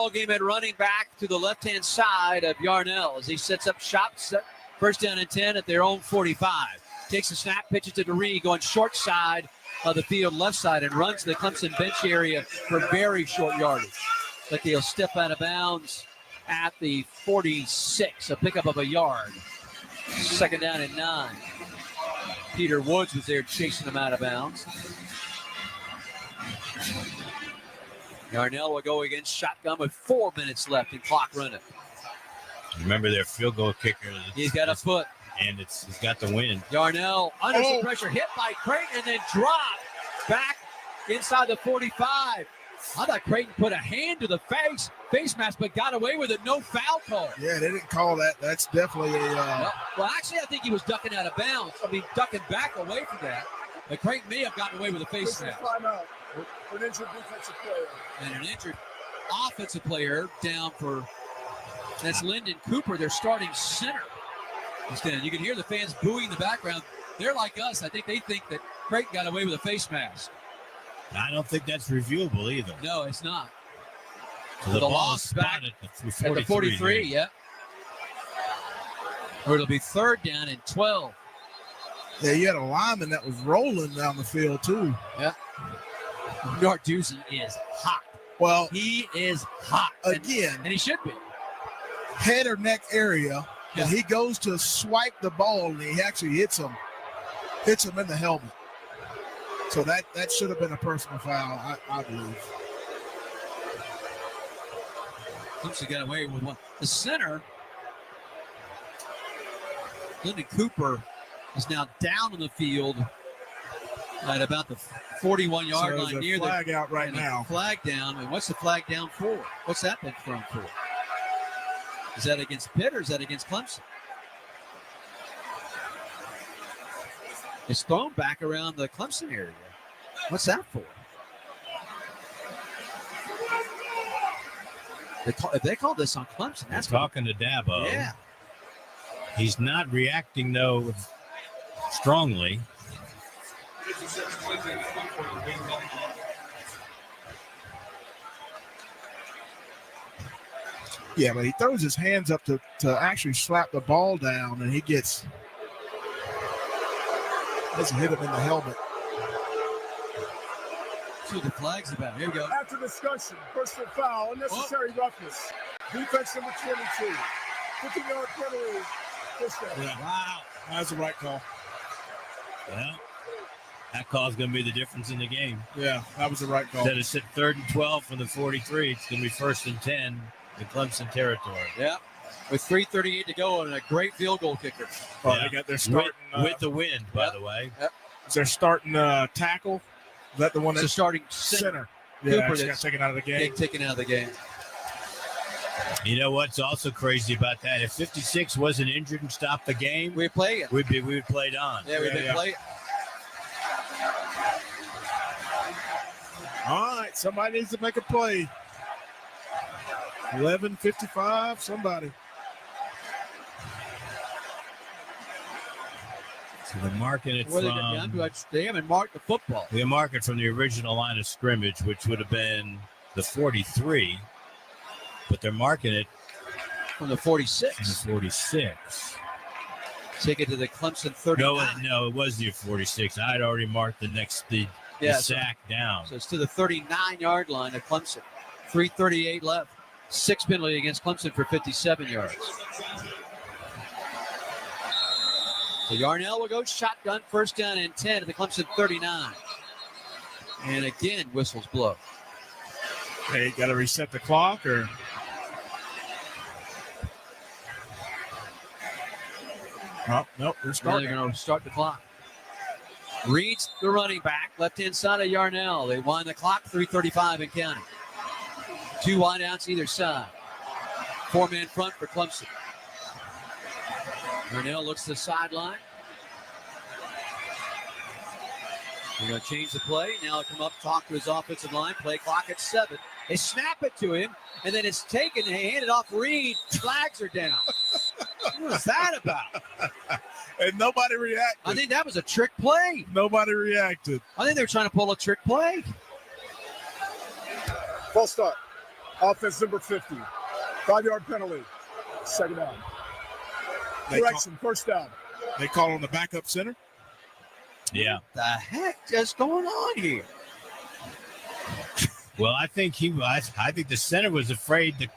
Ball game at running back to the left-hand side of Yarnell as he sets up shop. First down and 10 at their own 45. Takes a snap, pitches to DeRee, going short side of the field, left side, and runs to the Clemson bench area for very short yardage. But they'll step out of bounds at the 46, a pickup of a yard. Second down and 9. Peter Woods was there chasing them out of bounds. Yarnell will go against shotgun with 4 minutes left in clock running. Remember their field goal kicker. He's got a foot. And he's got the wind. Yarnell under some pressure, hit by Creighton, and then dropped back inside the 45. I thought Creighton put a hand to the face mask, but got away with it. No foul call. Yeah, they didn't call that. That's definitely a... Well, actually, I think he was ducking out of bounds. I mean, ducking back away from that. But Creighton may have gotten away with a face mask. An injured defensive player. And an injured offensive player down for... That's Lyndon Cooper, their starting center. You can hear the fans booing in the background. They're like us. I think they think that Creighton got away with a face mask. I don't think that's reviewable either. No, it's not. So the ball is back at the 43, yeah. Or it'll be third down and 12. Yeah, you had a lineman that was rolling down the field, too. Yeah. Narduzzi is hot. Well, he is hot. Again. And he should be. Head or neck area. Yeah. And he goes to swipe the ball, and he actually hits him in the helmet. So that should have been a personal foul, I believe. Clemson got away with one. The center, Lyndon Cooper, is now down on the field at about the 41-yard line near the flag out right now. Flag down. And what's the flag down for? What's that been thrown for? Is that against Pitt or is that against Clemson? It's thrown back around the Clemson area. What's that for? If they called this on Clemson, that's talking to Dabo. Yeah. He's not reacting, though, strongly. Yeah, but he throws his hands up to actually slap the ball down, and he doesn't hit him in the helmet. See what the flag's about. Here we go. After discussion, personal foul, unnecessary roughness. Defense number 22. 50-yard penalty. Yeah. Wow. That's the right call. Well, that call's going to be the difference in the game. Yeah, that was the right call. Instead of sit 3rd and 12 from the 43, it's going to be 1st and 10 in Clemson territory. Yeah, with 3:38 to go and a great field goal kicker. Oh, yeah. They got their starting with the wind, by the way. Yep. Is their starting tackle? Is that the one that's the starting center? Yeah, Cooper got taken out of the game. Taken out of the game. You know what's also crazy about that? If 56 wasn't injured and stopped the game, we'd play it. We would played on. Yeah, we'd play it. All right, somebody needs to make a play. 11:55, somebody. So they're marking it from... They haven't marked the football. They mark it from the original line of scrimmage, which would have been the 43, but they're marking it from the 46. From the 46. Take it to the Clemson 39. No, it was the 46. I had already marked the sack down. So it's to the 39-yard line of Clemson. 3:38 left. 6 penalty against Clemson for 57 yards. So Yarnell will go shotgun, first down and 10 at the Clemson 39. And again, whistles blow. Hey, got to reset the clock or? Oh, nope, they're starting. They're going to start the clock. Reed's the running back, left-hand side of Yarnell. They wind the clock, 3:35 and counting. 2 wideouts either side. 4-man front for Clemson. Yarnell looks to the sideline. They're going to change the play. Now he'll come up, talk to his offensive line. Play clock at 7. They snap it to him, and then it's taken and hand it off Reed. Flags are down. What was that about? And nobody reacted. I think that was a trick play. Nobody reacted. I think they were trying to pull a trick play. False start. Offense number 50. 5-yard penalty. Second down. Correction, first down. They call on the backup center. Yeah. The heck is going on here? Well, I think the center was afraid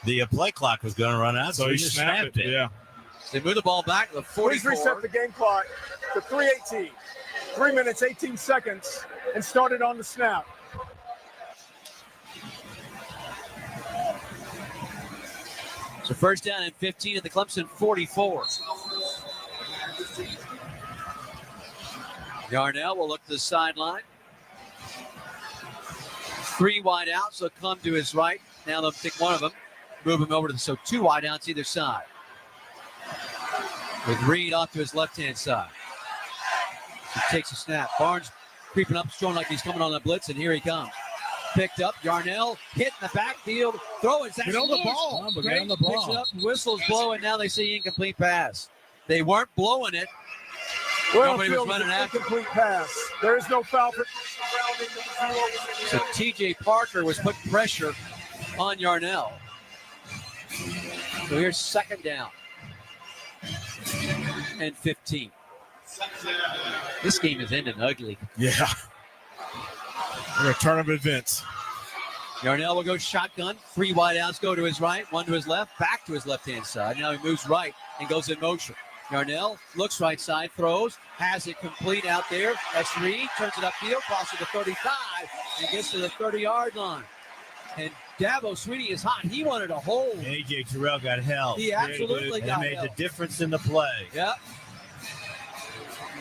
the play clock was going to run out, so he just snapped it. Yeah. They move the ball back to the Please 44. reset the game clock to 3:18. 3 minutes, 18 seconds, and started on the snap. So first down and 15 at the Clemson 44. Yarnell will look to the sideline. 3 wide outs will come to his right. Now they'll pick one of them, move him over to so 2 wide outs either side. With Reed off to his left-hand side. He takes a snap. Barnes creeping up, showing like he's coming on the blitz, and here he comes. Picked up. Yarnell hit in the backfield. Throw is Get on the ball. Great, Get on the picks ball. it up, whistles blowing. Now they see incomplete pass. They weren't blowing it. Well, Nobody was field is running an after. incomplete pass. There is no foul. So TJ Parker was putting pressure on Yarnell. So here's second down and 15. This game is ending ugly. Yeah. We're a turn of events. Yarnell will go shotgun. 3 wide outs go to his right, 1 to his left, back to his left-hand side. Now he moves right and goes in motion. Yarnell looks right side, throws, has it complete out there. That's Reed, turns it upfield, crosses the 35, and gets to the 30-yard line. And Dabo Sweeney is hot. He wanted to hold. A.J. Terrell got help. He absolutely And got made help. the difference in the play. Yep. So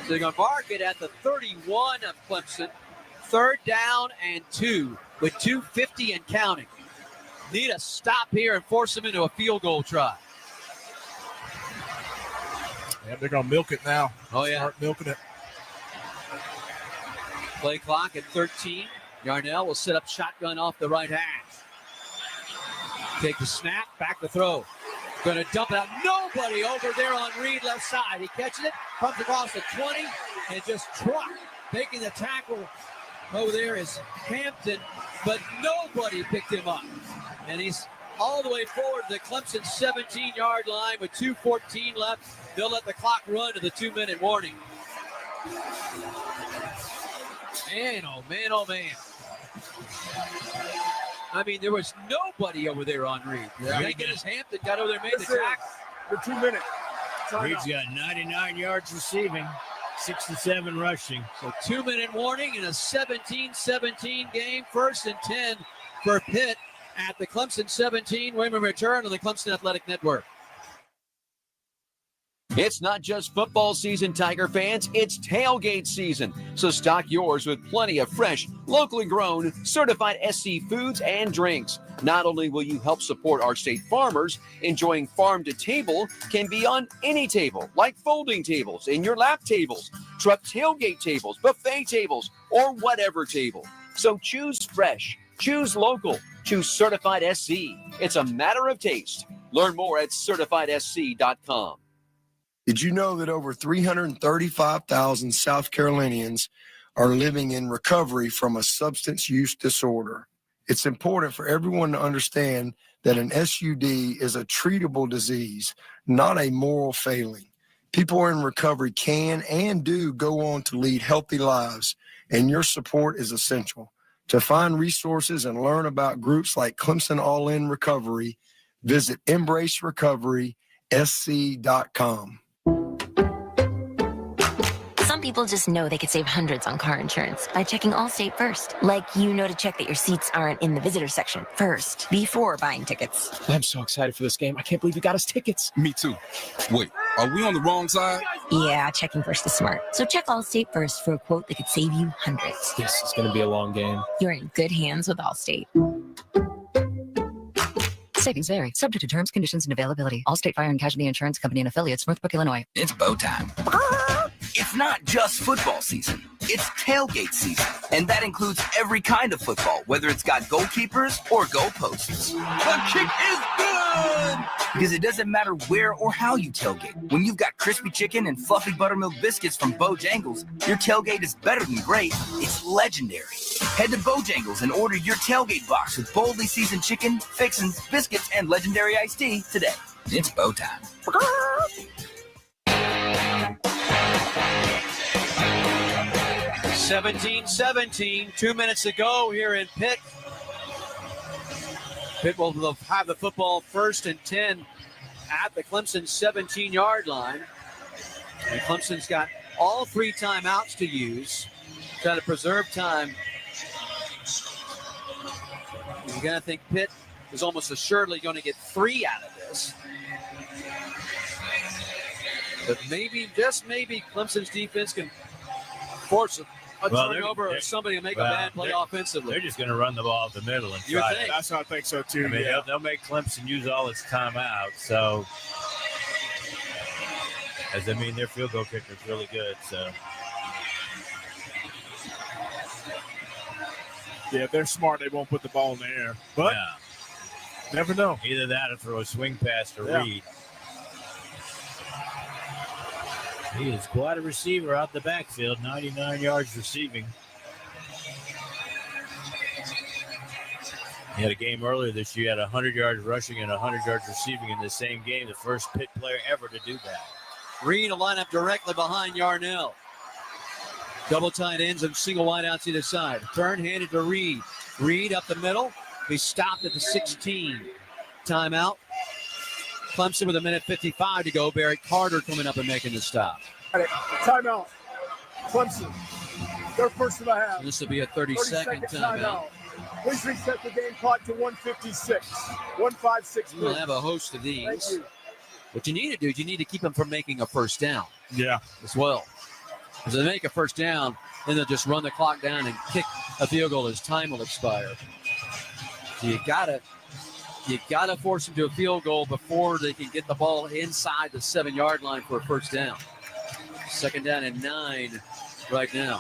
they're going to mark it at the 31 of Clemson. 3rd down and 2 with 2:50 and counting. Need a stop here and force them into a field goal try. Yeah, they're going to milk it now. Oh, yeah. Start milking it. Play clock at 13. Yarnell will set up shotgun off the right hash. Take the snap, back the throw. Going to dump it out. Nobody over there on Reed left side. He catches it, comes across the 20, and just truck. Making the tackle over there is Hampton, but nobody picked him up. And he's all the way forward to the Clemson 17-yard line with 2:14 left. They'll let the clock run to the 2-minute warning. Man, oh man, oh man. I mean, there was nobody over there on Reed. Yeah. Thank goodness Hampton got over there and made the tackle. For 2 minutes. Reed's got 99 yards receiving, 67 rushing. So 2-minute warning in a 17-17 game. 1st and 10 for Pitt at the Clemson 17. When we return on the Clemson Athletic Network. It's not just football season, Tiger fans. It's tailgate season. So stock yours with plenty of fresh, locally grown, certified SC foods and drinks. Not only will you help support our state farmers, enjoying farm to table can be on any table, like folding tables, in your lap tables, truck tailgate tables, buffet tables, or whatever table. So choose fresh, choose local, choose certified SC. It's a matter of taste. Learn more at CertifiedSC.com. Did you know that over 335,000 South Carolinians are living in recovery from a substance use disorder? It's important for everyone to understand that an SUD is a treatable disease, not a moral failing. People in recovery can and do go on to lead healthy lives, and your support is essential. To find resources and learn about groups like Clemson All In Recovery, visit EmbraceRecoverySC.com. Some people just know they could save hundreds on car insurance by checking Allstate first. Like, you know, to check that your seats aren't in the visitor section first before buying tickets. I'm so excited for this game. I can't believe you got us tickets. Me too. Wait, are we on the wrong side? Yeah, checking first is smart. So check Allstate first for a quote that could save you hundreds. This is going to be a long game. You're in good hands with Allstate. Savings vary, subject to terms, conditions, and availability. Allstate Fire and Casualty Insurance Company and affiliates, Northbrook, Illinois. It's bow time. It's not just football season. It's tailgate season. And that includes every kind of football, whether it's got goalkeepers or goalposts. The kick is good! good! Because it doesn't matter where or how you tailgate. When you've got crispy chicken and fluffy buttermilk biscuits from Bojangles, your tailgate is better than great. It's legendary. Head to Bojangles and order your tailgate box with boldly seasoned chicken, fixins, biscuits, and legendary iced tea today. It's Bo time. 17-17, 2 minutes to go here in Pitt. Pitt will have the football 1st and 10 at the Clemson 17-yard line. And Clemson's got all 3 timeouts to use, trying to preserve time. You're going to think Pitt is almost assuredly going to get 3 out of this. But maybe, just maybe, Clemson's defense can force a turnover or somebody to make a bad play offensively. They're just going to run the ball up the middle and You try think? it. That's how I think so, too. I mean, they'll make Clemson use all its timeouts. So, their field goal kicker is really good. So, yeah, if they're smart, they won't put the ball in the air. But never know. Either that or throw a swing pass to Reed. He is quite a receiver out the backfield, 99 yards receiving. He had a game earlier this year, had 100 yards rushing and 100 yards receiving in the same game. The first Pitt player ever to do that. Reed will line up directly behind Yarnell. Double tight ends and single wideouts either side. Turn handed to Reed. Reed up the middle. He stopped at the 16. Timeout. Clemson with 1:55 to go. Barrett Carter coming up and making the stop. Timeout. Clemson. Their first of the half. So this will be a 30-second timeout. Please reset the game clock to 1:56. 1:56. We'll have a host of these. Thank you. What you need to do is you need to keep them from making a first down. Yeah. As well. Because if they make a first down, then they'll just run the clock down and kick a field goal as time will expire. So you gotta force them to a field goal before they can get the ball inside the 7-yard line for a first down. 2nd down and 9 right now.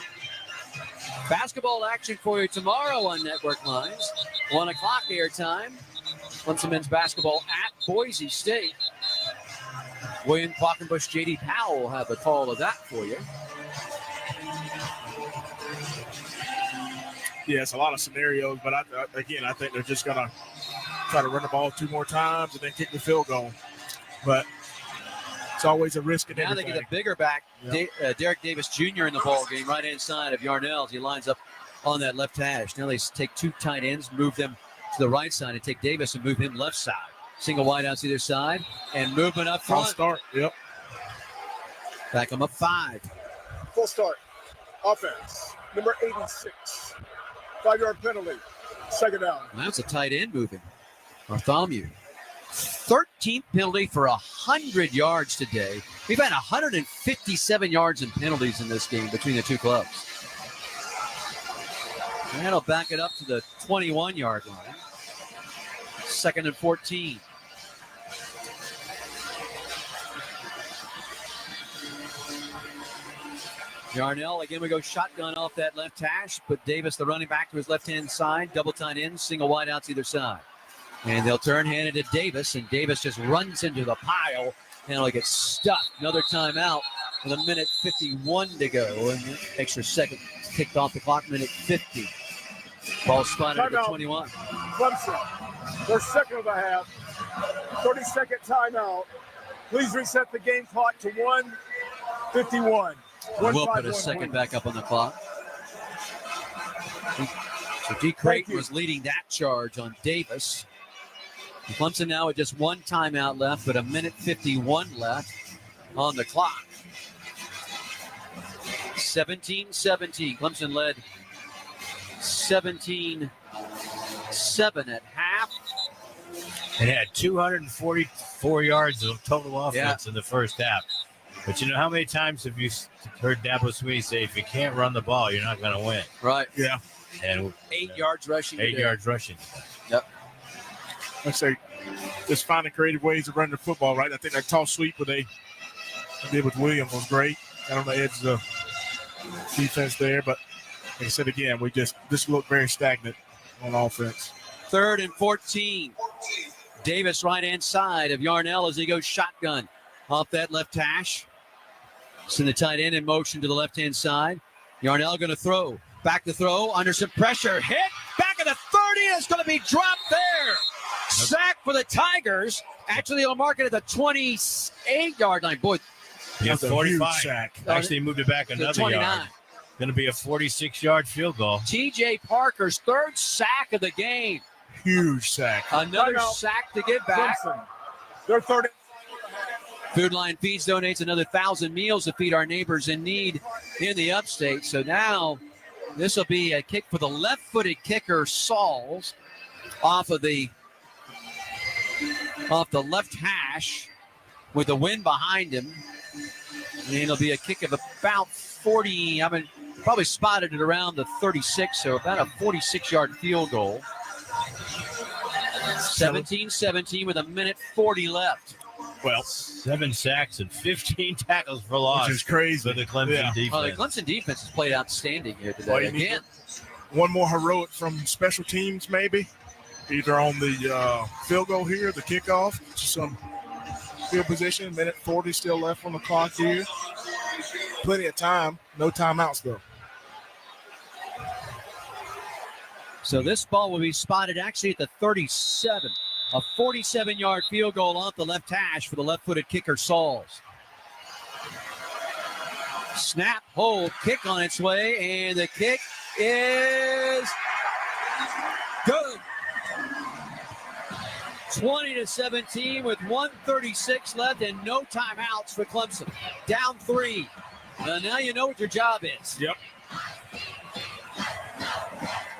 Basketball action for you tomorrow on Network Lines. 1 o'clock airtime. Clemson men's basketball at Boise State. William Quackenbush, J.D. Powell will have the call of that for you. Yeah, it's a lot of scenarios, but I think they're just going to try to run the ball 2 more times and then kick the field goal. But it's always a risk in now everything. They get a bigger back, Derek Davis Jr. in the ball game, right-hand side of Yarnell as he lines up on that left hash. Now they take 2 tight ends, move them to the right side, and take Davis and move him left side. Single wideouts either side, and movement up front. Full start, yep. Back them up 5. Full start. Offense, number 86. 5-yard penalty. 2nd down. Well, that's a tight end moving. Bartholomew. 13th penalty for 100 yards today. We've had 157 yards in penalties in this game between the 2 clubs. And that'll back it up to the 21-yard line. 2nd and 14. Yarnell, again, we go shotgun off that left hash, but Davis, the running back, to his left-hand side, double tight end, single wideouts either side. And they'll turn handed to Davis, and Davis just runs into the pile, and he'll get stuck. Another timeout with 1:51 to go, and extra second kicked off the clock, 1:50. Ball spotted at the 21. Clemson, their 2nd of the half, 30-second timeout. Please reset the game clock to 1:51. We'll put a second back up on the clock. So D. Creighton was leading that charge on Davis. And Clemson now with just 1 timeout left, but 1:51 left on the clock. 17-17. Clemson led 17-7 at half. It had 244 yards of total offense in the first half. But you know, how many times have you heard Dabo Swinney say, if you can't run the ball, you're not going to win? Right. Yeah. And 8 yards rushing. 8 yards rushing. Yep. Let's say just finding creative ways to run the football, right? I think that toss sweep what they did with Williams was great. Got on the edge of the defense there. But like I said again, we just look very stagnant on offense. 3rd and 14. Davis right-hand side of Yarnell as he goes shotgun off that left hash. Send the tight end in motion to the left-hand side. Yarnell going to throw. Back to throw. Under some pressure. Hit. Back at the 30. It's going to be dropped there. Sack for the Tigers. Actually, they'll mark it at the 28-yard line. Boy. Yeah, That's a 45. huge sack. Actually moved it back another 29. yard. Going to be a 46-yard field goal. TJ Parker's third sack of the game. Huge sack. Another sack to get back. They're 30. Food Line Feeds donates another 1,000 meals to feed our neighbors in need in the upstate. So now this will be a kick for the left-footed kicker, Sauls, off the left hash with the wind behind him. And it'll be a kick of about 40. I mean, probably spotted it around the 36, so about a 46-yard field goal. 17-17 with a minute 40 left. Well, 7 sacks and 15 tackles for loss. Which is crazy. For the Clemson defense. Well, the Clemson defense has played outstanding here today. Well, Again, one more heroic from special teams, maybe. Either on the field goal here, the kickoff, some field position, minute 40 still left on the clock here. Plenty of time. No timeouts, though. so this ball will be spotted actually at the 37. A 47-yard field goal off the left hash for the left-footed kicker, Sauls. Snap, hold, kick on its way, and the kick is good. 20-17 with 1:36 left and no timeouts for Clemson. Down 3. Now you know what your job is. Yep.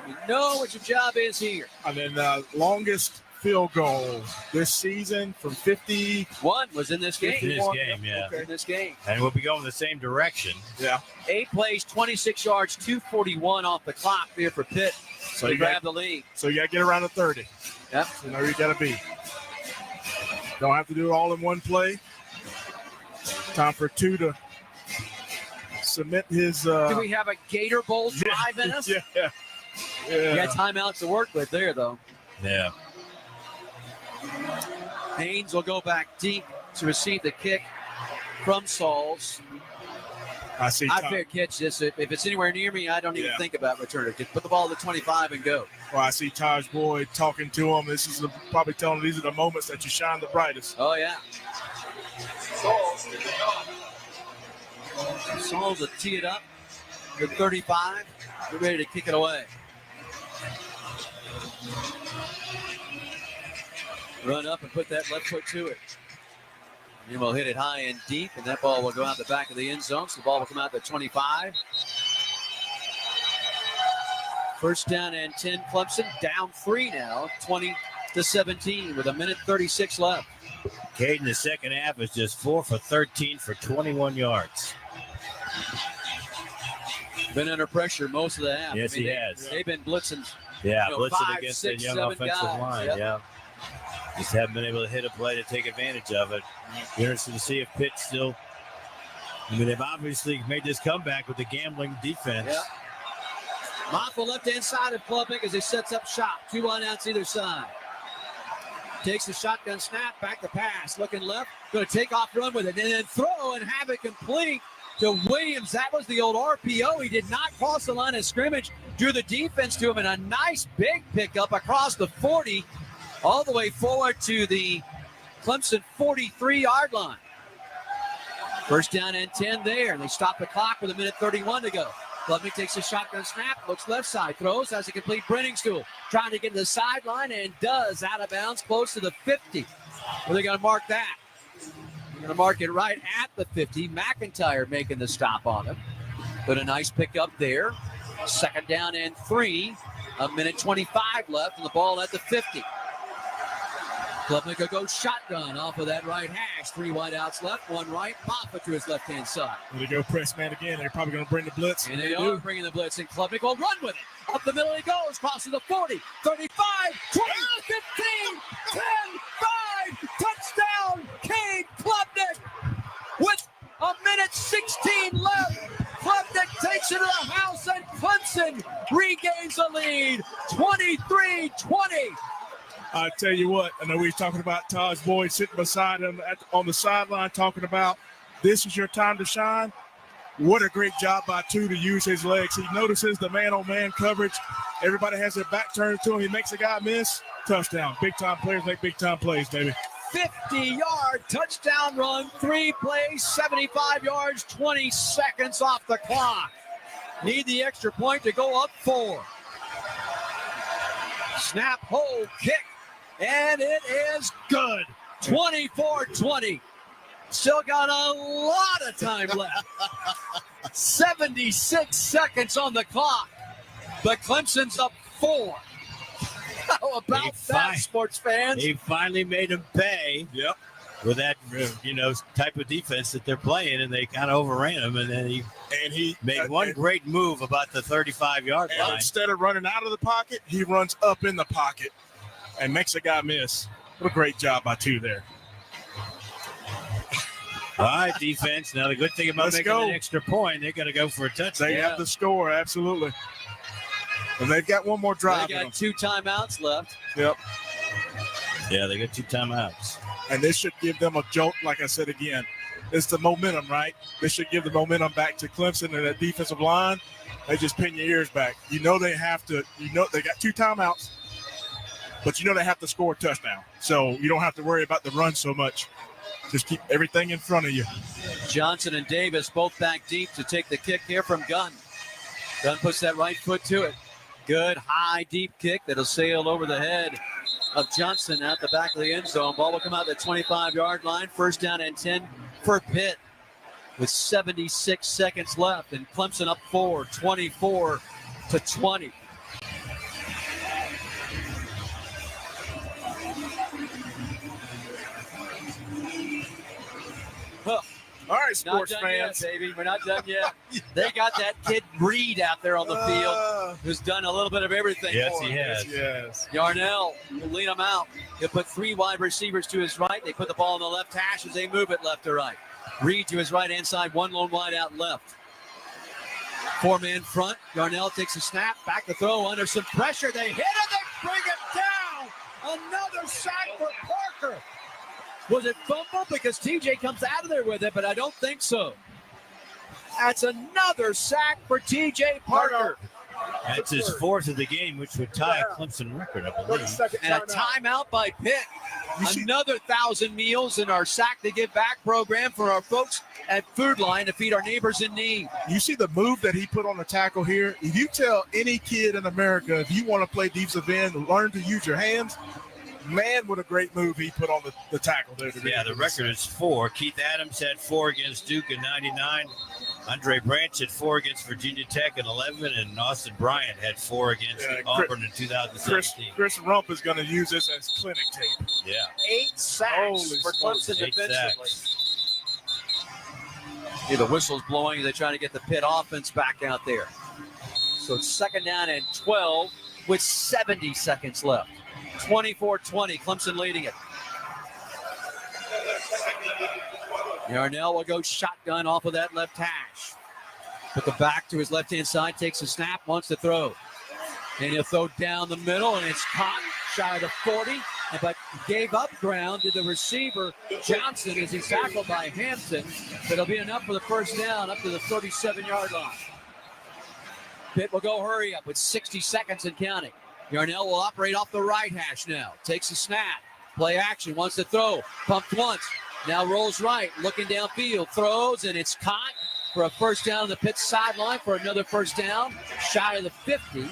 You know what your job is here. And then longest field goal this season from 51 was in this game. In this game, yeah. Okay. In this game. And we'll be going the same direction. Yeah. 8 plays, 26 yards, 2:41 off the clock here for Pitt. So you grab the lead. So you got to get around the 30. Yep. You know you got to be. Don't have to do it all in one play. Time for two to submit his. Do we have a Gator Bowl drive in us? Yeah. You got timeouts to work with there, though. Yeah. Haynes will go back deep to receive the kick from Sauls. I see. I fair catch this. If it's anywhere near me, I don't even think about returning. Just put the ball to the 25 and go. Well, I see Taj Boyd talking to him. This is probably telling him these are the moments that you shine the brightest. Oh, yeah. Sauls will tee it up to 35. Get ready to kick it away. Run up and put that left foot to it. And we'll hit it high and deep, and that ball will go out the back of the end zone. So the ball will come out to 25. First down and 10, Clemson. Down 3 now, 20-17 with a minute 36 left. Cade in the second half is just 4 for 13 for 21 yards. Been under pressure most of the half. Yes, he has. They've been blitzing. Yeah, you know, blitzing 5, against 6, the young 7 offensive guys. line. Yep. Yeah. Just haven't been able to hit a play to take advantage of it. Be interested to see if Pitt still. I mean, they've obviously made this comeback with the gambling defense. Yep. Moffa left-hand side of Klubnik as he sets up shop. 2 wideouts either side. Takes the shotgun snap, back to pass. Looking left, going to take off, run with it, and then throw and have it complete to Williams. That was the old RPO. He did not cross the line of scrimmage. Drew the defense to him, and a nice big pickup across the 40, all the way forward to the Clemson 43-yard line. First down and 10 there, and they stop the clock with a minute 31 to go. Klubnik takes a shotgun snap, looks left side, throws, has a complete Brenningstool, trying to get to the sideline, and does, out of bounds, close to the 50. Well, they're going to mark that. They're going to mark it right at the 50. McIntyre making the stop on him. But a nice pickup there. Second down and 3. A minute 25 left, and the ball at the 50. Klubnik will go shotgun off of that right hash. 3 wideouts left, 1 right. Moffa to his left-hand side. When they go press man again, they're probably going to bring the blitz. And they are bringing the blitz, and Klubnik will run with it. Up the middle he goes, crosses the 40, 35, 20, 15, 10, 5. Touchdown, Cade Klubnik. With a minute 16 left, Klubnik takes it to the house, and Clemson regains the lead, 23-20. I tell you what, I know we were talking about Taj Boyd sitting beside him on the sideline talking about this is your time to shine. What a great job by two to use his legs. He notices the man-on-man coverage. Everybody has their back turned to him. He makes a guy miss. Touchdown. Big-time players make big-time plays, baby. 50-yard touchdown run, 3 plays, 75 yards, 20 seconds off the clock. Need the extra point to go up 4. Snap, hold, kick, and it is good. 24-20. Still got a lot of time left. 76 seconds on the clock. But Clemson's up 4. How about that, sports fans? He finally made him pay. Yep. With that, type of defense that they're playing, and they kind of overran him, and then he made one great move about the 35-yard line. Instead of running out of the pocket, he runs up in the pocket and makes a guy miss. What a great job by two there. All right, defense. Now, the good thing about making an extra point, they're going to go for a touchdown. They have the score, absolutely. And they've got one more drive. They got 2 timeouts left. Yep. Yeah, they got 2 timeouts. And this should give them a jolt, like I said again. It's the momentum, right? This should give the momentum back to Clemson and that defensive line. They just pin your ears back. You know they have to, they got 2 timeouts, but they have to score a touchdown. So you don't have to worry about the run so much. Just keep everything in front of you. Johnson and Davis both back deep to take the kick here from Gunn. Gunn puts that right foot to it. Good high deep kick that'll sail over the head of Johnson at the back of the end zone. Ball will come out the 25-yard line. First down and 10 for Pitt with 76 seconds left. And Clemson up 4, 24-20. All right, sports fans. Yet, baby. We're not done yet. They got that kid Reed out there on the field who's done a little bit of everything. Yes, he has. Yes. Yarnell will lead them out. He'll put 3 wide receivers to his right. They put the ball on the left hash as they move it left to right. Reed to his right-hand side, 1 lone wide out left. 4-man front. Yarnell takes a snap, back to throw under some pressure. They hit it, they bring it down. Another sack for Parker. Was it fumble? Because TJ comes out of there with it, but I don't think so. That's another sack for TJ Parker. That's his 4th of the game, which would tie a Clemson record, I believe. And a timeout by Pitt. Another 1,000 meals in our Sack to Give Back program for our folks at Food Line to feed our neighbors in need. You see the move that he put on the tackle here? If you tell any kid in America, if you want to play defensive end, learn to use your hands, man, what a great move he put on the tackle there. Yeah, the record is 4. Keith Adams had 4 against Duke in 99. Andre Branch had 4 against Virginia Tech in 11, and Austin Bryant had 4 against Auburn in 2017. Chris Rump is going to use this as clinic tape. Yeah. 8 sacks for Clemson defensively. Yeah, the whistle's blowing. They're trying to get the Pitt offense back out there. So it's 2nd down and 12 with 70 seconds left. 24-20, Clemson leading it. Yarnell will go shotgun off of that left hash. Put the back to his left-hand side, takes a snap, wants to throw. And he'll throw down the middle, and it's caught shy of the 40, but gave up ground to the receiver, Johnson, as he's tackled by Hampton. That'll be enough for the first down up to the 37-yard line. Pitt will go hurry up with 60 seconds and counting. Yarnell will operate off the right hash now. Takes a snap. Play action. Wants to throw. Pumped once. Now rolls right. Looking downfield. Throws, and it's caught for a first down on the Pitt sideline for another first down. Shy of the 50.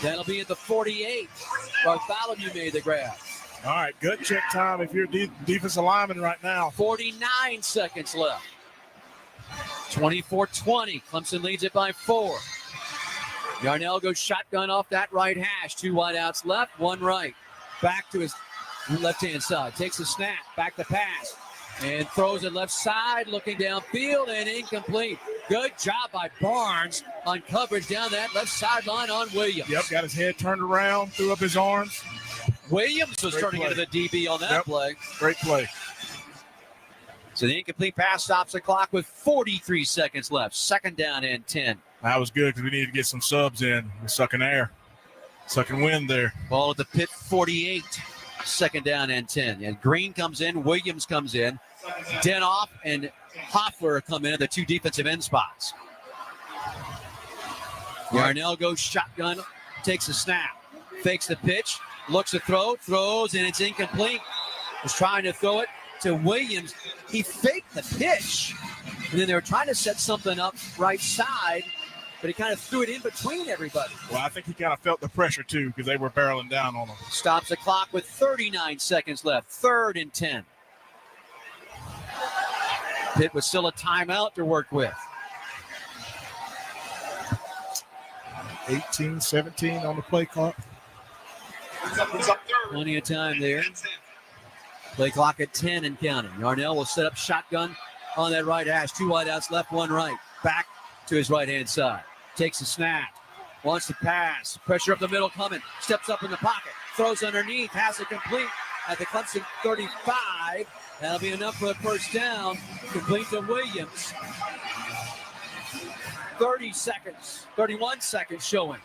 That'll be at the 48. Bartholomew made the grab. All right, good check time if you're defensive lineman right now. 49 seconds left. 24-20. Clemson leads it by 4. Yarnell goes shotgun off that right hash. 2 wideouts left, 1 right. Back to his left-hand side. Takes a snap, back to pass. And throws it left side, looking downfield, and incomplete. Good job by Barnes on coverage down that left sideline on Williams. Yep, got his head turned around, threw up his arms. Williams was turning into the DB on that play. Great play. So the incomplete pass stops the clock with 43 seconds left. 2nd down and 10. That was good because we needed to get some subs in. We're sucking air. Second wind there. Ball at the Pitt 48. Second down and 10. And Green comes in. Williams comes in. Denoff and Hoffler come in at the two defensive end spots. Yarnell goes shotgun, takes a snap, fakes the pitch, looks to throw, throws, and it's incomplete. Was trying to throw it to Williams. He faked the pitch, and then they were trying to set something up right side, but he kind of threw it in between everybody. Well, I think he kind of felt the pressure, too, because they were barreling down on him. Stops the clock with 39 seconds left. 3rd and 10. Pitt with still a timeout to work with. 18-17 on the play clock. Plenty of time there. Play clock at 10 and counting. Yarnell will set up shotgun on that right hash. 2 wideouts left, 1 right. Back to his right-hand side. Takes a snap. Wants to pass. Pressure up the middle coming. Steps up in the pocket. Throws underneath. Has it complete at the Clemson 35. That'll be enough for the first down. Complete to Williams. 31 seconds showing.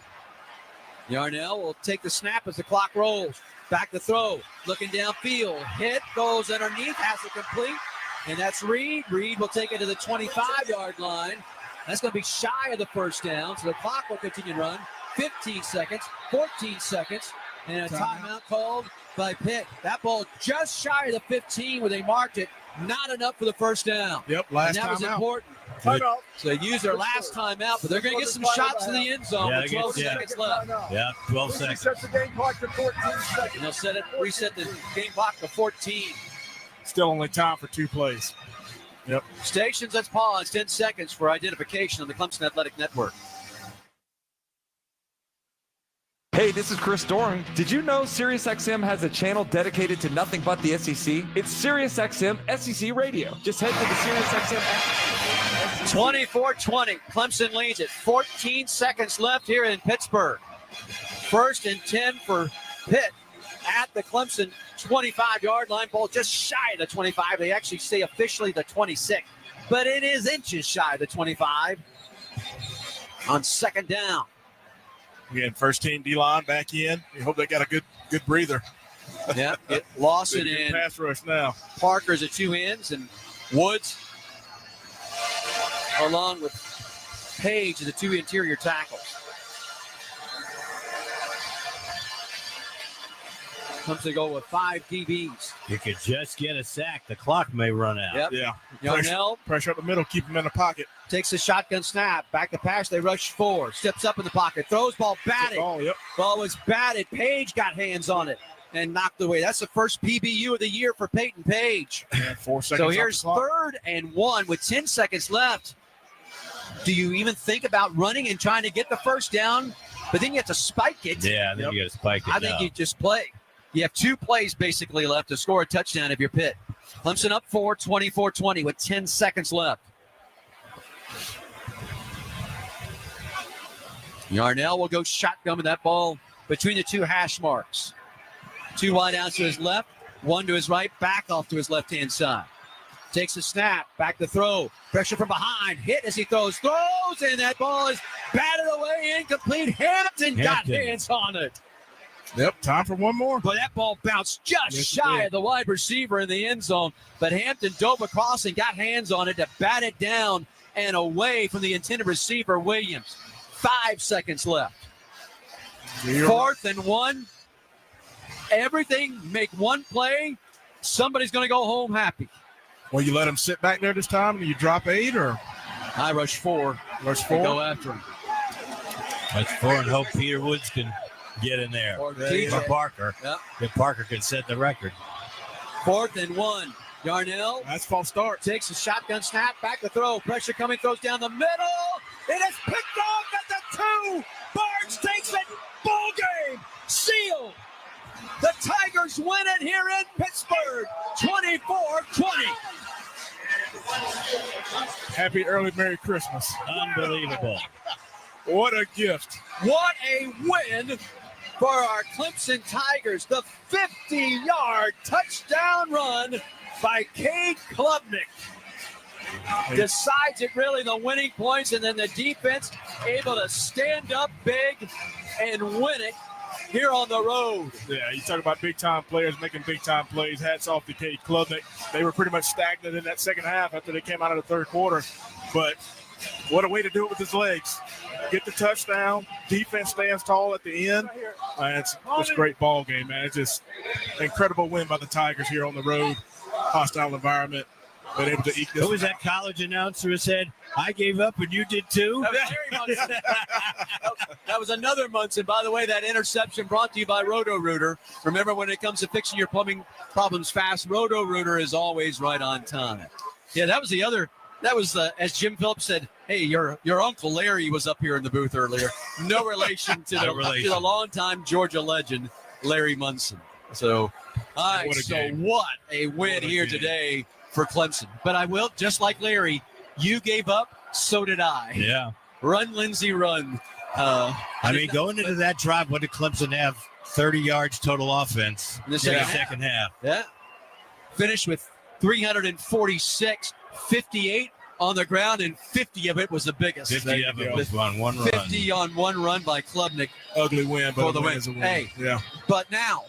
Yarnell will take the snap as the clock rolls. Back to throw. Looking downfield. Hit. Goes underneath. Has it complete. And that's Reed. Reed will take it to the 25-yard line. That's going to be shy of the first down. So the clock will continue to run. 15 seconds. 14 seconds. And a timeout called by Pitt. That ball just shy of the 15 where they marked it. Not enough for the first down. Yep, last and that was timeout. Important. So they use their last timeout, but they're going to get some shots to the end zone with 12 seconds left. Yeah, 12 seconds. Resets the game clock to 14 seconds. And they'll reset the game clock to 14. Still only time for 2 plays. Yep. Stations, let's pause 10 seconds for identification on the Clemson Athletic Network. Hey, this is Chris Doran. Did you know SiriusXM has a channel dedicated to nothing but the SEC? It's SiriusXM SEC Radio. Just head to the SiriusXM app. 24-20. Clemson leads it. 14 seconds left here in Pittsburgh. 1st and 10 for Pitt at the Clemson 25-yard line. Ball just shy of the 25. They actually say officially the 26, but it is inches shy of the 25 on second down. Again, first team D-line back in. We hope they got a good breather. Yeah, Lawson and pass rush now. Parker's at 2 ends, and Woods along with Page as the 2 interior tackles. Comes to go with 5 DBs. You could just get a sack. The clock may run out. Yep. Yeah. Yarnell Pressure up the middle, keep him in the pocket. takes a shotgun snap. Back to pass. They rush 4. Steps up in the pocket. Throws ball batted. Ball was batted. Page got hands on it and knocked away. That's the first PBU of the year for Peyton Page. And 4 seconds. So here's 3rd and 1 with 10 seconds left. Do you even think about running and trying to get the first down? But then you have to spike it. Yeah, then you got to spike it. I think you just play. You have 2 plays basically left to score a touchdown if you're Pitt. Clemson up 4, 24-20 with 10 seconds left. Yarnell will go shotgun with that ball between the 2 hash marks. 2 wideouts to his left, 1 to his right, back off to his left-hand side. Takes a snap, back to throw. Pressure from behind, hit as he throws, and that ball is batted away, incomplete. Hampton got hands on it. Yep, time for one more. But that ball bounced just shy of the wide receiver in the end zone. But Hampton dove across and got hands on it to bat it down and away from the intended receiver, Williams. 5 seconds left. 4th and 1. Everything, make 1 play. Somebody's going to go home happy. Well, you let him sit back there this time and you drop 8 or? I rush 4. Rush 4. Go after him. Rush 4 and hope Peter Woods can get in there. Or Parker. Yep. If Parker can set the record. 4th and 1. Yarnell. That's false start. Takes a shotgun snap. Back to throw. Pressure coming. Throws down the middle. It is picked off at the 2. Barnes takes it. Ball game. Sealed. The Tigers win it here in Pittsburgh. 24-20. Happy early Merry Christmas. Unbelievable. What a gift. What a win for our Clemson Tigers. The 50-yard touchdown run by Cade Klubnik decides it really, the winning points, and then the defense able to stand up big and win it here on the road. Yeah, you talk about big-time players making big-time plays. Hats off to Cade Klubnik. They were pretty much stagnant in that second half after they came out of the third quarter. But what a way to do it with his legs. Get the touchdown. Defense stands tall at the end. It's a great ball game, man. It's just an incredible win by the Tigers here on the road. Hostile environment. Been able to eke this. Who was that college announcer who said, I gave up and you did too? That was Jerry Munson. That was another Munson. By the way, that interception brought to you by Roto-Rooter. Remember, when it comes to fixing your plumbing problems fast, Roto-Rooter is always right on time. Yeah, that was the other. That was, as Jim Phillips said, hey, your Uncle Larry was up here in the booth earlier. No relation to the longtime Georgia legend, Larry Munson. So, all right, what a win here today for Clemson. But I will, just like Larry, you gave up, so did I. Yeah. Run, Lindsey, run. Going into that drive, what did Clemson have? 30 yards total offense in the second half. Yeah. Finished with 346, 58 on the ground, and 50 of it was the biggest. 50 of it was on one run. 50 on one run by Klubnik. Ugly win, but the win. Is a win. Hey, yeah. But now,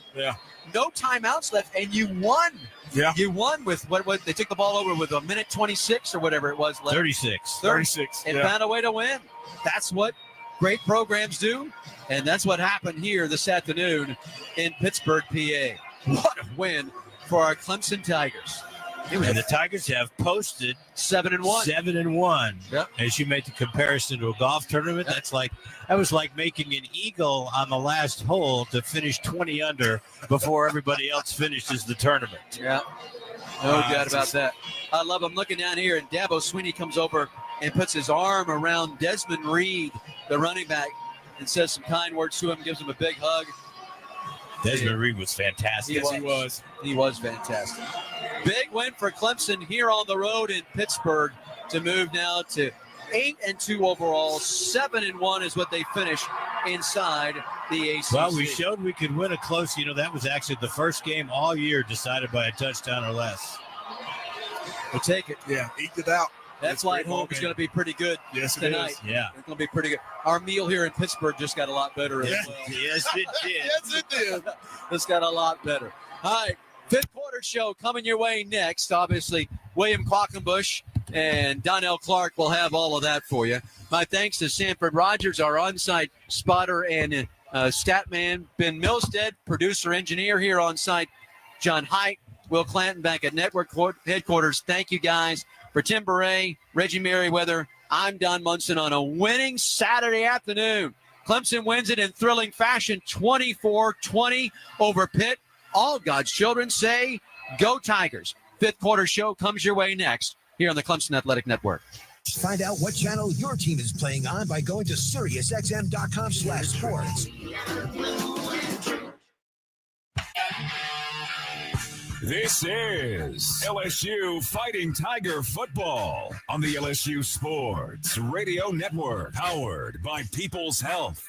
no timeouts left, and you won. Yeah. You won with what they took the ball over with a minute 26 or whatever it was left. 36. And found a way to win. That's what great programs do, and that's what happened here this afternoon in Pittsburgh, PA. What a win for our Clemson Tigers. And the Tigers have posted 7-1. 7-1. Yep. As you make the comparison to a golf tournament, that was like making an eagle on the last hole to finish 20 under before everybody else finishes the tournament. Yeah. No doubt about that. I love him looking down here, and Dabo Swinney comes over and puts his arm around Desmond Reed, the running back, and says some kind words to him, gives him a big hug. Desmond Reed was fantastic. Yes, he was fantastic. Big win for Clemson here on the road in Pittsburgh to move now to 8-2 overall. 7-1 is what they finish inside the ACC. Well, we showed we could win a close. That was actually the first game all year decided by a touchdown or less. We'll take it. Yeah, eked it out. That's why home is going to be pretty good tonight. Yeah. It's going to be pretty good. Our meal here in Pittsburgh just got a lot better as well. Yes, it did. Yes, it did. It's got a lot better. All right, fifth quarter show coming your way next. Obviously, William Quackenbush and Donnell Clark will have all of that for you. My thanks to Sanford Rogers, our on-site spotter and stat man. Ben Milstead, producer engineer here on site. John Haidt, Will Clanton back at network headquarters. Thank you guys. For Tim Beret, Reggie Merriweather, I'm Don Munson on a winning Saturday afternoon. Clemson wins it in thrilling fashion, 24-20 over Pitt. All God's children say, go Tigers. Fifth quarter show comes your way next here on the Clemson Athletic Network. Find out what channel your team is playing on by going to SiriusXM.com/sports. This is LSU Fighting Tiger Football on the LSU Sports Radio Network, powered by People's Health.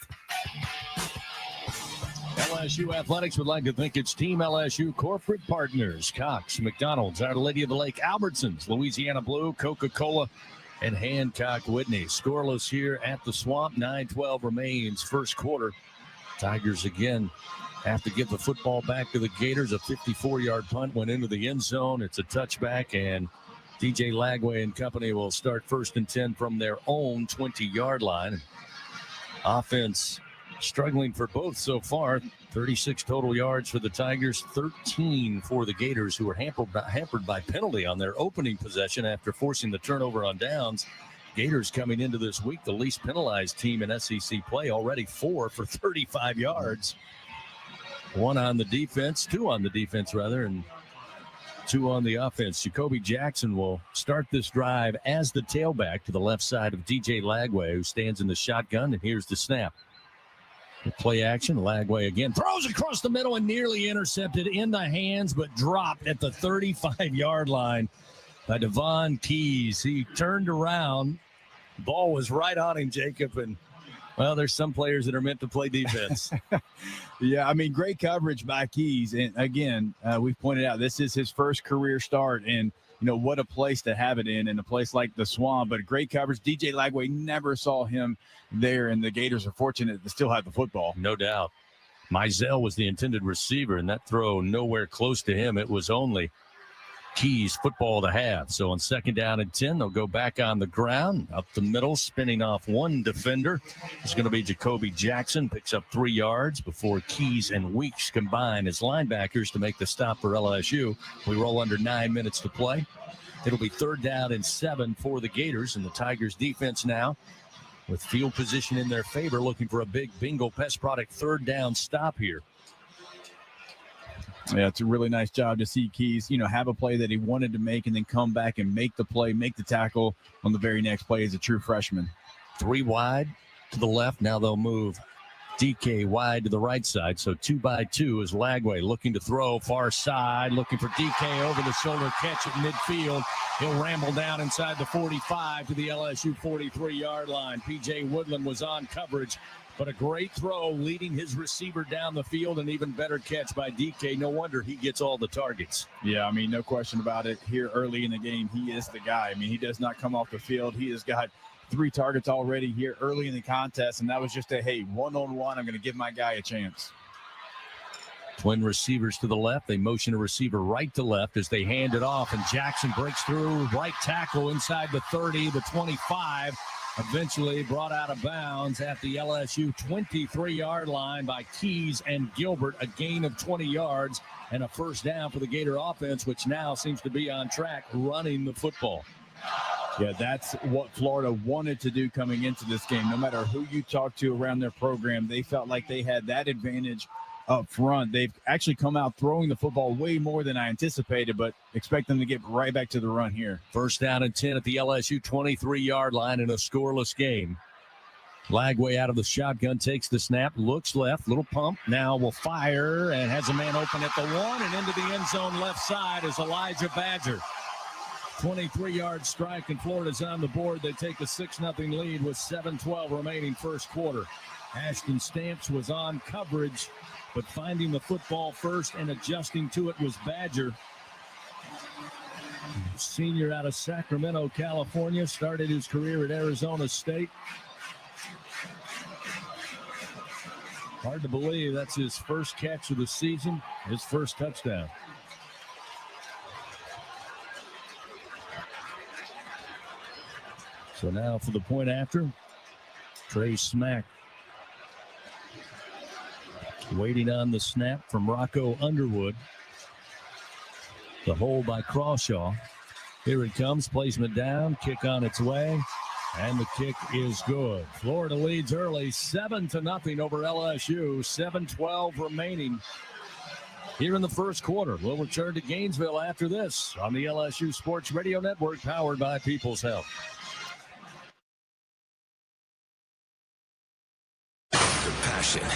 LSU Athletics would like to thank its Team LSU corporate partners, Cox, McDonald's, Our Lady of the Lake, Albertsons, Louisiana Blue, Coca-Cola, and Hancock Whitney. Scoreless here at the Swamp. 9-12 remains first quarter. Tigers again have to give the football back to the Gators. A 54-yard punt went into the end zone. It's a touchback, and DJ Lagway and company will start 1st and 10 from their own 20-yard line. Offense struggling for both so far. 36 total yards for the Tigers, 13 for the Gators, who were hampered by penalty on their opening possession after forcing the turnover on downs. Gators coming into this week the least penalized team in SEC play, already 4 for 35 yards. 2 on the defense, and 2 on the offense. Jacoby Jackson will start this drive as the tailback to the left side of DJ Lagway, who stands in the shotgun, and here's the snap. The play action, Lagway again throws across the middle and nearly intercepted in the hands, but dropped at the 35-yard line by Devon Keys. He turned around. Ball was right on him, Jacob, and well, there's some players that are meant to play defense. Yeah, I mean, great coverage by Keys. And again, we've pointed out this is his first career start, and what a place to have it in a place like the Swamp. But great coverage. DJ Lagway never saw him there, and the Gators are fortunate to still have the football. No doubt. Mizell was the intended receiver, and that throw nowhere close to him. It was only Keys football to have. So on 2nd down and 10, they'll go back on the ground, up the middle, spinning off one defender. It's going to be Jacoby Jackson, picks up 3 yards before Keys and Weeks combine as linebackers to make the stop for LSU. We roll under 9 minutes to play. It'll be 3rd down and 7 for the Gators, and the Tigers defense now with field position in their favor, looking for a big Bingo Pest Product 3rd down stop here. Yeah, it's a really nice job to see Keys, have a play that he wanted to make and then come back and make the play, make the tackle on the very next play as a true freshman. 3 wide to the left. Now they'll move DK wide to the right side. So 2 by 2 is Lagway looking to throw far side, looking for DK over the shoulder catch at midfield. He'll ramble down inside the 45 to the LSU 43-yard line. PJ Woodland was on coverage, but a great throw leading his receiver down the field, and even better catch by DK. No wonder he gets all the targets. Yeah, no question about it. Here early in the game, he is the guy. He does not come off the field. He has got 3 targets already here early in the contest, and that was just a, hey, one-on-one, I'm going to give my guy a chance. Twin receivers to the left. They motion a receiver right to left as they hand it off, and Jackson breaks through. Right tackle inside the 30, the 25. Eventually brought out of bounds at the LSU 23-yard line by Keys and Gilbert. A gain of 20 yards and a 1st down for the Gator offense, which now seems to be on track running the football. Yeah, that's what Florida wanted to do coming into this game. No matter who you talk to around their program, they felt like they had that advantage up front. They've actually come out throwing the football way more than I anticipated, but expect them to get right back to the run here. 1st down and 10 at the LSU 23-yard line in a scoreless game. Lagway out of the shotgun, takes the snap, looks left, little pump, now will fire, and has a man open at the 1, and into the end zone left side is Elijah Badger. 23-yard strike, and Florida's on the board. They take a 6-0 lead with 7:12 remaining first quarter. Ashton Stamps was on coverage, but finding the football first and adjusting to it was Badger. Senior out of Sacramento, California, started his career at Arizona State. Hard to believe that's his first catch of the season, his first touchdown. So now for the point after, Trey Smack waiting on the snap from Rocco Underwood. The hold by Crawshaw. Here it comes, placement down, kick on its way, and the kick is good. Florida leads early, 7-0 over LSU, 7:12 remaining here in the first quarter. We'll return to Gainesville after this on the LSU Sports Radio Network, powered by People's Health.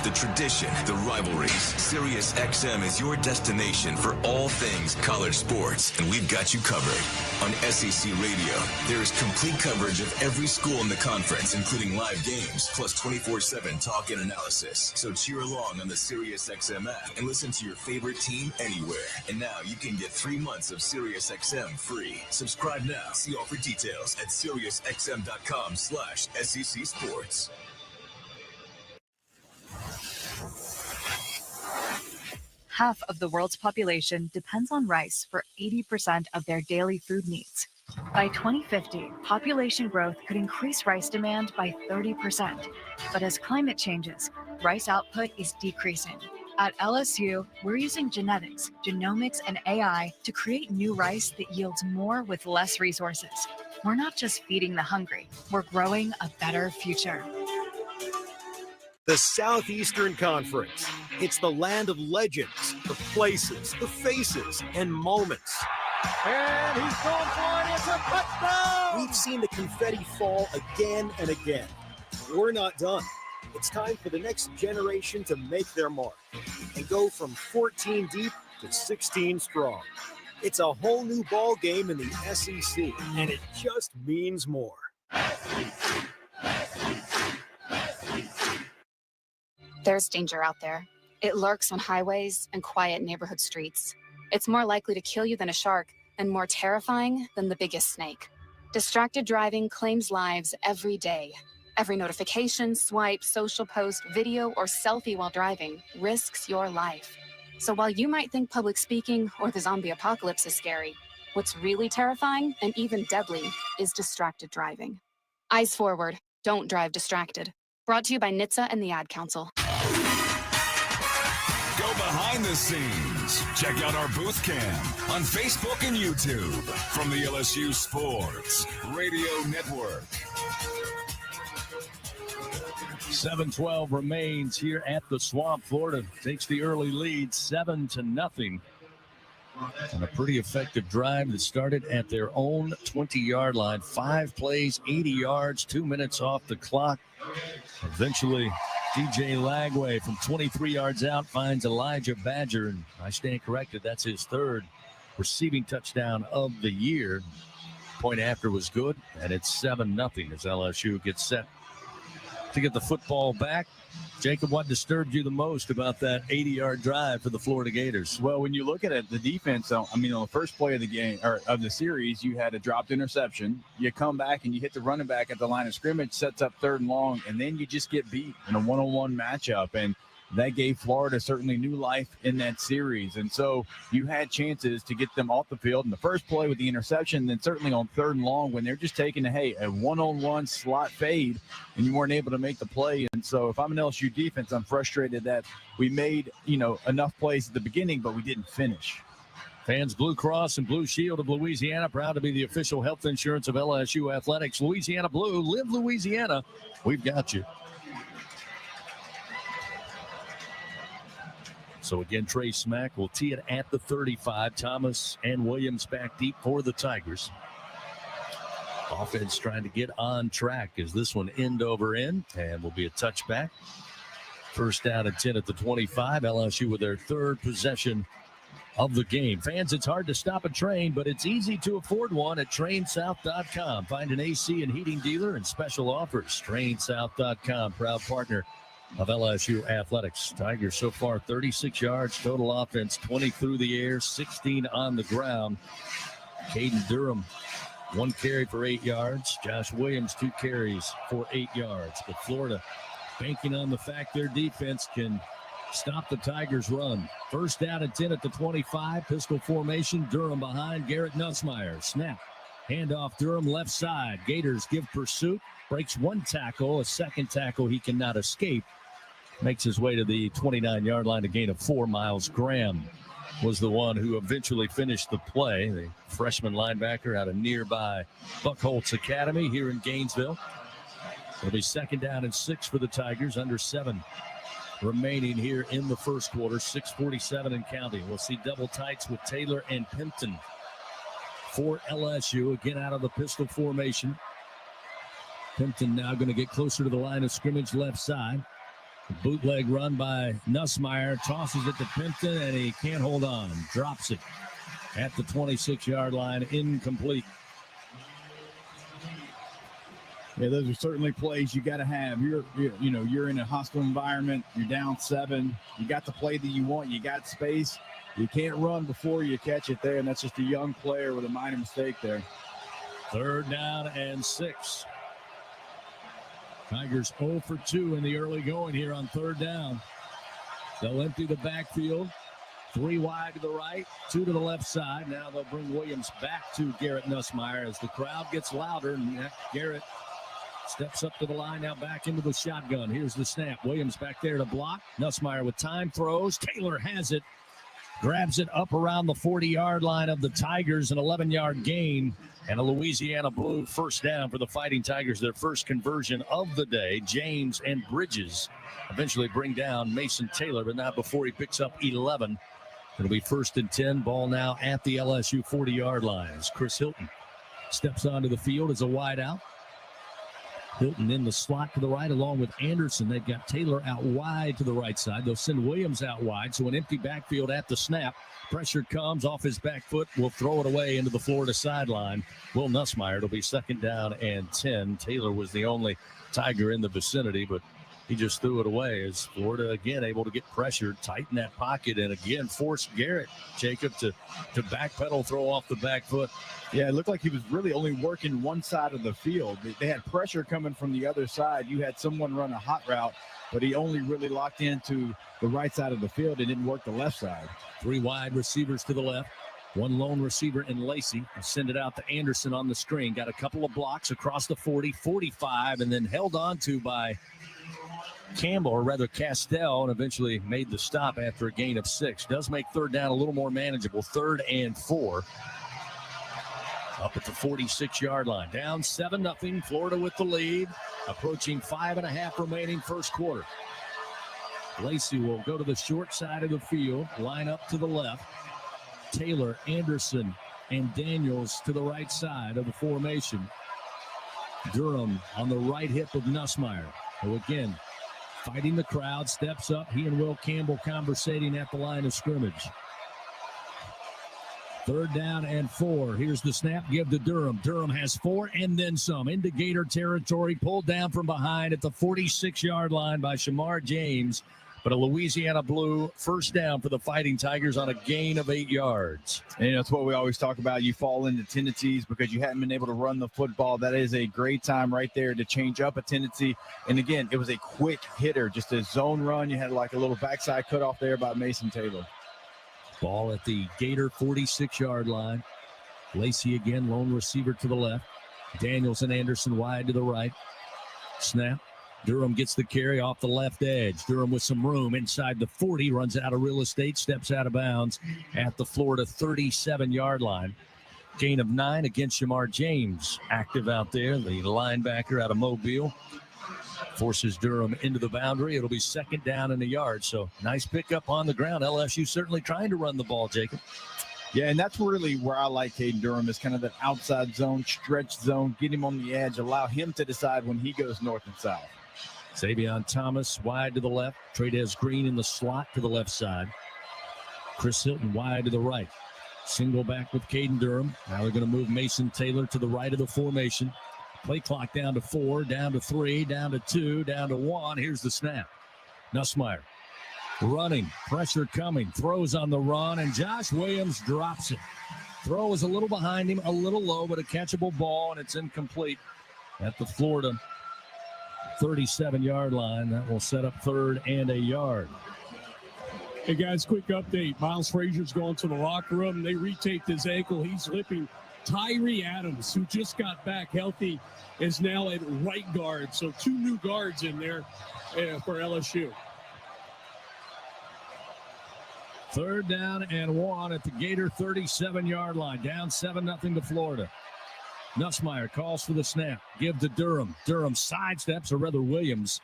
The tradition, the rivalries. Sirius XM is your destination for all things college sports, and we've got you covered. On SEC Radio, there is complete coverage of every school in the conference, including live games, plus 24/7 talk and analysis. So cheer along on the Sirius XM app and listen to your favorite team anywhere. And now you can get 3 months of Sirius XM free. Subscribe now. See all for details at SiriusXM.com/SEC Sports. Half of the world's population depends on rice for 80% of their daily food needs. By 2050, population growth could increase rice demand by 30%. But as climate changes, rice output is decreasing. At LSU, we're using genetics, genomics, and AI to create new rice that yields more with less resources. We're not just feeding the hungry, we're growing a better future. The Southeastern Conference. It's the land of legends, the places, the faces, and moments. And he's going for it. It's a touchdown! We've seen the confetti fall again and again. We're not done. It's time for the next generation to make their mark and go from 14 deep to 16 strong. It's a whole new ball game in the SEC, and it just means more. There's danger out there. It lurks on highways and quiet neighborhood streets. It's more likely to kill you than a shark and more terrifying than the biggest snake. Distracted driving claims lives every day. Every notification, swipe, social post, video, or selfie while driving risks your life. So while you might think public speaking or the zombie apocalypse is scary, what's really terrifying and even deadly is distracted driving. Eyes forward. Don't drive distracted. Brought to you by NHTSA and the Ad Council. Go behind the scenes. Check out our booth cam on Facebook and YouTube from the LSU Sports Radio Network. 7-12 remains here at the Swamp. Florida takes the early lead 7-0. And a pretty effective drive that started at their own 20-yard line. 5 plays, 80 yards, 2 minutes off the clock. Eventually, DJ Lagway from 23 yards out finds Elijah Badger. And I stand corrected, that's his 3rd receiving touchdown of the year. Point after was good, and it's 7-0 as LSU gets set to get the football back. Jacob, what disturbed you the most about that 80-yard drive for the Florida Gators? Well, when you look at it, the defense, I mean, on the first play of the game or of the series, you had a dropped interception. You come back and you hit the running back at the line of scrimmage, sets up 3rd and long, and then you just get beat in a one-on-one matchup. And that gave Florida certainly new life in that series. And so you had chances to get them off the field in the first play with the interception, then certainly on 3rd and long when they're just taking a one-on-one slot fade and you weren't able to make the play. And so if I'm an LSU defense, I'm frustrated that we made, enough plays at the beginning, but we didn't finish. Fans Blue Cross and Blue Shield of Louisiana, proud to be the official health insurance of LSU Athletics. Louisiana Blue, live Louisiana. We've got you. So again, Trey Smack will tee it at the 35. Thomas and Williams back deep for the Tigers. Offense trying to get on track as this one end over end and will be a touchback. First down and 10 at the 25. LSU with their 3rd possession of the game. Fans, it's hard to stop a train, but it's easy to afford one at trainsouth.com. Find an AC and heating dealer and special offers. Trainsouth.com, proud partner of LSU Athletics. Tigers so far 36 yards total offense, 20 through the air, 16 on the ground. Caden Durham 1 carry for 8 yards. Josh Williams 2 carries for 8 yards. But Florida banking on the fact their defense can stop the Tigers' run. First down and 10 at the 25. Pistol formation. Durham behind Garrett Nussmeier. Snap. Handoff Durham left side. Gators give pursuit. Breaks 1 tackle. A 2nd tackle he cannot escape. Makes his way to the 29-yard line, a gain of 4. Miles Graham was the one who eventually finished the play. The freshman linebacker out of nearby Buckholtz Academy here in Gainesville. It'll be 2nd down and 6 for the Tigers, under 7 remaining here in the first quarter. 6:47 and counting. We'll see double tights with Taylor and Pimpton for LSU. Again out of the pistol formation. Pimpton now going to get closer to the line of scrimmage left side. Bootleg run by Nussmeier, tosses it to Pimpton, and he can't hold on. Drops it at the 26-yard line, incomplete. Yeah, those are certainly plays you got to have. You're in a hostile environment. You're down 7. You got the play that you want. You got space. You can't run before you catch it there, and that's just a young player with a minor mistake there. 3rd down and 6. Tigers 0 for 2 in the early going here on 3rd down. They'll empty the backfield. 3 wide to the right, 2 to the left side. Now they'll bring Williams back to Garrett Nussmeier as the crowd gets louder. And Garrett steps up to the line, now back into the shotgun. Here's the snap. Williams back there to block. Nussmeier with time throws. Taylor has it. Grabs it up around the 40-yard line of the Tigers, an 11-yard gain, and a Louisiana Blue first down for the Fighting Tigers, their first conversion of the day. James and Bridges eventually bring down Mason Taylor, but not before he picks up 11. It'll be 1st and 10. Ball now at the LSU 40-yard line as Chris Hilton steps onto the field as a wide out. Hilton in the slot to the right along with Anderson. They've got Taylor out wide to the right side. They'll send Williams out wide, so an empty backfield at the snap. Pressure comes off his back foot. Will throw it away into the Florida sideline. Will Nussmeier. It'll be 2nd down and 10. Taylor was the only Tiger in the vicinity, but He just threw it away as Florida, again, able to get pressure, tighten that pocket, and again force Garrett, Jacob, to backpedal, throw off the back foot. Yeah, it looked like he was really only working one side of the field. They had pressure coming from the other side. You had someone run a hot route, but he only really locked into the right side of the field and didn't work the left side. 3 wide receivers to the left. 1 lone receiver in Lacey. Send it out to Anderson on the screen. Got a couple of blocks across the 40, 45, and then held on to by Campbell, or rather Castell, and eventually made the stop after a gain of 6. Does make third down a little more manageable. 3rd and 4. Up at the 46-yard line. Down 7-0. Florida with the lead. Approaching 5.5 remaining first quarter. Lacey will go to the short side of the field. Line up to the left. Taylor, Anderson, and Daniels to the right side of the formation. Durham on the right hip of Nussmeier, who again, fighting the crowd, steps up. He and Will Campbell conversating at the line of scrimmage. 3rd down and 4. Here's the snap. Give to Durham. Durham has 4 and then some. Into Gator territory. Pulled down from behind at the 46-yard line by Shamar James. But a Louisiana Blue first down for the Fighting Tigers on a gain of 8 yards. And that's what we always talk about. You fall into tendencies because you haven't been able to run the football. That is a great time right there to change up a tendency. And again, it was a quick hitter, just a zone run. You had like a little backside cutoff there by Mason Taylor. Ball at the Gator 46-yard line. Lacey again, lone receiver to the left. Daniels and Anderson wide to the right. Snap. Durham gets the carry off the left edge. Durham with some room inside the 40, runs out of real estate, steps out of bounds at the Florida 37-yard line. Gain of 9 against Shamar James, active out there, the linebacker out of Mobile. Forces Durham into the boundary. It'll be 2nd down and a yard. So nice pickup on the ground. LSU certainly trying to run the ball, Jacob. Yeah, and that's really where I like Caden Durham, is kind of that outside zone, stretch zone, get him on the edge, allow him to decide when he goes north and south. Xavion Thomas wide to the left. Trades Green in the slot to the left side. Chris Hilton wide to the right. Single back with Caden Durham. Now they're going to move Mason Taylor to the right of the formation. Play clock down to 4, down to 3, down to 2, down to 1. Here's the snap. Nussmeier running, pressure coming, throws on the run, and Josh Williams drops it. Throw is a little behind him, a little low, but a catchable ball, and it's incomplete at the Florida 37-yard line. That will set up 3rd and a yard. Hey, guys, quick update. Miles Frazier's going to the locker room. They retaped his ankle. He's limping. Tyree Adams, who just got back healthy, is now at right guard. So 2 new guards in there for LSU. 3rd down and 1 at the Gator 37-yard line. Down 7-0 to Florida. Nussmeier calls for the snap. Give to Durham. Durham sidesteps, or rather Williams,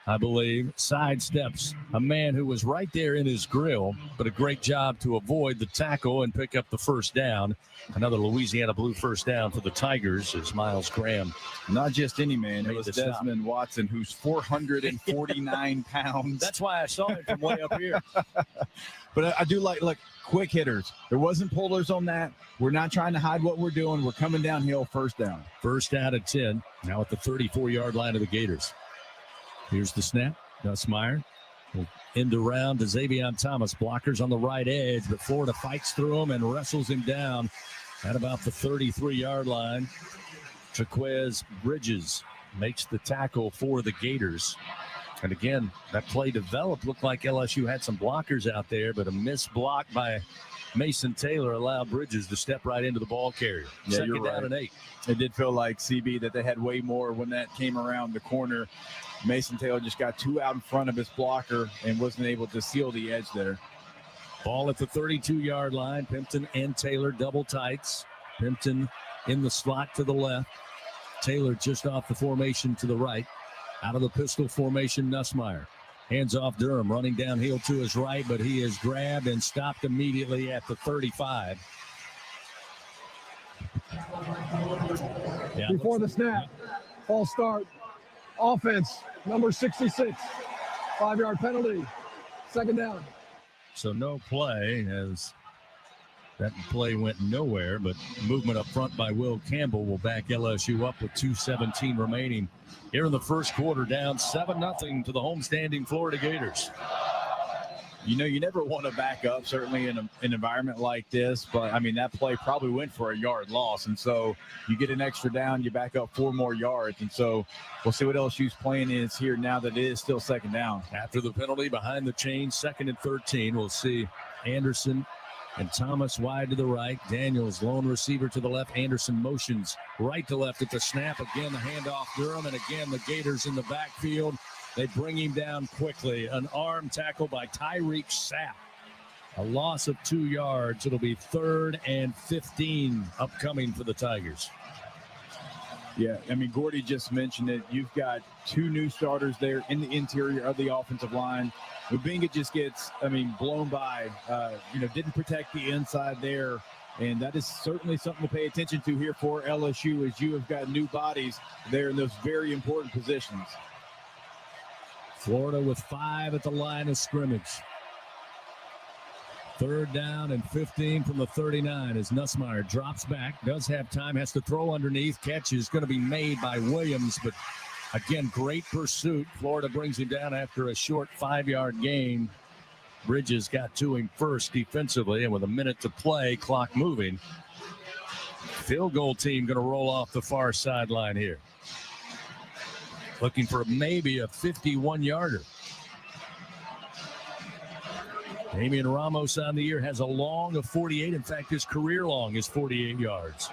I believe, sidesteps a man who was right there in his grill, but a great job to avoid the tackle and pick up the first down. Another Louisiana Blue first down for the Tigers as Miles Graham. Not just any man. It was Desmond Watson, who's 449 pounds. That's why I saw it from way up here. But I do like quick hitters. There wasn't pullers on that. We're not trying to hide what we're doing. We're coming downhill, first down. First down at 10. Now at the 34-yard line of the Gators. Here's the snap. Nussmeier will end around to Xavion Thomas. Blockers on the right edge, but Florida fights through him and wrestles him down at about the 33-yard line. Traquez Bridges makes the tackle for the Gators. And again, that play developed. Looked like LSU had some blockers out there, but a missed block by Mason Taylor allowed Bridges to step right into the ball carrier. Yeah, Second you're down right. and 8. It did feel like, CB, that they had way more when that came around the corner. Mason Taylor just got 2 out in front of his blocker and wasn't able to seal the edge there. Ball at the 32-yard line. Pimpton and Taylor double tights. Pimpton in the slot to the left. Taylor just off the formation to the right. Out of the pistol formation, Nussmeier. Hands off Durham, running downhill to his right, but he is grabbed and stopped immediately at the 35. Before the snap, false start, offense, number 66, 5-yard penalty, 2nd down. So no play as That play went nowhere, but movement up front by Will Campbell will back LSU up with 2:17 remaining here in the first quarter, down 7-0 to the homestanding Florida Gators. You know, you never want to back up, certainly in an environment like this. But, I mean, that play probably went for a yard loss. And so you get an extra down, you back up 4 more yards. And so we'll see what LSU's plan is here now that it is still second down. After the penalty, behind the chain, 2nd and 13. We'll see Anderson and Thomas wide to the right. Daniels, lone receiver to the left. Anderson motions right to left at the snap. Again, the handoff Durham. And again, the Gators in the backfield. They bring him down quickly. An arm tackle by Tyreek Sapp. A loss of 2 yards. It'll be 3rd and 15 upcoming for the Tigers. Yeah, I mean, Gordy just mentioned it. You've got 2 new starters there in the interior of the offensive line. Mubinga just gets, blown by. Didn't protect the inside there. And that is certainly something to pay attention to here for LSU, as you have got new bodies there in those very important positions. Florida with 5 at the line of scrimmage. 3rd down and 15 from the 39 as Nussmeier drops back, does have time, has to throw underneath. Catch is going to be made by Williams, but again, great pursuit. Florida brings him down after a short 5-yard gain. Bridges got to him first defensively, and with a minute to play, clock moving. Field goal team going to roll off the far sideline here. Looking for maybe a 51-yarder. Damian Ramos on the year has a long of 48. In fact, his career long is 48 yards.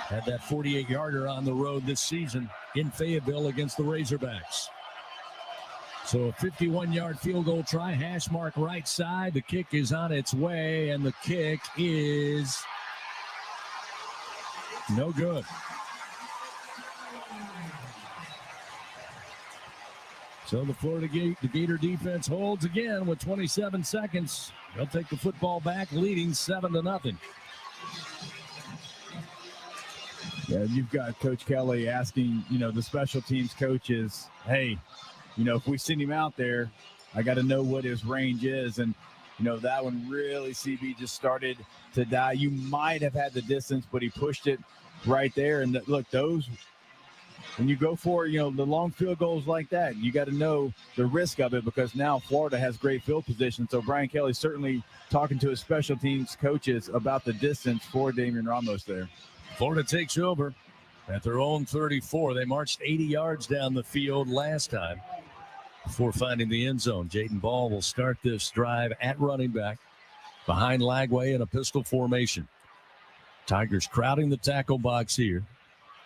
Had that 48-yarder on the road this season in Fayetteville against the Razorbacks. So a 51-yard field goal try, hash mark right side. The kick is on its way, and the kick is no good. So the Florida Gator defense holds again with 27 seconds. They'll take the football back, leading 7-0. Yeah, you've got Coach Kelly asking, the special teams coaches, hey, if we send him out there, I got to know what his range is. And, that one really, CB just started to die. You might have had the distance, but he pushed it right there. And look, those, when you go for, the long field goals like that, you got to know the risk of it, because now Florida has great field position. So Brian Kelly's certainly talking to his special teams coaches about the distance for Damian Ramos there. Florida takes over at their own 34. They marched 80 yards down the field last time before finding the end zone. Jaden Ball will start this drive at running back behind Lagway in a pistol formation. Tigers crowding the tackle box here.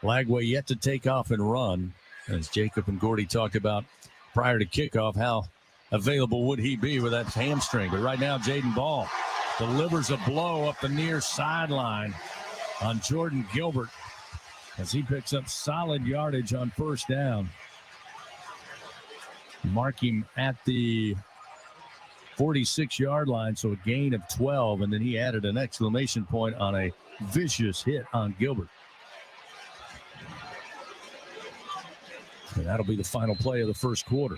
Lagway yet to take off and run. As Jacob and Gordy talked about prior to kickoff, how available would he be with that hamstring? But right now, Jaden Ball delivers a blow up the near sideline on Jordan Gilbert as he picks up solid yardage on first down. Mark him at the 46-yard line, so a gain of 12, and then he added an exclamation point on a vicious hit on Gilbert. And that'll be the final play of the first quarter.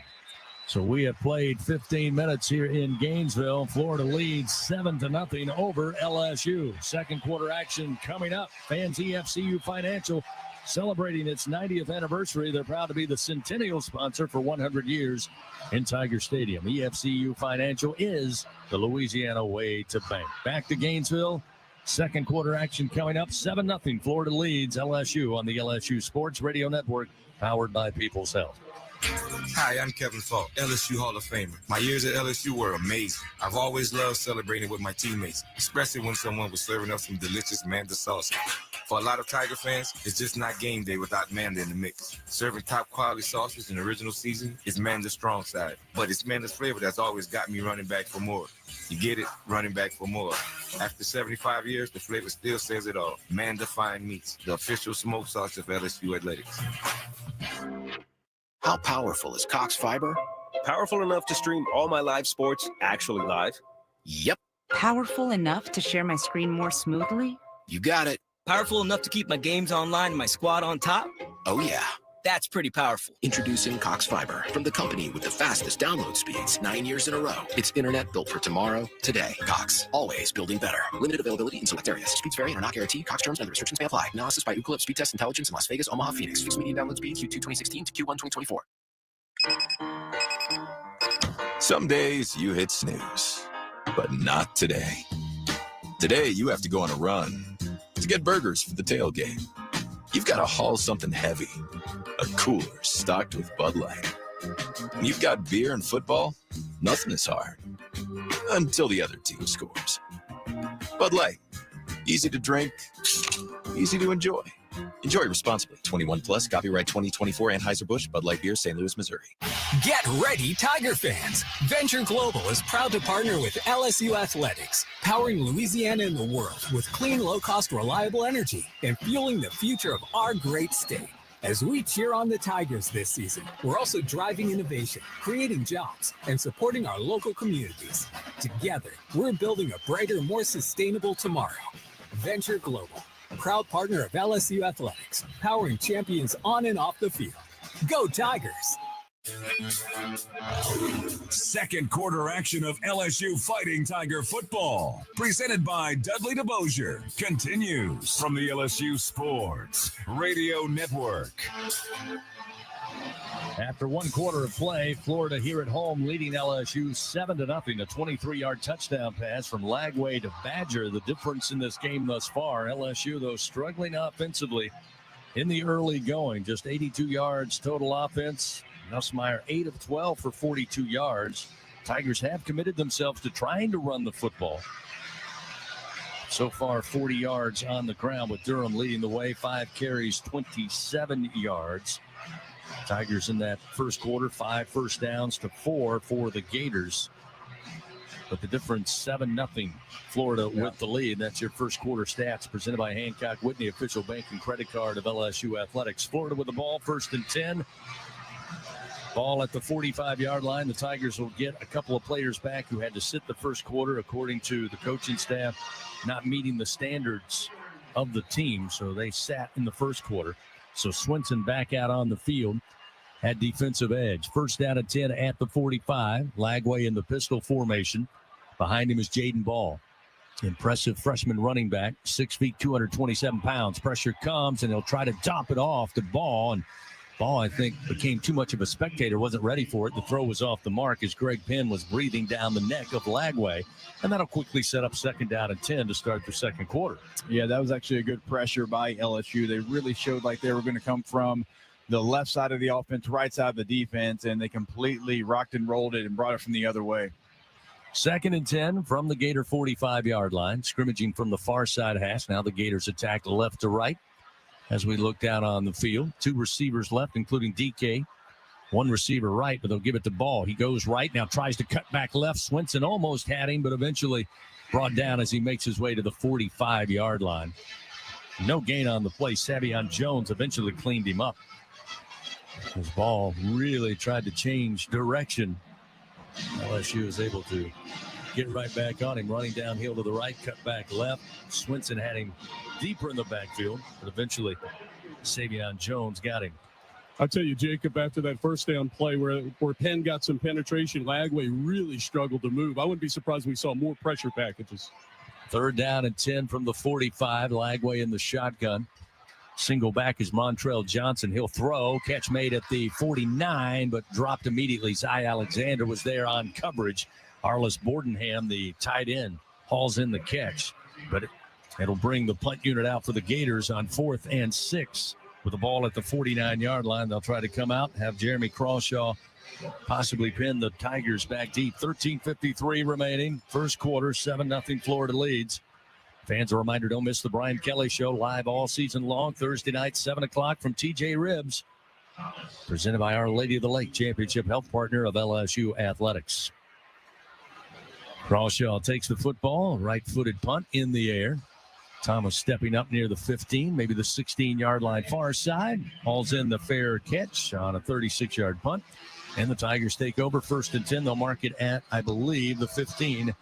So we have played 15 minutes here in Gainesville. Florida leads 7-0 over LSU. Second quarter action coming up. Fans EFCU Financial celebrating its 90th anniversary. They're proud to be the centennial sponsor for 100 years in Tiger Stadium. EFCU Financial is the Louisiana way to bank. Back to Gainesville. Second quarter action coming up. 7-0. Florida leads LSU on the LSU Sports Radio Network, powered by People's Health. Hi, I'm Kevin Falk, LSU Hall of Famer. My years at LSU were amazing. I've always loved celebrating with my teammates, especially when someone was serving up some delicious Manda sauce. For a lot of Tiger fans, it's just not game day without Manda in the mix. Serving top quality sauces in original season is Manda's strong side, but it's Manda's flavor that's always got me running back for more. You get it? Running back for more. After 75 years, the flavor still says it all. Manda Fine Meats, the official smoke sauce of LSU Athletics. How powerful is Cox Fiber? Powerful enough to stream all my live sports actually live? Yep. Powerful enough to share my screen more smoothly? You got it. Powerful enough to keep my games online and my squad on top? Oh, yeah. That's pretty powerful. Introducing Cox Fiber from the company with the fastest download speeds 9 years in a row. It's internet built for tomorrow, today. Cox, always building better. Limited availability in select areas. Speeds vary and are not guaranteed. Cox terms and restrictions may apply. Analysis by Ookla Speed Test Intelligence in Las Vegas, Omaha, Phoenix. Fixed median download speed Q2 2016 to Q1 2024. Some days you hit snooze, but not today. Today you have to go on a run to get burgers for the tailgate. You've got to haul something heavy, a cooler stocked with Bud Light. When you've got beer and football, nothing is hard. Until the other team scores. Bud Light, easy to drink, easy to enjoy. Enjoy responsibly. 21 plus, copyright 2024 Anheuser-Busch, Bud Light Beer, St. Louis, Missouri. Get ready, Tiger fans. Venture Global is proud to partner with LSU Athletics, powering Louisiana and the world with clean, low-cost, reliable energy and fueling the future of our great state. As we cheer on the Tigers this season, we're also driving innovation, creating jobs, and supporting our local communities. Together, we're building a brighter, more sustainable tomorrow. Venture Global, proud partner of LSU Athletics, powering champions on and off the field. Go Tigers! Second quarter action of LSU Fighting Tiger football, presented by Dudley DeBosier, continues from the LSU Sports Radio Network. After one quarter of play, Florida here at home leading LSU 7-0. A 23-yard touchdown pass from Lagway to Badger. The difference in this game thus far. LSU, though, struggling offensively in the early going. Just 82 yards total offense. Nussmeier 8 of 12 for 42 yards. Tigers have committed themselves to trying to run the football. So far, 40 yards on the ground with Durham leading the way. 5 carries, 27 yards. Tigers in that first quarter, 5 first downs to 4 for the Gators. But the difference, 7-0 Florida with the lead. That's your first quarter stats presented by Hancock Whitney, official banking credit card of LSU Athletics. Florida with the ball, 1st and 10. Ball at the 45-yard line. The Tigers will get a couple of players back who had to sit the first quarter, according to the coaching staff, not meeting the standards of the team. So they sat in the first quarter. So Swinson back out on the field at defensive edge. 1st down and 10 at the 45. Lagway in the pistol formation. Behind him is Jaden Ball. Impressive freshman running back, 6 feet, 227 pounds. Pressure comes, and he'll try to top it off the Ball. And Ball, I think, became too much of a spectator, wasn't ready for it. The throw was off the mark as Greg Penn was breathing down the neck of Lagway. And that'll quickly set up 2nd down and 10 to start the second quarter. Yeah, that was actually a good pressure by LSU. They really showed like they were going to come from the left side of the offense, right side of the defense, and they completely rocked and rolled it and brought it from the other way. 2nd and 10 from the Gator 45-yard line, scrimmaging from the far side hash. Now the Gators attack left to right. As we look down on the field, 2 receivers left, including DK. 1 receiver right, but they'll give it to Ball. He goes right, now tries to cut back left. Swinson almost had him, but eventually brought down as he makes his way to the 45-yard line. No gain on the play. Savion Jones eventually cleaned him up. His Ball really tried to change direction. LSU was able to get right back on him, running downhill to the right, cut back left. Swinson had him deeper in the backfield, but eventually Savion Jones got him. I'll tell you, Jacob, after that first down play where Penn got some penetration, Lagway really struggled to move. I wouldn't be surprised if we saw more pressure packages. 3rd down and 10 from the 45. Lagway in the shotgun. Single back is Montrell Johnson. He'll throw. Catch made at the 49, but dropped immediately. Zy Alexander was there on coverage. Arliss Bordenham, the tight end, hauls in the catch. But it'll bring the punt unit out for the Gators on 4th and 6. With the ball at the 49-yard line, they'll try to come out, have Jeremy Crawshaw possibly pin the Tigers back deep. 13:53 remaining. First quarter, 7-0 Florida leads. Fans, a reminder, don't miss the Brian Kelly Show live all season long. Thursday night, 7 o'clock from TJ Ribs. Presented by Our Lady of the Lake, championship health partner of LSU Athletics. Crawshaw takes the football, right-footed punt in the air. Thomas stepping up near the 15, maybe the 16-yard line far side. Hauls in the fair catch on a 36-yard punt. And the Tigers take over 1st and 10. They'll mark it at, I believe, the 15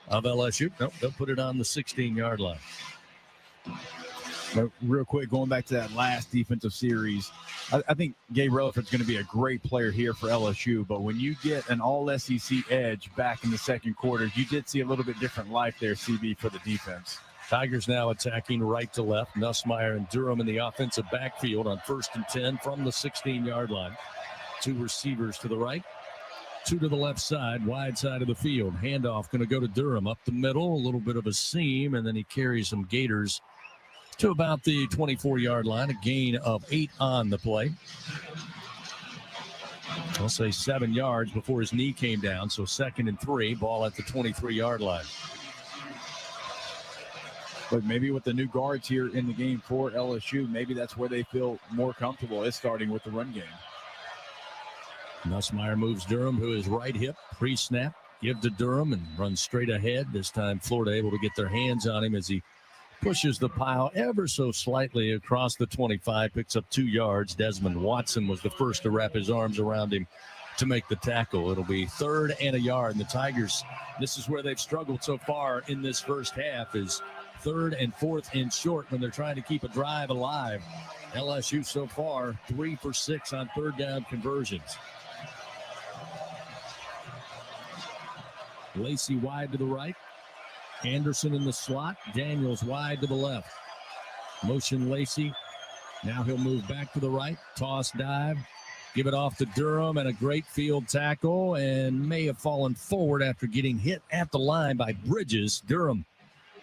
of LSU. Nope, they'll put it on the 16-yard line. But real quick, going back to that last defensive series, I think Gabe Relaford's going to be a great player here for LSU. But when you get an all-SEC edge back in the second quarter, you did see a little bit different life there, CB, for the defense. Tigers now attacking right to left. Nussmeier and Durham in the offensive backfield on 1st and 10 from the 16-yard line. 2 receivers to the right, 2 to the left side, wide side of the field. Handoff going to go to Durham up the middle, a little bit of a seam, and then he carries some Gators to about the 24-yard line, a gain of 8 on the play. I'll say 7 yards before his knee came down, so 2nd and 3, ball at the 23-yard line. But maybe with the new guards here in the game for LSU, maybe that's where they feel more comfortable, is starting with the run game. Nussmeier moves Durham to his right hip, pre-snap, give to Durham and runs straight ahead. This time Florida able to get their hands on him as he pushes the pile ever so slightly across the 25, picks up 2 yards. Desmond Watson was the first to wrap his arms around him to make the tackle. It'll be 3rd and a yard. And the Tigers, this is where they've struggled so far in this first half, is 3rd and 4th and short when they're trying to keep a drive alive. LSU so far 3 for 6 on 3rd down conversions. Lacey wide to the right. Anderson in the slot. Daniels wide to the left. Motion Lacey. Now he'll move back to the right. Toss dive. Give it off to Durham, and a great field tackle, and may have fallen forward after getting hit at the line by Bridges. Durham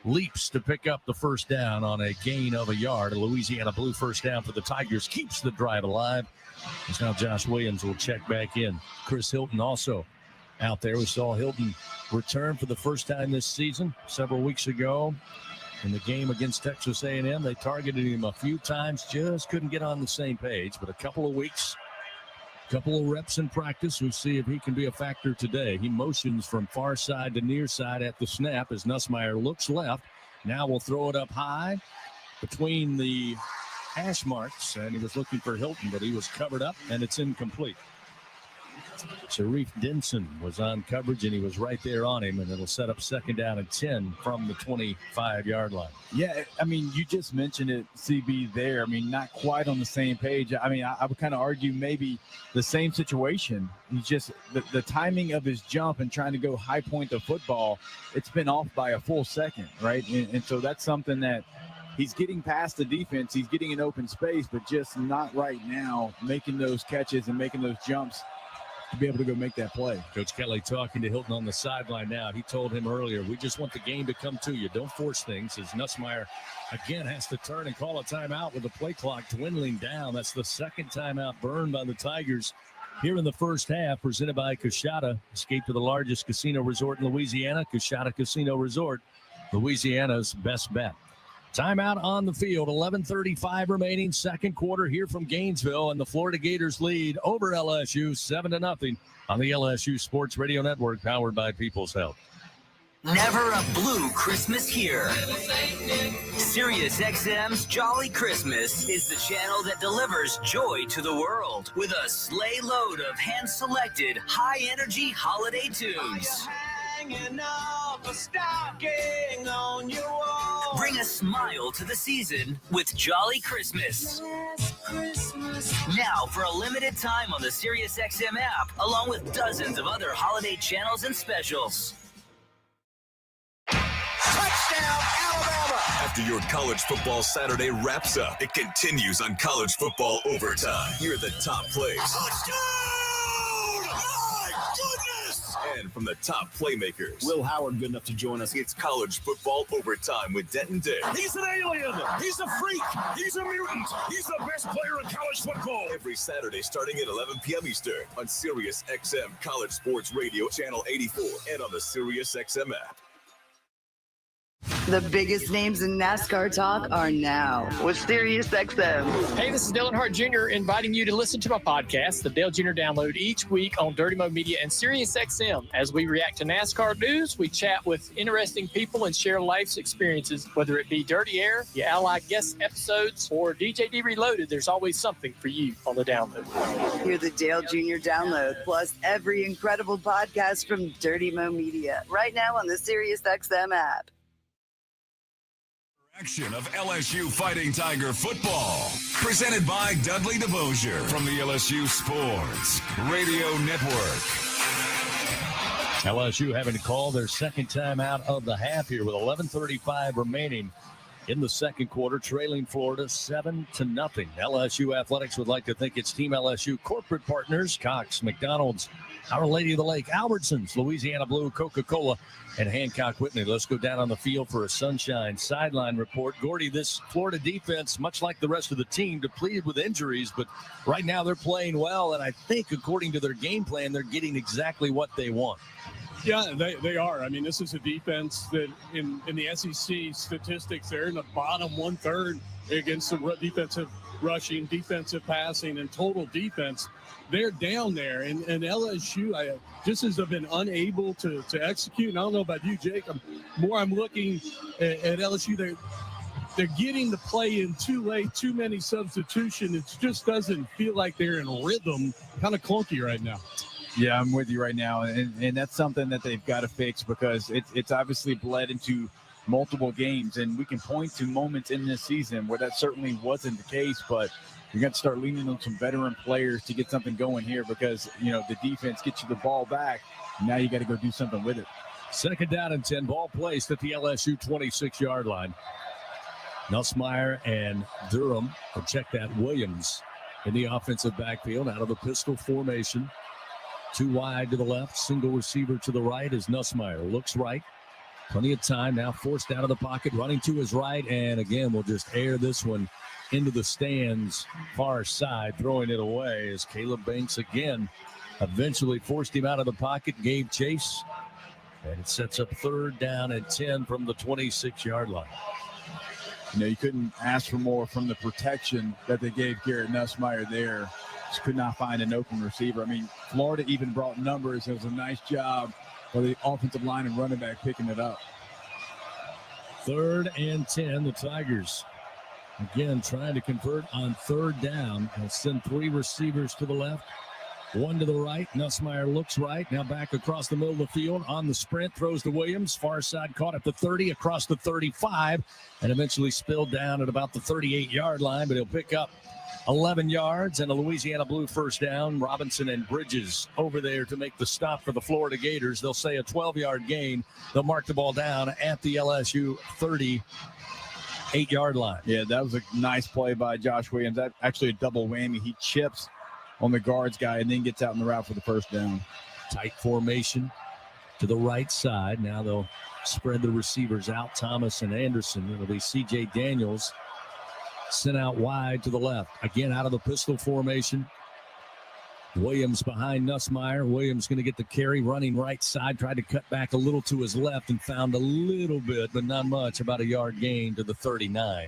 leaps to pick up the first down on a gain of a yard. A Louisiana Blue first down for the Tigers keeps the drive alive. As now Josh Williams will check back in. Chris Hilton also out there. We saw Hilton return for the first time this season several weeks ago in the game against Texas A&M. They targeted him a few times, just couldn't get on the same page. But a couple of weeks, couple of reps in practice, we'll see if he can be a factor today. He motions from far side to near side at the snap as Nussmeier looks left. Now we'll throw it up high between the hash marks, and he was looking for Hilton, but he was covered up, and it's incomplete. Sharif Denson was on coverage, and he was right there on him, and it'll set up 2nd down and 10 from the 25-yard line. Yeah, I mean, you just mentioned it, CB, there. I mean, not quite on the same page. I mean, I would kind of argue maybe the same situation. He's just the timing of his jump and trying to go high point the football, it's been off by a full second, right? And so that's something that he's getting past the defense. He's getting an open space, but just not right now making those catches and making those jumps to be able to go make that play. Coach Kelly talking to Hilton on the sideline now. He told him earlier, we just want the game to come to you. Don't force things, as Nussmeier again has to turn and call a timeout with the play clock dwindling down. That's the 2nd timeout burned by the Tigers here in the first half, presented by Coshada. Escape to the largest casino resort in Louisiana, Coshada Casino Resort, Louisiana's best bet. Timeout on the field, 11:35 remaining, second quarter here from Gainesville, and the Florida Gators lead over LSU 7-0 on the LSU Sports Radio Network, powered by People's Health. Never a blue Christmas here. Sirius XM's Jolly Christmas is the channel that delivers joy to the world with a sleigh load of hand-selected, high-energy holiday tunes. Bring a smile to the season with Jolly Christmas. Now for a limited time on the SiriusXM app, along with dozens of other holiday channels and specials. Touchdown, Alabama! After your college football Saturday wraps up, it continues on College Football Overtime. Here are the top plays. Touchdown! My goodness! And from the top playmakers. Will Howard good enough to join us. It's College Football Overtime with Denton Dick. He's an alien. He's a freak. He's a mutant. He's the best player in college football. Every Saturday starting at 11 p.m. Eastern on Sirius XM College Sports Radio, Channel 84, and on the Sirius XM app. The biggest names in NASCAR talk are now with SiriusXM. Hey, this is Dale Earnhardt Jr. inviting you to listen to my podcast, the Dale Jr. Download, each week on Dirty Mo Media and SiriusXM. As we react to NASCAR news, we chat with interesting people and share life's experiences, whether it be Dirty Air, your Ally guest episodes, or DJD Reloaded. There's always something for you on the download. Hear the Dale Jr. Download, plus every incredible podcast from Dirty Mo Media, right now on the SiriusXM app. Action of LSU Fighting Tiger football. Presented by Dudley DeBosier from the LSU Sports Radio Network. LSU having to call their second time out of the half here with 11:35 remaining in the second quarter, trailing Florida 7-0. LSU Athletics would like to thank its Team LSU corporate partners, Cox, McDonald's, Our Lady of the Lake, Albertsons, Louisiana Blue, Coca-Cola, and Hancock Whitney. Let's go down on the field for a Sunshine sideline report. Gordy, this Florida defense, much like the rest of the team, depleted with injuries, but right now they're playing well, and I think according to their game plan, they're getting exactly what they want. Yeah, they are. I mean, this is a defense that in the SEC statistics, they're in the bottom 1/3 against the defensive rushing, defensive passing, and total defense. They're down there. And LSU, just as have been unable to execute. And I don't know about you, Jake. I'm looking at LSU. They're getting the play in too late, too many substitutions. It just doesn't feel like they're in rhythm. Kind of clunky right now. Yeah, I'm with you right now, and that's something that they've got to fix because it's obviously bled into multiple games, and we can point to moments in this season where that certainly wasn't the case, but you got to start leaning on some veteran players to get something going here because, the defense gets you the ball back, and now you got to go do something with it. Second down and 10, ball placed at the LSU 26-yard line. Nussmeier and Durham, or check that, Williams in the offensive backfield out of the pistol formation. Two wide to the left, single receiver to the right as Nussmeier looks right. Plenty of time now, forced out of the pocket, running to his right, and again, we'll just air this one into the stands, far side, throwing it away as Caleb Banks again eventually forced him out of the pocket, gave chase, and it sets up third down and 10 from the 26-yard line. You couldn't ask for more from the protection that they gave Garrett Nussmeier there. Just could not find an open receiver. I mean, Florida even brought numbers. It was a nice job for the offensive line and running back picking it up. Third and 10, the Tigers again trying to convert on third down. They'll send three receivers to the left, one to the right. Nussmeier looks right. Now back across the middle of the field on the sprint, throws to Williams. Far side caught at the 30, across the 35, and eventually spilled down at about the 38-yard line, but he'll pick up 11 yards and a Louisiana Blue first down. Robinson and Bridges over there to make the stop for the Florida Gators. They'll say a 12-yard gain. They'll mark the ball down at the LSU 38-yard line. Yeah, that was a nice play by Josh Williams. That actually a double whammy. He chips on the guards guy and then gets out in the route for the first down. Tight formation to the right side. Now they'll spread the receivers out. Thomas and Anderson. It'll be C.J. Daniels sent out wide to the left. Again, out of the pistol formation. Williams behind Nussmeier. Williams going to get the carry, running right side. Tried to cut back a little to his left and found a little bit, but not much. About a yard gain to the 39.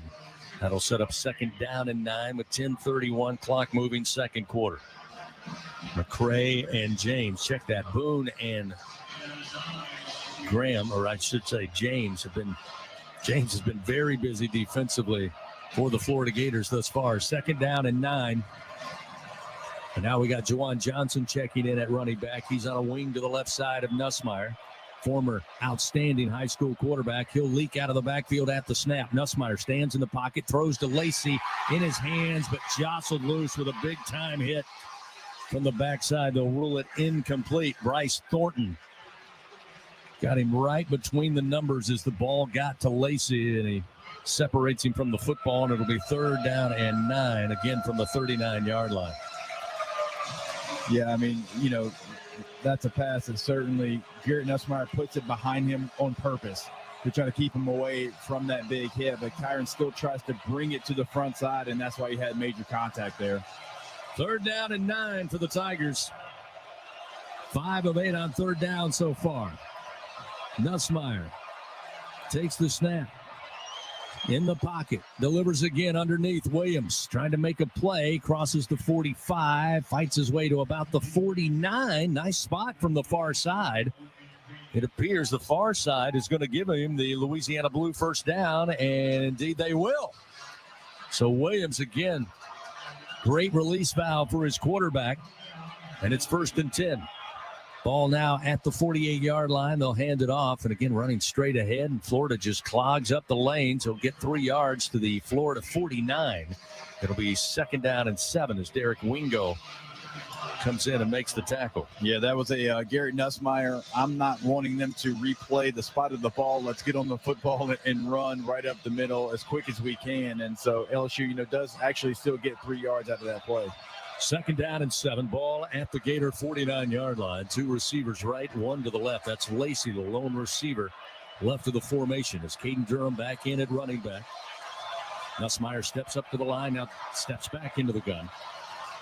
That'll set up second down and 9 with 10:31 clock moving second quarter. McCray and James. Check that. Boone and Graham, or I should say James has been very busy defensively for the Florida Gators thus far. Second down and 9. And now we got Juwan Johnson checking in at running back. He's on a wing to the left side of Nussmeier, former outstanding high school quarterback. He'll leak out of the backfield at the snap. Nussmeier stands in the pocket, throws to Lacey in his hands, but jostled loose with a big-time hit from the backside. They'll rule it incomplete. Bryce Thornton got him right between the numbers as the ball got to Lacey, and he separates him from the football, and it'll be third down and 9, again from the 39-yard line. Yeah, I mean, that's a pass that certainly Garrett Nussmeier puts it behind him on purpose to try to keep him away from that big hit, but Kyron still tries to bring it to the front side, and that's why he had major contact there. Third down and 9 for the Tigers. 5 of 8 on third down so far. Nussmeier takes the snap. In the pocket, delivers again underneath. Williams trying to make a play, crosses the 45, fights his way to about the 49. Nice spot from the far side. It appears the far side is going to give him the Louisiana Blue first down, and indeed they will. So Williams again, great release valve for his quarterback, and it's first and 10. Ball now at the 48-yard line. They'll hand it off. And again, running straight ahead. And Florida just clogs up the lanes. He'll get 3 yards to the Florida 49. It'll be 2nd down and 7 as Derek Wingo comes in and makes the tackle. Yeah, that was a Garrett Nussmeier. I'm not wanting them to replay the spot of the ball. Let's get on the football and run right up the middle as quick as we can. And so LSU, does actually still get 3 yards out of that play. 2nd down and 7. Ball at the Gator 49-yard line. 2 receivers right, 1 to the left. That's Lacey, the lone receiver, left of the formation as Caden Durham back in at running back. Nussmeier steps up to the line, now steps back into the gun.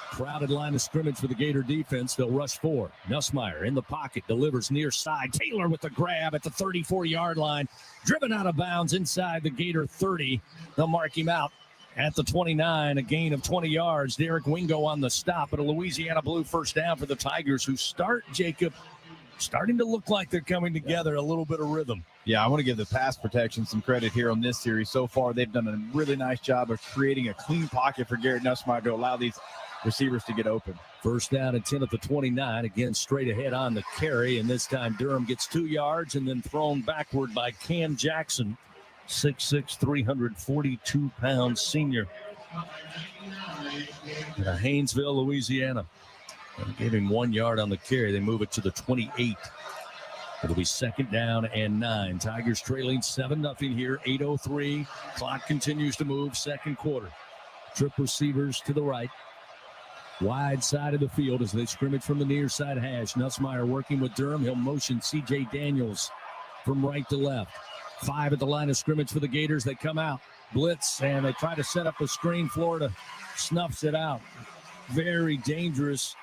Crowded line of scrimmage for the Gator defense. They'll rush 4. Nussmeier in the pocket, delivers near side. Taylor with the grab at the 34-yard line. Driven out of bounds inside the Gator 30. They'll mark him out at the 29, a gain of 20 yards. Derek Wingo on the stop, but a Louisiana Blue first down for the Tigers, who starting to look like they're coming together, a little bit of rhythm. Yeah, I want to give the pass protection some credit here on this series. So far, they've done a really nice job of creating a clean pocket for Garrett Nussmeier to allow these receivers to get open. 1st down and 10 at the 29. Again, straight ahead on the carry, and this time Durham gets 2 yards and then thrown backward by Cam Jackson. 6'6", 342-pound senior out of Haynesville, Louisiana. They gave him 1 yard on the carry. They move it to the 28. It'll be 2nd down and 9. Tigers trailing 7-0 here. 8:03. Clock continues to move. 2nd quarter. Trip receivers to the right. Wide side of the field as they scrimmage from the near side hash. Nussmeier working with Durham. He'll motion C.J. Daniels from right to left. 5 at the line of scrimmage for the Gators. They come out, blitz, and they try to set up a screen. Florida snuffs it out. Very dangerous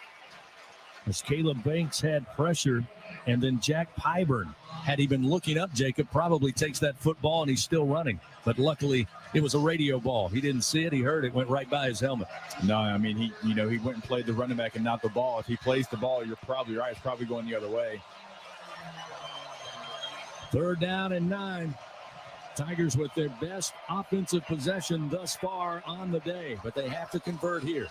as Caleb Banks had pressure. And then Jack Pyburn, had he been looking up, Jacob, probably takes that football and he's still running. But luckily, it was a radio ball. He didn't see it. He heard it. Went right by his helmet. No, I mean, he went and played the running back and not the ball. If he plays the ball, you're probably right. It's probably going the other way. 3rd down and 9. Tigers with their best offensive possession thus far on the day, but they have to convert here.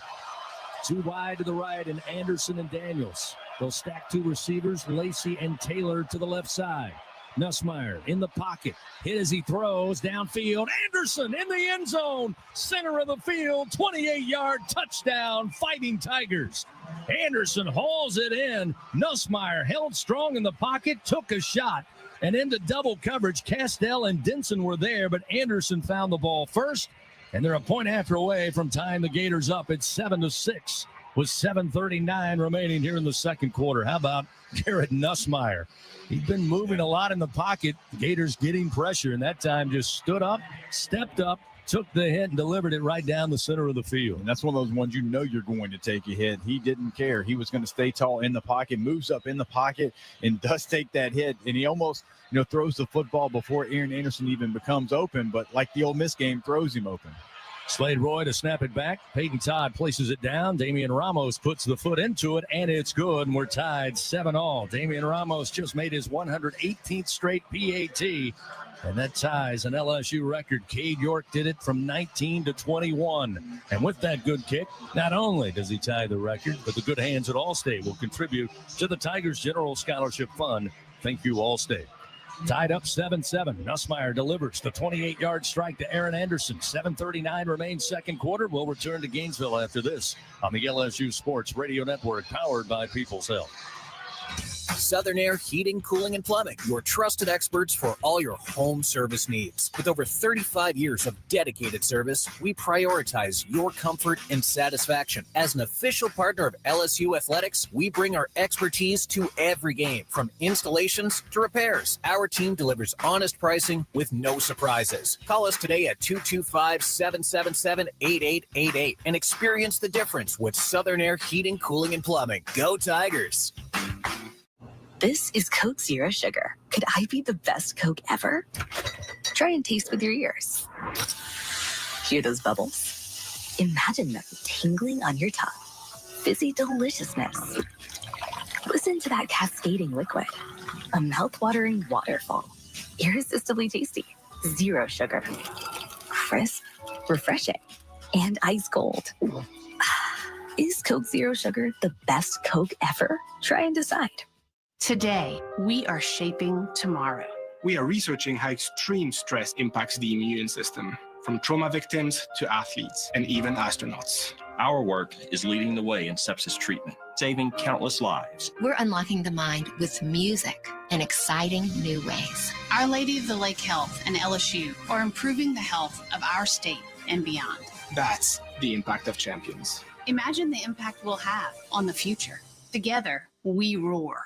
2 wide to the right, and Anderson and Daniels. They'll stack 2 receivers, Lacey and Taylor to the left side. Nussmeier in the pocket, hit as he throws downfield. Anderson in the end zone, center of the field, 28-yard touchdown, Fighting Tigers. Anderson hauls it in. Nussmeier held strong in the pocket, took a shot, and into double coverage. Castell and Denson were there, but Anderson found the ball first, and they're a point after away from tying the Gators up at 7-6 with 7:39 remaining here in the 2nd quarter. How about Garrett Nussmeier? He's been moving a lot in the pocket. The Gators getting pressure, and that time just stood up, stepped up, took the hit, and delivered it right down the center of the field. And that's one of those ones you're going to take a hit. He didn't care. He was going to stay tall in the pocket, moves up in the pocket, and does take that hit. And he almost, throws the football before Aaron Anderson even becomes open, but like the Ole Miss game, throws him open. Slade Roy to snap it back. Peyton Todd places it down. Damian Ramos puts the foot into it, and it's good, and we're tied 7-all. Damian Ramos just made his 118th straight PAT, and that ties an LSU record. Cade York did it from 19 to 21. And with that good kick, not only does he tie the record, but the good hands at Allstate will contribute to the Tigers General Scholarship Fund. Thank you, Allstate. Tied up 7-7. Nussmeier delivers the 28-yard strike to Aaron Anderson. 7:39 remains 2nd quarter. We'll return to Gainesville after this on the LSU Sports Radio Network, powered by People's Health. Southern Air Heating, Cooling, and Plumbing, your trusted experts for all your home service needs. With over 35 years of dedicated service, we prioritize your comfort and satisfaction. As an official partner of LSU Athletics, we bring our expertise to every game, from installations to repairs. Our team delivers honest pricing with no surprises. Call us today at 225-777-8888 and experience the difference with Southern Air Heating, Cooling, and Plumbing. Go Tigers! This is Coke Zero Sugar. Could I be the best Coke ever? Try and taste with your ears. Hear those bubbles? Imagine them tingling on your tongue. Fizzy deliciousness. Listen to that cascading liquid. A mouth-watering waterfall. Irresistibly tasty. Zero sugar. Crisp, refreshing, and ice cold. Is Coke Zero Sugar the best Coke ever? Try and decide. Today, we are shaping tomorrow. We are researching how extreme stress impacts the immune system, from trauma victims to athletes and even astronauts. Our work is leading the way in sepsis treatment, saving countless lives. We're unlocking the mind with music in exciting new ways. Our Lady of the Lake Health and LSU are improving the health of our state and beyond. That's the impact of champions. Imagine the impact we'll have on the future. Together, we roar.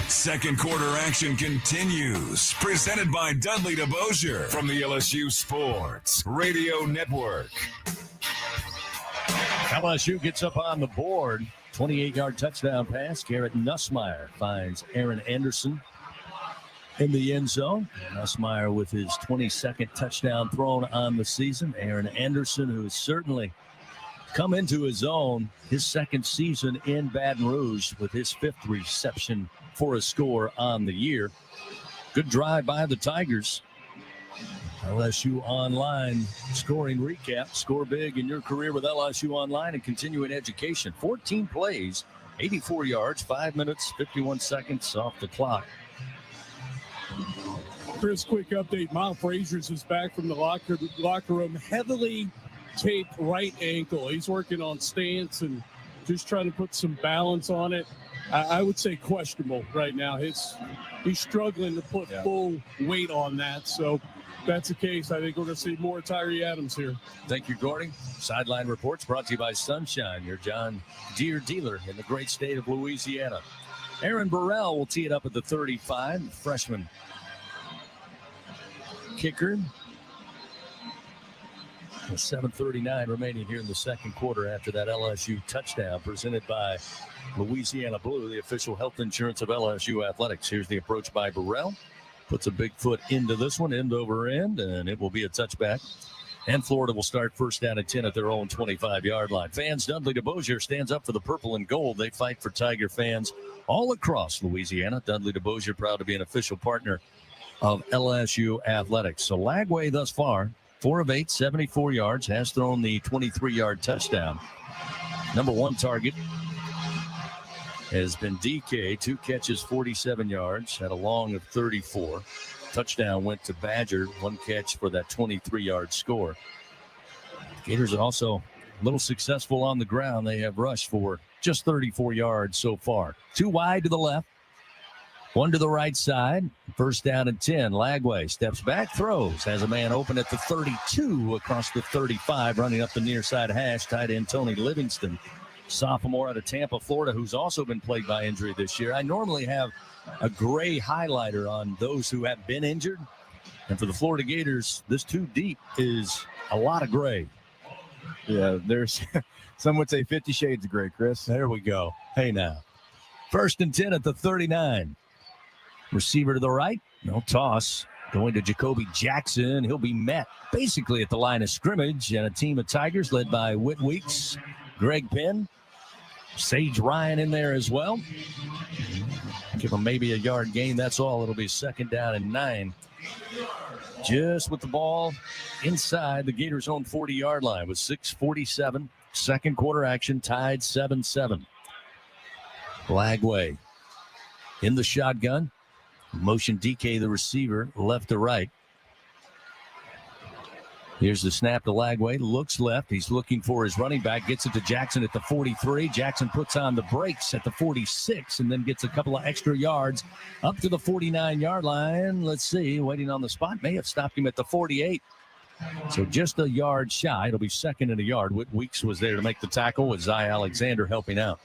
Second quarter action continues. Presented by Dudley DeBosier from the LSU Sports Radio Network. LSU gets up on the board. 28-yard touchdown pass. Garrett Nussmeier finds Aaron Anderson in the end zone. Nussmeier with his 22nd touchdown thrown on the season. Aaron Anderson, who has certainly come into his own his second season in Baton Rouge with his 5th reception for a score on the year. Good drive by the Tigers. LSU Online scoring recap. Score big in your career with LSU Online and continuing education. 14 plays, 84 yards, 5 minutes, 51 seconds off the clock. Chris, quick update. Miles Frazier's is back from the locker room. Heavily taped right ankle. He's working on stance and just trying to put some balance on it. I would say questionable right now. He's struggling to put full weight on that. So if that's the case, I think we're going to see more Tyree Adams here. Thank you, Gordy. Sideline Reports brought to you by Sunshine, your John Deere dealer in the great state of Louisiana. Aaron Burrell will tee it up at the 35, the freshman kicker. 7:39 remaining here in the second quarter after that LSU touchdown presented by Louisiana Blue, the official health insurance of LSU athletics. Here's the approach by Burrell. Puts a big foot into this one, end over end, and it will be a touchback. And Florida will start first down at 10 at their own 25-yard line. Fans, Dudley DeBosier stands up for the purple and gold. They fight for Tiger fans all across Louisiana. Dudley DeBosier proud to be an official partner of LSU athletics. So Lagway thus far, 4 of 8, 74 yards, has thrown the 23-yard touchdown. Number one target has been DK, 2 catches, 47 yards, had a long of 34. Touchdown went to Badger, 1 catch for that 23-yard score. Gators are also a little successful on the ground. They have rushed for just 34 yards so far. 2 wide to the left, 1 to the right side. First down and 10. Lagway steps back, throws, has a man open at the 32 across the 35, running up the near side hash. Tight end Tony Livingston, sophomore out of Tampa, Florida, who's also been plagued by injury this year. I normally have a gray highlighter on those who have been injured. And for the Florida Gators, this 2 deep is a lot of gray. Yeah, there's some would say 50 shades of gray, Chris. There we go. Hey, now. First and 10 at the 39. Receiver to the right. No toss. Going to Jacoby Jackson. He'll be met basically at the line of scrimmage. And a team of Tigers led by Whit Weeks, Greg Penn, Sage Ryan in there as well. Give him maybe a yard gain. That's all. It'll be second down and 9. Just with the ball inside the Gators' own 40-yard line with 6:47. Second quarter action, tied 7-7. Lagway in the shotgun. Motion DK, the receiver, left to right. Here's the snap to Lagway. Looks left. He's looking for his running back. Gets it to Jackson at the 43. Jackson puts on the brakes at the 46 and then gets a couple of extra yards up to the 49-yard line. Let's see. Waiting on the spot. May have stopped him at the 48. So just a yard shy. It'll be second and a yard. Whit Weeks was there to make the tackle with Zy Alexander helping out.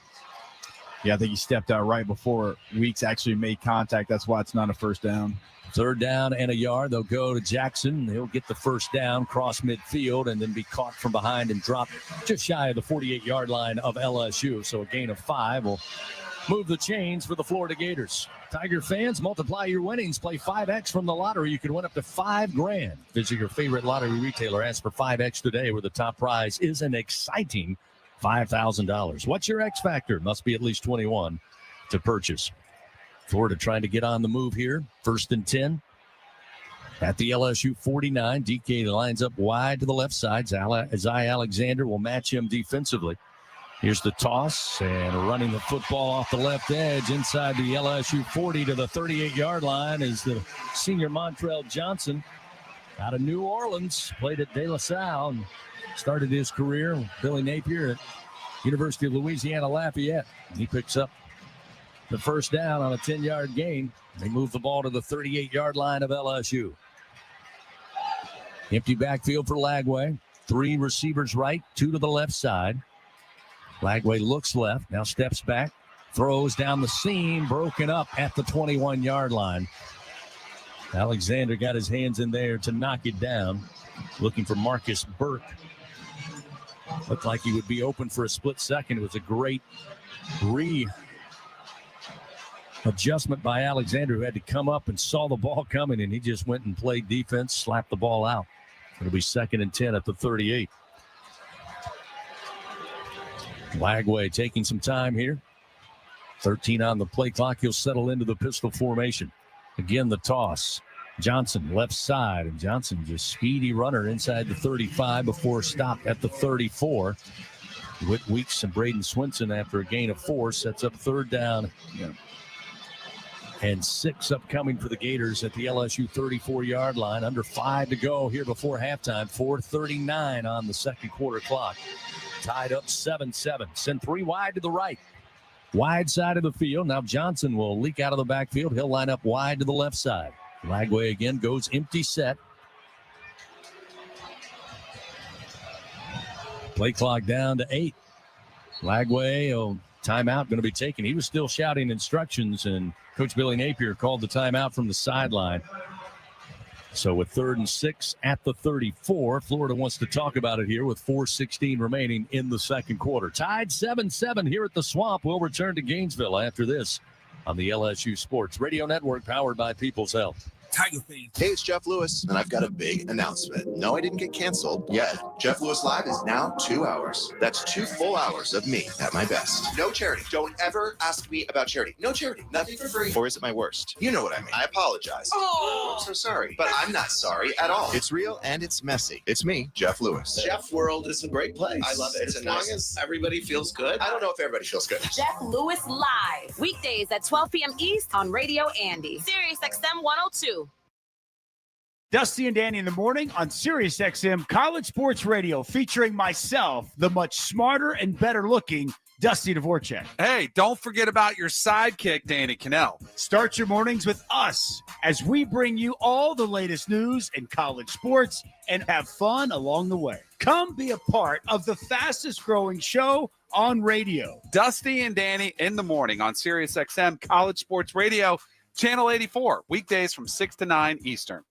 Yeah, I think he stepped out right before Weeks actually made contact. That's why it's not a first down. Third down and a yard. They'll go to Jackson. He'll get the first down, cross midfield, and then be caught from behind and dropped just shy of the 48-yard line of LSU. So a gain of 5 will move the chains for the Florida Gators. Tiger fans, multiply your winnings. Play 5X from the lottery. You can win up to $5,000. Visit your favorite lottery retailer. Ask for 5X today, where the top prize is an exciting $5,000. What's your X factor? Must be at least 21 to purchase. Florida trying to get on the move here. First and 10 at the LSU 49. DK lines up wide to the left side. Zy Alexander will match him defensively. Here's the toss and running the football off the left edge inside the LSU 40 to the 38-yard line is the senior Montrell Johnson out of New Orleans. Played at De La Salle and started his career with Billy Napier at University of Louisiana Lafayette. He picks up the first down on a 10-yard gain. They move the ball to the 38-yard line of LSU. Empty backfield for Lagway. 3 receivers right, 2 to the left side. Lagway looks left, now steps back, throws down the seam, broken up at the 21-yard line. Alexander got his hands in there to knock it down, looking for Marcus Burke. Looked like he would be open for a split second. It was a great adjustment by Alexander, who had to come up and saw the ball coming, and he just went and played defense, slapped the ball out. It'll be 2nd and 10 at the 38. Lagway taking some time here. 13 on the play clock. He'll settle into the pistol formation. Again, the toss. Johnson left side, and Johnson just speedy runner inside the 35 before stop at the 34. Whit Weeks and Braden Swinson, after a gain of 4, sets up 3rd down and 6 upcoming for the Gators at the LSU 34-yard line. Under 5 to go here before halftime. 4:39 on the second quarter clock. Tied up 7-7. Send 3 wide to the right. Wide side of the field. Now Johnson will leak out of the backfield. He'll line up wide to the left side. Lagway again goes empty set. Play clock down to 8. Lagway, timeout going to be taken. He was still shouting instructions, and Coach Billy Napier called the timeout from the sideline. So with 3rd and 6 at the 34, Florida wants to talk about it here with 4:16 remaining in the second quarter. Tied 7-7 here at the Swamp. We'll return to Gainesville after this on the LSU Sports Radio Network, powered by People's Health. Tiger fans. Hey, it's Jeff Lewis, and I've got a big announcement. No, I didn't get canceled yet. Jeff Lewis Live is now 2 hours. That's 2 full hours of me at my best. No charity. Don't ever ask me about charity. No charity. Nothing for free. Or is it my worst? You know what I mean. I apologize. Oh, I'm so sorry. But I'm not sorry at all. It's real and it's messy. It's me, Jeff Lewis. Jeff World is a great place. I love it. As long as everybody feels good. I don't know if everybody feels good. Jeff Lewis Live. Weekdays at 12 p.m. East on Radio Andy. Sirius XM 102. Dusty and Danny in the morning on Sirius XM College Sports Radio, featuring myself, the much smarter and better looking Dusty Dvorak. Hey, don't forget about your sidekick, Danny Cannell. Start your mornings with us as we bring you all the latest news in college sports and have fun along the way. Come be a part of the fastest growing show on radio. Dusty and Danny in the morning on Sirius XM College Sports Radio, Channel 84, weekdays from 6 to 9 Eastern.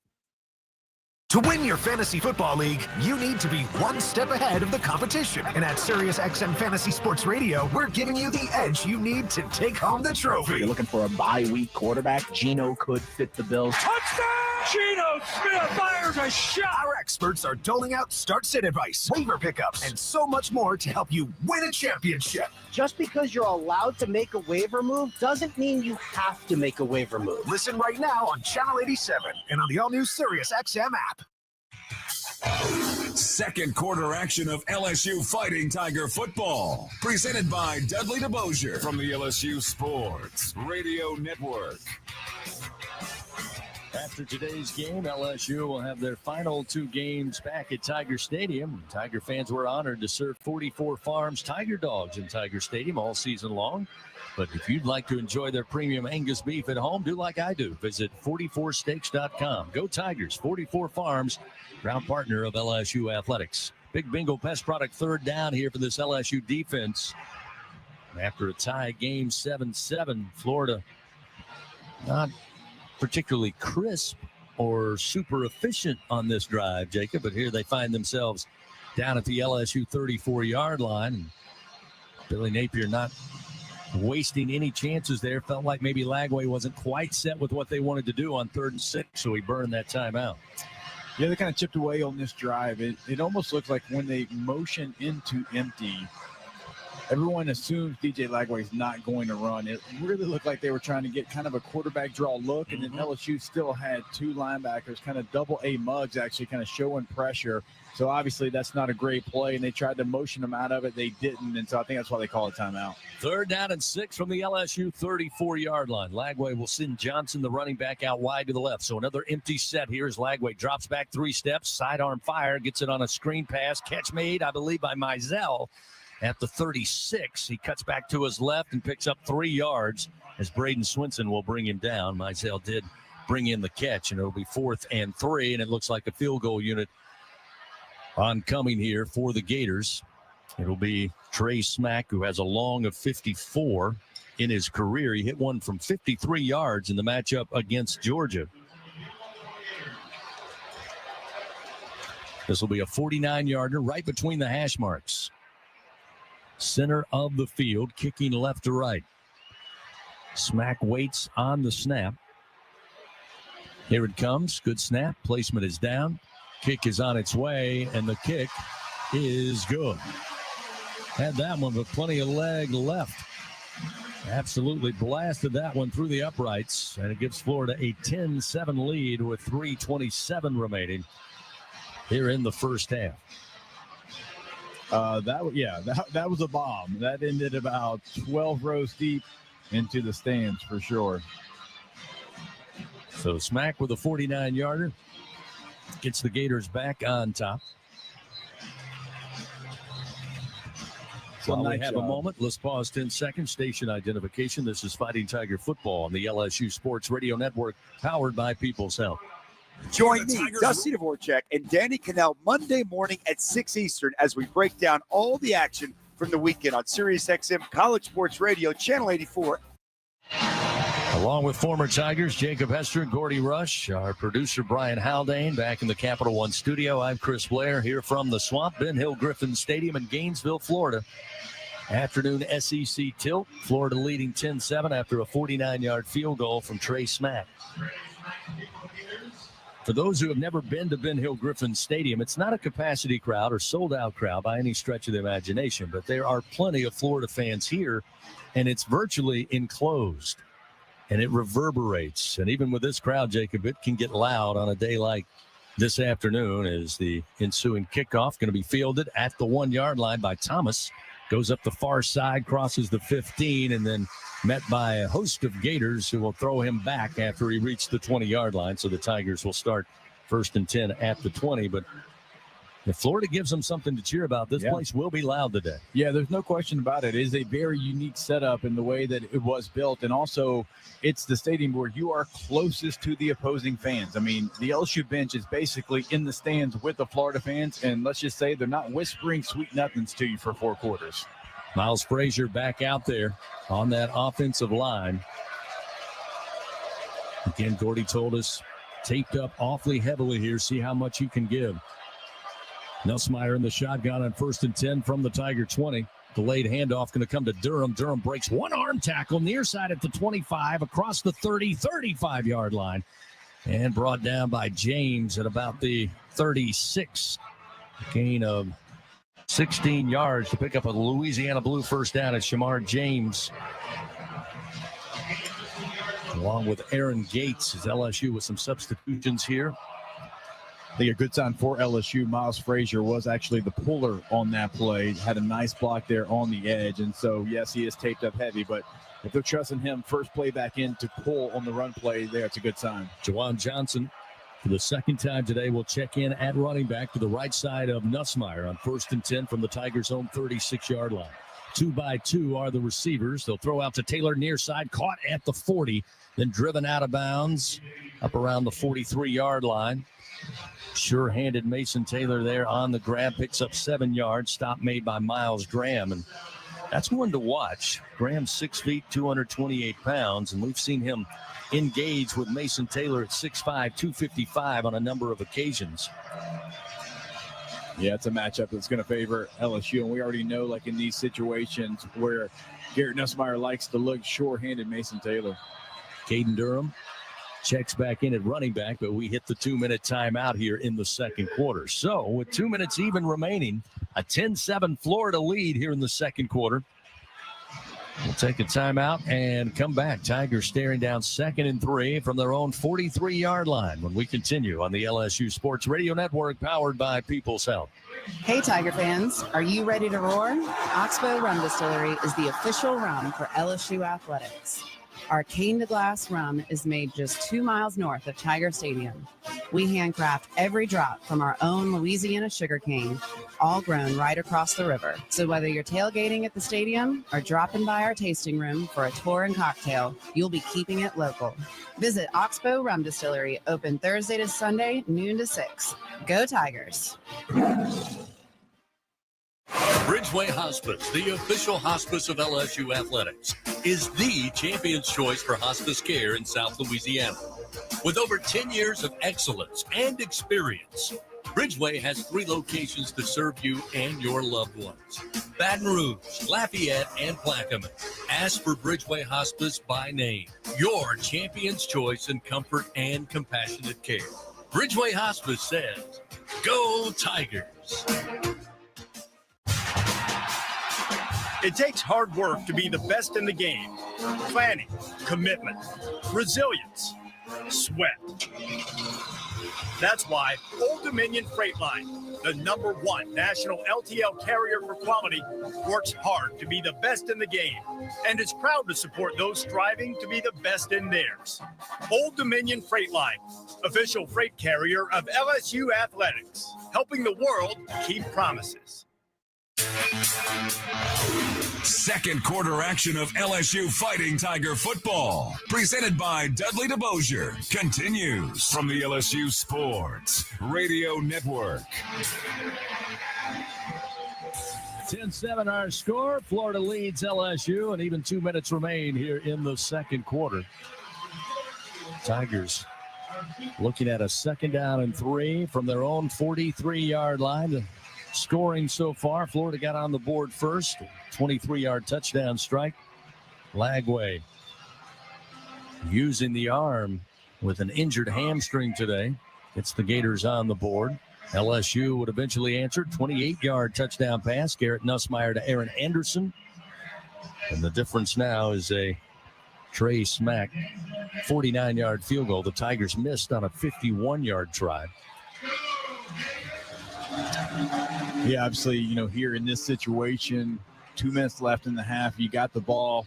To win your fantasy football league, you need to be one step ahead of the competition. And at SiriusXM Fantasy Sports Radio, we're giving you the edge you need to take home the trophy. You're looking for a bye-week quarterback. Geno could fit the bill. Touchdown! Geno Smith fires a shot! Our experts are doling out start-sit advice, waiver pickups, and so much more to help you win a championship. Just because you're allowed to make a waiver move doesn't mean you have to make a waiver move. Listen right now on Channel 87 and on the all-new SiriusXM app. Second quarter action of LSU Fighting Tiger football, presented by Dudley DeBosier from the LSU Sports Radio Network. After today's game, LSU will have their final 2 games back at Tiger Stadium. Tiger fans were honored to serve 44 Farms Tiger Dogs in Tiger Stadium all season long. But if you'd like to enjoy their premium Angus beef at home, do like I do. Visit 44steaks.com. Go Tigers, 44 Farms, proud partner of LSU Athletics. Big Bingo Pest Product 3rd down here for this LSU defense. After a tie game 7-7, Florida not particularly crisp or super efficient on this drive, Jacob, but here they find themselves down at the LSU 34-yard line. And Billy Napier not wasting any chances there. Felt like maybe Lagway wasn't quite set with what they wanted to do on 3rd and 6, so he burned that timeout. Yeah, they kind of chipped away on this drive. It almost looked like when they motioned into empty, everyone assumes DJ Lagway is not going to run. It really looked like they were trying to get kind of a quarterback draw look, and then LSU still had two linebackers, kind of double A mugs, actually kind of showing pressure. So obviously that's not a great play, and they tried to motion them out of it. They didn't, and so I think that's why they call a timeout. 3rd down and 6 from the LSU 34-yard line. Lagway will send Johnson, the running back, out wide to the left. So another empty set here as Lagway drops back 3 steps, sidearm fire, gets it on a screen pass. Catch made, I believe, by Mizell at the 36. He cuts back to his left and picks up 3 yards as Braden Swinson will bring him down. Mizell did bring in the catch, and it'll be 4th and 3, and it looks like a field goal unit oncoming here for the Gators. It'll be Trey Smack, who has a long of 54 in his career. He hit one from 53 yards in the matchup against Georgia. This will be a 49-yarder right between the hash marks. Center of the field, kicking left to right. Smack waits on the snap. Here it comes. Good snap. Placement is down. Kick is on its way, and the kick is good. Had that one with plenty of leg left. Absolutely blasted that one through the uprights, and it gives Florida a 10-7 lead with 3:27 remaining here in the first half. That was a bomb. That ended about 12 rows deep into the stands for sure. So Smack with a 49-yarder gets the Gators back on top. While we have a moment, let's pause 10 seconds. Station identification. This is Fighting Tiger Football on the LSU Sports Radio Network, powered by People's Health. Join me, Dusty Dvorak, and Danny Cannell Monday morning at 6 Eastern as we break down all the action from the weekend on SiriusXM College Sports Radio, Channel 84. Along with former Tigers, Jacob Hester and Gordy Rush, our producer Brian Haldane back in the Capital One studio. I'm Chris Blair here from the Swamp, Ben Hill Griffin Stadium in Gainesville, Florida. Afternoon SEC tilt. Florida leading 10-7 after a 49-yard field goal from Trey Smack. For those who have never been to Ben Hill Griffin Stadium, it's not a capacity crowd or sold-out crowd by any stretch of the imagination, but there are plenty of Florida fans here, and it's virtually enclosed, and it reverberates. And even with this crowd, Jacob, it can get loud on a day like this afternoon as the ensuing kickoff going to be fielded at the 1-yard line by Thomas. Goes up the far side, crosses the 15, and then met by a host of Gators who will throw him back after he reached the 20-yard line. So the Tigers will start 1st and 10 at the 20. But if Florida gives them something to cheer about, this place will be loud today. Yeah, there's no question about it. It is a very unique setup in the way that it was built. And also, it's the stadium where you are closest to the opposing fans. I mean, the LSU bench is basically in the stands with the Florida fans. And let's just say they're not whispering sweet nothings to you for 4 quarters. Miles Frazier back out there on that offensive line. Again, Gordy told us, taped up awfully heavily here. See how much you can give. Nussmeier in the shotgun on 1st and 10 from the Tiger 20. Delayed handoff going to come to Durham. Durham breaks one arm tackle near side at the 25, across the 30, 35-yard line, and brought down by James at about the 36. Gain of 16 yards to pick up a Louisiana Blue first down at Shamar James, along with Aaron Gates as LSU with some substitutions here. I think a good sign for LSU. Miles Frazier was actually the puller on that play. Had a nice block there on the edge. And so, yes, he is taped up heavy, but if they're trusting him first play back in to pull on the run play there, it's a good sign. Jawan Johnson, for the 2nd time today, will check in at running back to the right side of Nussmeier on 1st and 10 from the Tigers' own 36-yard line. 2 by 2 are the receivers. They'll throw out to Taylor near side, caught at the 40, then driven out of bounds up around the 43-yard line. Sure-handed Mason Taylor there on the grab, picks up 7 yards. Stop made by Miles Graham, and that's one to watch. Graham's 6 feet, 228 pounds, and we've seen him engage with Mason Taylor at 6'5", 255 on a number of occasions. Yeah, it's a matchup that's going to favor LSU, and we already know, like in these situations where Garrett Nussmeier likes to look short-handed Mason Taylor. Caden Durham checks back in at running back, but we hit the 2-minute timeout here in the 2nd quarter. So with 2 minutes even remaining, a 10-7 Florida lead here in the 2nd quarter. We'll take a timeout and come back. Tigers staring down 2nd and 3 from their own 43-yard line when we continue on the LSU Sports Radio Network, powered by People's Health. Hey, Tiger fans, are you ready to roar? Oxbow Rum Distillery is the official rum for LSU athletics. Our cane to glass rum is made just 2 miles north of Tiger Stadium. We handcraft every drop from our own Louisiana sugarcane, all grown right across the river. So whether you're tailgating at the stadium or dropping by our tasting room for a tour and cocktail, you'll be keeping it local. Visit Oxbow Rum Distillery, open Thursday to Sunday, noon to 6. Go Tigers! Bridgeway Hospice, the official hospice of LSU athletics, is the champion's choice for hospice care in South Louisiana. With over 10 years of excellence and experience, Bridgeway has 3 locations to serve you and your loved ones: Baton Rouge, Lafayette, and Plaquemine. Ask for Bridgeway Hospice by name, your champion's choice in comfort and compassionate care. Bridgeway Hospice says, go Tigers! It takes hard work to be the best in the game. Planning, commitment, resilience, sweat. That's why Old Dominion Freight Line, the #1 national LTL carrier for quality, works hard to be the best in the game and is proud to support those striving to be the best in theirs. Old Dominion Freight Line, official freight carrier of LSU athletics, helping the world keep promises. Second quarter action of LSU Fighting Tiger football, presented by Dudley DeBosier, continues from the LSU Sports Radio Network. 10-7 our score. Florida leads LSU, and even 2 minutes remain here in the second quarter. Tigers looking at a 2nd down and 3 from their own 43-yard line. Scoring so far, Florida got on the board first. 23-yard touchdown strike. Lagway using the arm with an injured hamstring today. Gets the Gators on the board. LSU would eventually answer. 28-yard touchdown pass. Garrett Nussmeier to Aaron Anderson. And the difference now is a Trey Smack 49-yard field goal. The Tigers missed on a 51-yard try. Yeah, obviously, here in this situation, 2 minutes left in the half, you got the ball.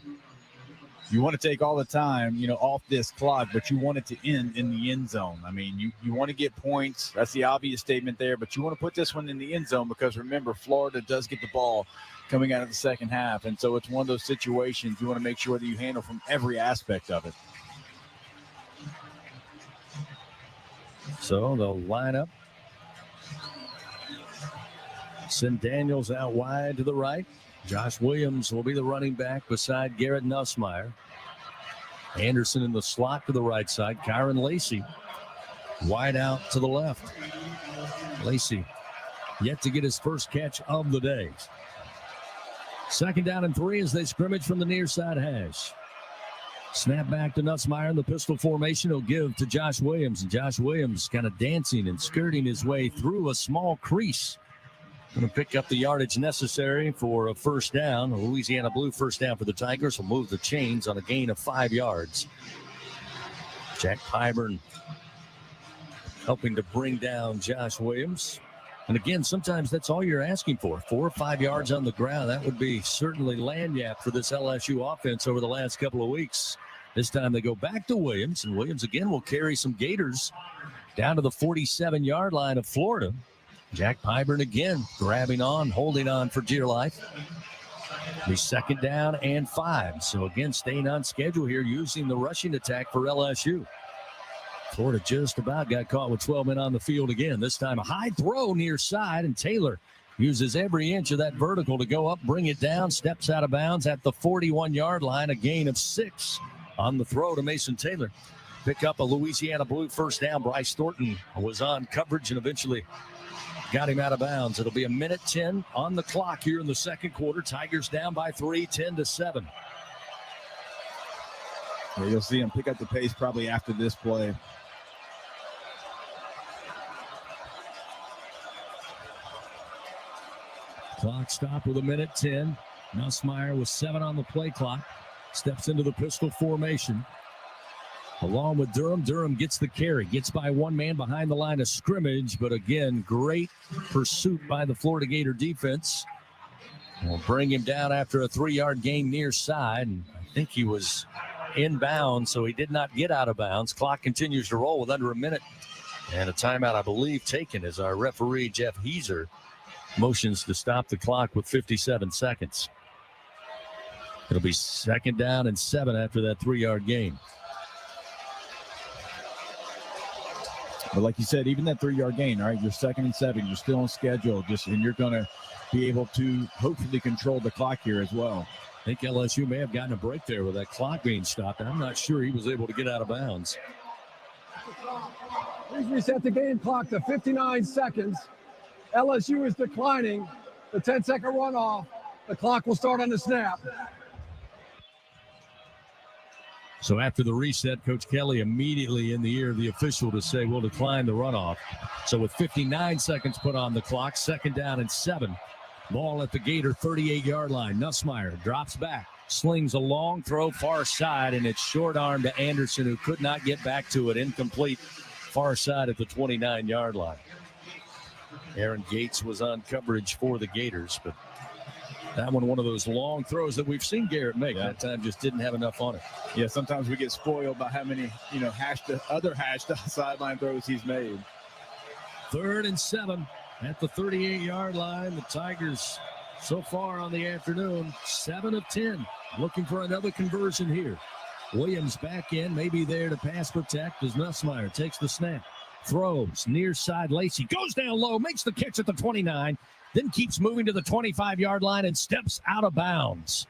You want to take all the time, off this clock, but you want it to end in the end zone. I mean, you want to get points. That's the obvious statement there, but you want to put this one in the end zone because, remember, Florida does get the ball coming out of the second half, and so it's one of those situations you want to make sure that you handle from every aspect of it. So they'll line up. Send Daniels out wide to the right. Josh Williams will be the running back beside Garrett Nussmeier. Anderson in the slot to the right side. Kyron Lacey wide out to the left. Lacey yet to get his first catch of the day. 2nd down and 3 as they scrimmage from the near side hash. Snap back to Nussmeier in the pistol formation. He'll give to Josh Williams. And Josh Williams kind of dancing and skirting his way through a small crease. Going to pick up the yardage necessary for a first down. A Louisiana Blue first down for the Tigers will move the chains on a gain of 5 yards. Jack Pyburn helping to bring down Josh Williams. And again, sometimes that's all you're asking for. 4 or 5 yards on the ground. That would be certainly lagniappe for this LSU offense over the last couple of weeks. This time they go back to Williams, and Williams again will carry some Gators down to the 47-yard line of Florida. Jack Pyburn again grabbing on, holding on for dear life. The 2nd down and 5. So again, staying on schedule here, using the rushing attack for LSU. Florida just about got caught with 12 men on the field again. This time a high throw near side, and Taylor uses every inch of that vertical to go up, bring it down, steps out of bounds at the 41-yard line, a gain of 6 on the throw to Mason Taylor. Pick up a Louisiana Blue first down. Bryce Thornton was on coverage and eventually got him out of bounds. It'll be 1:10 on the clock here in the second quarter. Tigers down by 3, 10-7. Yeah, you'll see him pick up the pace probably after this play. Clock stop with 1:10. Nussmeier with 7 on the play clock. Steps into the pistol formation. Along with Durham. Durham gets the carry. Gets by one man behind the line of scrimmage. But again, great pursuit by the Florida Gator defense. We'll bring him down after a 3-yard gain near side. And I think he was inbound, so he did not get out of bounds. Clock continues to roll with under a minute. And a timeout, I believe, taken as our referee, Jeff Heiser, motions to stop the clock with 57 seconds. It'll be 2nd down and 7 after that 3-yard gain. But like you said, even that 3-yard gain, all right, you're 2nd and 7. You're still on schedule, and you're going to be able to hopefully control the clock here as well. I think LSU may have gotten a break there with that clock being stopped. I'm not sure he was able to get out of bounds. Please reset the game clock to 59 seconds. LSU is declining the 10-second runoff. The clock will start on the snap. So after the reset, Coach Kelly immediately in the ear of the official to say, we'll decline the runoff. So with 59 seconds put on the clock, 2nd down and 7. Ball at the Gator 38-yard line. Nussmeier drops back, slings a long throw far side, and it's short arm to Anderson, who could not get back to it. Incomplete far side at the 29-yard line. Aaron Gates was on coverage for the Gators, but that one of those long throws that we've seen Garrett make. That time just didn't have enough on it. Yeah, sometimes we get spoiled by how many, other hashed sideline throws he's made. 3rd and 7 at the 38-yard line. The Tigers so far on the afternoon, 7 of 10, looking for another conversion here. Williams back in, maybe there to pass protect as Nussmeier takes the snap. Throws near side. Lacey goes down low, makes the catch at the 29, then keeps moving to the 25-yard line and steps out of bounds.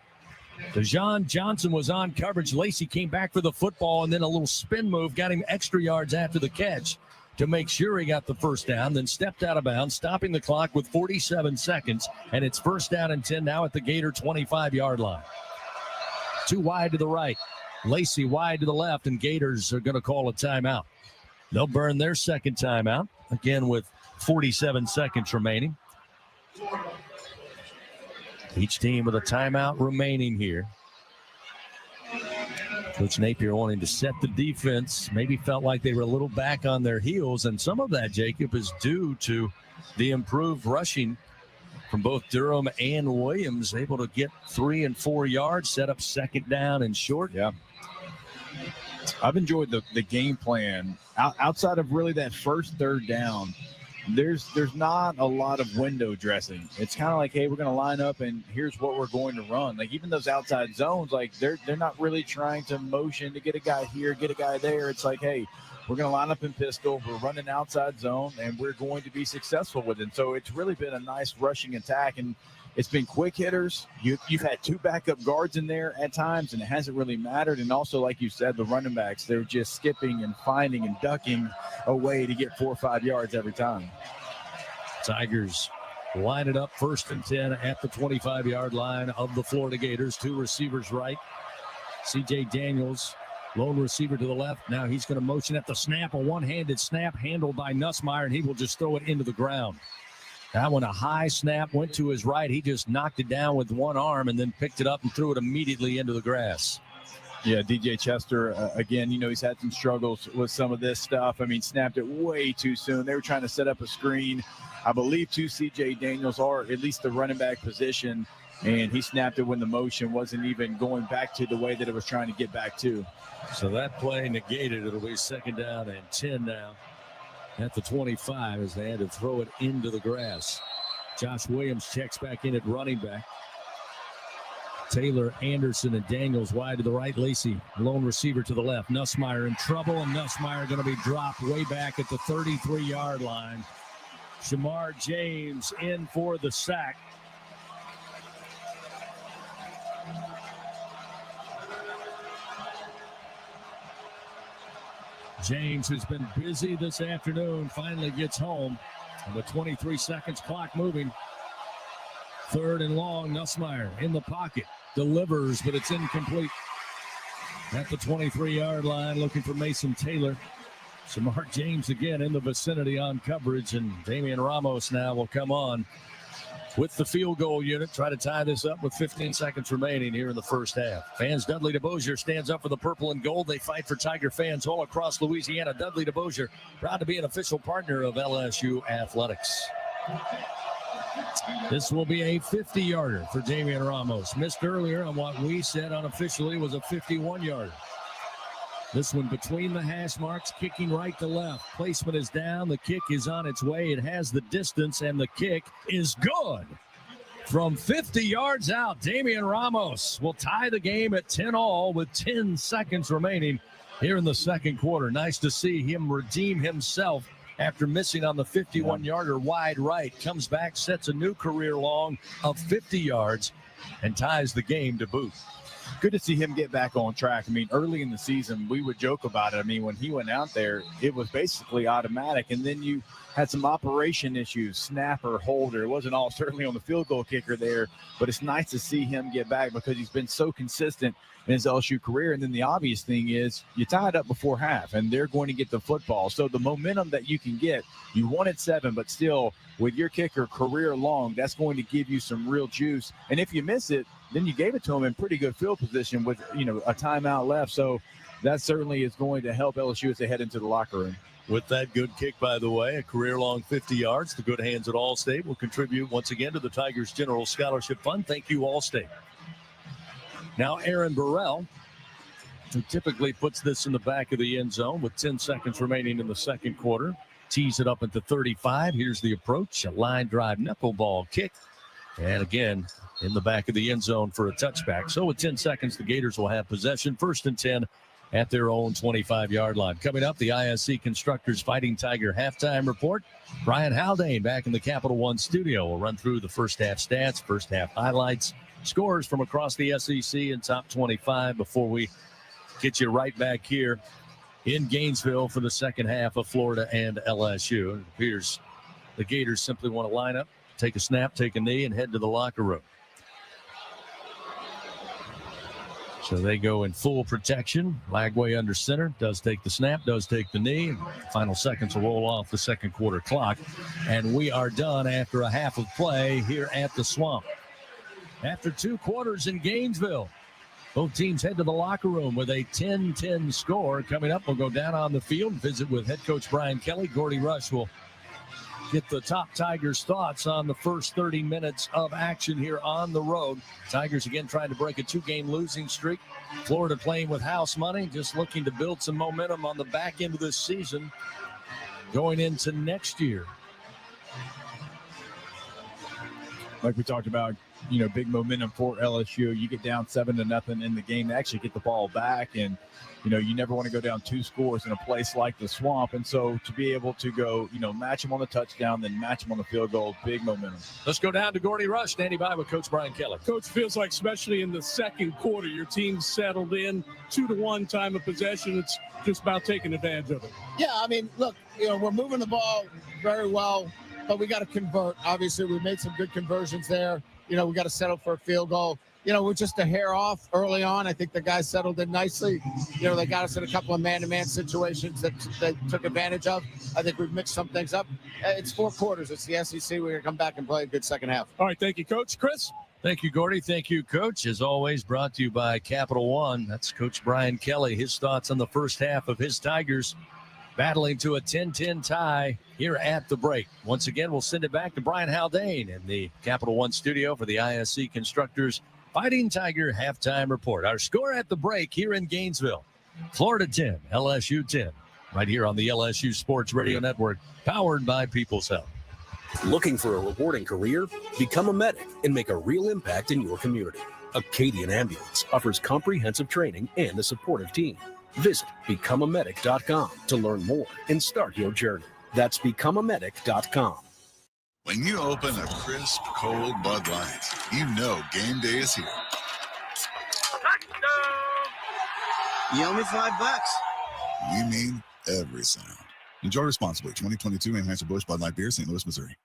Dejon Johnson was on coverage. Lacey came back for the football, and then a little spin move got him extra yards after the catch to make sure he got the 1st down, then stepped out of bounds, stopping the clock with 47 seconds, and it's 1st down and 10 now at the Gator 25-yard line. 2 wide to the right. Lacey wide to the left, and Gators are going to call a timeout. They'll burn their 2nd timeout, again with 47 seconds remaining. Each team with a timeout remaining here. Coach Napier wanting to set the defense, maybe felt like they were a little back on their heels, and some of that, Jacob, is due to the improved rushing from both Durham and Williams, able to get 3 and 4 yards, set up 2nd down and short. Yeah. I've enjoyed the game plan. Outside of really that first 3rd down, there's not a lot of window dressing. It's kind of like, hey, we're going to line up and here's what we're going to run. Like even those outside zones, like they're not really trying to motion to get a guy here, get a guy there. It's like, hey, we're going to line up in pistol. We're running outside zone and we're going to be successful with it. So it's really been a nice rushing attack, and it's been quick hitters. You've had 2 backup guards in there at times, and it hasn't really mattered. And also, like you said, the running backs, they're just skipping and finding and ducking away to get 4 or 5 yards every time. Tigers line it up 1st and 10 at the 25-yard line of the Florida Gators. 2 receivers right. C.J. Daniels, lone receiver to the left. Now he's going to motion at the snap, a one-handed snap handled by Nussmeier, and he will just throw it into the ground. That one, a high snap, went to his right. He just knocked it down with one arm and then picked it up and threw it immediately into the grass. Yeah, DJ Chester, again, he's had some struggles with some of this stuff. I mean, snapped it way too soon. They were trying to set up a screen, I believe, to C.J. Daniels, or at least the running back position, and he snapped it when the motion wasn't even going back to the way that it was trying to get back to. So that play negated. It'll be 2nd down and 10 now at the 25 as they had to throw it into the grass. Josh Williams checks back in at running back. Taylor, Anderson, and Daniels wide to the right. Lacey, lone receiver to the left. Nussmeier in trouble, and Nussmeier going to be dropped way back at the 33-yard line. Shamar James in for the sack. James, who's been busy this afternoon, finally gets home. And with 23 seconds clock moving. 3rd and long, Nussmeier in the pocket. Delivers, but it's incomplete. At the 23-yard line, looking for Mason Taylor. Shamar James again in the vicinity on coverage, and Damian Ramos now will come on with the field goal unit. Try to tie this up with 15 seconds remaining here in the first half. Fans, Dudley DeBosier stands up for the purple and gold. They fight for Tiger fans all across Louisiana. Dudley DeBosier, proud to be an official partner of LSU Athletics. This will be a 50-yarder for Damian Ramos. Missed earlier on what we said unofficially was a 51-yarder. This one between the hash marks, kicking right to left. Placement is down. The kick is on its way. It has the distance, and the kick is good. From 50 yards out, Damian Ramos will tie the game at 10-all with 10 seconds remaining here in the second quarter. Nice to see him redeem himself after missing on the 51-yarder wide right. Comes back, sets a new career long of 50 yards, and ties the game to boot. Good to see him get back on track. I mean, early in the season, we would joke about it. I mean, when he went out there, it was basically automatic. And then you had some operation issues, snapper, holder. It wasn't all certainly on the field goal kicker there, but it's nice to see him get back because he's been so consistent in his LSU career. And then the obvious thing is you tie it up before half, and they're going to get the football. So the momentum that you can get, you won at 7, but still with your kicker career long, that's going to give you some real juice. And if you miss it, then you gave it to him in pretty good field position with, a timeout left. So that certainly is going to help LSU as they head into the locker room. With that good kick, by the way, a career-long 50 yards. The good hands at Allstate will contribute once again to the Tigers General Scholarship Fund. Thank you, Allstate. Now Aaron Burrell, who typically puts this in the back of the end zone with 10 seconds remaining in the second quarter. Tees it up at the 35. Here's the approach, a line drive knuckleball kick. And again, in the back of the end zone for a touchback. So with 10 seconds, the Gators will have possession. 1st and 10 at their own 25-yard line. Coming up, the ISC Constructors Fighting Tiger halftime report. Brian Haldane back in the Capital One studio. We'll run through the first half stats, first half highlights, scores from across the SEC and top 25 before we get you right back here in Gainesville for the second half of Florida and LSU. It appears the Gators simply want to line up, take a snap, take a knee, and head to the locker room. So they go in full protection. Lagway under center, does take the snap, does take the knee. Final seconds will roll off the second quarter clock. And we are done after a half of play here at the Swamp. After 2 quarters in Gainesville, both teams head to the locker room with a 10-10 score. Coming up, we'll go down on the field and visit with head coach Brian Kelly. Gordy Rush will get the top Tigers thoughts on the first 30 minutes of action here on the road. Tigers again trying to break a 2-game losing streak. Florida playing with house money, just looking to build some momentum on the back end of this season going into next year. Like we talked about, big momentum for LSU. You get down 7-0 in the game to actually get the ball back. And, you never want to go down 2 scores in a place like the Swamp. And so to be able to go, match them on the touchdown, then match them on the field goal, big momentum. Let's go down to Gordy Rush, standing by with Coach Brian Kelly. Coach, feels like especially in the second quarter, your team's settled in, 2-1 time of possession. It's just about taking advantage of it. Yeah, I mean, look, we're moving the ball very well, but we got to convert. Obviously, we made some good conversions there. We got to settle for a field goal. We're just a hair off early on. I think the guys settled in nicely. They got us in a couple of man-to-man situations that they took advantage of. I think we've mixed some things up. It's 4 quarters. It's the SEC. We're going to come back and play a good second half. All right, thank you, Coach. Chris? Thank you, Gordy. Thank you, Coach. As always, brought to you by Capital One. That's Coach Brian Kelly. His thoughts on the first half of his Tigers battling to a 10-10 tie here at the break. Once again, we'll send it back to Brian Haldane in the Capital One studio for the ISC Constructors Fighting Tiger halftime report. Our score at the break here in Gainesville. Florida 10, LSU 10. Right here on the LSU Sports Radio Network, powered by People's Health. Looking for a rewarding career? Become a medic and make a real impact in your community. Acadian Ambulance offers comprehensive training and a supportive team. Visit becomeamedic.com to learn more and start your journey. That's becomeamedic.com. When you open a crisp, cold Bud Light, you know game day is here. You owe me $5. You mean every sound. Enjoy responsibly. 2022 Anheuser-Busch Bud Light Beer, St. Louis, Missouri.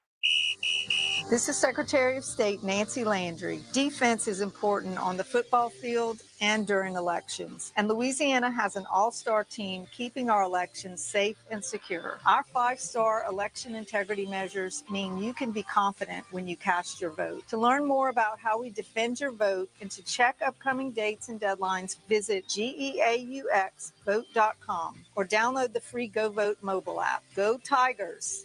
This is Secretary of State Nancy Landry. Defense is important on the football field and during elections. And Louisiana has an all-star team keeping our elections safe and secure. Our 5-star election integrity measures mean you can be confident when you cast your vote. To learn more about how we defend your vote and to check upcoming dates and deadlines, visit GEAUXvote.com or download the free Go Vote mobile app. Go Tigers!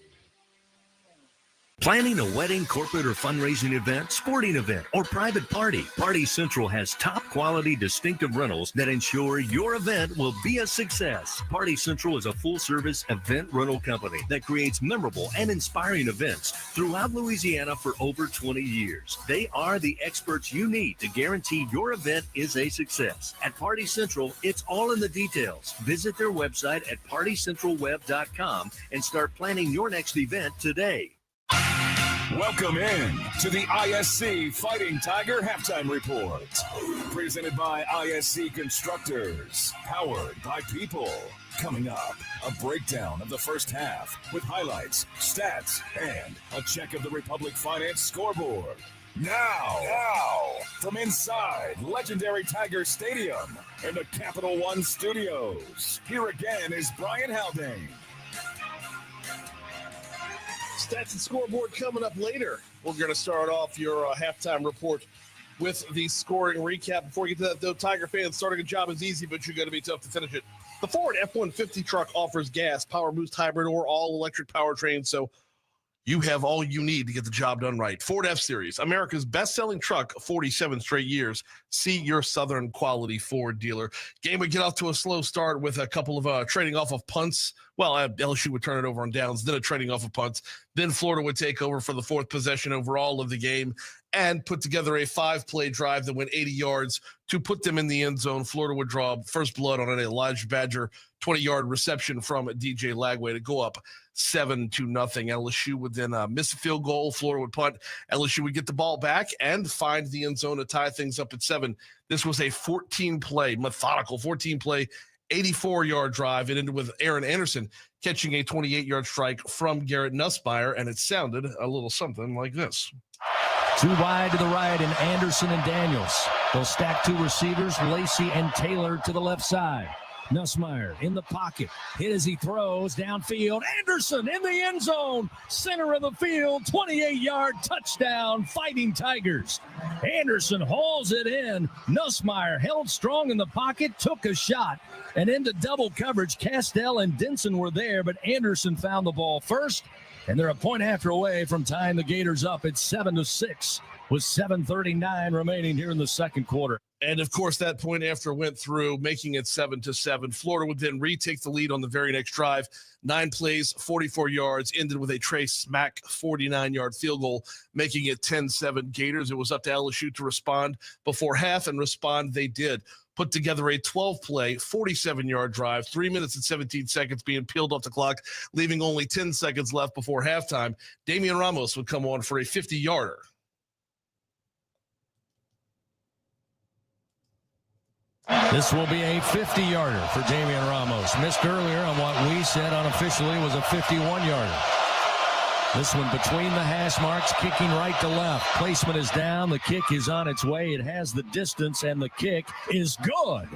Planning a wedding, corporate, or fundraising event, sporting event, or private party? Party Central has top quality, distinctive rentals that ensure your event will be a success. Party Central is a full-service event rental company that creates memorable and inspiring events throughout Louisiana for over 20 years. They are the experts you need to guarantee your event is a success. At Party Central, it's all in the details. Visit their website at partycentralweb.com and start planning your next event today. Welcome in to the ISC Fighting Tiger Halftime Report. Presented by ISC Constructors. Powered by People. Coming up, a breakdown of the first half with highlights, stats, and a check of the Republic Finance scoreboard. Now, from inside legendary Tiger Stadium in the Capital One Studios, here again is Brian Haldane. Stats and scoreboard coming up later. We're going to start off your halftime report with the scoring recap. Before we get to that, though, Tiger fans, starting a job is easy, but you're going to be tough to finish it. The Ford F-150 truck offers gas, power boost hybrid, or all-electric powertrain, so you have all you need to get the job done right. Ford F-Series, America's best-selling truck, 47 straight years. See your Southern quality Ford dealer. Game would get off to a slow start with a couple of trading off of punts. Well, LSU would turn it over on downs, then a trading off of punts. Then Florida would take over for the fourth possession overall of the game and put together a 5-play drive that went 80 yards to put them in the end zone. Florida would draw first blood on an Elijah Badger 20-yard reception from DJ Lagway to go up 7-0. LSU would then miss a field goal. Florida would punt. LSU would get the ball back and find the end zone to tie things up at 7. This was a 14-play, methodical 14-play, 84-yard drive. It ended with Aaron Anderson catching a 28-yard strike from Garrett Nussmeier, and it sounded a little something like this. Too wide to the right, and Anderson and Daniels. They'll stack two receivers, Lacey and Taylor to the left side. Nussmeier in the pocket, hit as he throws downfield. Anderson in the end zone, center of the field, 28-yard touchdown, Fighting Tigers. Anderson hauls it in. Nussmeier held strong in the pocket, took a shot, and into double coverage. Castell and Denson were there, but Anderson found the ball first, and they're a point after away from tying the Gators up at 7-6 with 7:39 remaining here in the second quarter. And, of course, that point after went through, making it 7-7. Florida would then retake the lead on the very next drive. 9 plays, 44 yards, ended with a Trey Smack 49-yard field goal, making it 10-7 Gators. It was up to LSU to respond before half, and respond they did. Put together a 12-play, 47-yard drive, 3 minutes and 17 seconds being peeled off the clock, leaving only 10 seconds left before halftime. Damian Ramos would come on for a 50-yarder. This will be a 50-yarder for Damian Ramos. Missed earlier on what we said unofficially was a 51-yarder. This one between the hash marks, kicking right to left. Placement is down. The kick is on its way. It has the distance, and the kick is good.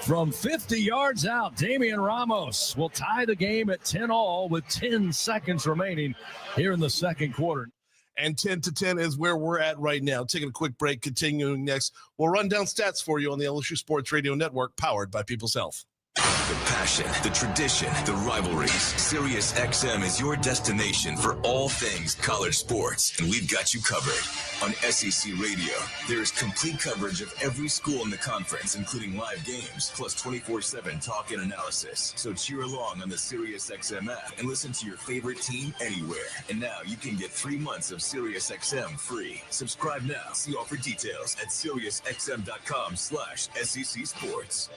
From 50 yards out, Damian Ramos will tie the game at 10-all with 10 seconds remaining here in the second quarter. And 10-10 is where we're at right now. Taking a quick break, continuing next. We'll run down stats for you on the LSU Sports Radio Network, powered by People's Health. The passion, the tradition, the rivalries. Sirius XM is your destination for all things college sports, and we've got you covered. On SEC Radio, there is complete coverage of every school in the conference, including live games, plus 24/7 talk and analysis. So cheer along on the Sirius XM app and listen to your favorite team anywhere. And now you can get 3 months of Sirius XM free. Subscribe now. See offer details at SiriusXM.com/SEC Sports.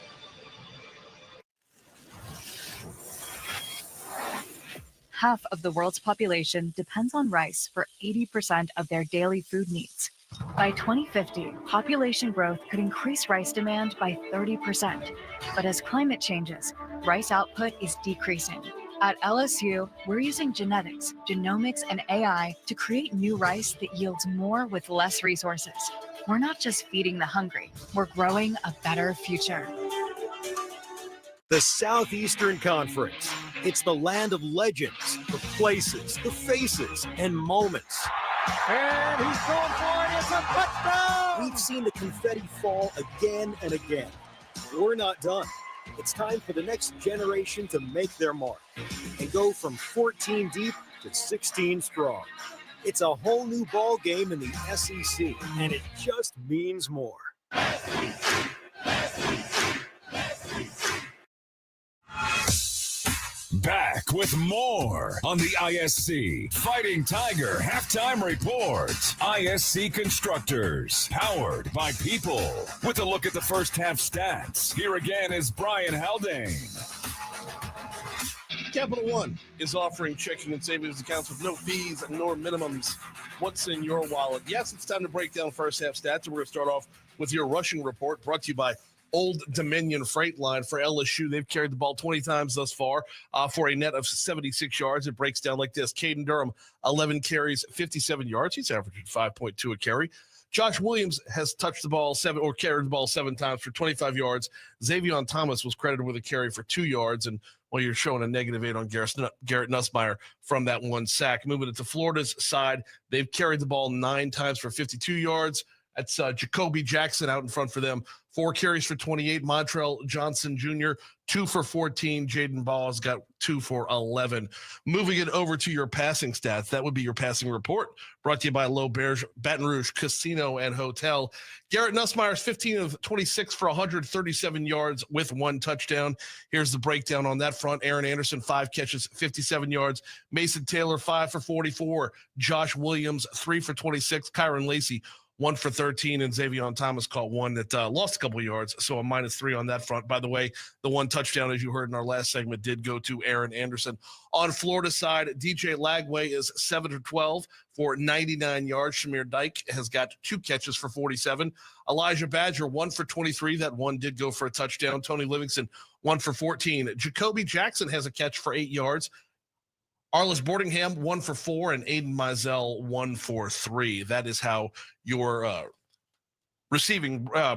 Half of the world's population depends on rice for 80% of their daily food needs. By 2050, population growth could increase rice demand by 30%. But as climate changes, rice output is decreasing. At LSU, we're using genetics, genomics, and AI to create new rice that yields more with less resources. We're not just feeding the hungry, we're growing a better future. The Southeastern Conference. It's the land of legends, the places, the faces, and moments. And he's going for it. It's a touchdown. We've seen the confetti fall again and again. We're not done. It's time for the next generation to make their mark and go from 14 deep to 16 strong. It's a whole new ball game in the SEC, and it just means more. Back with more on the ISC Fighting Tiger Halftime Report. ISC Constructors, powered by people. With a look at the first half stats, here again is Brian Haldane. Capital One is offering checking and savings accounts with no fees nor minimums. What's in your wallet? Yes, it's time to break down first half stats, and we're going to start off with your rushing report brought to you by Old Dominion Freight Line. For LSU, they've carried the ball 20 times thus far for a net of 76 yards. It breaks down like this. Caden Durham, 11 carries, 57 yards. He's averaging 5.2 a carry. Josh Williams has touched the ball carried the ball 7 times for 25 yards. Xavier Thomas was credited with a carry for 2 yards. And you're showing a -8 on Garrett Nussmeier from that 1 sack. Moving it to Florida's side, they've carried the ball 9 times for 52 yards. That's Jacoby Jackson out in front for them. 4 carries for 28. Montrell Johnson Jr., 2 for 14. Jaden Ball's got 2 for 11. Moving it over to your passing stats, that would be your passing report, brought to you by L'Auberge Baton Rouge Casino and Hotel. Garrett Nussmeier is 15 of 26 for 137 yards with 1 touchdown. Here's the breakdown on that front. Aaron Anderson, 5 catches, 57 yards. Mason Taylor, 5 for 44. Josh Williams, 3 for 26. Kyron Lacey, 1 for 13, and Xavier Thomas caught 1 that lost a couple of yards, so a -3 on that front. By the way, the 1 touchdown, as you heard in our last segment, did go to Aaron Anderson. On Florida's side, DJ Lagway is 7 for 12 for 99 yards. Shamir Dyke has got 2 catches for 47. Elijah Badger, 1 for 23. That 1 did go for a touchdown. Tony Livingston, 1 for 14. Jacoby Jackson has a catch for 8 yards. Arliss Boardingham, 1 for 4, and Aiden Mizell, 1 for 3. That is how your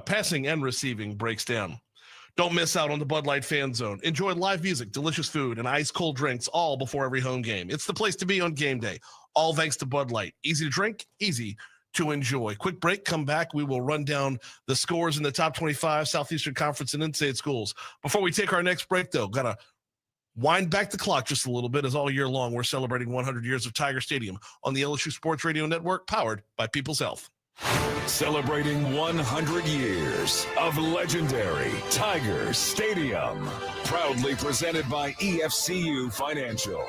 passing and receiving breaks down. Don't miss out on the Bud Light Fan Zone. Enjoy live music, delicious food, and ice-cold drinks all before every home game. It's the place to be on game day. All thanks to Bud Light. Easy to drink, easy to enjoy. Quick break, come back. We will run down the scores in the top 25 Southeastern Conference and in-state schools. Before we take our next break, though, got to wind back the clock just a little bit, as all year long we're celebrating 100 years of Tiger Stadium on the LSU Sports Radio Network, powered by People's Health. Celebrating 100 years of legendary Tiger Stadium. Proudly presented by EFCU Financial.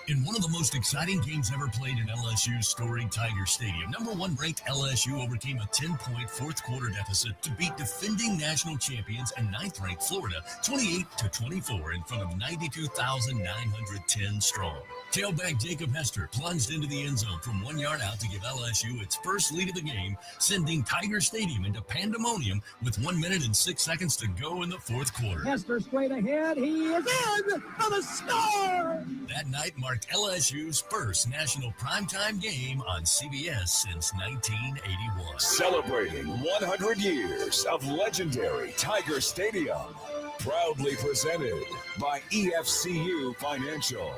In one of the most exciting games ever played in LSU's storied Tiger Stadium, number 1 ranked LSU overcame a 10-point fourth quarter deficit to beat defending national champions and 9th ranked Florida 28-24 in front of 92,910 strong. Tailback Jacob Hester plunged into the end zone from 1 yard out to give LSU its first lead of the game, sending Tiger Stadium into pandemonium with 1 minute and 6 seconds to go in the fourth quarter. Hester straight ahead. He is in for the score. That night marked LSU's first national primetime game on CBS since 1981. Celebrating 100 years of legendary Tiger Stadium. Proudly presented by EFCU Financial.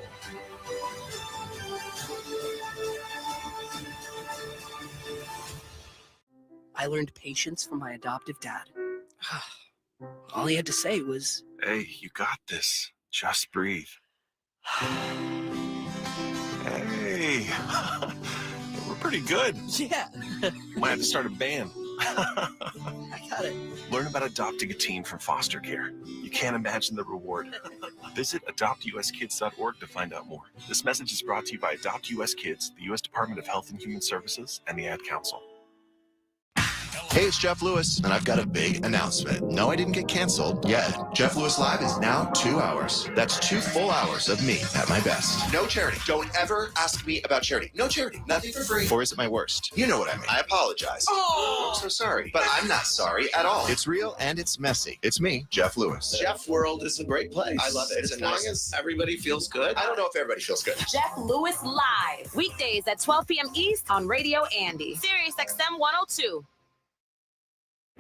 I learned patience from my adoptive dad. All he had to say was, "Hey, you got this. Just breathe." Hey, we're pretty good. Yeah. Might have to start a band. I got it. Learn about adopting a teen from foster care. You can't imagine the reward. Visit adoptuskids.org to find out more. This message is brought to you by Adopt US Kids, the U.S. Department of Health and Human Services, and the Ad Council. Hey, it's Jeff Lewis, and I've got a big announcement. No, I didn't get canceled yet. Jeff Lewis Live is now 2 hours. That's 2 full hours of me at my best. No charity. Don't ever ask me about charity. No charity. Nothing for free. Or is it my worst? You know what I mean. I apologize. Oh, I'm so sorry. But I'm not sorry at all. It's real and it's messy. It's me, Jeff Lewis. Jeff World is a great place. I love it. As long as everybody feels good. I don't know if everybody feels good. Jeff Lewis Live. Weekdays at 12 p.m. East on Radio Andy. Sirius XM 102.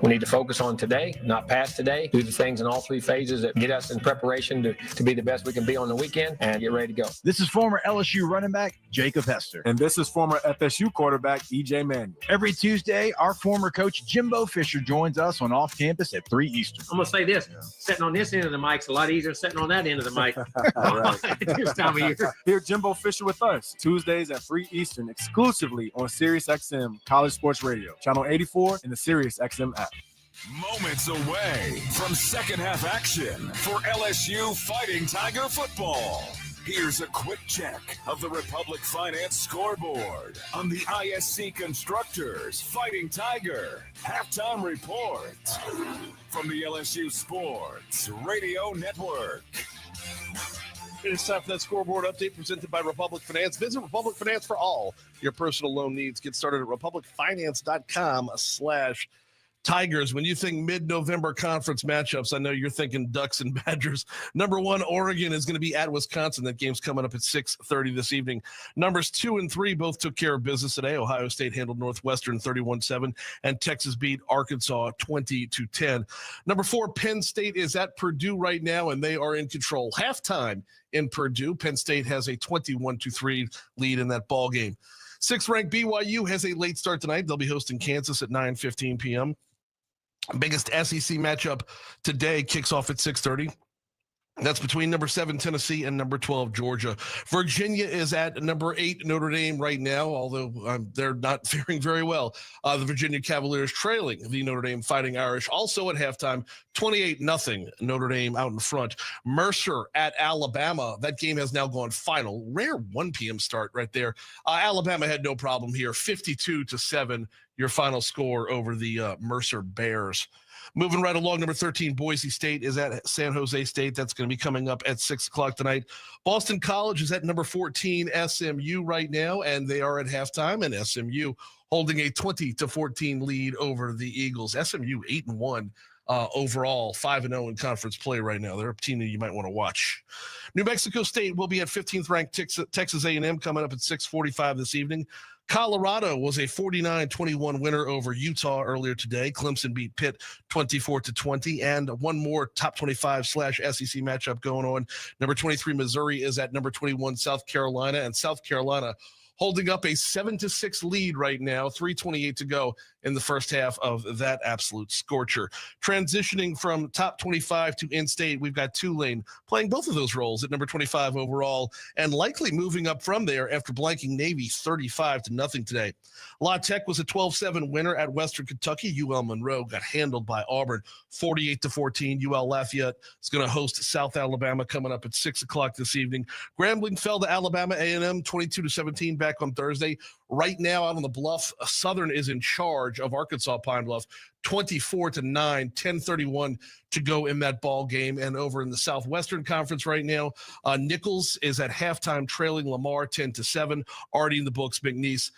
We need to focus on today, not past today. Do the things in all three phases that get us in preparation to be the best we can be on the weekend and get ready to go. This is former LSU running back Jacob Hester. And this is former FSU quarterback EJ Manuel. Every Tuesday, our former coach Jimbo Fisher joins us on Off Campus at 3 Eastern. I'm going to say this. Sitting on this end of the mic's a lot easier than sitting on that end of the mic. This time of year. Hear Jimbo Fisher with us Tuesdays at 3 Eastern exclusively on Sirius XM College Sports Radio, Channel 84 and the Sirius XM app. Moments away from second half action for LSU Fighting Tiger football. Here's a quick check of the Republic Finance scoreboard on the ISC Constructors Fighting Tiger halftime report from the LSU Sports Radio Network. It is time for that scoreboard update presented by Republic Finance. Visit Republic Finance for all your personal loan needs. Get started at republicfinance.com/Tigers. When you think mid-November conference matchups, I know you're thinking Ducks and Badgers. Number 1, Oregon is going to be at Wisconsin. That game's coming up at 6:30 this evening. Numbers 2 and 3 both took care of business today. Ohio State handled Northwestern 31-7, and Texas beat Arkansas 20-10. Number 4, Penn State is at Purdue right now, and they are in control. Halftime in Purdue, Penn State has a 21-3 lead in that ball game. 6th-ranked BYU has a late start tonight. They'll be hosting Kansas at 9:15 p.m. Biggest SEC matchup today kicks off at 6:30. That's between number 7, Tennessee, and number 12, Georgia. Virginia is at number 8, Notre Dame right now, although they're not faring very well. The Virginia Cavaliers trailing the Notre Dame Fighting Irish. Also at halftime, 28-0, Notre Dame out in front. Mercer at Alabama. That game has now gone final. Rare 1 p.m. start right there. Alabama had no problem here, 52-7, your final score over the Mercer Bears. Moving right along, number 13, Boise State is at San Jose State. That's going to be coming up at 6 o'clock tonight. Boston College is at number 14, SMU right now, and they are at halftime, and SMU holding a 20-14 lead over the Eagles. SMU 8-1 overall, 5-0 in conference play right now. They're a team that you might want to watch. New Mexico State will be at 15th-ranked Texas A&M coming up at 6:45 this evening. Colorado was a 49-21 winner over Utah earlier today. Clemson beat Pitt 24-20, and one more top 25/SEC matchup going on. Number 23 Missouri is at number 21 South Carolina, and South Carolina holding up a 7-6 lead right now, 3:28 to go in the first half of that absolute scorcher. Transitioning from top 25 to in-state, we've got Tulane playing both of those roles at number 25 overall, and likely moving up from there after blanking Navy 35-0 today. La Tech was a 12-7 winner at Western Kentucky. UL Monroe got handled by Auburn 48-14. UL Lafayette is going to host South Alabama coming up at 6 o'clock this evening. Grambling fell to Alabama A&M 22-17 back on Thursday. Right now out on the Bluff, Southern is in charge of Arkansas Pine Bluff, 24-9, 10:31 to go in that ball game. And over in the Southwestern Conference right now, Nichols is at halftime trailing Lamar 10-7. Already in the books, McNeese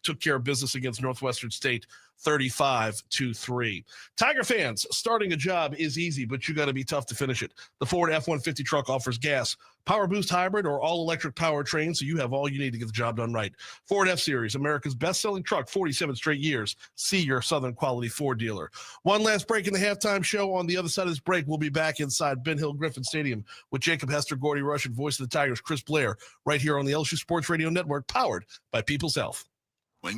took care of business against Northwestern State 35-3. Tiger fans, starting a job is easy, but you got to be tough to finish it. The Ford F-150 truck offers gas, Power Boost hybrid, or all-electric powertrain, so you have all you need to get the job done right. Ford F-Series, America's best-selling truck, 47 straight years. See your Southern quality Ford dealer. One last break in the halftime show. On the other side of this break, we'll be back inside Ben Hill Griffin Stadium with Jacob Hester, Gordy Rush, and voice of the Tigers, Chris Blair, right here on the LSU Sports Radio Network, powered by People's Health.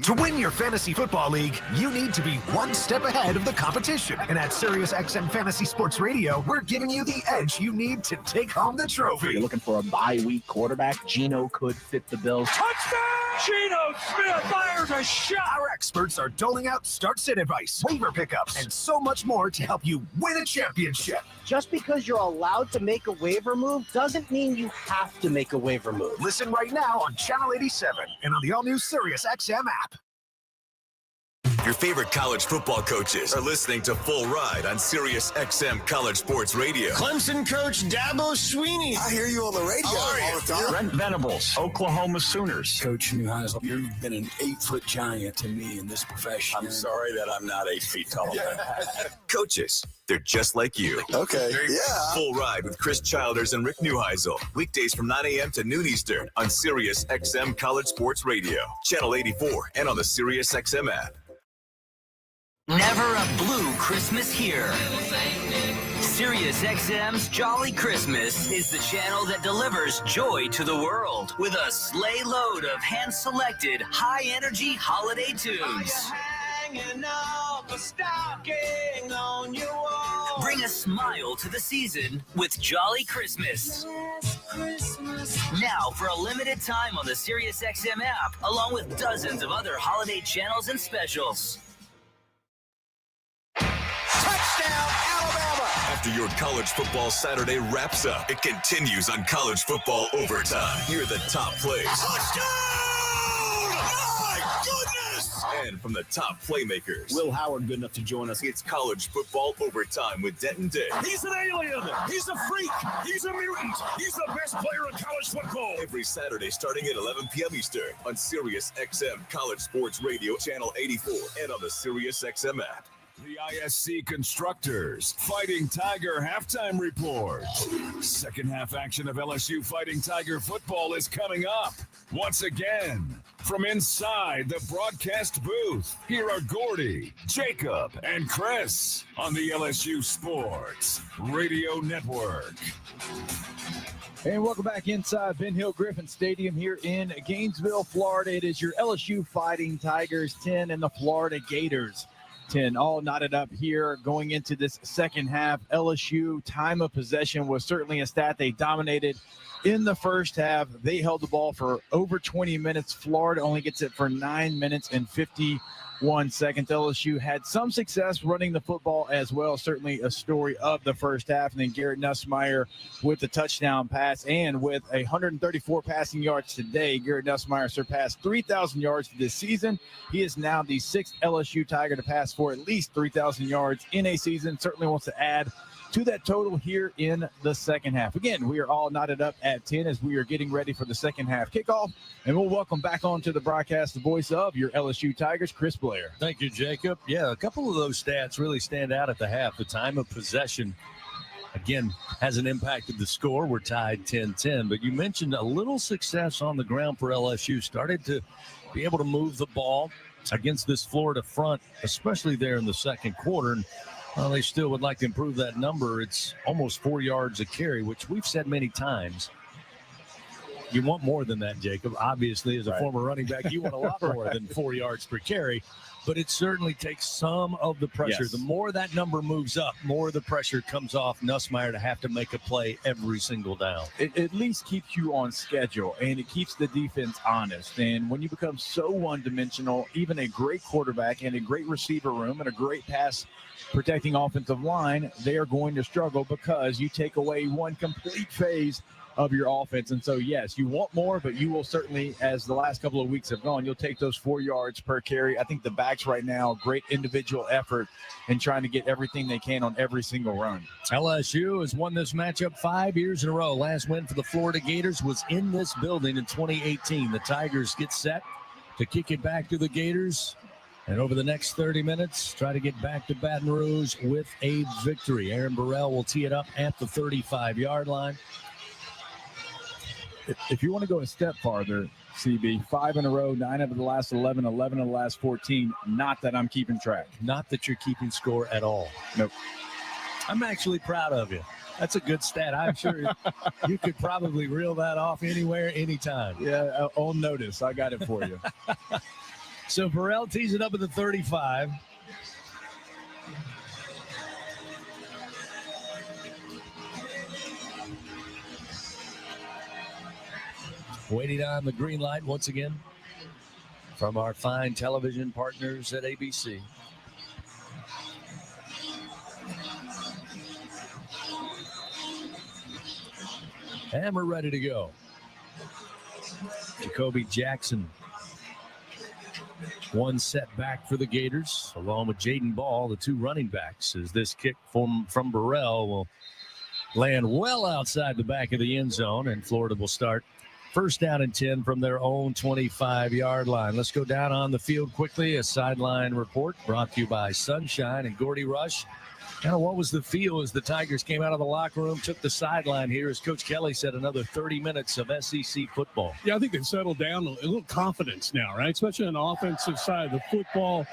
To win your fantasy football league, you need to be one step ahead of the competition. And at SiriusXM Fantasy Sports Radio, we're giving you the edge you need to take home the trophy. You're looking for a bye-week quarterback? Geno could fit the bill. Touchdown! Geno Smith fires a shot! Our experts are doling out start-sit advice, waiver pickups, and so much more to help you win a championship. Just because you're allowed to make a waiver move doesn't mean you have to make a waiver move. Listen right now on Channel 87 and on the all-new SiriusXM app. your favorite college football coaches are listening to Full Ride on Sirius XM College Sports Radio. Clemson coach Dabo Swinney. I hear you on the radio all the time. Brent Venables, Oklahoma Sooners. Coach Neuheisel, you've been an 8-foot giant to me in this profession. I'm sorry that I'm not 8 feet tall. Coaches, they're just like you. Okay, yeah. Full Ride with Chris Childers and Rick Neuheisel. Weekdays from 9 a.m. to noon Eastern on Sirius XM College Sports Radio. Channel 84 and on the Sirius XM app. Never a blue Christmas here. Sirius XM's Jolly Christmas is the channel that delivers joy to the world with a sleigh load of hand-selected, high-energy holiday tunes. Bring a smile to the season with Jolly Christmas. Now for a limited time on the Sirius XM app, along with dozens of other holiday channels and specials. Touchdown, Alabama! After your college football Saturday wraps up, it continues on College Football Overtime. Hear the top plays. Touchdown! My goodness! And from the top playmakers. Will Howard good enough to join us. It's College Football Overtime with Denton Day. He's an alien. He's a freak. He's a mutant. He's the best player in college football. Every Saturday starting at 11 p.m. Eastern on Sirius XM College Sports Radio, Channel 84, and on the Sirius XM app. The ISC Constructors Fighting Tiger Halftime Report. Second half action of LSU Fighting Tiger football is coming up. Once again, from inside the broadcast booth, here are Gordy, Jacob, and Chris on the LSU Sports Radio Network. And welcome back inside Ben Hill Griffin Stadium here in Gainesville, Florida. It is your LSU Fighting Tigers 10 and the Florida Gators 10, all knotted up here going into this second half. LSU time of possession was certainly a stat. They dominated in the first half. They held the ball for over 20 minutes. Florida only gets it for 9 minutes and 51 seconds. LSU had some success running the football as well. Certainly a story of the first half. And then Garrett Nussmeier with the touchdown pass, and with 134 passing yards today, Garrett Nussmeier surpassed 3,000 yards this season. He is now the 6th LSU Tiger to pass for at least 3,000 yards in a season. Certainly wants to add to that total here in the second half. Again, we are all knotted up at 10 as we are getting ready for the second half kickoff. And we'll welcome back onto the broadcast the voice of your LSU Tigers, Chris Blair. Thank you, Jacob. Yeah, a couple of those stats really stand out at the half. The time of possession, again, hasn't impacted the score. We're tied 10-10. But you mentioned a little success on the ground for LSU. Started to be able to move the ball against this Florida front, especially there in the second quarter. And well, they still would like to improve that number. It's almost 4 yards a carry, which we've said many times. You want more than that, Jacob. Obviously, as a former running back, you want a lot more than 4 yards per carry. But it certainly takes some of the pressure. Yes. The more that number moves up, more of the pressure comes off Nussmeier to have to make a play every single down. It at least keeps you on schedule, and it keeps the defense honest. And when you become so one-dimensional, even a great quarterback and a great receiver room and a great pass protecting offensive line, they are going to struggle because you take away one complete phase of your offense. And so, yes, you want more, but you will certainly, as the last couple of weeks have gone, you'll take those 4 yards per carry. I think the backs right now, great individual effort in trying to get everything they can on every single run. LSU has won this matchup 5 years in a row. Last win for the Florida Gators was in this building in 2018. The Tigers get set to kick it back to the Gators, and over the next 30 minutes, try to get back to Baton Rouge with a victory. Aaron Burrell will tee it up at the 35-yard line. If you want to go a step farther, CB, 5 in a row, 9 of the last 11, 11 of the last 14. Not that I'm keeping track. Not that you're keeping score at all. Nope. I'm actually proud of you. That's a good stat. I'm sure you could probably reel that off anywhere, anytime. Yeah, on notice. I got it for you. So Burrell tees it up at the 35. Waiting on the green light once again from our fine television partners at ABC. And we're ready to go. Jacoby Jackson One setback for the Gators, along with Jaden Ball, the two running backs, as this kick from Burrell will land well outside the back of the end zone, and Florida will start first down and 10 from their own 25-yard line. Let's go down on the field quickly. A sideline report brought to you by Sunshine and Gordy Rush. Kind of what was the feel as the Tigers came out of the locker room, took the sideline here, as Coach Kelly said, another 30 minutes of SEC football. Yeah, I think they've settled down a little confidence now, right? Especially on the offensive side of the football.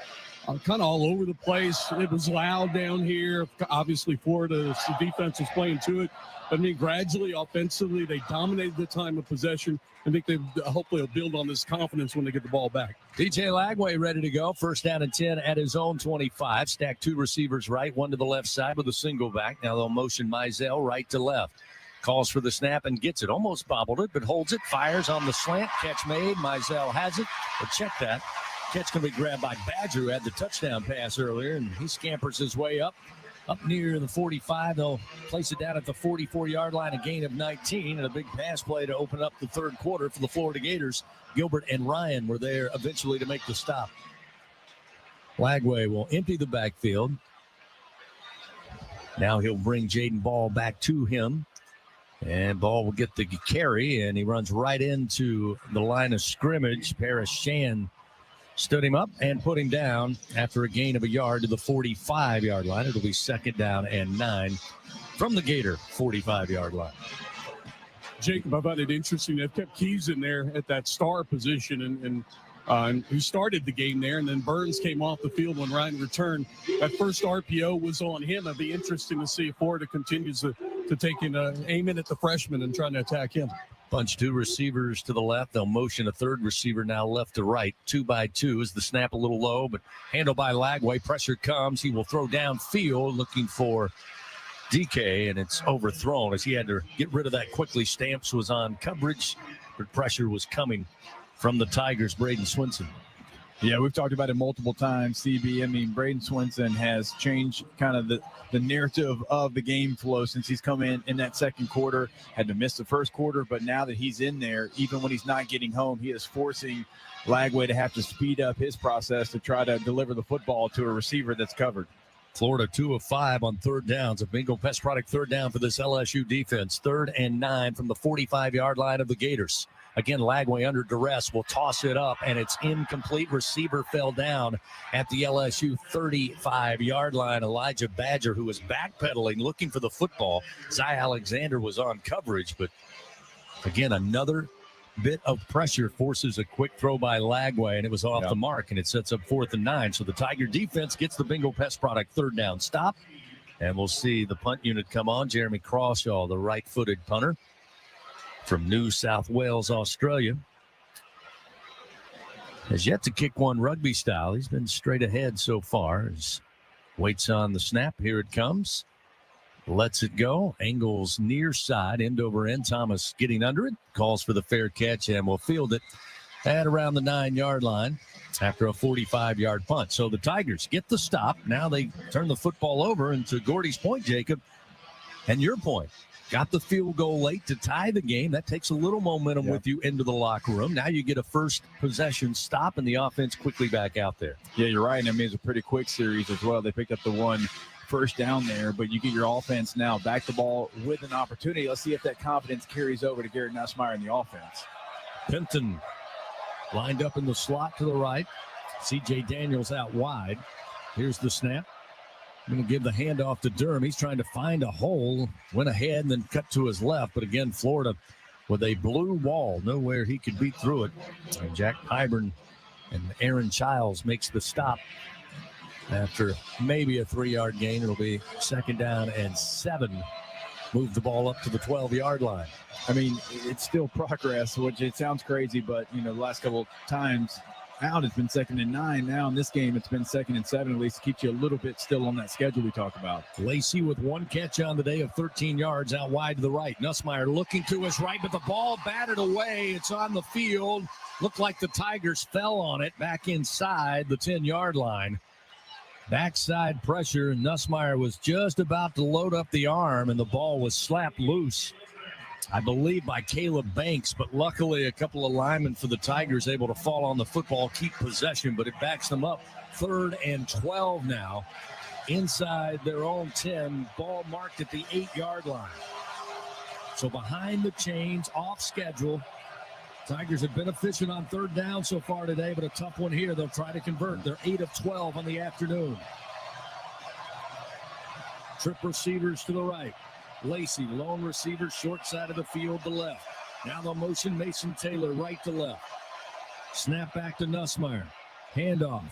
Kind of all over the place. It was loud down here. Obviously, Florida's defense was playing to it. I mean, gradually, offensively, they dominated the time of possession. I think they hopefully will build on this confidence when they get the ball back. DJ Lagway ready to go. First down and 10 at his own 25. Stack two receivers right, one to the left side with a single back. Now they'll motion Mizell right to left. Calls for the snap and gets it. Almost bobbled it, but holds it. Fires on the slant. Catch made. Mizell has it. But check that. Catch going to be grabbed by Badger, who had the touchdown pass earlier, and he scampers his way up near the 45. They'll place it down at the 44-yard line, a gain of 19, and a big pass play to open up the third quarter for the Florida Gators. Gilbert and Ryan were there eventually to make the stop. Lagway will empty the backfield. Now he'll bring Jaden Ball back to him, and Ball will get the carry, and he runs right into the line of scrimmage. Paris Shan stood him up and put him down after a gain of a yard to the 45-yard line. It'll be second down and 9 from the Gator 45-yard line. Jacob, I found it interesting. They've kept Keys in there at that star position, and who started the game there, and then Burns came off the field when Ryan returned. That first RPO was on him. It'd be interesting to see if Florida continues to take an aim in at the freshman and trying to attack him. Bunch two receivers to the left. They'll motion a third receiver now left to right. 2 by 2 is the snap a little low, but handled by Lagway. Pressure comes. He will throw downfield looking for DK, and it's overthrown as he had to get rid of that quickly. Stamps was on coverage, but pressure was coming from the Tigers. Braden Swinson. Yeah, we've talked about it multiple times, CB. I mean, Braden Swinson has changed kind of the narrative of the game flow since he's come in that second quarter. Had to miss the first quarter, but now that he's in there, even when he's not getting home, he is forcing Lagway to have to speed up his process to try to deliver the football to a receiver that's covered. Florida 2 of 5 on third downs. A bingo pest product third down for this LSU defense. 3rd and 9 from the 45-yard line of the Gators. Again, Lagway under duress will toss it up, and it's incomplete. Receiver fell down at the LSU 35-yard line. Elijah Badger, who was backpedaling, looking for the football. Zy Alexander was on coverage, but again, another bit of pressure forces a quick throw by Lagway, and it was off the mark, and it sets up 4th and 9. So the Tiger defense gets the bingo pest product third down stop, and we'll see the punt unit come on. Jeremy Crawshaw, the right-footed punter from New South Wales, Australia, has yet to kick one rugby style. He's been straight ahead so far. Waits on the snap. Here it comes. Lets it go. Angles near side, end over end. Thomas getting under it. Calls for the fair catch and will field it at around the 9-yard line after a 45-yard punt. So the Tigers get the stop. Now they turn the football over. And to Gordy's point, Jacob, and your point, got the field goal late to tie the game. That takes a little momentum with you into the locker room. Now you get a first possession stop, and the offense quickly back out there. Yeah, you're right. I mean, it's a pretty quick series as well. They picked up the one first down there, but you get your offense now back the ball with an opportunity. Let's see if that confidence carries over to Garrett Nussmeier in the offense. Penton lined up in the slot to the right. C.J. Daniels out wide. Here's the snap. I'm going to give the handoff to Durham. He's trying to find a hole, went ahead and then cut to his left. But again, Florida with a blue wall, nowhere he could beat through it. And Jack Pyburn and Aaron Childs makes the stop after maybe a 3-yard gain. It'll be second down and 7. Move the ball up to the 12-yard line. I mean, it's still progress, which it sounds crazy, but, you know, the last couple of times out, it's been 2nd and 9. Now in this game, it's been 2nd and 7. At least keeps you a little bit still on that schedule we talk about. Lacey with one catch on the day of 13 yards out wide to the right. Nussmeier looking to his right, but the ball batted away. It's on the field. Looked like the Tigers fell on it back inside the 10-yard line. Backside pressure. Nussmeier was just about to load up the arm, and the ball was slapped loose I believe by Caleb Banks, but luckily a couple of linemen for the Tigers able to fall on the football, keep possession, but it backs them up. 3rd and 12 now. Inside their own 10, ball marked at the 8-yard line. So behind the chains, off schedule. Tigers have been efficient on 3rd down so far today, but a tough one here. They'll try to convert. They're 8 of 12 on the afternoon. Trip receivers to the right. Lacey, lone receiver, short side of the field to left. Now they'll motion Mason Taylor right to left. Snap back to Nussmeier. Handoff.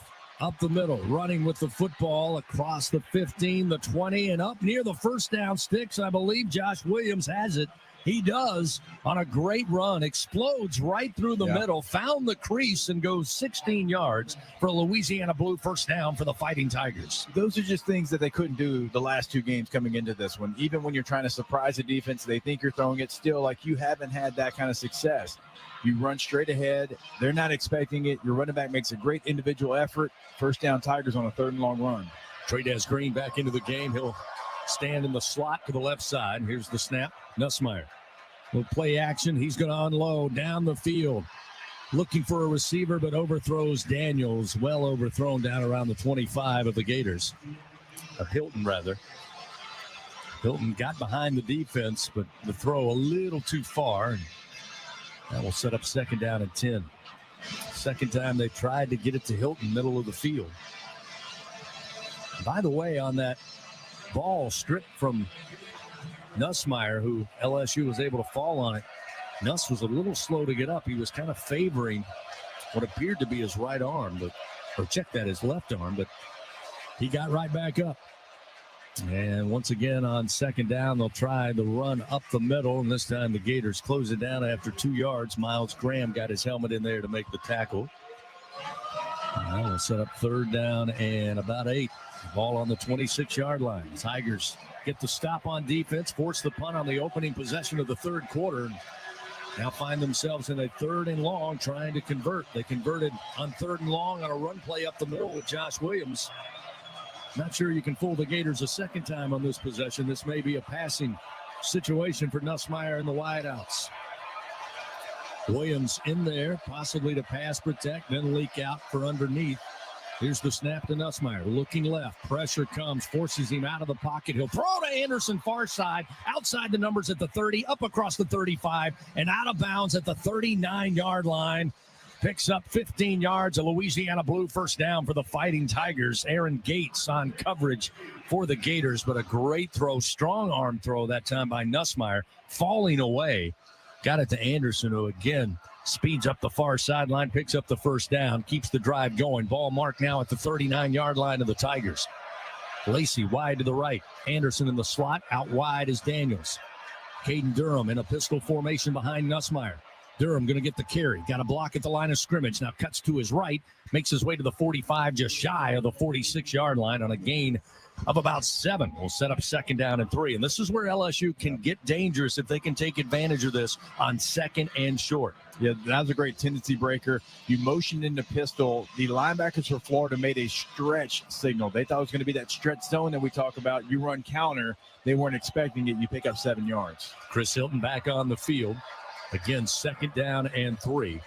Up the middle, running with the football across the 15, the 20, and up near the first down sticks. I believe Josh Williams has it. He does on a great run, explodes right through the middle, found the crease, and goes 16 yards for a Louisiana Blue first down for the Fighting Tigers. Those are just things that they couldn't do the last 2 games coming into this one. Even when you're trying to surprise the defense, they think you're throwing it still, like you haven't had that kind of success. You run straight ahead. They're not expecting it. Your running back makes a great individual effort. First down Tigers on a 3rd and long run. Trey'Dez Green back into the game. He'll stand in the slot to the left side. Here's the snap. Nussmeier will play action. He's going to unload down the field. Looking for a receiver, but overthrows Daniels. Well overthrown down around the 25 of the Gators. Hilton, rather. Hilton got behind the defense, but the throw a little too far. And that will set up 2nd down and 10. Second time they tried to get it to Hilton, middle of the field. By the way, on that ball stripped from Nussmeier, who LSU was able to fall on it, Nuss was a little slow to get up. He was kind of favoring what appeared to be his right arm, his left arm, but he got right back up. And once again on 2nd down, they'll try the run up the middle, and this time the Gators close it down after 2 yards. Miles Graham got his helmet in there to make the tackle. Now we'll set up 3rd down and about 8. Ball on the 26-yard line. Tigers get the stop on defense, force the punt on the opening possession of the 3rd quarter. Now find themselves in a 3rd and long trying to convert. They converted on 3rd and long on a run play up the middle with Josh Williams. Not sure you can fool the Gators a second time on this possession. This may be a passing situation for Nussmeier and the wideouts. Williams in there, possibly to pass protect, then leak out for underneath. Here's the snap to Nussmeier, looking left. Pressure comes, forces him out of the pocket. He'll throw to Anderson far side, outside the numbers at the 30, up across the 35, and out of bounds at the 39-yard line. Picks up 15 yards, a Louisiana Blue first down for the Fighting Tigers. Aaron Gates on coverage for the Gators, but a great throw, strong arm throw that time by Nussmeier, falling away. Got it to Anderson, who again speeds up the far sideline, picks up the first down, keeps the drive going. Ball marked now at the 39-yard line of the Tigers. Lacey wide to the right. Anderson in the slot. Out wide is Daniels. Caden Durham in a pistol formation behind Nussmeier. Durham going to get the carry. Got a block at the line of scrimmage. Now cuts to his right. Makes his way to the 45, just shy of the 46-yard line on a gain of about 7. We'll set up 2nd down and 3. And this is where LSU can get dangerous if they can take advantage of this on 2nd and short. Yeah, that was a great tendency breaker. You motioned into pistol. The linebackers for Florida made a stretch signal. They thought it was going to be that stretch zone that we talk about. You run counter. They weren't expecting it. You pick up 7 yards. Chris Hilton back on the field. Again, 2nd down and 3.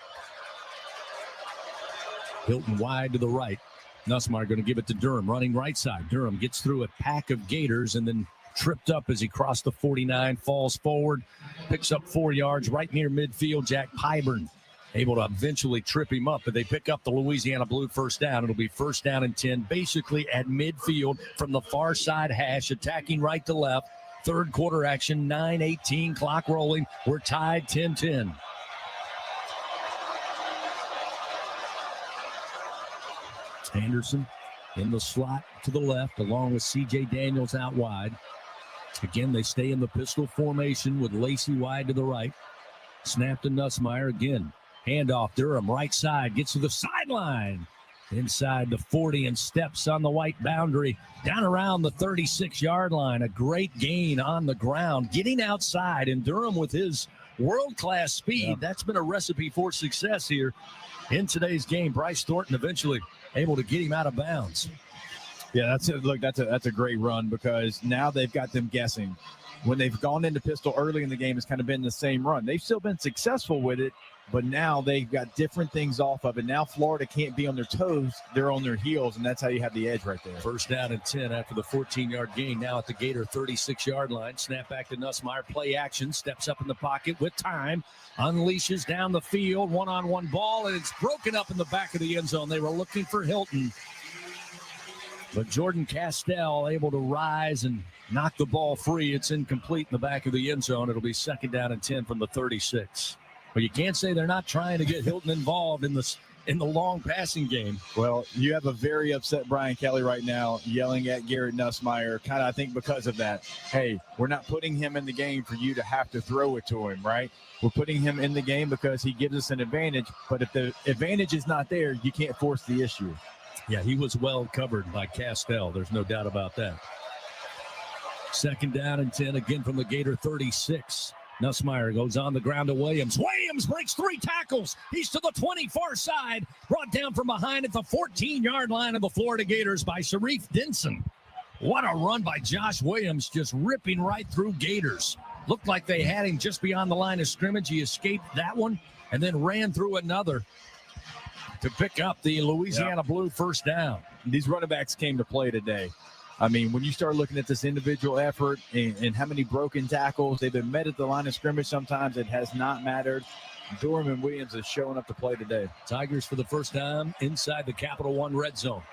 Hilton wide to the right. Nussmeier going to give it to Durham, running right side. Durham gets through a pack of Gators and then tripped up as he crossed the 49, falls forward, picks up 4 yards right near midfield. Jack Pyburn able to eventually trip him up, but they pick up the Louisiana Blue first down. It'll be 1st down and 10, basically at midfield from the far side hash, attacking right to left. 3rd quarter action, 9:18, clock rolling. We're tied 10-10. Anderson in the slot to the left, along with C.J. Daniels out wide. Again, they stay in the pistol formation with Lacey wide to the right. Snap to Nussmeier again. Handoff, Durham, right side, gets to the sideline. Inside the 40 and steps on the white boundary, down around the 36-yard line. A great gain on the ground, getting outside. And Durham with his world-class speed, that's been a recipe for success here in today's game. Bryce Thornton eventually able to get him out of bounds. Yeah, that's it. Look, that's a great run because now they've got them guessing. When they've gone into pistol early in the game, it's kind of been the same run. They've still been successful with it, but now they've got different things off of it. Now Florida can't be on their toes. They're on their heels, and that's how you have the edge right there. First down and 10 after the 14-yard gain. Now at the Gator 36-yard line. Snap back to Nussmeier. Play action. Steps up in the pocket with time. Unleashes down the field. One-on-one ball, and it's broken up in the back of the end zone. They were looking for Hilton. But Jordan Castell able to rise and knock the ball free. It's incomplete in the back of the end zone. It'll be second down and 10 from the 36. But you can't say they're not trying to get Hilton involved in the long passing game. Well, you have a very upset Brian Kelly right now yelling at Garrett Nussmeier, kind of, I think, because of that. Hey, we're not putting him in the game for you to have to throw it to him, right? We're putting him in the game because he gives us an advantage. But if the advantage is not there, you can't force the issue. Yeah, he was well covered by Castell. There's no doubt about that. Second down and 10 again from the Gator 36. Nussmeier goes on the ground to Williams. Williams breaks 3 tackles. He's to the 20 far side. Brought down from behind at the 14-yard line of the Florida Gators by Sharif Denson. What a run by Josh Williams, just ripping right through Gators. Looked like they had him just beyond the line of scrimmage. He escaped that one and then ran through another to pick up the Louisiana Blue first down. These running backs came to play today. I mean, when you start looking at this individual effort and how many broken tackles, they've been met at the line of scrimmage sometimes. It has not mattered. Durham and Williams is showing up to play today. Tigers for the first time inside the Capital One red zone.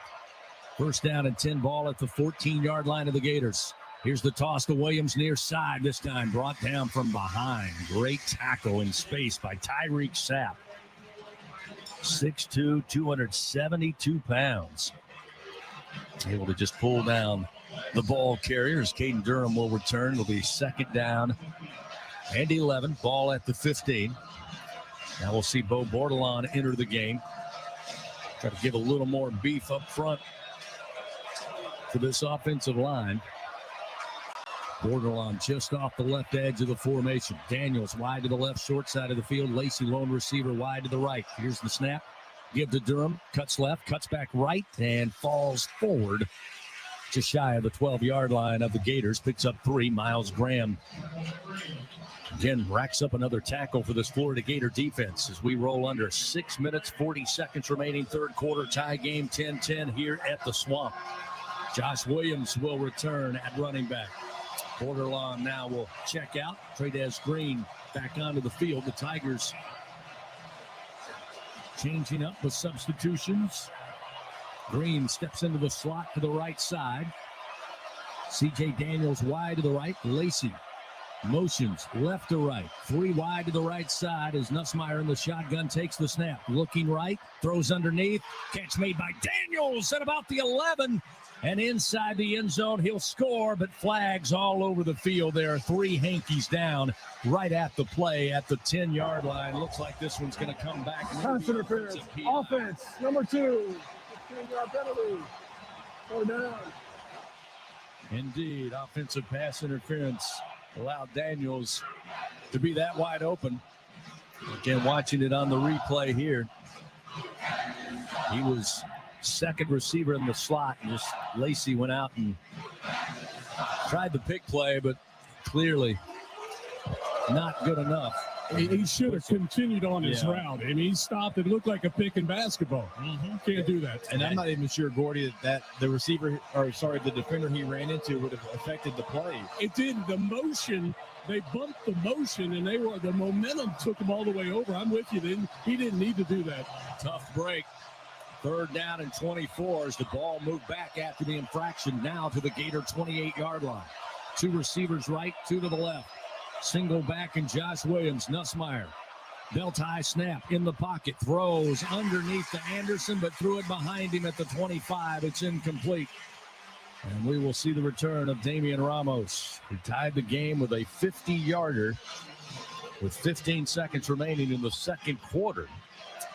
First down and 10, ball at the 14-yard line of the Gators. Here's the toss to Williams near side, this time brought down from behind. Great tackle in space by Tyreek Sapp. 6'2", 272 pounds. Able to just pull down the ball carrier as Caden Durham will return. It'll be second down and 11. Ball at the 15. Now we'll see Bo Bordelon enter the game. Try to give a little more beef up front for this offensive line. Bordelon just off the left edge of the formation. Daniels wide to the left, short side of the field. Lacey lone receiver wide to the right. Here's the snap. Give to Durham. Cuts left, cuts back right, and falls forward just shy of the 12-yard line of the Gators. Picks up 3. Miles Graham again racks up another tackle for this Florida Gator defense as we roll under 6 minutes, 40 seconds remaining. Third quarter tie game, 10-10 here at the Swamp. Josh Williams will return at running back. Bordelon now will check out. Trades Green back onto the field. The Tigers changing up with substitutions. Green steps into the slot to the right side. C.J. Daniels wide to the right. Lacey motions left to right. 3 wide to the right side as Nussmeier in the shotgun takes the snap. Looking right, throws underneath. Catch made by Daniels at about the 11. And inside the end zone, he'll score, but flags all over the field. There are 3 hankies down right at the play at the 10-yard line. Looks like this one's going to come back. Pass interference. Offense, number 2. 15-yard penalty. Go down. Indeed, offensive pass interference allowed Daniels to be that wide open. Again, watching it on the replay here. He was second receiver in the slot, and just Lacey went out and tried the pick play, but clearly not good enough. He should have continued on his route. I mean, he stopped. It looked like a pick in basketball. Can't do that. And I'm not even sure, Gordy, that the receiver, or sorry, the defender he ran into would have affected the play. It did. The motion, they bumped the motion, and the momentum took him all the way over. I'm with you. He didn't need to do that. Tough break. Third down and 24 as the ball moved back after the infraction, now to the Gator 28-yard line. 2 receivers right, 2 to the left. Single back and Josh Williams. Nussmeier. Belt high snap in the pocket. Throws underneath to Anderson, but threw it behind him at the 25. It's incomplete. And we will see the return of Damian Ramos, who tied the game with a 50-yarder with 15 seconds remaining in the second quarter.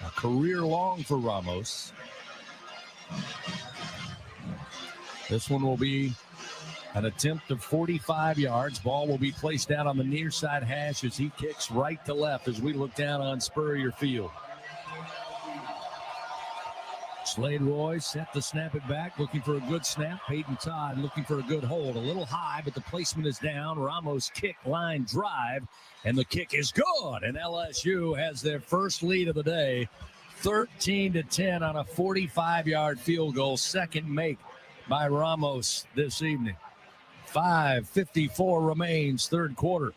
A career long for Ramos. This one will be an attempt of 45 yards. Ball will be placed out on the near side hash as he kicks right to left as we look down on Spurrier Field. Slade Roy set to snap it back, looking for a good snap. Peyton Todd looking for a good hold. A little high, but the placement is down. Ramos kick, line drive, and the kick is good. And LSU has their first lead of the day, 13-10 on a 45-yard field goal. Second make by Ramos this evening. 5:54 remains, third quarter.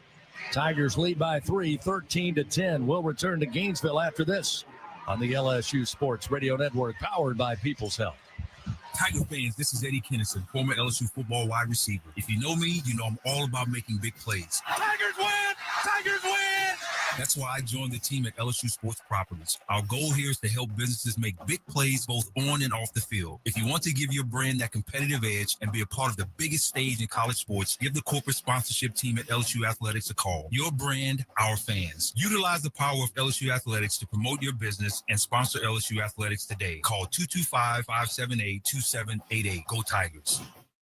Tigers lead by 3, 13-10. We'll return to Gainesville after this on the LSU Sports Radio Network, powered by People's Health. Tiger fans, this is Eddie Kennison, former LSU football wide receiver. If you know me, you know I'm all about making big plays. Tigers win! Tigers win! That's why I joined the team at LSU Sports Properties. Our goal here is to help businesses make big plays both on and off the field. If you want to give your brand that competitive edge and be a part of the biggest stage in college sports, give the corporate sponsorship team at LSU Athletics a call. Your brand, our fans. Utilize the power of LSU Athletics to promote your business and sponsor LSU Athletics today. Call 225-578-2788. Go Tigers.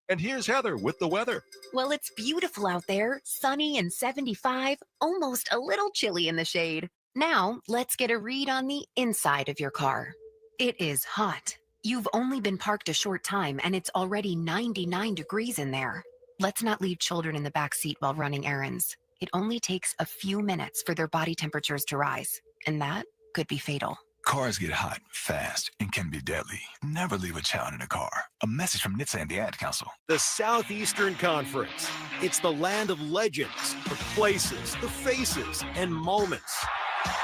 And here's Heather with the weather. Well, it's beautiful out there, sunny and 75, almost a little chilly in the shade. Now, let's get a read on the inside of your car. It is hot. You've only been parked a short time and it's already 99 degrees in there. Let's not leave children in the back seat while running errands. It only takes a few minutes for their body temperatures to rise, and that could be fatal. Cars get hot fast and can be deadly. Never leave a child in a car. A message from NHTSA and the Ad Council. The Southeastern Conference. It's the land of legends, the places, the faces, and moments.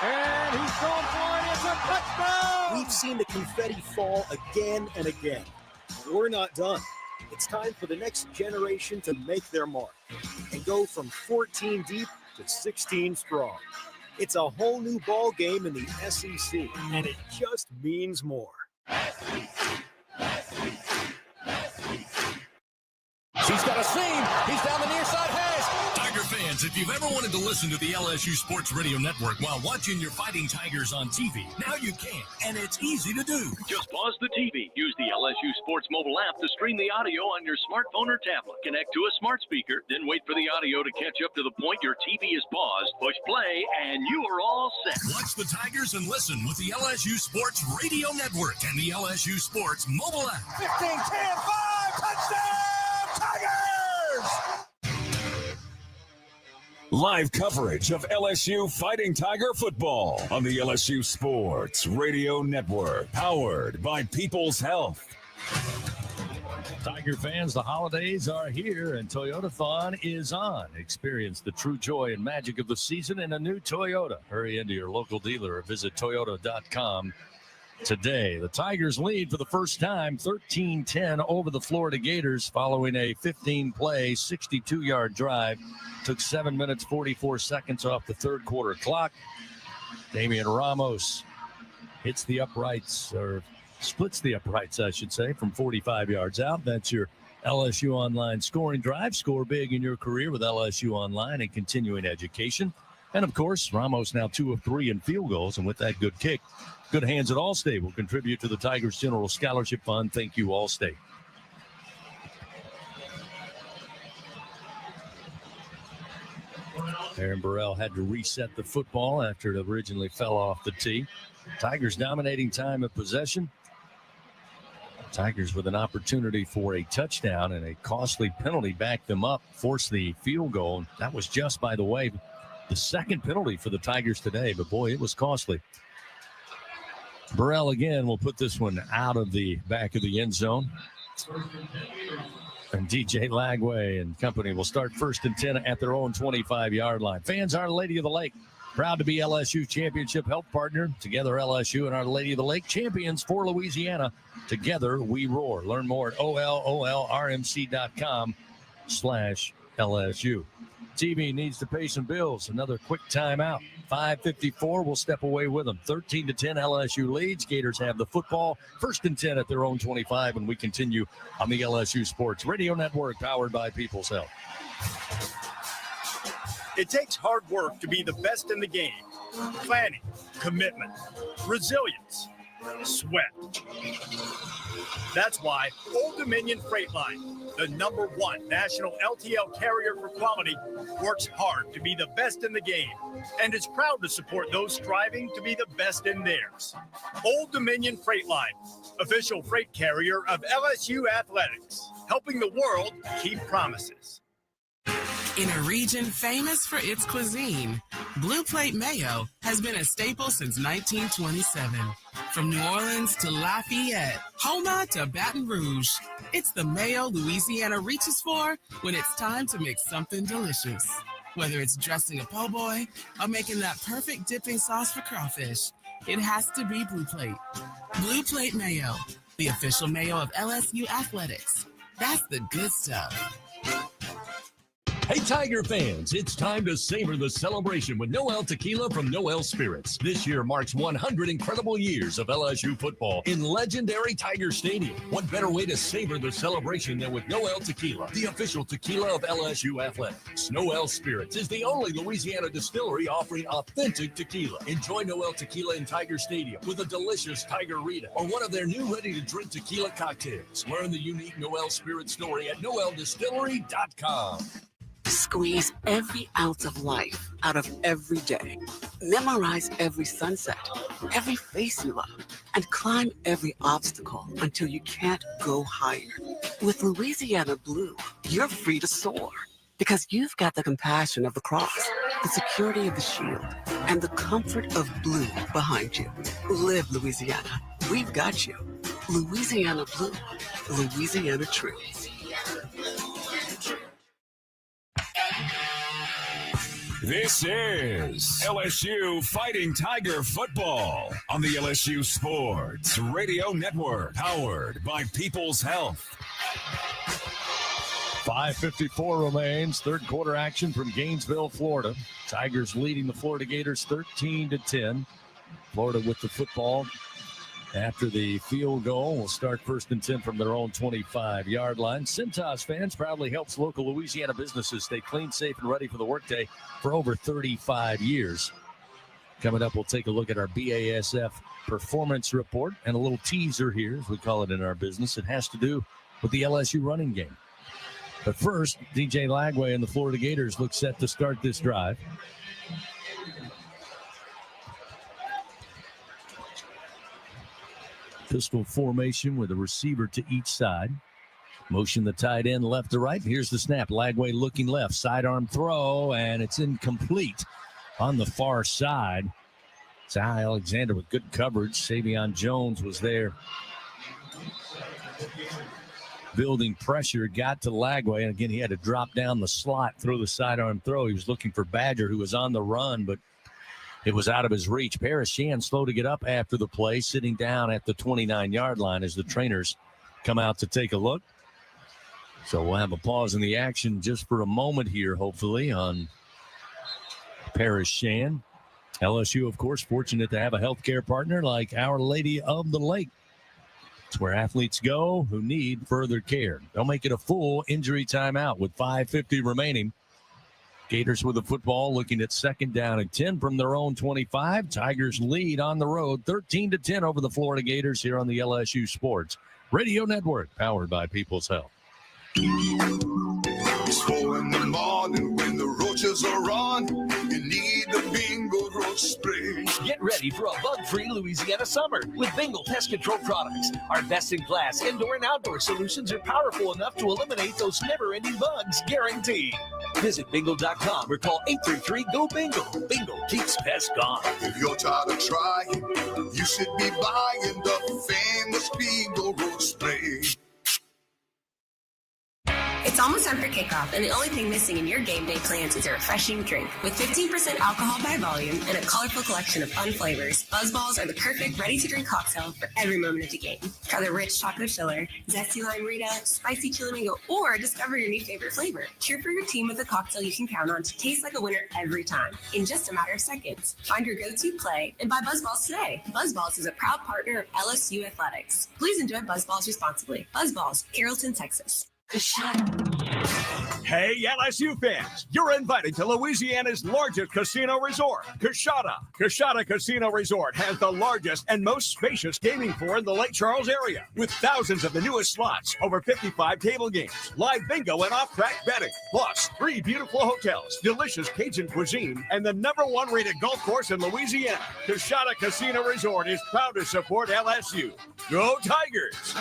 And he's going for it. It's a touchdown! We've seen the confetti fall again and again. We're not done. It's time for the next generation to make their mark and go from 14 deep to 16 strong. It's a whole new ball game in the SEC, and it just means more. She's got a seam. He's down the near side hash. Tiger fans, if you've ever wanted to listen to the LSU Sports Radio Network while watching your Fighting Tigers on TV, now you can, and it's easy to do. Just pause the TV. Use the LSU Sports mobile app to stream the audio on your smartphone or tablet. Connect to a smart speaker, then wait for the audio to catch up to the point your TV is paused. Push play, and you are all set. Watch the Tigers and listen with the LSU Sports Radio Network and the LSU Sports mobile app. 15, 10, 5, touchdown, Tigers! Live coverage of LSU Fighting Tiger football on the LSU Sports Radio Network, powered by People's Health. Tiger fans, the holidays are here and Toyotathon is on. Experience the true joy and magic of the season in a new Toyota. Hurry into your local dealer or visit toyota.com today. The Tigers lead for the first time, 13-10 over the Florida Gators following a 15-play, 62-yard drive. Took 7 minutes, 44 seconds off the third quarter clock. Damian Ramos hits the uprights, or splits the uprights, I should say, from 45 yards out. That's your LSU Online scoring drive. Score big in your career with LSU Online and continuing education. And, of course, Ramos now 2 of 3 in field goals, and with that good kick, good hands at Allstate will contribute to the Tigers General Scholarship Fund. Thank you, Allstate. Aaron Burrell had to reset the football after it originally fell off the tee. Tigers dominating time of possession. Tigers with an opportunity for a touchdown, and a costly penalty backed them up, forced the field goal. That was just, by the way, the second penalty for the Tigers today, but boy, it was costly. Burrell again will put this one out of the back of the end zone. And DJ Lagway and company will start 1st and 10 at their own 25-yard line. Fans, Our Lady of the Lake, proud to be LSU Championship Health Partner. Together, LSU and Our Lady of the Lake, champions for Louisiana. Together, we roar. Learn more at ololrmc.com/LSU. TV needs to pay some bills. Another quick timeout. 5:54. We'll step away with them. 13-10 LSU leads. Gators have the football. 1st and 10 at their own 25, and we continue on the LSU Sports Radio Network, powered by People's Health. It takes hard work to be the best in the game. Planning, commitment, resilience, sweat. That's why Old Dominion Freight Line, the #1 national LTL carrier for quality, works hard to be the best in the game and is proud to support those striving to be the best in theirs. Old Dominion Freight Line, official freight carrier of LSU Athletics, helping the world keep promises. In a region famous for its cuisine, Blue Plate Mayo has been a staple since 1927. From New Orleans to Lafayette, Houma to Baton Rouge, it's the mayo Louisiana reaches for when it's time to make something delicious. Whether it's dressing a po' boy or making that perfect dipping sauce for crawfish, it has to be Blue Plate. Blue Plate Mayo, the official mayo of LSU Athletics. That's the good stuff. Hey, Tiger fans, it's time to savor the celebration with Noel Tequila from Noel Spirits. This year marks 100 incredible years of LSU football in legendary Tiger Stadium. What better way to savor the celebration than with Noel Tequila, the official tequila of LSU Athletics. Noel Spirits is the only Louisiana distillery offering authentic tequila. Enjoy Noel Tequila in Tiger Stadium with a delicious Tiger Rita or one of their new ready-to-drink tequila cocktails. Learn the unique Noel Spirit story at noeldistillery.com. Squeeze every ounce of life out of every day. Memorize every sunset, every face you love, and climb every obstacle until you can't go higher. With Louisiana Blue, you're free to soar because you've got the compassion of the cross, the security of the shield, and the comfort of blue behind you. Live Louisiana. We've got you. Louisiana Blue. Louisiana True. This is LSU Fighting Tiger Football on the LSU Sports Radio Network, powered by People's Health. 5:54 remains. Third quarter action from Gainesville, Florida. Tigers leading the Florida Gators 13-10. Florida with the football after the field goal. Will start 1st and 10 from their own 25-yard line. Cintas fans proudly helps local Louisiana businesses stay clean, safe, and ready for the workday for over 35 years. Coming up, we'll take a look at our BASF performance report and a little teaser here, as we call it in our business. It has to do with the LSU running game. But first, DJ Lagway and the Florida Gators look set to start this drive. Pistol formation with a receiver to each side. Motion the tight end left to right. Here's the snap. Lagway looking left. Sidearm throw, and it's incomplete on the far side. Ty Alexander with good coverage. Savion Jones was there building pressure, got to Lagway, and again, he had to drop down the slot, throw the sidearm throw. He was looking for Badger, who was on the run, but it was out of his reach. Paris Shan slow to get up after the play, sitting down at the 29-yard line as the trainers come out to take a look. So we'll have a pause in the action just for a moment here, hopefully, on Paris Shan. LSU, of course, fortunate to have a healthcare partner like Our Lady of the Lake. It's where athletes go who need further care. Don't make it a full injury timeout with 5:50 remaining. Gators with the football, looking at 2nd down and 10 from their own 25. Tigers lead on the road 13-10 over the Florida Gators here on the LSU Sports Radio Network, powered by People's Health. It's 4 in the morning when the roaches are on. You need the Bingo Roach Spray. Get ready for a bug-free Louisiana summer with Bingo Pest Control products. Our best-in-class indoor and outdoor solutions are powerful enough to eliminate those never-ending bugs, guaranteed. Visit bingo.com or call 833-GO-BINGO. Bingo keeps pests gone. If you're tired of trying, you should be buying the famous Bingo Roach Spray. It's almost time for kickoff, and the only thing missing in your game day plans is a refreshing drink. With 15% alcohol by volume and a colorful collection of fun flavors, BuzzBalls are the perfect ready-to-drink cocktail for every moment of the game. Try the rich chocolate chiller, zesty lime Rita, spicy chili mango, or discover your new favorite flavor. Cheer for your team with a cocktail you can count on to taste like a winner every time, in just a matter of seconds. Find your go-to play and buy BuzzBalls today. BuzzBalls is a proud partner of LSU Athletics. Please enjoy BuzzBalls responsibly. BuzzBalls, Carrollton, Texas. Hey, LSU fans, you're invited to Louisiana's largest casino resort, Coshada. Coshada Casino Resort has the largest and most spacious gaming floor in the Lake Charles area, with thousands of the newest slots, over 55 table games, live bingo and off-track betting, plus 3 beautiful hotels, delicious Cajun cuisine, and the #1 rated golf course in Louisiana. Coshada Casino Resort is proud to support LSU. Go Tigers!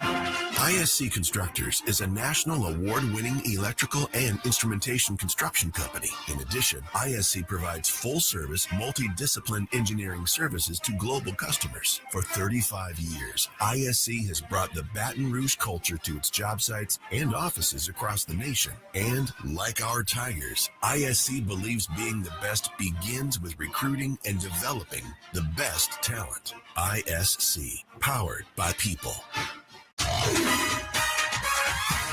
ISC Constructors is a national award-winning electrical and instrumentation construction company. In addition, ISC provides full-service, multidiscipline engineering services to global customers. For 35 years, ISC has brought the Baton Rouge culture to its job sites and offices across the nation. And like our Tigers, ISC believes being the best begins with recruiting and developing the best talent. ISC, powered by people.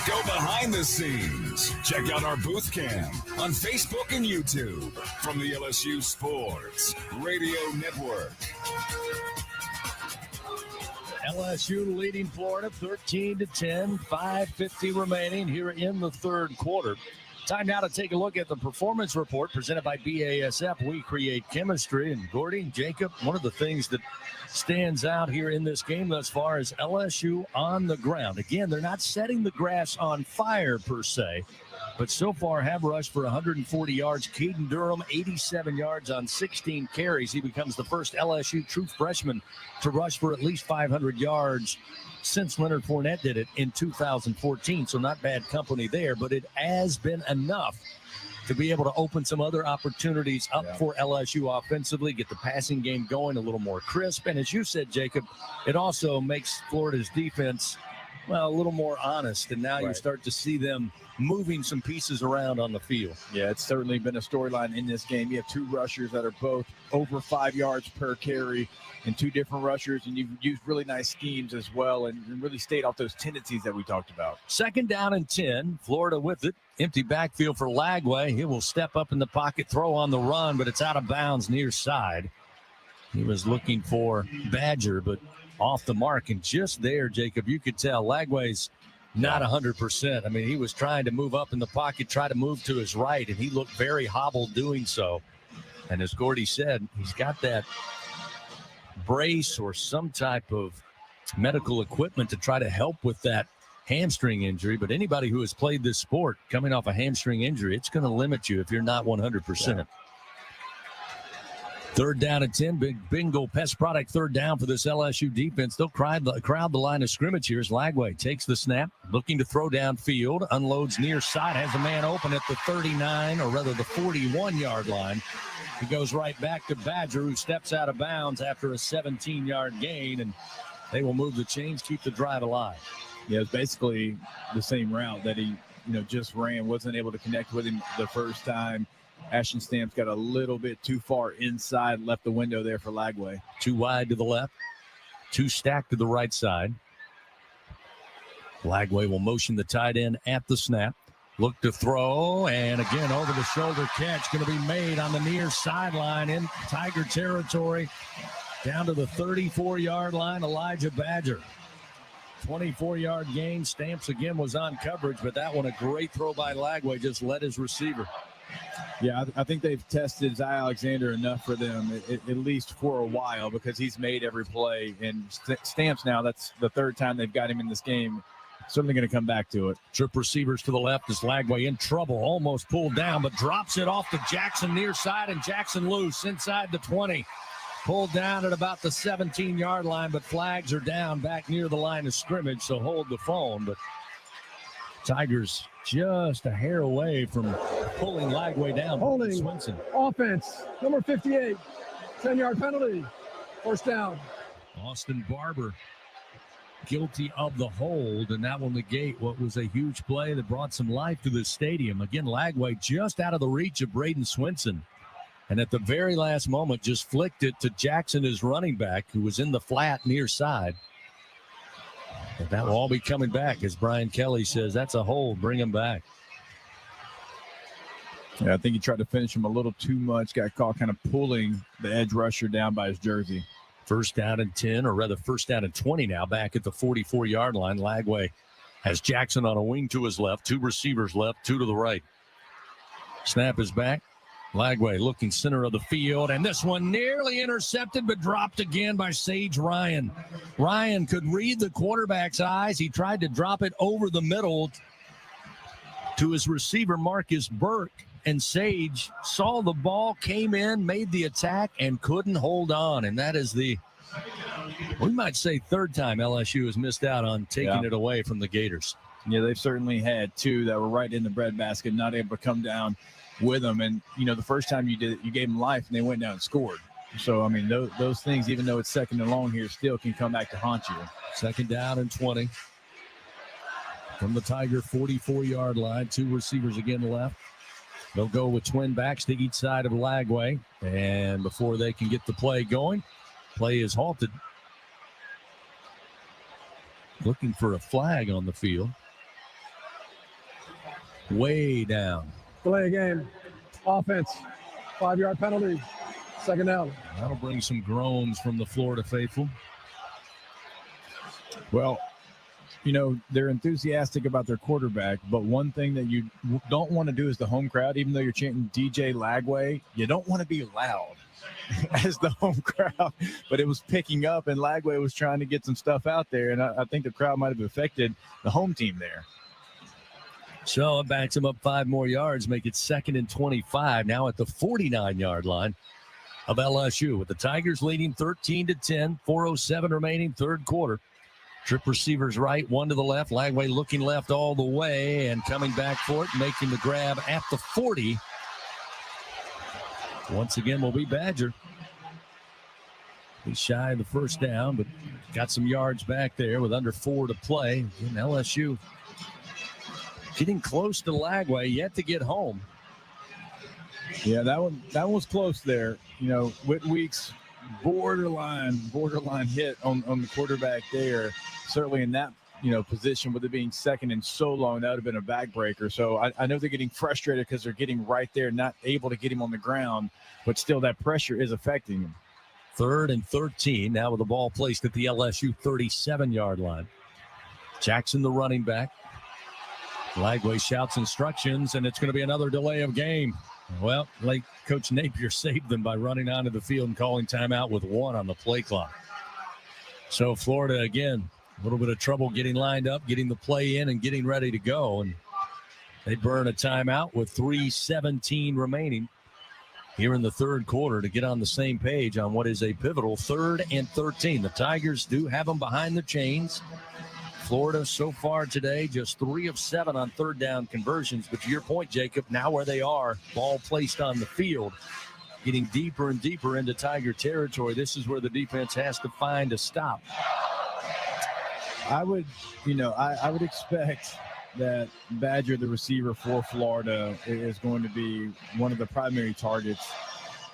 Go behind the scenes. Check out our booth cam on Facebook and YouTube from the LSU Sports Radio Network. LSU leading Florida 13-10, 5:50 remaining here in the third quarter. Time now to take a look at the performance report presented by BASF. We create chemistry. And Gordy and Jacob, one of the things that stands out here in this game thus far is LSU on the ground. Again, they're not setting the grass on fire per se, but so far have rushed for 140 yards. Caden Durham, 87 yards on 16 carries. He becomes the first LSU true freshman to rush for at least 500 yards since Leonard Fournette did it in 2014. So not bad company there, but it has been enough to be able to open some other opportunities up for LSU offensively, get the passing game going a little more crisp. And as you said, Jacob, it also makes Florida's defense, well, a little more honest. And now you start to see them moving some pieces around on the field. Yeah, it's certainly been a storyline in this game. You have 2 rushers that are both over 5 yards per carry and 2 different rushers, and you've used really nice schemes as well and really stayed off those tendencies that we talked about. 2nd down and 10, Florida with it. Empty backfield for Lagway. He will step up in the pocket, throw on the run, but it's out of bounds near side. He was looking for Badger, but off the mark. And just there, Jacob, you could tell Lagway's not 100%. I mean, he was trying to move up in the pocket, try to move to his right, and he looked very hobbled doing so. And as Gordy said, he's got that brace or some type of medical equipment to try to help with that hamstring injury. But anybody who has played this sport coming off a hamstring injury, it's going to limit you if you're not 100%. Yeah. 3rd down and 10, big bingo pest product 3rd down for this LSU defense. They'll crowd the line of scrimmage here as Lagway takes the snap, looking to throw downfield, unloads near side, has a man open at the 39, or rather the 41-yard line. He goes right back to Badger, who steps out of bounds after a 17-yard gain, and they will move the chains, keep the drive alive. Yeah, it's basically the same route that he, just ran. Wasn't able to connect with him the first time. Ashton Stamps got a little bit too far inside, left the window there for Lagway. 2 wide to the left, 2 stacked to the right side. Lagway will motion the tight end at the snap. Look to throw, and again, over the shoulder catch going to be made on the near sideline in Tiger territory. Down to the 34-yard line, Elijah Badger. 24-yard gain. Stamps again was on coverage, but that one a great throw by Lagway, just led his receiver. Yeah, I think they've tested Zy Alexander enough for them, at least for a while, because he's made every play. And Stamps now, that's the 3rd time they've got him in this game. Certainly going to come back to it. Trip receivers to the left as Lagway in trouble, almost pulled down, but drops it off to Jackson near side, and Jackson loose inside the 20. Pulled down at about the 17-yard line, but flags are down back near the line of scrimmage, so hold the phone. But Tigers just a hair away from pulling Lagway down. Holding Swinson. Offense, number 58, 10-yard penalty, 1st down. Austin Barber guilty of the hold, and that will negate what was a huge play that brought some life to the stadium. Again, Lagway just out of the reach of Braden Swinson, and at the very last moment just flicked it to Jackson, his running back, who was in the flat near side. And that will all be coming back, as Brian Kelly says. That's a hold. Bring him back. Yeah, I think he tried to finish him a little too much. Got caught kind of pulling the edge rusher down by his jersey. First down and 10, or rather first down and 20 now, back at the 44-yard line. Lagway has Jackson on a wing to his left, 2 receivers left, 2 to the right. Snap is back. Lagway looking center of the field, and this one nearly intercepted, but dropped again by Sage Ryan. Ryan could read the quarterback's eyes. He tried to drop it over the middle to his receiver, Marcus Burke, and Sage saw the ball, came in, made the attack, and couldn't hold on. And that is the, we might say, third time LSU has missed out on taking it away from the Gators. Yeah, they've certainly had 2 that were right in the breadbasket, not able to come down with them. And, the first time you did it, you gave them life, and they went down and scored. So, I mean, those things, even though it's second and long here, still can come back to haunt you. Second down and 20. From the Tiger 44-yard line, 2 receivers again left. They'll go with twin backs to each side of Lagway. And before they can get the play going, play is halted. Looking for a flag on the field. Way down. Delay game. Offense. 5-yard penalty. Second down. That'll bring some groans from the Florida faithful. Well, they're enthusiastic about their quarterback, but one thing that you don't want to do as the home crowd, even though you're chanting DJ Lagway, you don't want to be loud as the home crowd. But it was picking up, and Lagway was trying to get some stuff out there, and I think the crowd might have affected the home team there. So it backs him up 5 more yards, make it 2nd and 25, now at the 49-yard line of LSU, with the Tigers leading 13-10, 4:07 remaining, third quarter. Trip receivers right, 1 to the left. Lagway looking left all the way and coming back for it, making the grab at the 40. Once again will be Badger. He's shy of the first down, but got some yards back there with under 4 to play. And LSU getting close to Lagway, yet to get home. Yeah, that one was close there. Whitweek's borderline hit on the quarterback there. Certainly in that position, with it being second and so long, that would have been a backbreaker. So I know they're getting frustrated because they're getting right there, not able to get him on the ground, but still that pressure is affecting him. 3rd and 13 now with the ball placed at the LSU 37-yard line. Jackson, the running back. Lagway shouts instructions, and it's going to be another delay of game. Well, like Coach Napier saved them by running onto the field and calling timeout with 1 on the play clock. So Florida, again, a little bit of trouble getting lined up, getting the play in, and getting ready to go. And they burn a timeout with 3:17 remaining here in the third quarter to get on the same page on what is a pivotal 3rd and 13. The Tigers do have them behind the chains. Florida so far today, just 3 of 7 on third down conversions. But to your point, Jacob, now where they are, ball placed on the field, getting deeper and deeper into Tiger territory. This is where the defense has to find a stop. I would expect that Badger, the receiver for Florida, is going to be one of the primary targets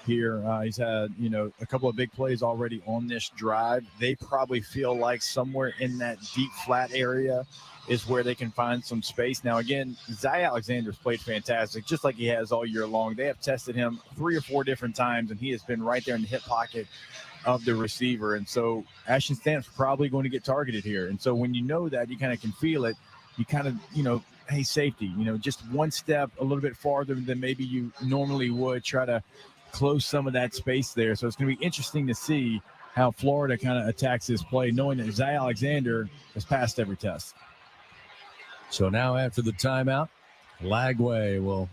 here. He's had, a couple of big plays already on this drive. They probably feel like somewhere in that deep flat area is where they can find some space. Now, again, Zay Alexander's played fantastic, just like he has all year long. They have tested him 3 or 4 different times, and he has been right there in the hip pocket of the receiver. And so Ashton Stamp's probably going to get targeted here. And so when you know that, you kind of can feel it. You kind of, hey, safety, just one step a little bit farther than maybe you normally would, try to close some of that space there. So it's going to be interesting to see how Florida kind of attacks this play, knowing that Zay Alexander has passed every test. So now after the timeout, Lagway will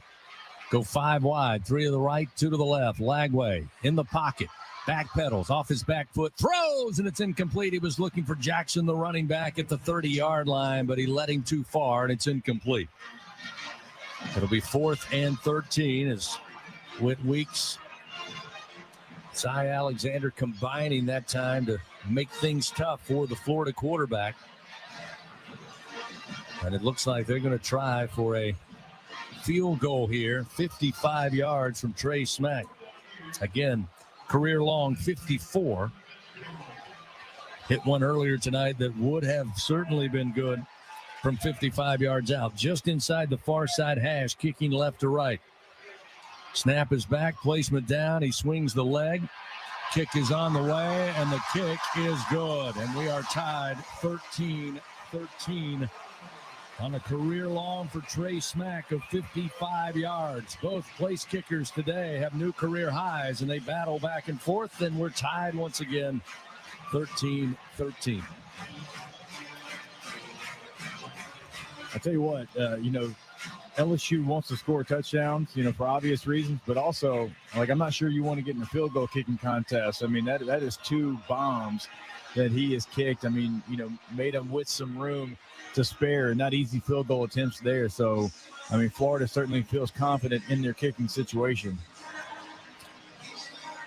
go 5 wide, 3 to the right, 2 to the left. Lagway in the pocket, back pedals off his back foot, throws, and it's incomplete. He was looking for Jackson, the running back, at the 30-yard line, but he let him too far, and it's incomplete. It'll be 4th and 13 as Whitweeks, Zay Alexander combining that time to make things tough for the Florida quarterback. And it looks like they're going to try for a field goal here, 55 yards from Trey Smack. Again, career long 54. Hit one earlier tonight that would have certainly been good from 55 yards out, just inside the far side hash, kicking left to right. Snap is back, placement down. He swings the leg, Kick is on the way, and the kick is good. And we are tied 13-13 on a career long for Trey Smack of 55 yards. Both place kickers today have new career highs, and they battle back and forth, and we're tied once again, 13-13. I tell you what, LSU wants to score touchdowns, for obvious reasons, but also, I'm not sure you want to get in a field goal kicking contest. I mean, that is 2 bombs that he has kicked. I mean, made them with some room to spare, not easy field goal attempts there. So, I mean, Florida certainly feels confident in their kicking situation.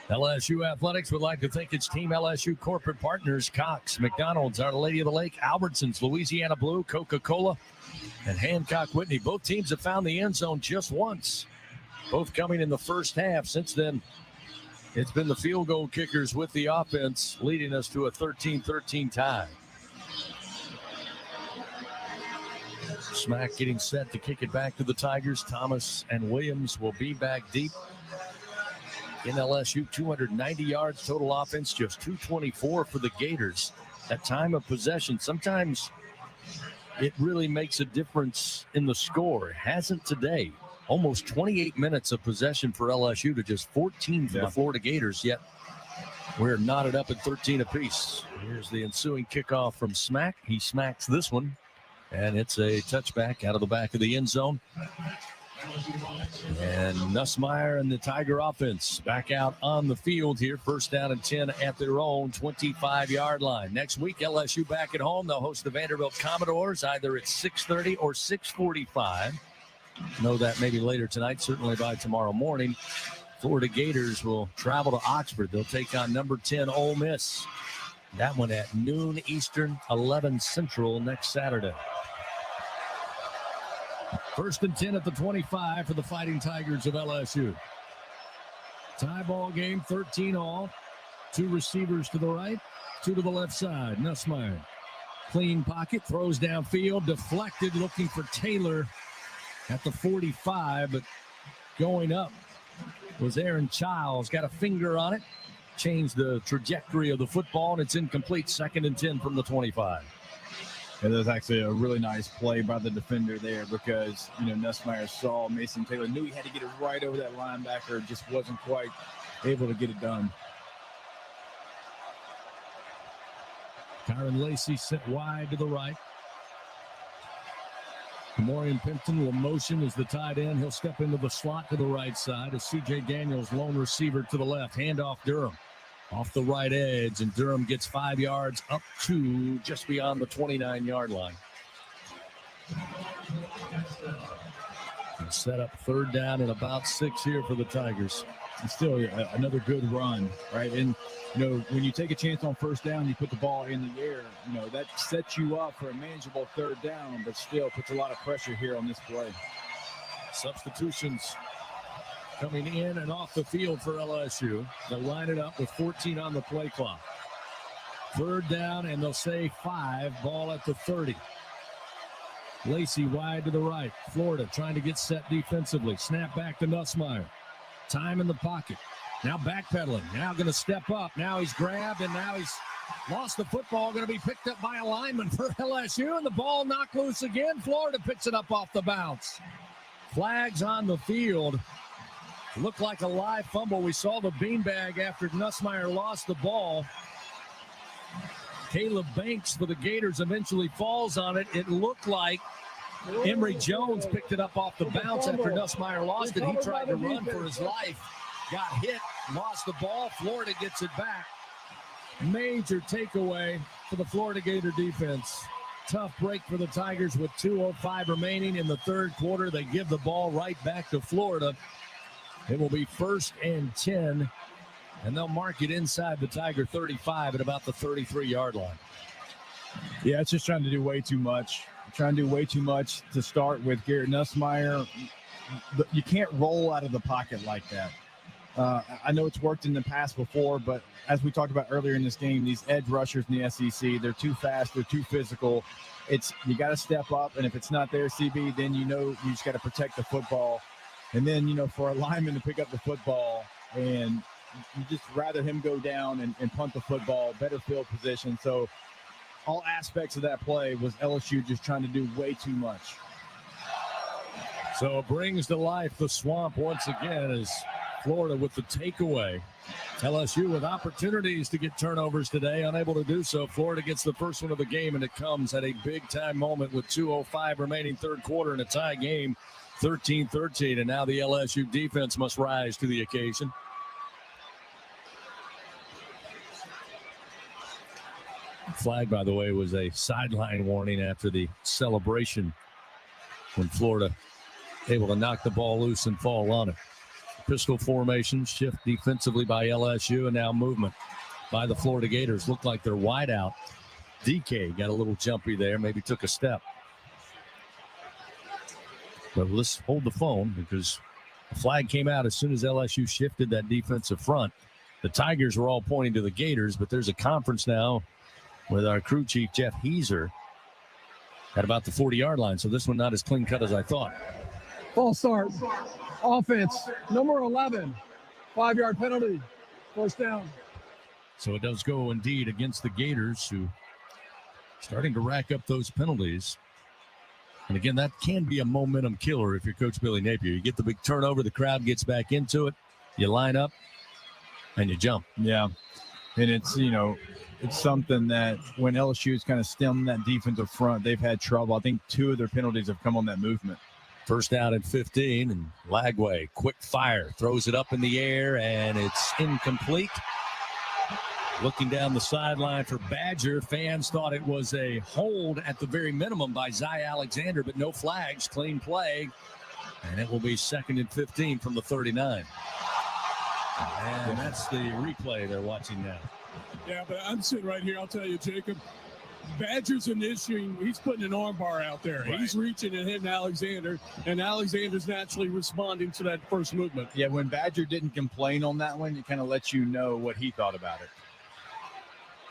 LSU Athletics would like to thank its Team LSU corporate partners, Cox, McDonald's, Our Lady of the Lake, Albertsons, Louisiana Blue, Coca-Cola, and Hancock Whitney. Both teams have found the end zone just once, both coming in the first half. Since then, it's been the field goal kickers with the offense, leading us to a 13-13 tie. Smack getting set to kick it back to the Tigers. Thomas and Williams will be back deep. In LSU, 290 yards total offense, just 224 for the Gators. At time of possession, sometimes it really makes a difference in the score. It hasn't today. Almost 28 minutes of possession for LSU to just 14 for the Florida Gators, yet we're knotted up at 13 apiece. Here's the ensuing kickoff from Smack. He smacks this one, and it's a touchback out of the back of the end zone. And Nussmeier and the Tiger offense back out on the field here. First down and 10 at their own 25-yard line. Next week, LSU back at home. They'll host the Vanderbilt Commodores either at 6:30 or 6:45. Know that maybe later tonight, certainly by tomorrow morning. Florida Gators will travel to Oxford. They'll take on number 10 Ole Miss. That one at noon Eastern, 11 Central next Saturday. First and 10 at the 25 for the Fighting Tigers of LSU. Tie ball game, 13 all. 2 receivers to the right, 2 to the left side. Nussmeier, clean pocket, throws downfield, deflected, looking for Taylor at the 45, but going up was Aaron Childs. Got a finger on it, changed the trajectory of the football, and it's incomplete. Second and 10 from the 25. And there's actually a really nice play by the defender there because, Nussmeier saw Mason Taylor, knew he had to get it right over that linebacker, just wasn't quite able to get it done. Kyron Lacey sent wide to the right. Morian Pimpton will motion as the tight end. He'll step into the slot to the right side as C.J. Daniels, lone receiver to the left. Handoff Durham. Off the right edge, and Durham gets 5 yards up to just beyond the 29-yard line. Set up third down and about 6 here for the Tigers. And still another good run, right? And, when you take a chance on first down, you put the ball in the air, that sets you up for a manageable third down, but still puts a lot of pressure here on this play. Substitutions coming in and off the field for LSU. They'll line it up with 14 on the play clock. Third down, and they'll say 5. Ball at the 30. Lacey wide to the right. Florida trying to get set defensively. Snap back to Nussmeier. Time in the pocket. Now backpedaling. Now going to step up. Now he's grabbed, and now he's lost the football. Going to be picked up by a lineman for LSU, and the ball knocked loose again. Florida picks it up off the bounce. Flags on the field. Looked like a live fumble. We saw the beanbag after Nussmeier lost the ball. Caleb Banks for the Gators eventually falls on it. It looked like Emory Jones picked it up off the bounce after Nussmeier lost it. He tried to run for his life. Got hit, lost the ball. Florida gets it back. Major takeaway for the Florida Gator defense. Tough break for the Tigers with 2:05 remaining in the third quarter. They give the ball right back to Florida. It will be 1st and 10, and they'll mark it inside the Tiger 35 at about the 33-yard line. Yeah, it's just trying to do way too much. Trying to do way too much to start with Garrett Nussmeier. You can't roll out of the pocket like that. I know it's worked in the past before, but as we talked about earlier in this game, these edge rushers in the SEC, they're too fast, they're too physical. You got to step up, and if it's not there, CB, then you just got to protect the football. And then, for a lineman to pick up the football and you just rather him go down and punt the football, better field position. So all aspects of that play was LSU just trying to do way too much. So it brings to life the swamp once again as Florida with the takeaway. LSU with opportunities to get turnovers today, unable to do so. Florida gets the first one of the game, and it comes at a big-time moment with 2:05 remaining third quarter in a tie game, 13-13. And now the LSU defense must rise to the occasion. Flag, by the way, was a sideline warning after the celebration when Florida able to knock the ball loose and fall on it. Pistol formation, shift defensively by LSU, and now movement by the Florida Gators. Looked like they're wide out. DK got a little jumpy there, maybe took a step. But let's hold the phone because the flag came out as soon as LSU shifted that defensive front. The Tigers were all pointing to the Gators, but there's a conference now with our crew chief, Jeff Heiser, at about the 40-yard line. So this one not as clean cut as I thought. False start. Offense, number 11. 5-yard penalty. First down. So it does go indeed against the Gators, who starting to rack up those penalties. And again, that can be a momentum killer if you're Coach Billy Napier. You get the big turnover, the crowd gets back into it, you line up, and you jump. Yeah. And it's, it's something that when LSU's kind of stemmed that defensive front, they've had trouble. I think 2 of their penalties have come on that movement. First down at 15, and Lagway, quick fire, throws it up in the air, and it's incomplete. Looking down the sideline for Badger, fans thought it was a hold at the very minimum by Zy Alexander, but no flags, clean play, and it will be 2nd and 15 from the 39. And that's the replay they're watching now. Yeah, but I'm sitting right here. I'll tell you, Jacob, Badger's initiating. He's putting an arm bar out there. Right. He's reaching and hitting Alexander, and Alexander's naturally responding to that first movement. Yeah, when Badger didn't complain on that one, it kind of lets you know what he thought about it.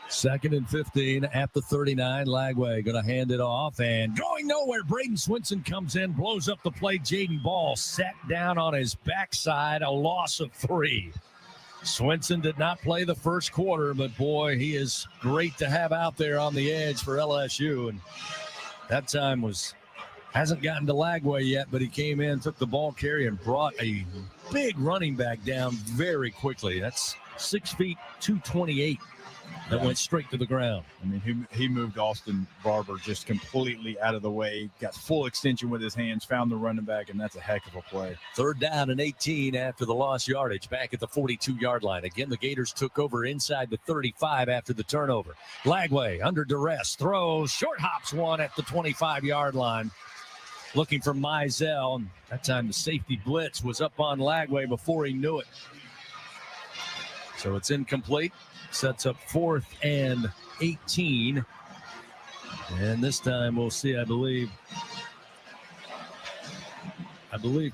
2nd and 15 at the 39. Lagway going to hand it off, and going nowhere. Braden Swinson comes in, blows up the play. Jaden Ball sat down on his backside, a loss of 3. Swinson did not play the first quarter, but boy, he is great to have out there on the edge for LSU. And that time hasn't gotten to Lagway yet, but he came in, took the ball carry, and brought a big running back down very quickly. That's 6 feet, 228. That went straight to the ground. I mean, he moved Austin Barber just completely out of the way, got full extension with his hands, found the running back, and that's a heck of a play. 3rd down and 18 after the lost yardage, back at the 42-yard line. Again, the Gators took over inside the 35 after the turnover. Lagway under duress, throws, short hops one at the 25-yard line. Looking for Mizell, and that time the safety blitz was up on Lagway before he knew it. So it's incomplete. Sets up 4th and 18. And this time we'll see, I believe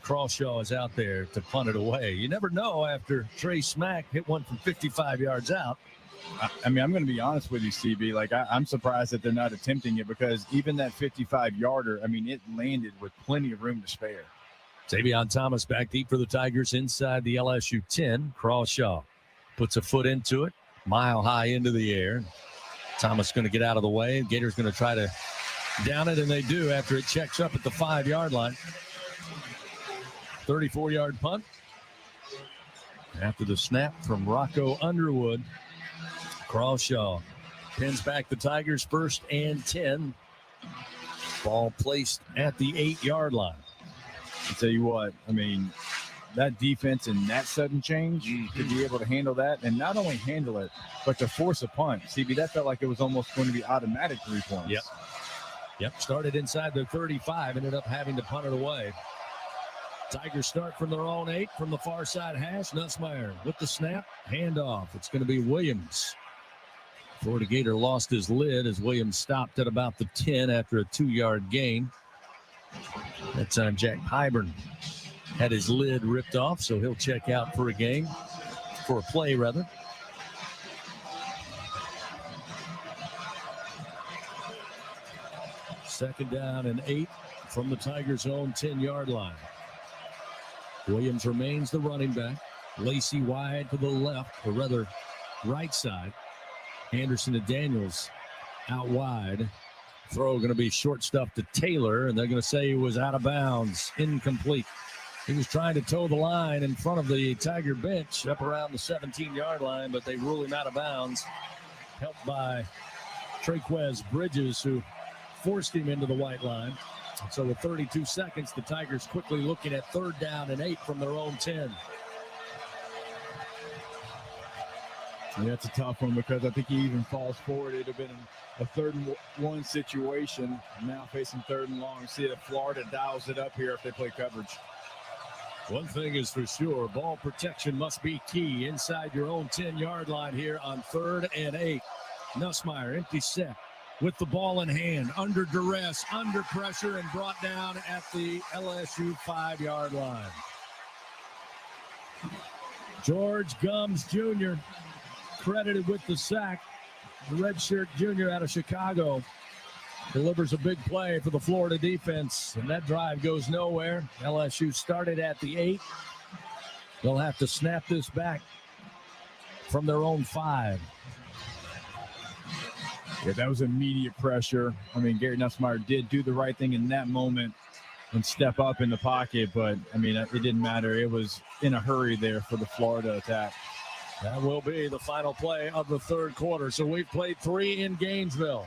Crawshaw is out there to punt it away. You never know after Trey Smack hit one from 55 yards out. I mean, I'm going to be honest with you, CB. I'm surprised that they're not attempting it because even that 55-yarder, I mean, it landed with plenty of room to spare. Tavion Thomas back deep for the Tigers inside the LSU 10. Crawshaw puts a foot into it. Mile high into the air. Thomas going to get out of the way. Gators going to try to down it, and they do after it checks up at the 5-yard line. 34-yard punt. After the snap from Rocco Underwood, Crawshaw pins back the Tigers 1st and 10. Ball placed at the 8-yard line. I'll tell you what, I mean, that defense and that sudden change to be able to handle that, and not only handle it, but to force a punt. CB, that felt like it was almost going to be automatic 3 points. Yep. Started inside the 35, ended up having to punt it away. Tigers start from their own 8 from the far side hash. Nussmeier with the snap, handoff. It's going to be Williams. Florida Gator lost his lid as Williams stopped at about the 10 after a 2-yard gain. That time Jack Hyburn had his lid ripped off, so he'll check out for a play. 2nd down and 8 from the Tigers' own 10-yard line. Williams remains the running back. Lacey wide to the left, or rather right side. Anderson to Daniels out wide. Throw going to be short stuff to Taylor, and they're going to say he was out of bounds, incomplete. He was trying to toe the line in front of the Tiger bench up around the 17-yard line, but they rule him out of bounds, helped by Traquez Bridges, who forced him into the white line. So with 32 seconds, the Tigers quickly looking at 3rd down and 8 from their own 10. Yeah, that's a tough one because I think he even falls forward. It'd have been a 3rd and 1 situation. Now facing 3rd and long. See if Florida dials it up here if they play coverage. One thing is for sure, ball protection must be key inside your own 10-yard line here on 3rd and 8. Nussmeier, empty set with the ball in hand, under duress, under pressure, and brought down at the LSU 5-yard line. George Gums Jr. credited with the sack. The redshirt junior out of Chicago delivers a big play for the Florida defense, and that drive goes nowhere. LSU started at the 8. They'll have to snap this back from their own 5. Yeah, that was immediate pressure. I mean, Garrett Nussmeier did do the right thing in that moment and step up in the pocket, but, I mean, it didn't matter. It was in a hurry there for the Florida attack. That will be the final play of the 3rd quarter. So we've played 3 in Gainesville.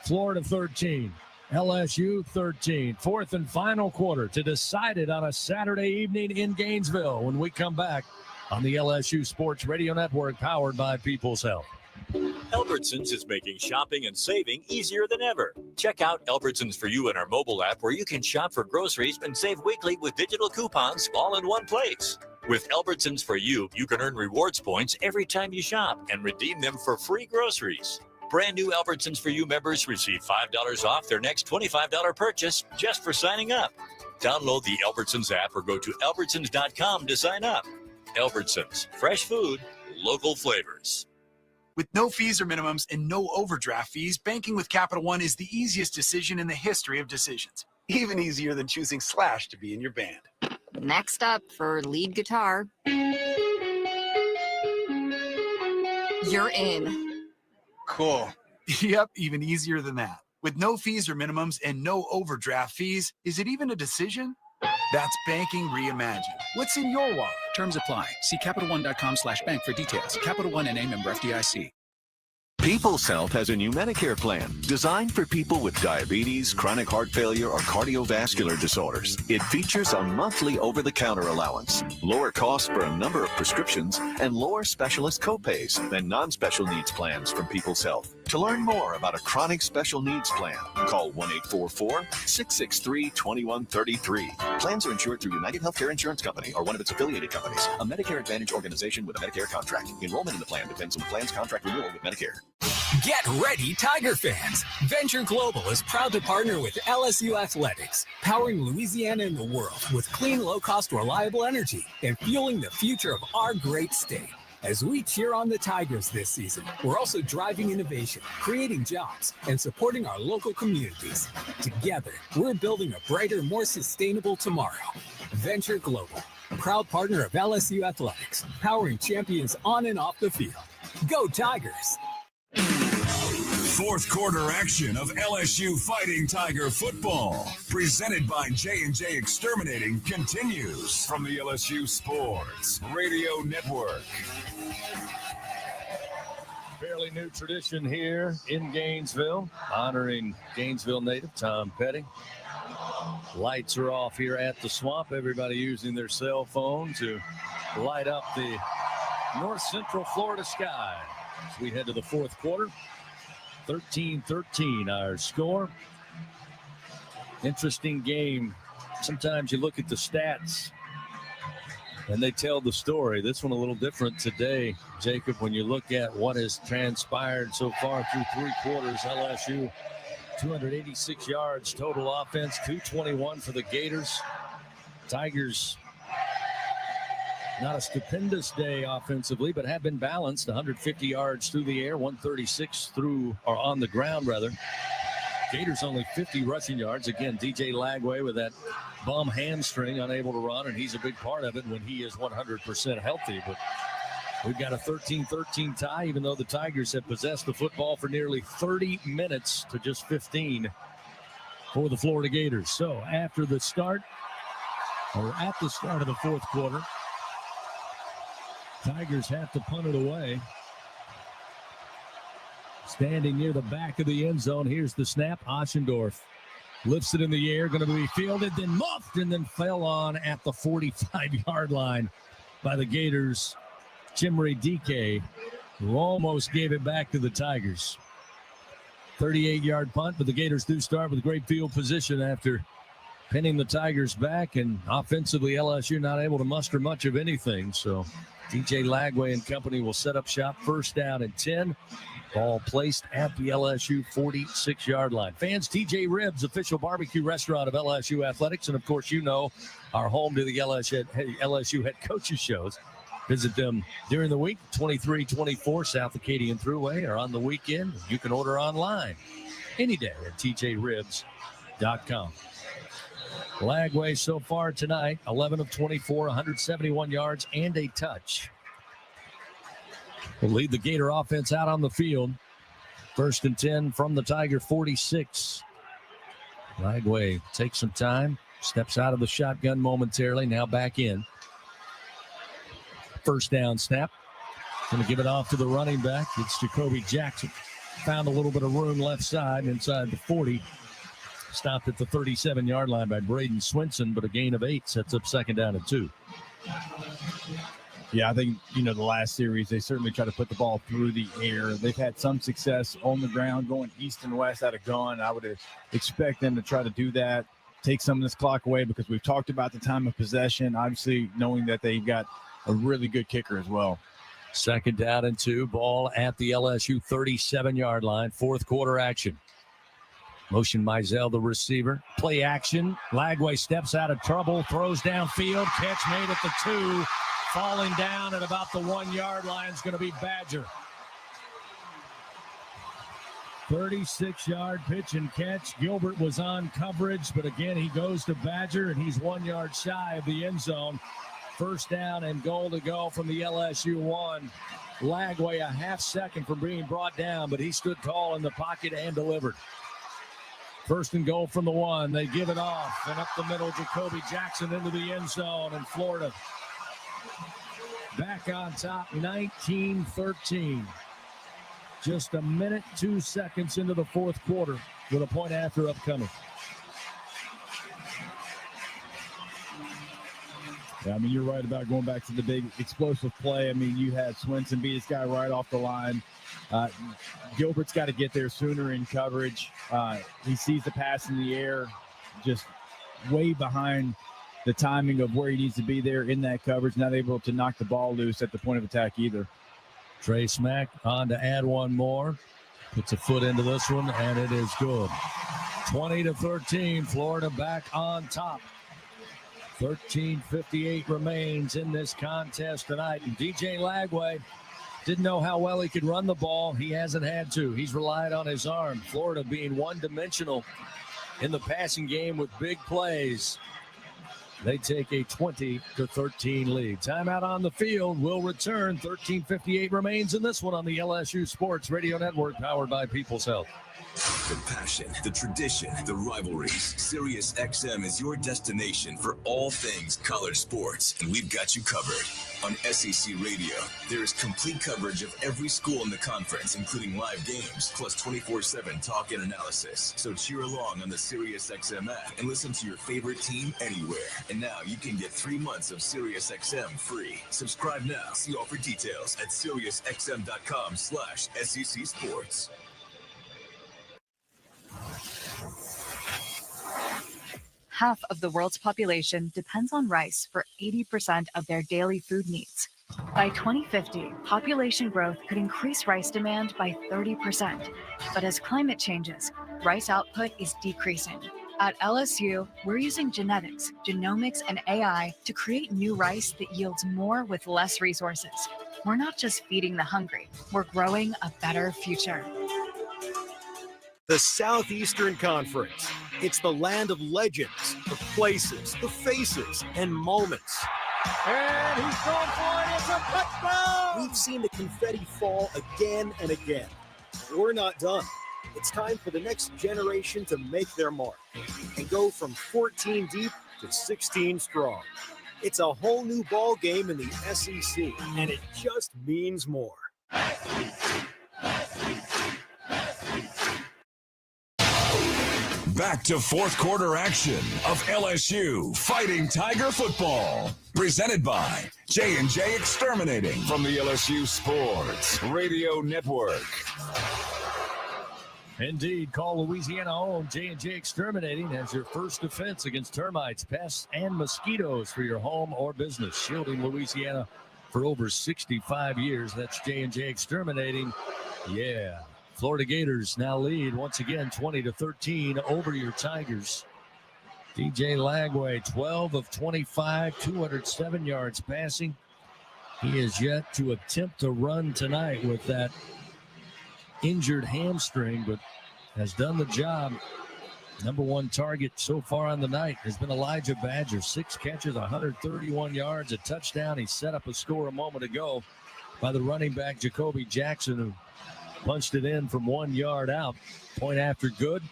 Florida 13, LSU 13. 4th and final quarter to decide it on a Saturday evening in Gainesville when we come back on the LSU Sports Radio Network, powered by People's Health. Albertsons is making shopping and saving easier than ever. Check out Albertsons For You in our mobile app, where you can shop for groceries and save weekly with digital coupons all in one place. With Albertsons For You, you can earn rewards points every time you shop and redeem them for free groceries. Brand new Albertsons For You members receive $5 off their next $25 purchase just for signing up. Download the Albertsons app or go to albertsons.com to sign up. Albertsons, fresh food, local flavors. With no fees or minimums and no overdraft fees, banking with Capital One is the easiest decision in the history of decisions. Even easier than choosing Slash to be in your band. Next up for lead guitar. You're in. Cool. Yep, even easier than that. With no fees or minimums and no overdraft fees, is it even a decision? That's banking reimagined. What's in your wallet? Terms apply. See CapitalOne.com/bank for details. Capital One NA, member FDIC. People's Health has a new Medicare plan designed for people with diabetes, chronic heart failure, or cardiovascular disorders. It features a monthly over-the-counter allowance, lower costs for a number of prescriptions, and lower specialist copays than non-special needs plans from People's Health. To learn more about a chronic special needs plan, call 1-844-663-2133. Plans are insured through United Healthcare Insurance Company or one of its affiliated companies, a Medicare Advantage organization with a Medicare contract. Enrollment in the plan depends on the plan's contract renewal with Medicare. Get ready, Tiger fans! Venture Global is proud to partner with LSU Athletics, powering Louisiana and the world with clean, low-cost, reliable energy and fueling the future of our great state. As we cheer on the Tigers this season, we're also driving innovation, creating jobs, and supporting our local communities. Together, we're building a brighter, more sustainable tomorrow. Venture Global, proud partner of LSU Athletics, powering champions on and off the field. Go Tigers! 4th quarter action of LSU Fighting Tiger football, presented by J&J Exterminating, continues from the LSU Sports Radio Network. Fairly new tradition here in Gainesville, honoring Gainesville native Tom Petty. Lights are off here at the Swamp. Everybody using their cell phone to light up the north central Florida sky. As we head to the 4th quarter, 13-13 our score. Interesting game. Sometimes you look at the stats and they tell the story. This one a little different today, Jacob, when you look at what has transpired so far through 3 quarters. LSU, 286 yards total offense, 221 for the Gators. Tigers, not a stupendous day offensively, but have been balanced. 150 yards through the air, 136 through, or on the ground rather. Gators only 50 rushing yards. Again, DJ Lagway with that bum hamstring, unable to run, and he's a big part of it when he is 100% healthy. But we've got a 13-13 tie, even though the Tigers have possessed the football for nearly 30 minutes to just 15 for the Florida Gators. So after the start, or at the start of the fourth quarter, Tigers have to punt it away. Standing near the back of the end zone. Here's the snap. Oschendorf lifts it in the air, going to be fielded, then muffed, and then fell on at the 45-yard line by the Gators. Chimere Dike, who almost gave it back to the Tigers. 38-yard punt, but the Gators do start with great field position after pinning the Tigers back, and offensively LSU not able to muster much of anything. So DJ Lagway and company will set up shop. First down and 10. Ball placed at the LSU 46-yard line. Fans, TJ Ribs, official barbecue restaurant of LSU Athletics. And, of course, you know, our home to the LSU head coaches shows. Visit them during the week, 2324 South Acadian Thruway, or on the weekend. You can order online any day at tjribs.com. Lagway so far tonight, 11 of 24, 171 yards and a touch. Will lead the Gator offense out on the field. First and 10 from the Tiger 46. Lagway takes some time, steps out of the shotgun momentarily, now back in. First down snap. Going to give it off to the running back. It's Jacoby Jackson. Found a little bit of room left side inside the 40. Stopped at the 37-yard line by Braden Swinson, but a gain of 8 sets up second down and 2. Yeah, I think, the last series, they certainly try to put the ball through the air. They've had some success on the ground going east and west out of gun. I would expect them to try to do that, take some of this clock away, because we've talked about the time of possession, obviously knowing that they've got a really good kicker as well. Second down and 2, ball at the LSU 37-yard line, fourth quarter action. Motion Mizell, the receiver. Play action. Lagway steps out of trouble, throws downfield. Catch made at the 2. Falling down at about the 1-yard line is going to be Badger. 36-yard pitch and catch. Gilbert was on coverage, but again, he goes to Badger, and he's 1 yard shy of the end zone. First down and goal to go from the LSU 1. Lagway a half second from being brought down, but he stood tall in the pocket and delivered. First and goal from the 1. They give it off, and up the middle, Jacoby Jackson into the end zone, and Florida back on top, 19-13. Just a minute, 2 seconds into the fourth quarter with a point after upcoming. Yeah, you're right about going back to the big explosive play. You had Swinson beat this guy right off the line. Gilbert's got to get there sooner in coverage. He sees the pass in the air, just way behind the timing of where he needs to be there in that coverage, not able to knock the ball loose at the point of attack either. Trey Smack on to add one more. Puts a foot into this one, and it is good. 20-13, Florida back on top. 13:58 remains in this contest tonight. And DJ Lagway didn't know how well he could run the ball. He hasn't had to. He's relied on his arm. Florida being one-dimensional in the passing game with big plays. They take a 20-13 lead. Timeout on the field will return. 13:58 remains in this one on the LSU Sports Radio Network, powered by People's Health. The passion, the tradition, the rivalries. Sirius XM is your destination for all things college sports, and we've got you covered. On SEC Radio, there is complete coverage of every school in the conference, including live games, plus 24/7 talk and analysis. So cheer along on the Sirius XM app and listen to your favorite team anywhere. And now you can get 3 months of Sirius XM free. Subscribe now. See offer details at SiriusXM.com/SEC Sports. Half of the world's population depends on rice for 80% of their daily food needs. By 2050, population growth could increase rice demand by 30%. But as climate changes, rice output is decreasing. At LSU, we're using genetics, genomics, and AI to create new rice that yields more with less resources. We're not just feeding the hungry, we're growing a better future. The Southeastern Conference. It's the land of legends, the places, the faces, and moments. And he's going for it. It's a touchdown! We've seen the confetti fall again and again. We're not done. It's time for the next generation to make their mark and go from 14 deep to 16 strong. It's a whole new ball game in the SEC, and it just means more. Back to fourth quarter action of LSU Fighting Tiger football. Presented by J&J Exterminating from the LSU Sports Radio Network. Indeed, call Louisiana home. J&J Exterminating as your first defense against termites, pests, and mosquitoes for your home or business. Shielding Louisiana for over 65 years. That's J&J Exterminating. Yeah. Florida Gators now lead once again 20-13 over your Tigers. DJ Lagway, 12 of 25, 207 yards passing. He is yet to attempt to run tonight with that injured hamstring, but has done the job. Number one target so far on the night has been Elijah Badger. 6 catches, 131 yards, a touchdown. He set up a score a moment ago by the running back Jacoby Jackson, who punched it in from 1 yard out. Point after good.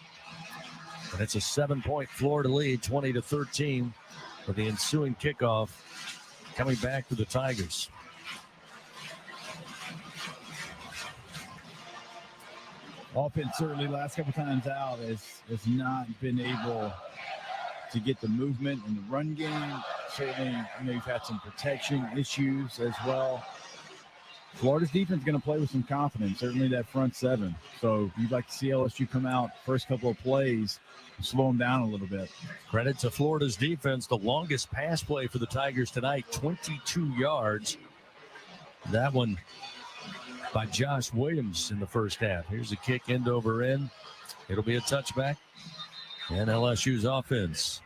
And it's a 7-point Florida lead, 20-13, with the ensuing kickoff coming back to the Tigers. Offense certainly last couple times out has not been able to get the movement in the run game. Certainly, you've had some protection issues as well. Florida's defense is going to play with some confidence, certainly that front seven. So you'd like to see LSU come out first couple of plays and slow them down a little bit. Credit to Florida's defense. The longest pass play for the Tigers tonight, 22 yards. That one by Josh Williams in the first half. Here's a kick end over end. It'll be a touchback. And LSU's offense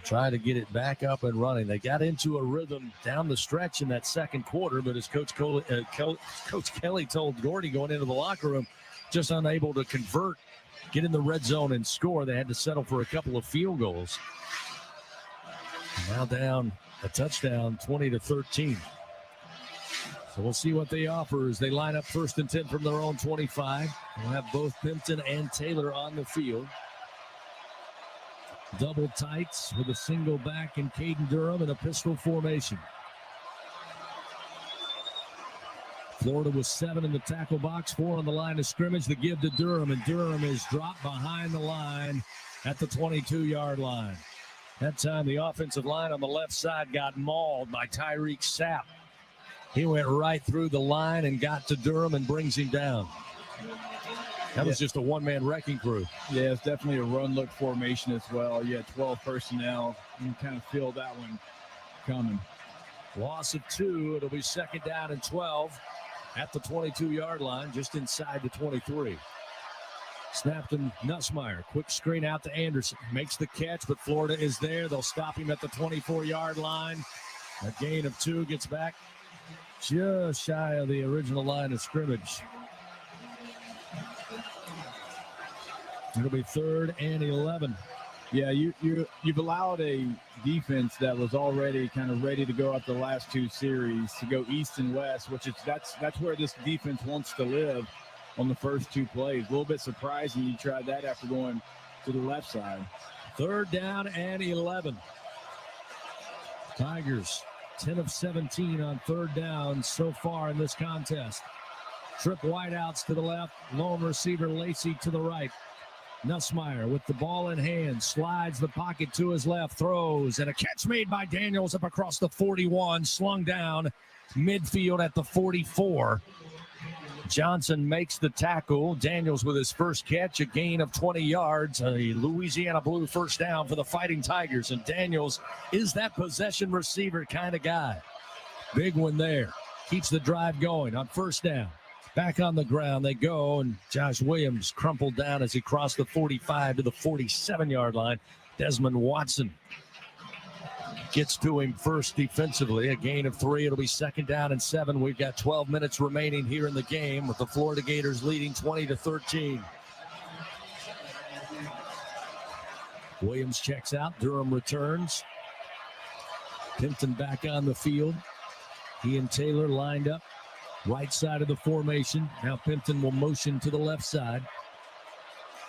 try to get it back up and running. They got into a rhythm down the stretch in that second quarter, but as Coach Kelly told Gordy going into the locker room, just unable to convert, get in the red zone and score. They had to settle for a couple of field goals. Now down a touchdown, 20-13. So we'll see what they offer as they line up 1st and 10 from their own 25. We'll have both Pimpton and Taylor on the field. Double tights with a single back in Caden Durham in a pistol formation. Florida was 7 in the tackle box, 4 on the line of scrimmage. The give to Durham, and Durham is dropped behind the line at the 22-yard line. That time the offensive line on the left side got mauled by Tyreek Sapp. He went right through the line and got to Durham and brings him down. That was just a one-man wrecking crew. Yeah, it's definitely a run-look formation as well. You had 12 personnel. You can kind of feel that one coming. Loss of 2. It'll be 2nd down and 12 at the 22-yard line, just inside the 23. Snapped to Nussmeier. Quick screen out to Anderson. Makes the catch, but Florida is there. They'll stop him at the 24-yard line. A gain of 2, gets back just shy of the original line of scrimmage. It'll be 3rd and 11. Yeah, you've allowed a defense that was already kind of ready to go up the last 2 series to go east and west, which is that's where this defense wants to live on the first 2 plays. A little bit surprising you tried that after going to the left side. 3rd down and 11. Tigers 10 of 17 on 3rd down so far in this contest. Trip wideouts to the left, lone receiver Lacey to the right. Nussmeier with the ball in hand, slides the pocket to his left, throws, and a catch made by Daniels up across the 41, slung down midfield at the 44. Johnson makes the tackle. Daniels with his first catch, a gain of 20 yards, a Louisiana Blue first down for the Fighting Tigers, and Daniels is that possession receiver kind of guy. Big one there. Keeps the drive going on 1st down. Back on the ground they go, and Josh Williams crumpled down as he crossed the 45 to the 47-yard line. Desmond Watson gets to him first defensively. A gain of 3. It'll be 2nd down and 7. We've got 12 minutes remaining here in the game with the Florida Gators leading 20-13. Williams checks out. Durham returns. Pimpton back on the field. He and Taylor lined up. Right side of the formation. Now Pimpton will motion to the left side.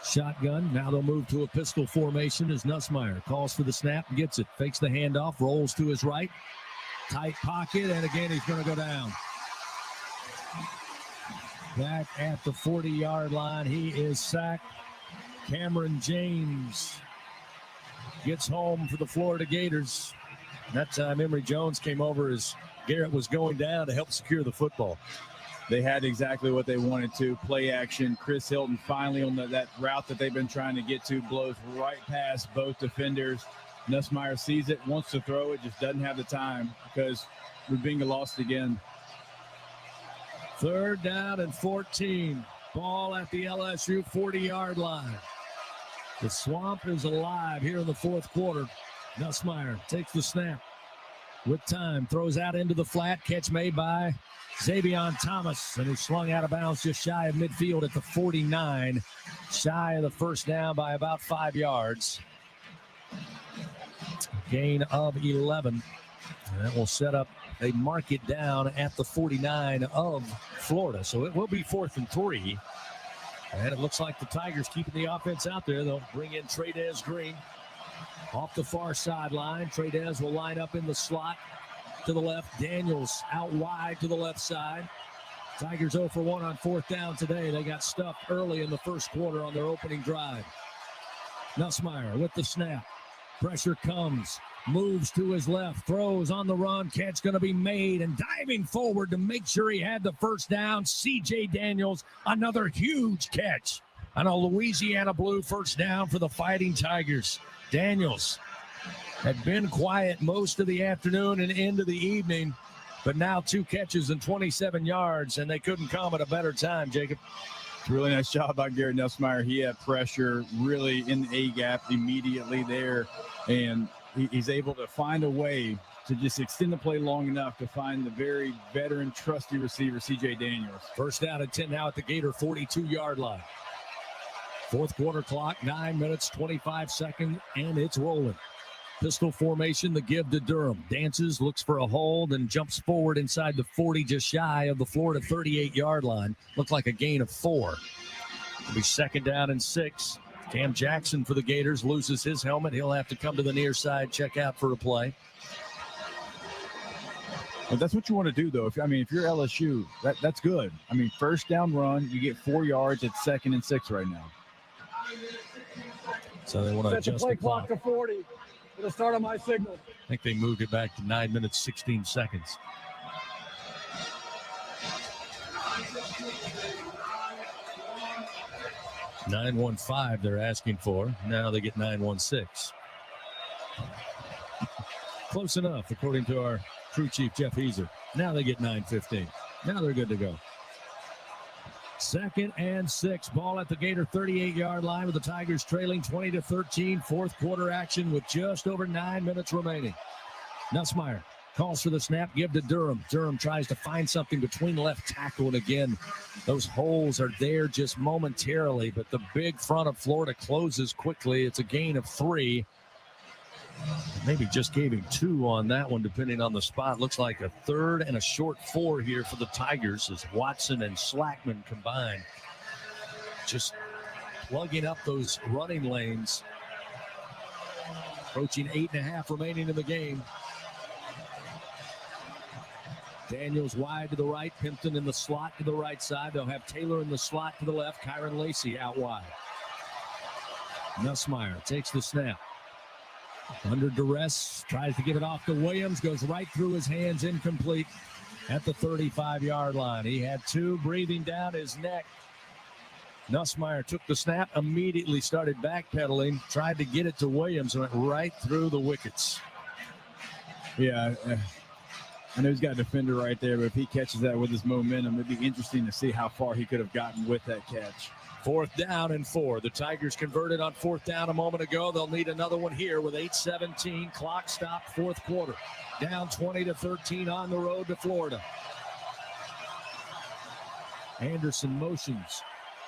Shotgun. Now they'll move to a pistol formation as Nussmeier calls for the snap and gets it. Fakes the handoff. Rolls to his right. Tight pocket. And again, he's going to go down. Back at the 40-yard line. He is sacked. Cameron James gets home for the Florida Gators. That time, Emory Jones came over as Garrett was going down to help secure the football. They had exactly what they wanted to. Play action. Chris Hilton finally on that route that they've been trying to get to blows right past both defenders. Nussmeier sees it, wants to throw it, just doesn't have the time because Rubinga lost again. 3rd down and 14. Ball at the LSU 40-yard line. The Swamp is alive here in the 4th quarter. Nussmeier takes the snap. With time, throws out into the flat. Catch made by Xavion Thomas. And he's slung out of bounds just shy of midfield at the 49. Shy of the first down by about 5 yards. Gain of 11. And that will set up a mark it down at the 49 of Florida. So it will be 4th and 3. And it looks like the Tigers keeping the offense out there. They'll bring in Trey'Dez Green. Off the far sideline, Trey'Dez will line up in the slot to the left. Daniels out wide to the left side. Tigers 0 for 1 on 4th down today. They got stuffed early in the 1st quarter on their opening drive. Nussmeier with the snap. Pressure comes. Moves to his left. Throws on the run. Catch going to be made. And diving forward to make sure he had the first down. C.J. Daniels, another huge catch on a Louisiana Blue first down for the Fighting Tigers. Daniels had been quiet most of the afternoon and into the evening, but now 2 catches and 27 yards, and they couldn't come at a better time, Jacob. Really nice job by Garrett Nussmeier. He had pressure really in the A-gap immediately there, and he's able to find a way to just extend the play long enough to find the very veteran, trusty receiver, C.J. Daniels. First down and 10 now at the Gator 42-yard line. 4th quarter clock, 9 minutes, 25 seconds, and it's rolling. Pistol formation, the give to Durham. Dances, looks for a hold, and jumps forward inside the 40, just shy of the Florida 38-yard line. Looked like a gain of 4. It'll be 2nd down and 6. Cam Jackson for the Gators loses his helmet. He'll have to come to the near side, check out for a play. Well, that's what you want to do, though. If you're LSU, that's good. I mean, 1st down run, you get 4 yards at 2nd and 6 right now. So they want to adjust the play the clock to 40 for the start of my signal. I think they moved it back to 9 minutes, 16 seconds. $9.15 they're asking for. Now they get 9.16. Close enough, according to our crew chief, Jeff Heiser. Now they get 9.15. Now they're good to go. 2nd and 6. Ball at the Gator 38-yard line with the Tigers trailing 20-13. 4th quarter action with just over 9 minutes remaining. Nussmeier calls for the snap, give to Durham. Durham tries to find something between left tackle, and again, those holes are there just momentarily, but the big front of Florida closes quickly. It's a gain of 3. Maybe just gave him 2 on that one, depending on the spot. Looks like a 3rd and a short 4 here for the Tigers as Watson and Slackman combine. Just plugging up those running lanes. Approaching 8.5 remaining in the game. Daniels wide to the right. Pimpton in the slot to the right side. They'll have Taylor in the slot to the left. Kyron Lacey out wide. Nussmeier takes the snap. Under duress, tries to give it off to Williams, goes right through his hands, incomplete at the 35-yard line. He had 2 breathing down his neck. Nussmeier took the snap, immediately started backpedaling, tried to get it to Williams, and went right through the wickets. Yeah, I know he's got a defender right there, but if he catches that with his momentum, it'd be interesting to see how far he could have gotten with that catch. 4th down and 4. The Tigers converted on 4th down a moment ago. They'll need another one here with 8:17. Clock stopped, 4th quarter. Down 20-13 on the road to Florida. Anderson motions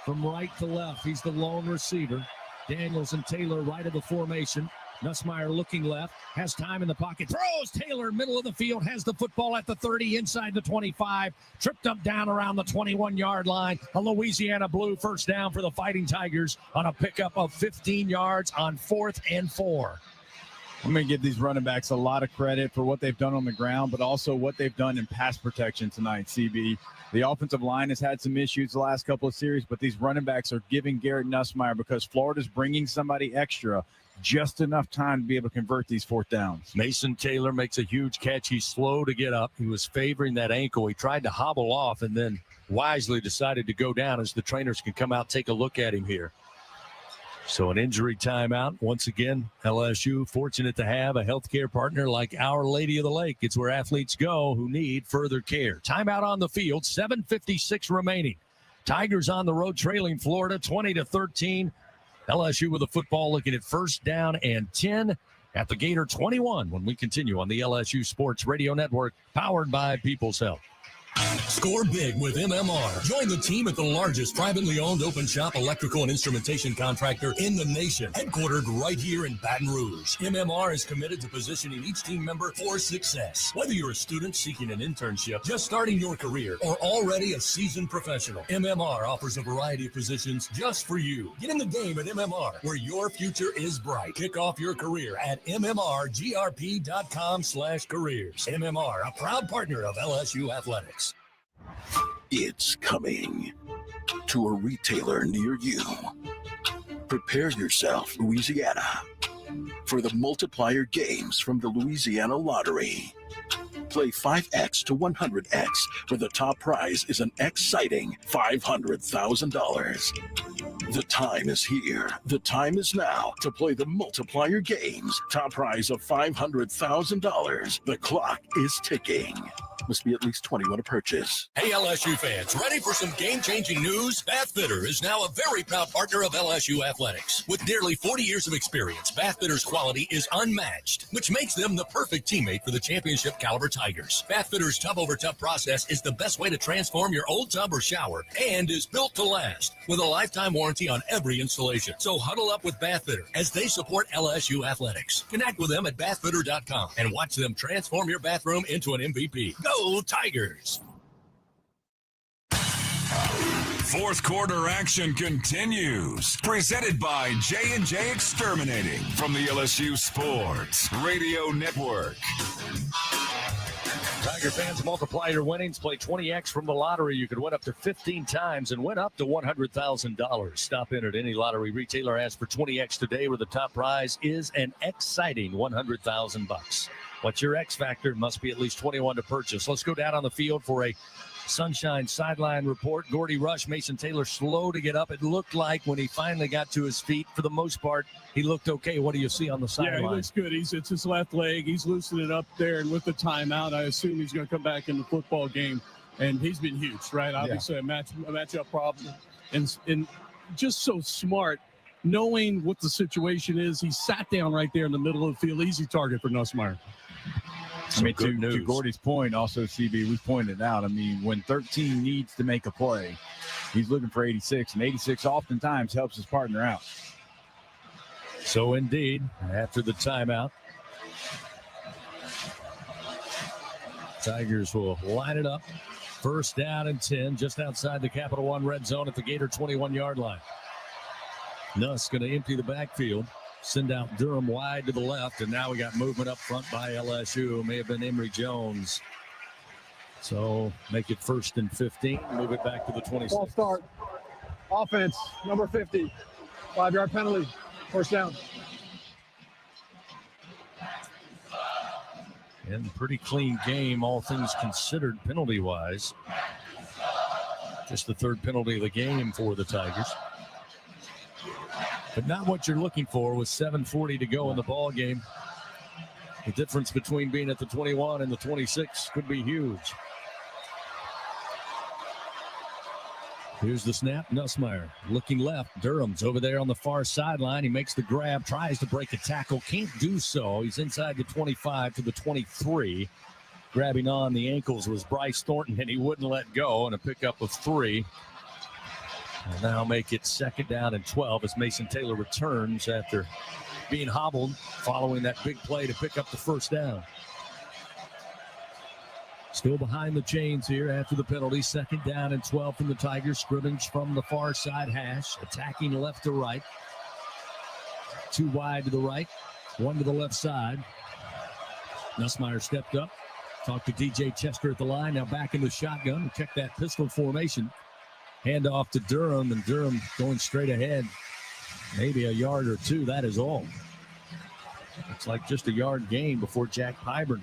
from right to left. He's the lone receiver. Daniels and Taylor right of the formation. Nussmeier looking left, has time in the pocket, throws. Taylor, middle of the field, has the football at the 30, inside the 25, tripped up down around the 21-yard line. A Louisiana Blue first down for the Fighting Tigers on a pickup of 15 yards on 4th and 4. I'm going to give these running backs a lot of credit for what they've done on the ground, but also what they've done in pass protection tonight, CB. The offensive line has had some issues the last couple of series, but these running backs are giving Garrett Nussmeier, because Florida's bringing somebody extra, just enough time to be able to convert these 4th downs. Mason Taylor makes a huge catch. He's slow to get up. He was favoring that ankle. He tried to hobble off and then wisely decided to go down as the trainers can come out, take a look at him here. So an injury timeout. Once again, LSU fortunate to have a healthcare partner like Our Lady of the Lake. It's where athletes go who need further care. Timeout on the field, 7:56 remaining. Tigers on the road trailing Florida 20-13. LSU with the football looking at first down and 10 at the Gator 21 when we continue on the LSU Sports Radio Network, powered by People's Health. Score big with MMR. Join the team at the largest privately owned open shop electrical and instrumentation contractor in the nation, headquartered right here in Baton Rouge. MMR is committed to positioning each team member for success. Whether you're a student seeking an internship, just starting your career, or already a seasoned professional, MMR offers a variety of positions just for you. Get in the game at MMR, where your future is bright. Kick off your career at mmrgrp.com/careers. MMR, a proud partner of LSU Athletics. It's coming to a retailer near you. Prepare yourself, Louisiana, for the multiplier games from the Louisiana Lottery. Play 5X to 100X, where the top prize is an exciting $500,000. The time is here. The time is now to play the multiplier games. Top prize of $500,000. The clock is ticking. Must be at least 21 to purchase. Hey, LSU fans, ready for some game-changing news? Bathfitter is now a very proud partner of LSU Athletics. With nearly 40 years of experience, Bathfitter's quality is unmatched, which makes them the perfect teammate for the championship-caliber Tigers. Bathfitter's tub-over-tub process is the best way to transform your old tub or shower and is built to last with a lifetime warranty on every installation. So huddle up with Bathfitter as they support LSU Athletics. Connect with them at bathfitter.com and watch them transform your bathroom into an MVP. Go Tigers! Fourth quarter action continues. Presented by J&J Exterminating from the LSU Sports Radio Network. Tiger fans, multiply your winnings. Play 20X from the lottery. You could win up to 15 times and win up to $100,000. Stop in at any lottery retailer. Ask for 20X today, where the top prize is an exciting $100,000. What's your X factor? Must be at least 21 to purchase. Let's go down on the field for a Sunshine sideline report. Gordy Rush, Mason Taylor slow to get up. It looked like when he finally got to his feet, for the most part, he looked okay. What do you see on the sideline? Yeah, he looks good. It's his left leg. He's loosening it up there, and with the timeout, I assume he's going to come back in the football game. And he's been huge, right? Obviously, a matchup problem, and just so smart, knowing what the situation is. He sat down right there in the middle of the field. Easy target for Nussmeier. I mean, to Gordy's point, also, CB, we pointed out, I mean, when 13 needs to make a play, he's looking for 86, and 86 oftentimes helps his partner out. So, indeed, after the timeout, Tigers will line it up. First down and 10, just outside the Capital One red zone at the Gator 21-yard line. Nuss going to empty the backfield. Send out Durham wide to the left, and now we got movement up front by LSU. It may have been Emory Jones. So make it 1st and 15. Move it back to the 26. Ball start. Offense, number 50. 5-yard penalty. First down. And pretty clean game, all things considered, penalty-wise. Just the 3rd penalty of the game for the Tigers. But not what you're looking for with 7:40 to go in the ball game. The difference between being at the 21 and the 26 could be huge. Here's the snap. Nussmeier looking left. Durham's over there on the far sideline. He makes the grab, tries to break a tackle, can't do so. He's inside the 25 to the 23. Grabbing on the ankles was Bryce Thornton, and he wouldn't let go, and a pickup of 3. And now make it 2nd down and 12 as Mason Taylor returns after being hobbled following that big play to pick up the 1st down. Still behind the chains here after the penalty. 2nd down and 12 from the Tigers. Scrimmage from the far side hash. Attacking left to right. 2 wide to the right. 1 to the left side. Nussmeier stepped up. Talked to DJ Chester at the line. Now back in the shotgun. Check that pistol formation. Hand off to Durham. And Durham going straight ahead. Maybe a yard or 2. That is all. Looks like just a yard gain before Jack Pyburn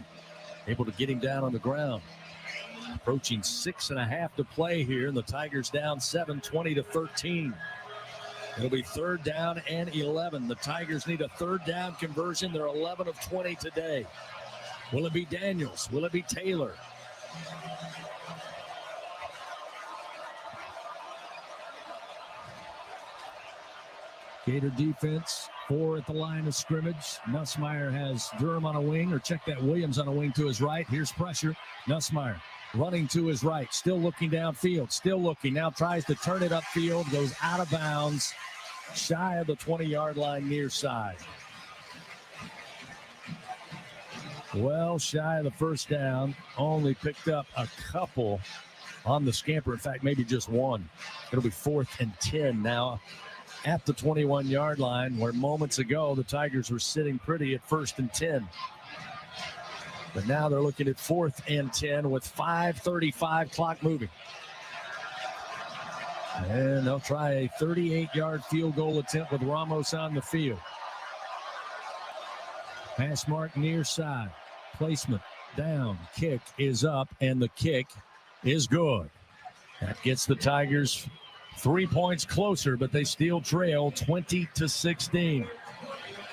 able to get him down on the ground. Approaching 6.5 to play here, and the Tigers down 7, 20-13. It'll be 3rd down and 11. The Tigers need a 3rd down conversion. They're 11 of 20 today. Will it be Daniels? Will it be Taylor? Gator defense, 4 at the line of scrimmage. Nussmeier has Durham on a wing, or check that, Williams on a wing to his right. Here's pressure. Nussmeier running to his right, still looking downfield, still looking. Now tries to turn it upfield, goes out of bounds, shy of the 20-yard line near side. Well shy of the 1st down, only picked up a couple on the scamper. In fact, maybe just 1. It'll be 4th and 10 now at the 21-yard line, where moments ago the Tigers were sitting pretty at 1st and 10. But now they're looking at 4th and 10 with 5:35 clock moving. And they'll try a 38-yard field goal attempt with Ramos on the field. Pass mark near side. Placement down. Kick is up, and the kick is good. That gets the Tigers 3 points closer, but they still trail 20-16.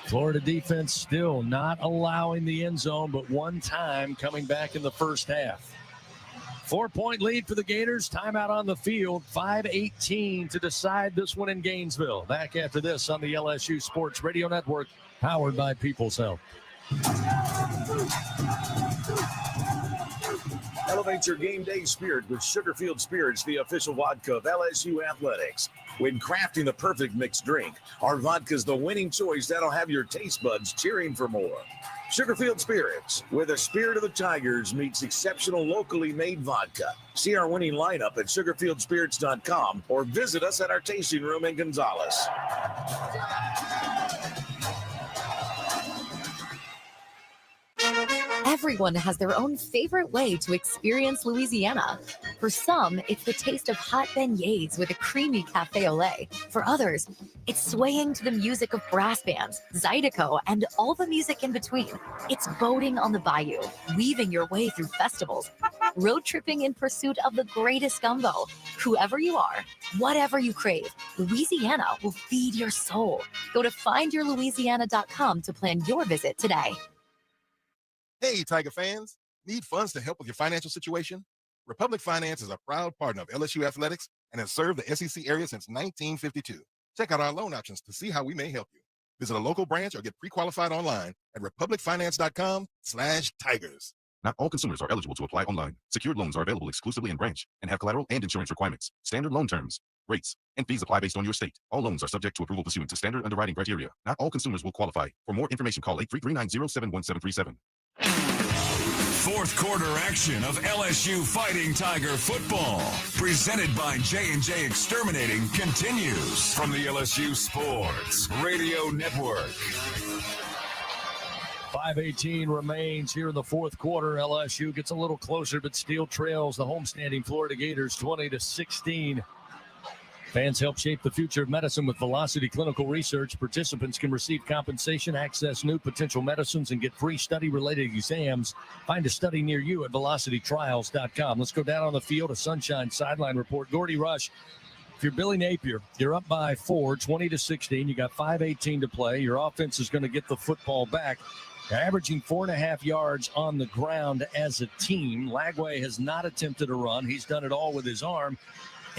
Florida defense still not allowing the end zone, but 1 time coming back in the 1st half. 4-point lead for the Gators. Timeout on the field. 5:18 to decide this one in Gainesville. Back after this on the LSU Sports Radio Network, powered by People's Health. Elevate your game day spirit with Sugarfield Spirits, the official vodka of LSU Athletics. When crafting the perfect mixed drink, our vodka is the winning choice that'll have your taste buds cheering for more. Sugarfield Spirits, where the spirit of the Tigers meets exceptional locally made vodka. See our winning lineup at sugarfieldspirits.com or visit us at our tasting room in Gonzales. Everyone has their own favorite way to experience Louisiana. For some, it's the taste of hot beignets with a creamy cafe au lait. For others, it's swaying to the music of brass bands, Zydeco, and all the music in between. It's boating on the bayou, weaving your way through festivals, road tripping in pursuit of the greatest gumbo. Whoever you are, whatever you crave, Louisiana will feed your soul. Go to findyourlouisiana.com to plan your visit today. Hey, Tiger fans. Need funds to help with your financial situation? Republic Finance is a proud partner of LSU Athletics and has served the SEC area since 1952. Check out our loan options to see how we may help you. Visit a local branch or get pre-qualified online at republicfinance.com/tigers. Not all consumers are eligible to apply online. Secured loans are available exclusively in branch and have collateral and insurance requirements. Standard loan terms, rates, and fees apply based on your state. All loans are subject to approval pursuant to standard underwriting criteria. Not all consumers will qualify. For more information, call 833-907-1737. 4th quarter action of LSU Fighting Tiger football, presented by J&J Exterminating, continues from the LSU Sports Radio Network. 5:18 remains here in the 4th quarter. LSU gets a little closer, but still trails the homestanding Florida Gators 20-16. Fans help shape the future of medicine with Velocity Clinical Research. Participants can receive compensation, access new potential medicines, and get free study-related exams. Find a study near you at velocitytrials.com. Let's go down on the field, a Sunshine Sideline Report. Gordy Rush, if you're Billy Napier, you're up by 4, 20-16. You got 5:18 to play. Your offense is going to get the football back. They're averaging 4.5 yards on the ground as a team. Lagway has not attempted a run. He's done it all with his arm.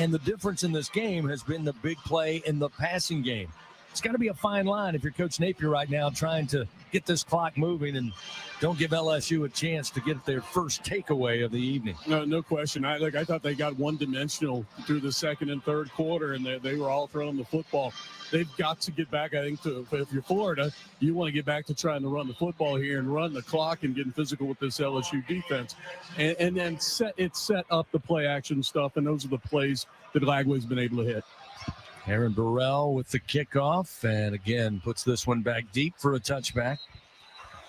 And the difference in this game has been the big play in the passing game. it's got to be a fine line if you're Coach Napier right now trying to get this clock moving and don't give LSU a chance to get their first takeaway of the evening. No question. I thought they got one-dimensional through the second and third quarter, and they were all throwing the football. They've got to get back, I think, if you're Florida, you want to get back to trying to run the football here and run the clock and getting physical with this LSU defense. And then set up the play action stuff, and those are the plays that Lagway's been able to hit. Aaron Burrell with the kickoff, and again puts this one back deep for a touchback.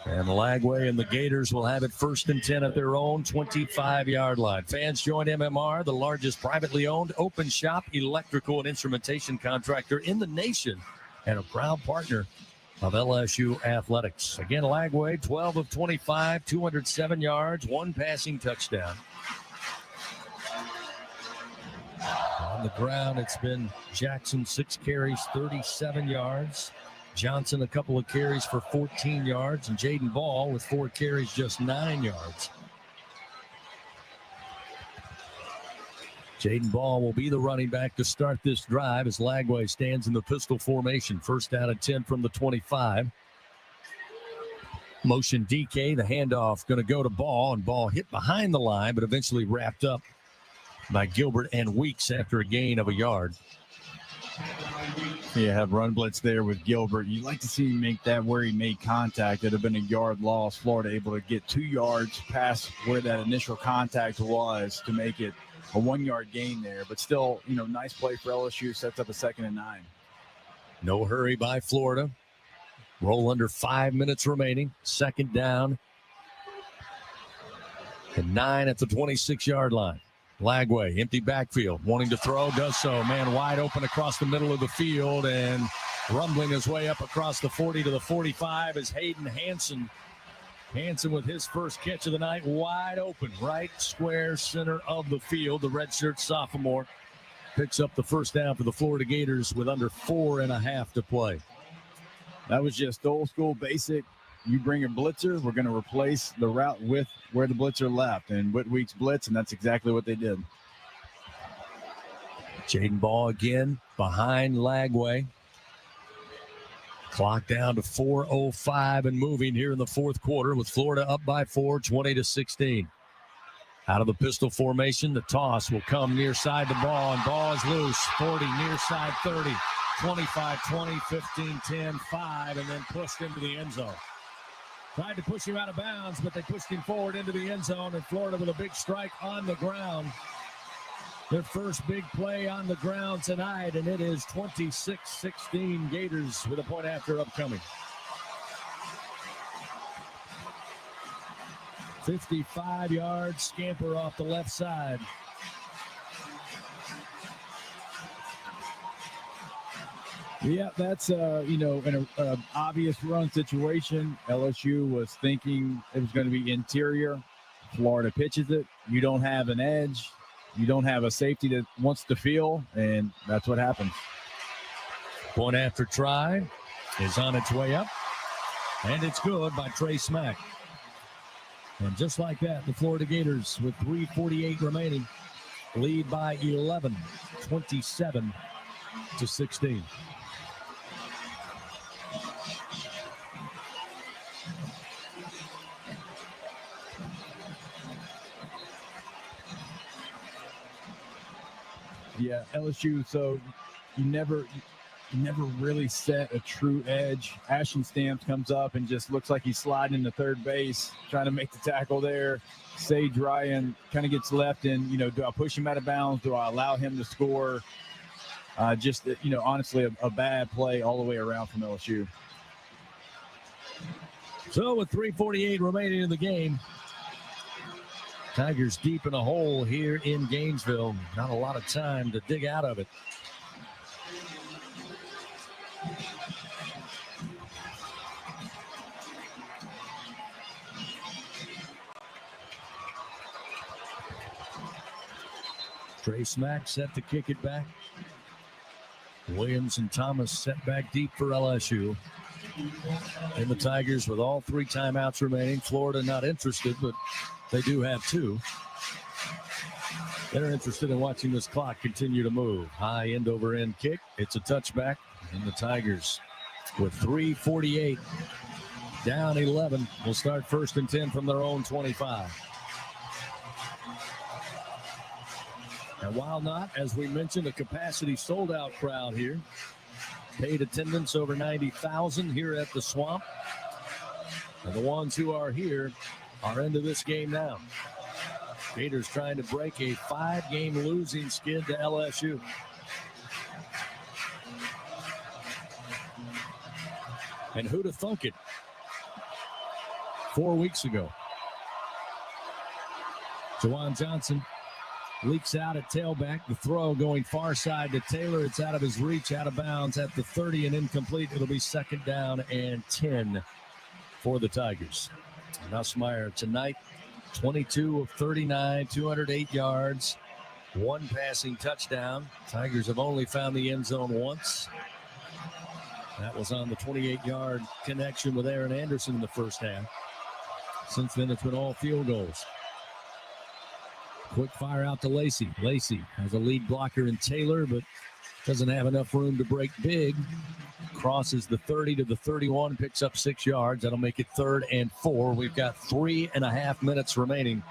And Lagway and the Gators will have it 1st and 10 at their own 25-yard line. Fans join MMR, the largest privately owned open shop electrical and instrumentation contractor in the nation and a proud partner of LSU Athletics. Again, Lagway, 12 of 25, 207 yards, 1 passing touchdown. On the ground, it's been Jackson, 6 carries, 37 yards. Johnson, a couple of carries for 14 yards. And Jaden Ball with 4 carries, just 9 yards. Jaden Ball will be the running back to start this drive as Lagway stands in the pistol formation. 1st down and 10 from the 25. Motion DK, the handoff going to go to Ball, and Ball hit behind the line, but eventually wrapped up by Gilbert and Weeks after a gain of a yard. Yeah, have run blitz there with Gilbert. You'd like to see him make that where he made contact. It'd have been a yard loss. Florida able to get 2 yards past where that initial contact was to make it a 1-yard gain there. But still, nice play for LSU. Sets up a 2nd and 9. No hurry by Florida. Roll under 5 minutes remaining. 2nd down and 9 at the 26-yard line. Lagway, empty backfield, wanting to throw, does so. Man wide open across the middle of the field and rumbling his way up across the 40 to the 45 is Hayden Hanson. Hanson with his first catch of the night, wide open, right square center of the field. The redshirt sophomore picks up the 1st down for the Florida Gators with under 4.5 to play. That was just old school basic. You bring a blitzer, we're going to replace the route with where the blitzer left. And Whitweek's blitz, and that's exactly what they did. Jaden Ball again behind Lagway. Clock down to 4:05 and moving here in the 4th quarter with Florida up by 4, 20-16. Out of the pistol formation, the toss will come near side to Ball, and Ball is loose. 40, near side 30, 25, 20, 15, 10, 5, and then pushed into the end zone. Tried to push him out of bounds, but they pushed him forward into the end zone, and Florida with a big strike on the ground. Their first big play on the ground tonight, and it is 26-16 Gators with a point after upcoming. 55-yard scamper off the left side. Yeah, that's, in an obvious run situation. LSU was thinking it was going to be interior. Florida pitches it. You don't have an edge. You don't have a safety that wants to feel, and that's what happens. Point after try is on its way up, and it's good by Trey Smack. And just like that, the Florida Gators, with 3:48 remaining, lead by 11, 27-16. Yeah, LSU, so you never really set a true edge. Ashton Stamps comes up and just looks like he's sliding into third base, trying to make the tackle there. Sage Ryan kind of gets left in, do I push him out of bounds? Do I allow him to score? Honestly, a bad play all the way around from LSU. So with 3:48 remaining in the game, Tigers deep in a hole here in Gainesville. Not a lot of time to dig out of it. Trey Smack set to kick it back. Williams and Thomas set back deep for LSU. And the Tigers with all 3 timeouts remaining. Florida not interested, but they do have 2. They're interested in watching this clock continue to move. High end over end kick. It's a touchback. And the Tigers with 3:48 down 11 will start 1st and 10 from their own 25. And while not, as we mentioned, a capacity sold-out crowd here. Paid attendance over 90,000 here at the Swamp. And the ones who are here are into this game now. Gators trying to break a 5-game losing skid to LSU. And who'd have thunk it 4 weeks ago? Jawan Johnson leaks out at tailback. The throw going far side to Taylor. It's out of his reach, out of bounds at the 30 and incomplete. It'll be 2nd down and 10 for the Tigers. Nussmeier tonight, 22 of 39, 208 yards, 1 passing touchdown. Tigers have only found the end zone once. That was on the 28-yard connection with Aaron Anderson in the first half. Since then, it's been all field goals. Quick fire out to Lacey. Lacey has a lead blocker in Taylor, but doesn't have enough room to break big. Crosses the 30 to the 31, picks up 6 yards. That'll make it 3rd and 4. We've got 3.5 minutes remaining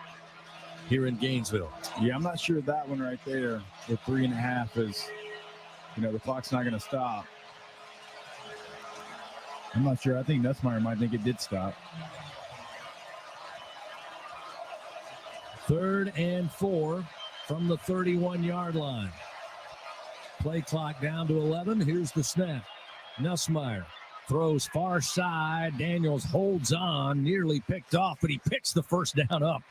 here in Gainesville. Yeah, I'm not sure that one right there with 3.5 is, the clock's not going to stop. I'm not sure. I think Nussmeier might think it did stop. 3rd and 4 from the 31-yard line. Play clock down to 11. Here's the snap. Nussmeier throws far side. Daniels holds on, nearly picked off, but he picks the first down up,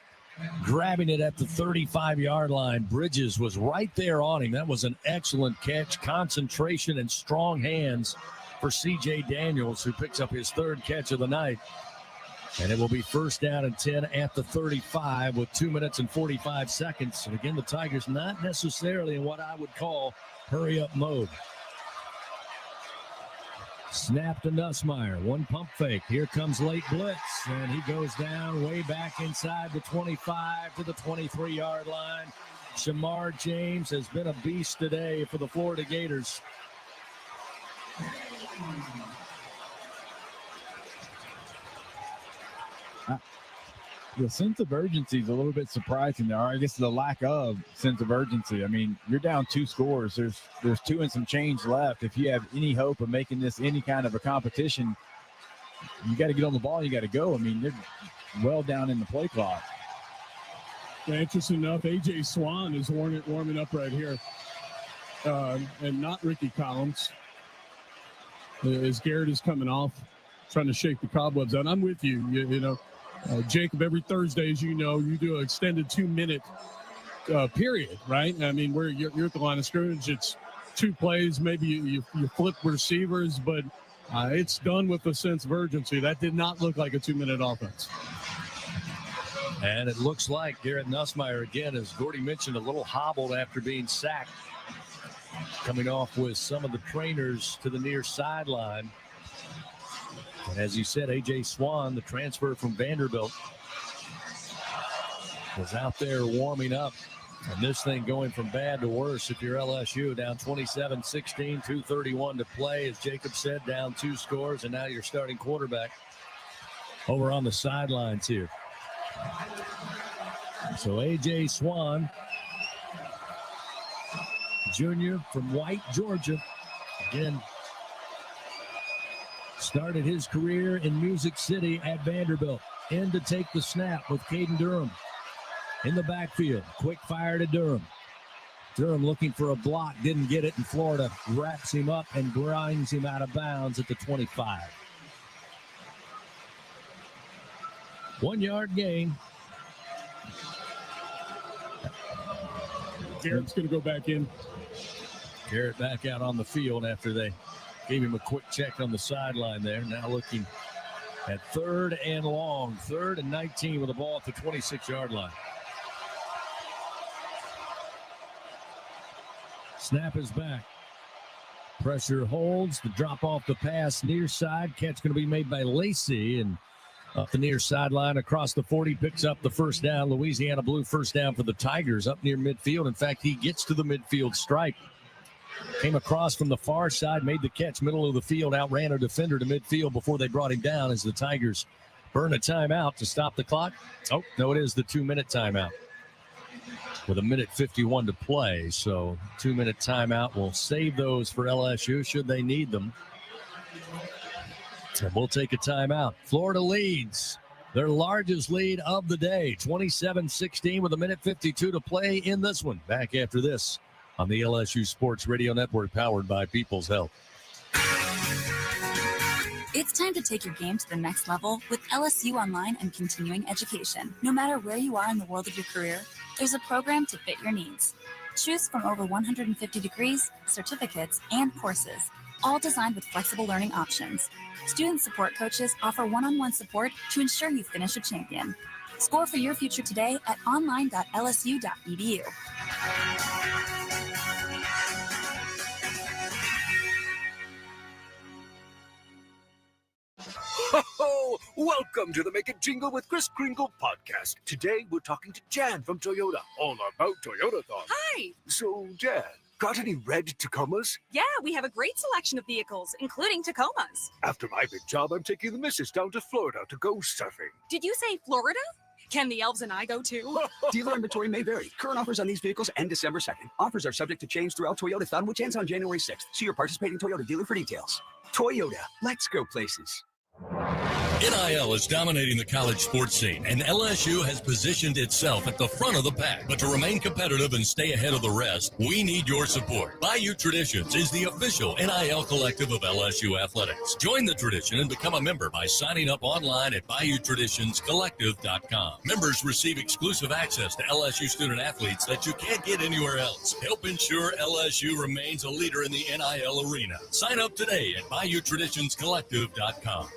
grabbing it at the 35-yard line. Bridges was right there on him. That was an excellent catch. Concentration and strong hands for C.J. Daniels, who picks up his 3rd catch of the night. And it will be 1st down and 10 at the 35 with 2 minutes and 45 seconds. And again, the Tigers not necessarily in what I would call hurry-up mode. Snap to Nussmeier. 1 pump fake. Here comes late blitz. And he goes down way back inside the 25 to the 23-yard line. Shamar James has been a beast today for the Florida Gators. The sense of urgency is a little bit surprising there. I guess the lack of sense of urgency. I mean, you're down 2 scores. There's 2 and some change left. If you have any hope of making this any kind of a competition, you got to get on the ball. You got to go. I mean, they're well down in the play clock. Yeah, interesting enough, A.J. Swan is warming up right here. And not Ricky Collins. As Garrett is coming off, trying to shake the cobwebs out. I'm with you, Jacob, every Thursday, as you know, you do an extended 2-minute period, right? I mean, where you're at the line of scrimmage, it's 2 plays, maybe you flip receivers, but it's done with a sense of urgency. That did not look like a 2-minute offense. And it looks like Garrett Nussmeier, again, as Gordy mentioned, a little hobbled after being sacked, coming off with some of the trainers to the near sideline. And as you said, A.J. Swan, the transfer from Vanderbilt, was out there warming up. And this thing going from bad to worse if you're LSU, down 27-16, 2:31 to play. As Jacob said, down 2 scores, and now your starting quarterback over on the sidelines here. So A.J. Swan, junior from White, Georgia, again, started his career in Music City at Vanderbilt. In to take the snap with Caden Durham in the backfield. Quick fire to Durham. Durham looking for a block, didn't get it, and Florida wraps him up and grinds him out of bounds at the 25. 1-yard gain. Garrett's going to go back in. Garrett back out on the field after they gave him a quick check on the sideline there. Now looking at 3rd and long. 3rd and 19 with the ball at the 26-yard line. Snap is back. Pressure holds. The drop off the pass near side. Catch going to be made by Lacey. And up the near sideline across the 40, picks up the 1st down. Louisiana Blue 1st down for the Tigers up near midfield. In fact, he gets to the midfield stripe Came across from the far side, made the catch, middle of the field, outran a defender to midfield before they brought him down as the Tigers burn a timeout to stop the clock. Oh, no, it is the 2-minute timeout with 1:51 to play. So 2-minute timeout. We'll save those for LSU should they need them. So we'll take a timeout. Florida leads their largest lead of the day, 27-16 with 1:52 to play in this one. Back after this on the LSU Sports Radio Network, powered by People's Health. It's time to take your game to the next level with LSU Online and Continuing Education. No matter where you are in the world of your career, there's a program to fit your needs. Choose from over 150 degrees, certificates, and courses, all designed with flexible learning options. Student support coaches offer one-on-one support to ensure you finish a champion. Score for your future today at online.lsu.edu. Ho-ho! Welcome to the Make It Jingle with Kris Kringle podcast. Today, we're talking to Jan from Toyota, all about Toyotathon. Hi! So, Jan, got any red Tacomas? Yeah, we have a great selection of vehicles, including Tacomas. After my big job, I'm taking the missus down to Florida to go surfing. Did you say Florida? Can the elves and I go too? Dealer inventory may vary. Current offers on these vehicles end December 2nd. Offers are subject to change throughout Toyotathon, which ends on January 6th. See your participating Toyota dealer for details. Toyota, let's go places. NIL is dominating the college sports scene, and LSU has positioned itself at the front of the pack. But to remain competitive and stay ahead of the rest, we need your support. Bayou Traditions is the official NIL collective of LSU Athletics. Join the tradition and become a member by signing up online at BayouTraditionsCollective.com. Members receive exclusive access to LSU student athletes that you can't get anywhere else. Help ensure LSU remains a leader in the NIL arena. Sign up today at BayouTraditionsCollective.com.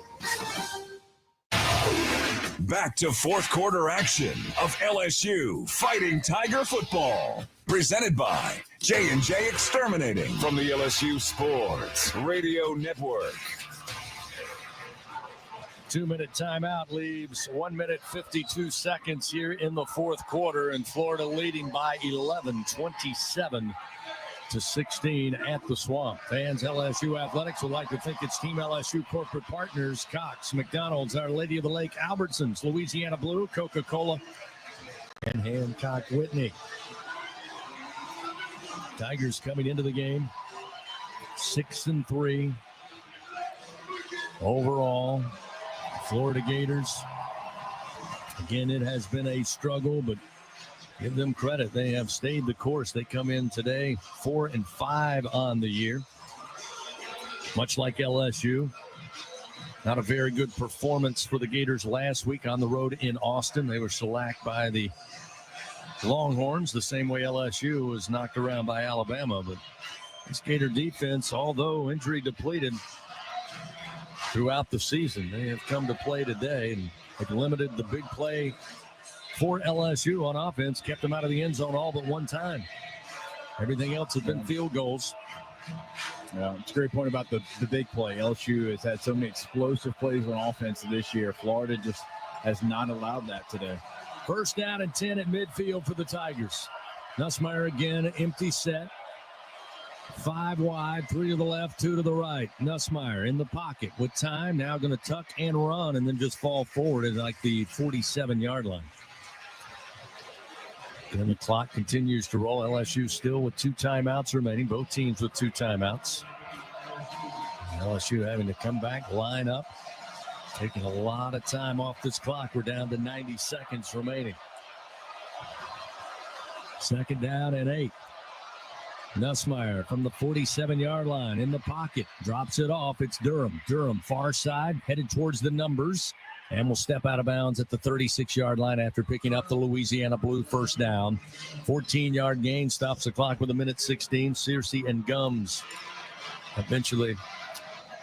Back to fourth quarter action of LSU Fighting Tiger football. Presented by J&J Exterminating from the LSU Sports Radio Network. 2-minute timeout leaves 1:52 here in the fourth quarter, and Florida leading by 11, 27-16 at the Swamp. Fans, LSU Athletics would like to thank its Team LSU corporate partners, Cox, McDonald's, Our Lady of the Lake, Albertsons, Louisiana Blue, Coca-Cola, and Hancock Whitney. Tigers coming into the game 6-3 overall. Florida Gators, again, it has been a struggle, but give them credit. They have stayed the course. They come in today 4-5 on the year. Much like LSU. Not a very good performance for the Gators last week on the road in Austin. They were shellacked by the Longhorns, the same way LSU was knocked around by Alabama. But this Gator defense, although injury depleted throughout the season, they have come to play today and have limited the big play for LSU on offense, kept them out of the end zone all but one time. Everything else has been field goals. Yeah, it's a great point about the big play. LSU has had so many explosive plays on offense this year. Florida just has not allowed that today. First down and 10 at midfield for the Tigers. Nussmeier again, empty set. 5 wide, 3 to the left, 2 to the right. Nussmeier in the pocket with time. Now going to tuck and run and then just fall forward at like the 47-yard line. And the clock continues to roll. LSU still with 2 timeouts remaining. Both teams with 2 timeouts. LSU having to come back, line up. Taking a lot of time off this clock. We're down to 90 seconds remaining. Second down and 8. Nussmeier from the 47-yard line in the pocket. Drops it off. It's Durham. Durham far side, headed towards the numbers. And will step out of bounds at the 36-yard line after picking up the Louisiana Blue first down. 14-yard gain, stops the clock with 1:16. Searcy and Gums eventually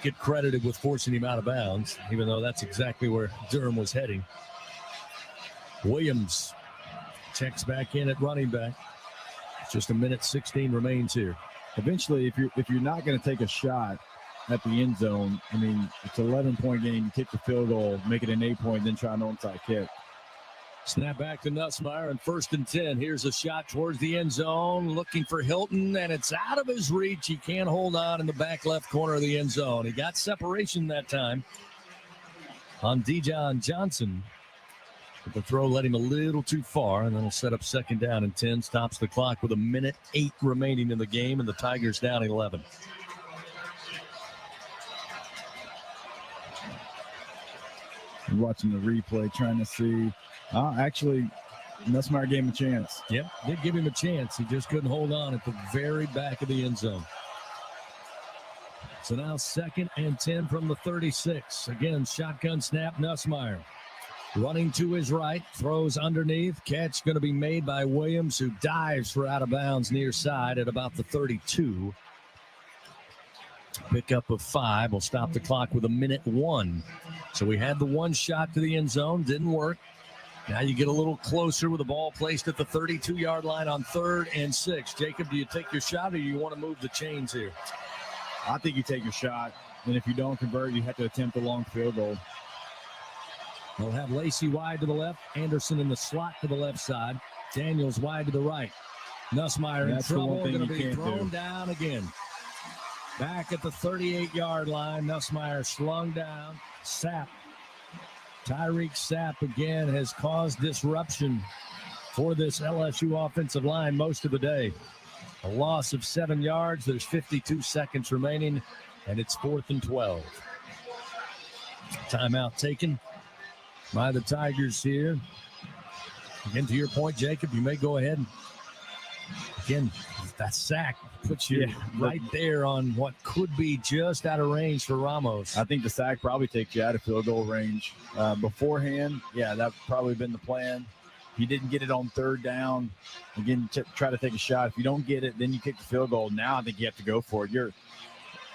get credited with forcing him out of bounds, even though that's exactly where Durham was heading. Williams checks back in at running back. Just 1:16 remains here. Eventually, if you're not going to take a shot at the end zone, I mean, it's an 11-point game. You kick the field goal, make it an 8-point, then try an onside kick. Snap back to Nussmeier and 1st and 10. Here's a shot towards the end zone, looking for Hilton, and it's out of his reach. He can't hold on in the back left corner of the end zone. He got separation that time on Dejon Johnson. But the throw led him a little too far, and then he'll set up 2nd down and 10. Stops the clock with 1:08 remaining in the game, and the Tigers down 11. I'm watching the replay, trying to see. Actually, Nussmeier gave him a chance. Yep, did give him a chance. He just couldn't hold on at the very back of the end zone. So now 2nd and 10 from the 36. Again, shotgun snap, Nussmeier. Running to his right, throws underneath. Catch going to be made by Williams, who dives for out of bounds near side at about the 32. Pickup of 5 will stop the clock with 1:01. So we had the one shot to the end zone, didn't work. Now you get a little closer with the ball placed at the 32-yard line on 3rd and 6. Jacob, do you take your shot or do you want to move the chains here? I think you take your shot, and if you don't convert, you have to attempt a long field goal. They'll have Lacey wide to the left, Anderson in the slot to the left side, Daniels wide to the right. Nussmeier in trouble, going to be thrown down again. Back at the 38-yard line, Nussmeier slung down. Sapp. Tyreek Sapp again has caused disruption for this LSU offensive line most of the day. A loss of 7 yards. There's 52 seconds remaining, and it's 4th and 12. Timeout taken by the Tigers here. Again, to your point, Jacob, you may go ahead. Again, that sack puts you right there on what could be just out of range for Ramos. I think the sack probably takes you out of field goal range. Beforehand, that probably been the plan. If you didn't get it on 3rd down, again, try to take a shot. If you don't get it, then you kick the field goal. Now I think you have to go for it.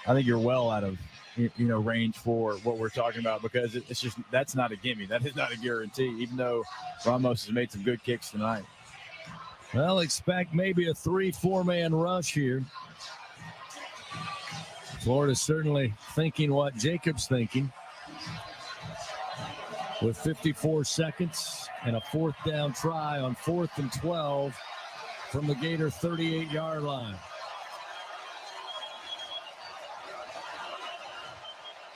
I think you're well out of range for what we're talking about, because it's just, that's not a gimme. That is not a guarantee, even though Ramos has made some good kicks tonight. Well, expect maybe a 3-4-man rush here. Florida's certainly thinking what Jacob's thinking. With 54 seconds and a 4th down try on 4th and 12 from the Gator 38-yard line.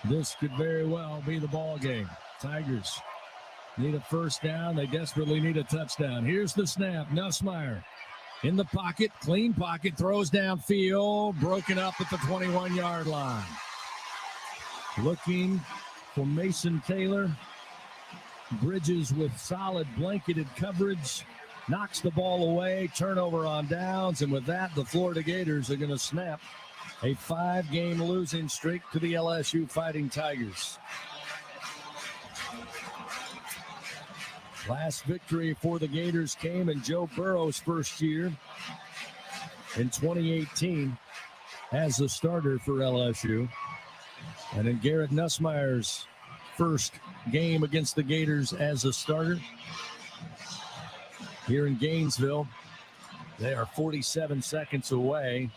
This could very well be the ball game. Tigers need a 1st down. They desperately need a touchdown. Here's the snap. Nussmeier in the pocket. Clean pocket. Throws downfield. Broken up at the 21-yard line. Looking for Mason Taylor. Bridges with solid blanketed coverage. Knocks the ball away. Turnover on downs. And with that, the Florida Gators are going to snap a 5-game losing streak to the LSU Fighting Tigers. Last victory for the Gators came in Joe Burrow's first year in 2018 as a starter for LSU. And in Garrett Nussmeier's first game against the Gators as a starter here in Gainesville. They are 47 seconds away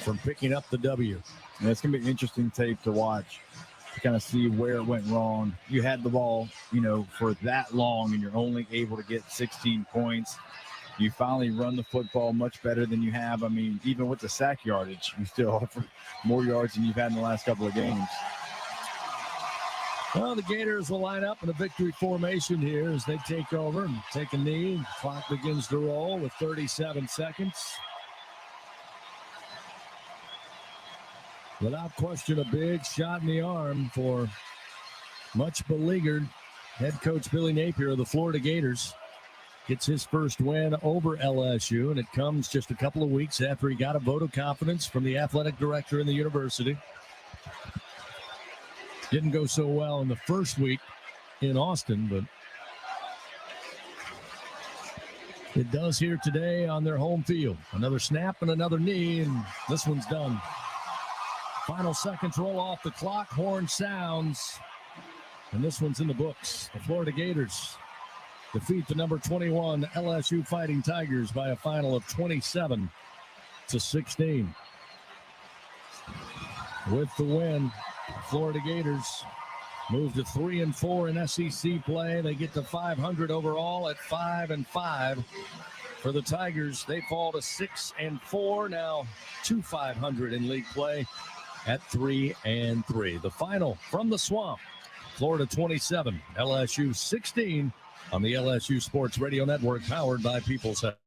from picking up the W. And it's going to be an interesting tape to watch, to kind of see where it went wrong. You had the ball, for that long, and you're only able to get 16 points. You finally run the football much better than you have. I mean, even with the sack yardage, you still offer more yards than you've had in the last couple of games. Well, the Gators will line up in a victory formation here as they take over and take a knee. The clock begins to roll with 37 seconds. Without question, a big shot in the arm for much beleaguered head coach Billy Napier of the Florida Gators. Gets his first win over LSU, and it comes just a couple of weeks after he got a vote of confidence from the athletic director in the university. Didn't go so well in the first week in Austin, but it does here today on their home field. Another snap and another knee, and this one's done. Final seconds roll off the clock. Horn sounds, and this one's in the books. The Florida Gators defeat the number 21 LSU Fighting Tigers by a final of 27-16. With the win, Florida Gators Move to 3-4 in SEC play. They get to 500 overall at 5-5. For the Tigers, they fall to 6-4 now, to 500 in league play at 3-3. The final from the Swamp: Florida 27, LSU 16 on the LSU Sports Radio Network, powered by People's Health.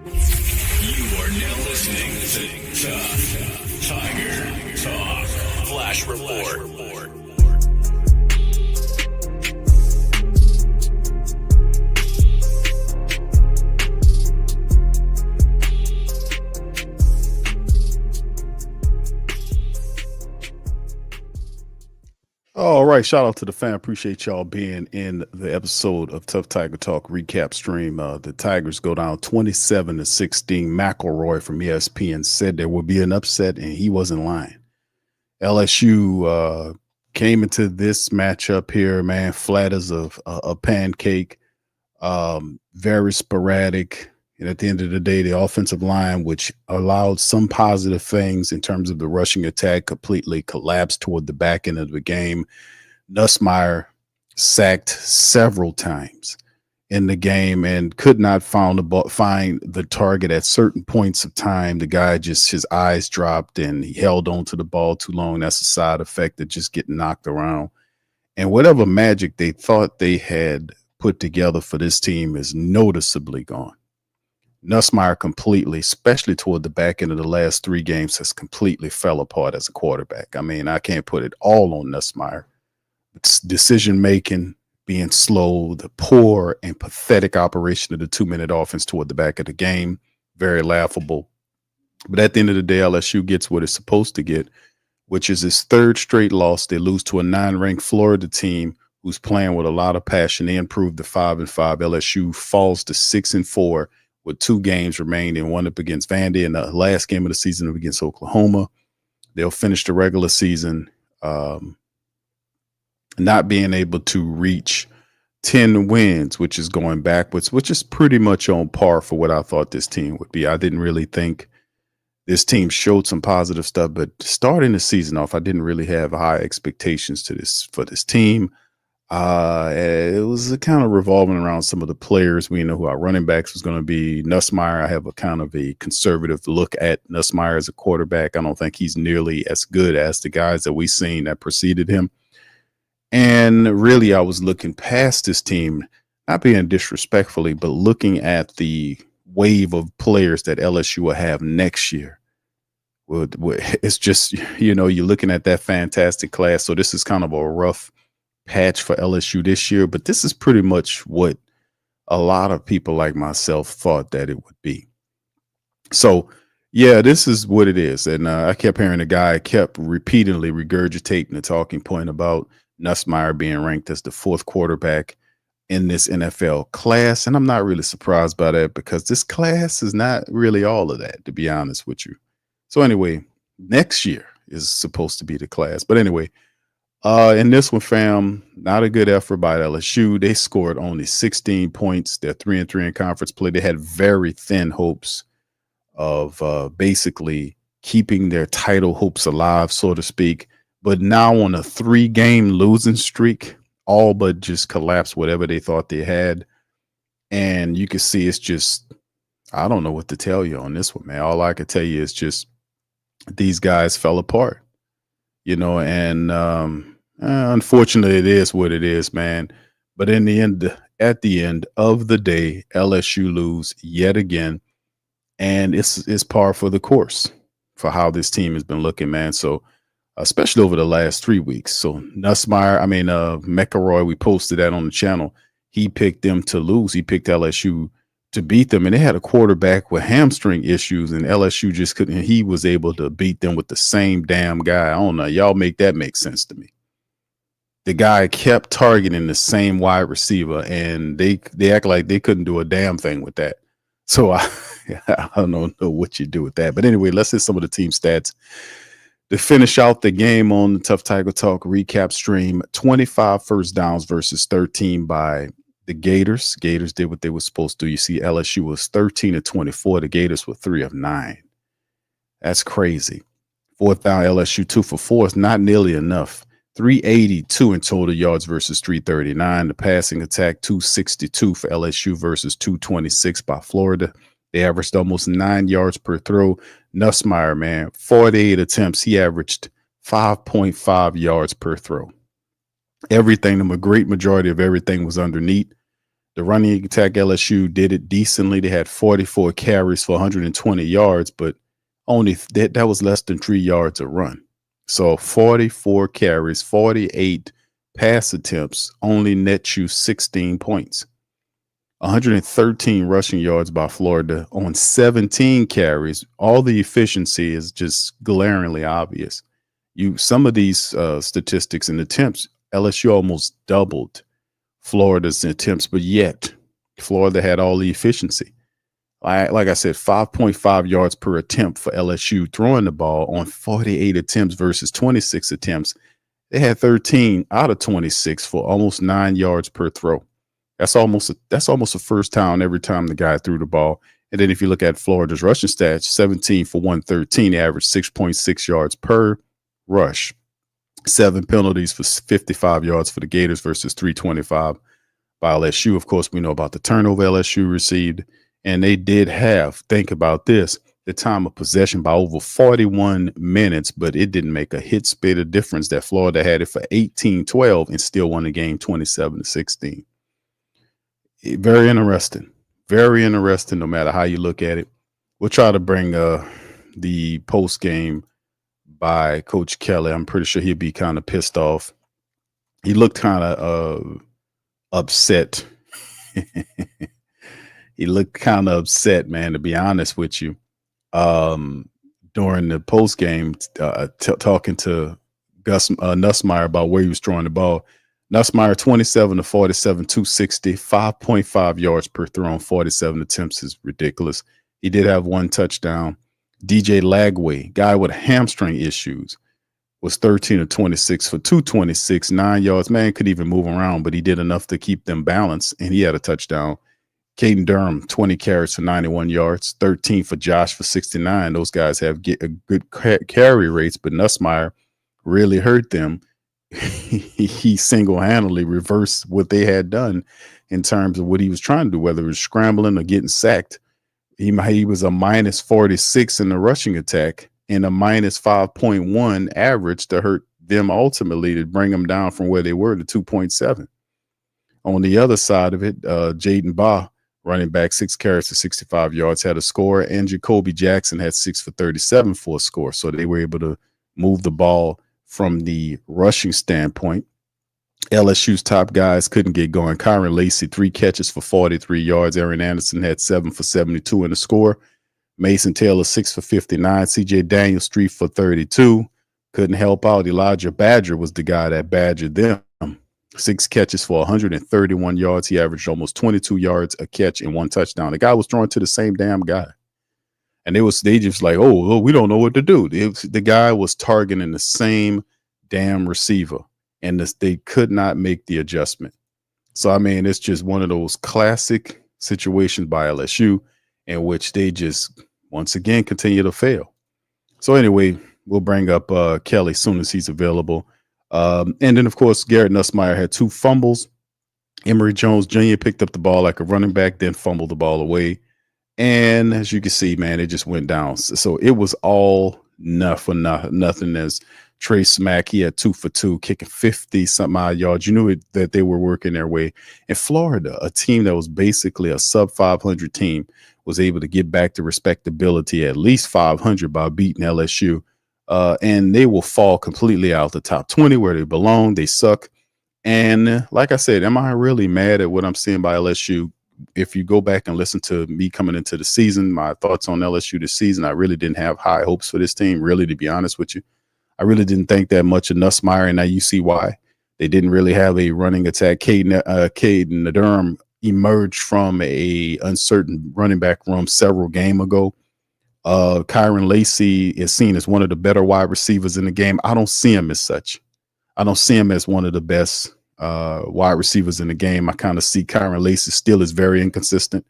You are now listening to Tiger Talk Flash Report. All right, shout out to the fan. Appreciate y'all being in the episode of Tough Tiger Talk recap stream. The Tigers go down 27-16. McElroy from ESPN said there would be an upset, and he wasn't lying. LSU came into this matchup here, man, flat as a pancake, very sporadic. And at the end of the day, the offensive line, which allowed some positive things in terms of the rushing attack, completely collapsed toward the back end of the game. Nussmeier sacked several times in the game and could not find the target at certain points of time. The guy just, his eyes dropped and he held on to the ball too long. That's a side effect of just getting knocked around. And whatever magic they thought they had put together for this team is noticeably gone. Nussmeier completely, especially toward the back end of the last 3 games, has completely fell apart as a quarterback. I mean, I can't put it all on Nussmeier. It's decision-making, being slow, the poor and pathetic operation of the 2-minute offense toward the back of the game, very laughable. But at the end of the day, LSU gets what it's supposed to get, which is its 3rd straight loss. They lose to a 9-ranked Florida team who's playing with a lot of passion. They improved to 5-5. LSU falls to 6-4. With 2 games remaining, one up against Vandy and the last game of the season up against Oklahoma. They'll finish the regular season not being able to reach 10 wins, which is going backwards, which is pretty much on par for what I thought this team would be. I didn't really think this team showed some positive stuff, but starting the season off, I didn't really have high expectations for this team. It was kind of revolving around some of the players. We know who our running backs was going to be. Nussmeier, I have a kind of a conservative look at Nussmeier as a quarterback. I don't think he's nearly as good as the guys that we've seen that preceded him. And really, I was looking past this team, not being disrespectfully, but looking at the wave of players that LSU will have next year. It's just, you're looking at that fantastic class. So this is kind of a rough patch for LSU this year, but this is pretty much what a lot of people like myself thought that it would be. So yeah, this is what it is. And I kept hearing the guy kept repeatedly regurgitating the talking point about Nussmeier being ranked as the 4th quarterback in this NFL class. And I'm not really surprised by that, because this class is not really all of that, to be honest with you. So anyway, next year is supposed to be the class. But anyway, In this one, fam, not a good effort by LSU. They scored only 16 points. They're 3-3 in conference play. They had very thin hopes of basically keeping their title hopes alive, so to speak. But now on a 3-game losing streak, all but just collapsed whatever they thought they had. And you can see it's just, I don't know what to tell you on this one, man. All I can tell you is just these guys fell apart, and unfortunately it is what it is, man. But in the end, at the end of the day, LSU lose yet again. And it's par for the course for how this team has been looking, man. So especially over the last 3 weeks. So McElroy, we posted that on the channel. He picked them to lose. He picked LSU to beat them. And they had a quarterback with hamstring issues, and LSU just couldn't. He was able to beat them with the same damn guy. I don't know. Y'all make that make sense to me. The guy kept targeting the same wide receiver, and they act like they couldn't do a damn thing with that. So I don't know what you do with that. But anyway, let's hit some of the team stats to finish out the game on the Tough Tiger Talk recap stream. 25 first downs versus 13 by the Gators. Gators did what they were supposed to. You see, LSU was 13 of 24. The Gators were 3 of 9. That's crazy. Fourth down, LSU 2 for 4 is not nearly enough. 382 in total yards versus 339. The passing attack, 262 for LSU versus 226 by Florida. They averaged almost 9 yards per throw. Nussmeier, man, 48 attempts. He averaged 5.5 yards per throw. Everything, the great majority of everything was underneath. The running attack, LSU did it decently. They had 44 carries for 120 yards, but only that was less than 3 yards a run. So 44 carries, 48 pass attempts, only net you 16 points. 113 rushing yards by Florida on 17 carries. All the efficiency is just glaringly obvious. Some of these statistics and attempts, LSU almost doubled Florida's attempts, but yet Florida had all the efficiency. Like I said, 5.5 yards per attempt for LSU throwing the ball on 48 attempts versus 26 attempts. They had 13 out of 26 for almost 9 yards per throw. That's almost a first down every time the guy threw the ball. And then if you look at Florida's rushing stats, 17 for 113, they averaged 6.6 yards per rush. 7 penalties for 55 yards for the Gators versus 325 by LSU. Of course, we know about the turnover LSU received. And they did have, think about this, the time of possession by over 41 minutes, but it didn't make a hit spit of difference that Florida had it for 18-12 and still won the game 27-16. Very interesting. Very interesting, no matter how you look at it. We'll try to bring the post game by Coach Kelly. I'm pretty sure he'll be kind of pissed off. He looked kind of upset. He looked kind of upset, man, to be honest with you. During the post game, talking to Nussmeier about where he was throwing the ball. Nussmeier, 27 of 47, 260, 5.5 yards per throw on 47 attempts is ridiculous. He did have 1 touchdown. DJ Lagway, guy with hamstring issues, was 13 of 26 for 226, 9 yards. Man, couldn't even move around, but he did enough to keep them balanced, and he had a touchdown. Caden Durham, 20 carries for 91 yards, 13 for Josh for 69. Those guys have a good carry rates, but Nussmeier really hurt them. He single-handedly reversed what they had done in terms of what he was trying to do, whether it was scrambling or getting sacked. He was a minus 46 in the rushing attack and a minus 5.1 average to hurt them ultimately, to bring them down from where they were to 2.7. On the other side of it, Jaden Baugh, running back, 6 carries for 65 yards, had a score, and Jacoby Jackson had 6 for 37 for a score. So they were able to move the ball from the rushing standpoint. LSU's top guys couldn't get going. Kyron Lacey, 3 catches for 43 yards. Aaron Anderson had 7 for 72 in the score. Mason Taylor, 6 for 59. CJ Daniels, 3 for 32. Couldn't help out. Elijah Badger was the guy that badgered them. 6 catches for 131 yards. He averaged almost 22 yards a catch and 1 touchdown. The guy was throwing to the same damn guy. And they just like, oh, we don't know what to do. The guy was targeting the same damn receiver. and they could not make the adjustment. So, I mean, it's just one of those classic situations by LSU in which they just, once again, continue to fail. So anyway, we'll bring up Kelly as soon as he's available. And then, of course, Garrett Nussmeier had 2 fumbles. Emory Jones Jr. picked up the ball like a running back, then fumbled the ball away. And as you can see, man, it just went down. So it was all nothing as Trey Smack, he had 2 for 2, kicking 50-something odd yards. You knew that they were working their way. And Florida, a team that was basically a sub-500 team, was able to get back to respectability, at least 500, by beating LSU. And they will fall completely out the top 20 where they belong. They suck. And like I said, am I really mad at what I'm seeing by LSU? If you go back and listen to me coming into the season, my thoughts on LSU this season, I really didn't have high hopes for this team, really, to be honest with you. I really didn't think that much of Nussmeier, and now you see why. They didn't really have a running attack. Caden Naderm emerged from a uncertain running back room several games ago. Kyron Lacey is seen as one of the better wide receivers in the game. I don't see him as such. I don't see him as one of the best wide receivers in the game. I kind of see Kyron Lacey still is very inconsistent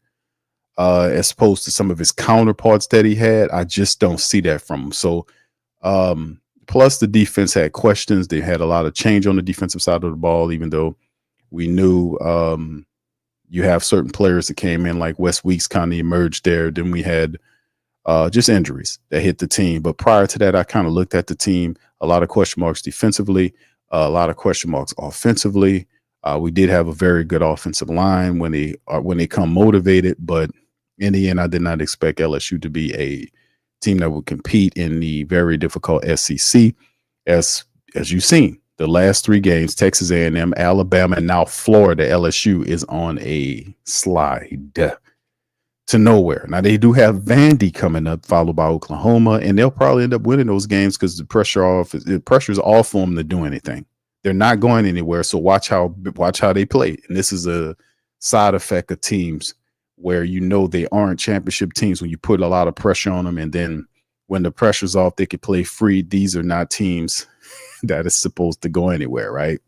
as opposed to some of his counterparts that he had. I just don't see that from him. So, plus the defense had questions. They had a lot of change on the defensive side of the ball, even though we knew you have certain players that came in, like Wes Weeks kind of emerged there. Then we had just injuries that hit the team. But prior to that, I kind of looked at the team, a lot of question marks defensively, a lot of question marks offensively. We did have a very good offensive line when they come motivated, but in the end, I did not expect LSU to be a team that would compete in the very difficult SEC. As you've seen, the last 3 games, Texas A&M, Alabama, and now Florida, LSU is on a slide to nowhere. Now, they do have Vandy coming up, followed by Oklahoma, and they'll probably end up winning those games because the pressure is off for them to do anything. They're not going anywhere, so watch how they play. And this is a side effect of teams where you know they aren't championship teams when you put a lot of pressure on them, and then when the pressure's off, they can play free. These are not teams that is supposed to go anywhere, right?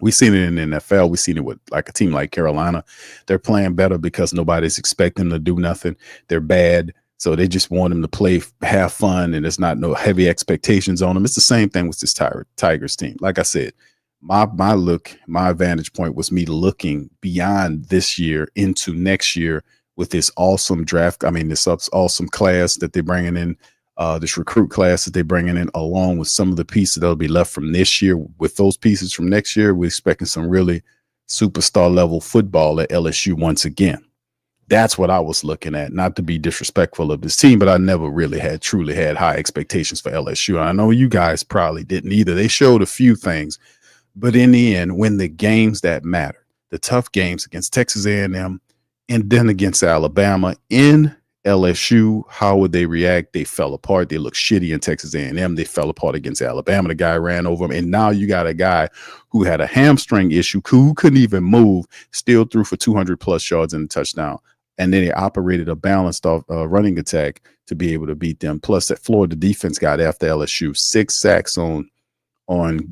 We've seen it in the NFL. We've seen it with like a team like Carolina. They're playing better because nobody's expecting them to do nothing. They're bad, so they just want them to play, have fun, and there's not no heavy expectations on them. It's the same thing with this Tigers team. Like I said, my vantage point was me looking beyond this year into next year with this awesome draft. I mean, this awesome class that they're bringing in, this recruit class that they're bringing in, along with some of the pieces that'll be left from this year. With those pieces from next year, we're expecting some really superstar level football at LSU once again. That's what I was looking at, not to be disrespectful of this team, but I never really truly had high expectations for LSU. I know you guys probably didn't either. They showed a few things, but in the end, when the games that matter, the tough games against Texas A&M and then against Alabama in LSU, how would they react? They fell apart. They looked shitty in Texas A&M. They fell apart against Alabama. The guy ran over him. And now you got a guy who had a hamstring issue, who couldn't even move, still threw for 200+ yards and a touchdown. And then they operated a balanced running attack to be able to beat them. Plus, that Florida defense got after LSU. 6 sacks on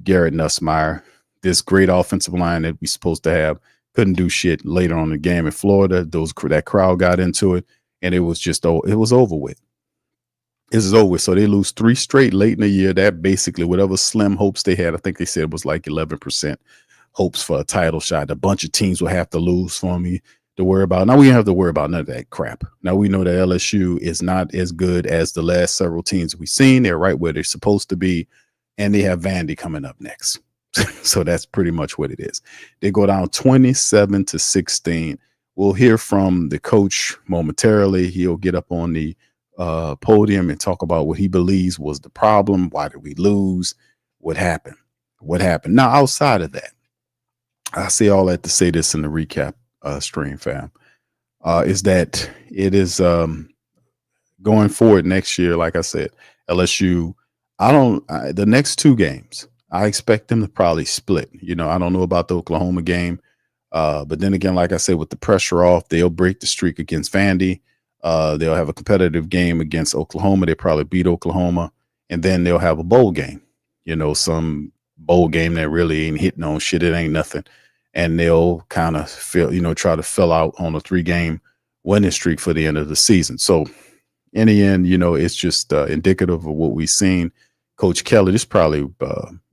Garrett Nussmeier. This great offensive line that we're supposed to have couldn't do shit later on in the game in Florida. That crowd got into it, and it was over with. This is over. So they lose 3 straight late in the year. That basically, whatever slim hopes they had, I think they said it was like 11% hopes for a title shot. A bunch of teams will have to lose for me to worry about. Now we don't have to worry about none of that crap. Now we know that LSU is not as good as the last several teams we've seen. They're right where they're supposed to be, and they have Vandy coming up next. So that's pretty much what it is. They go down 27-16. We'll hear from the coach momentarily. He'll get up on the podium and talk about what he believes was the problem. Why did we lose? What happened? Now, outside of that, I say all that to say this in the recap stream, fam, is that it is going forward next year. Like I said, LSU, the next 2 games, I expect them to probably split. I don't know about the Oklahoma game. But then again, like I said, with the pressure off, they'll break the streak against Vandy. They'll have a competitive game against Oklahoma. They probably beat Oklahoma. And then they'll have a bowl game, some bowl game that really ain't hitting on shit. It ain't nothing. And they'll kind of try to fill out on a 3-game winning streak for the end of the season. So in the end, it's just indicative of what we've seen. Coach Kelly, this probably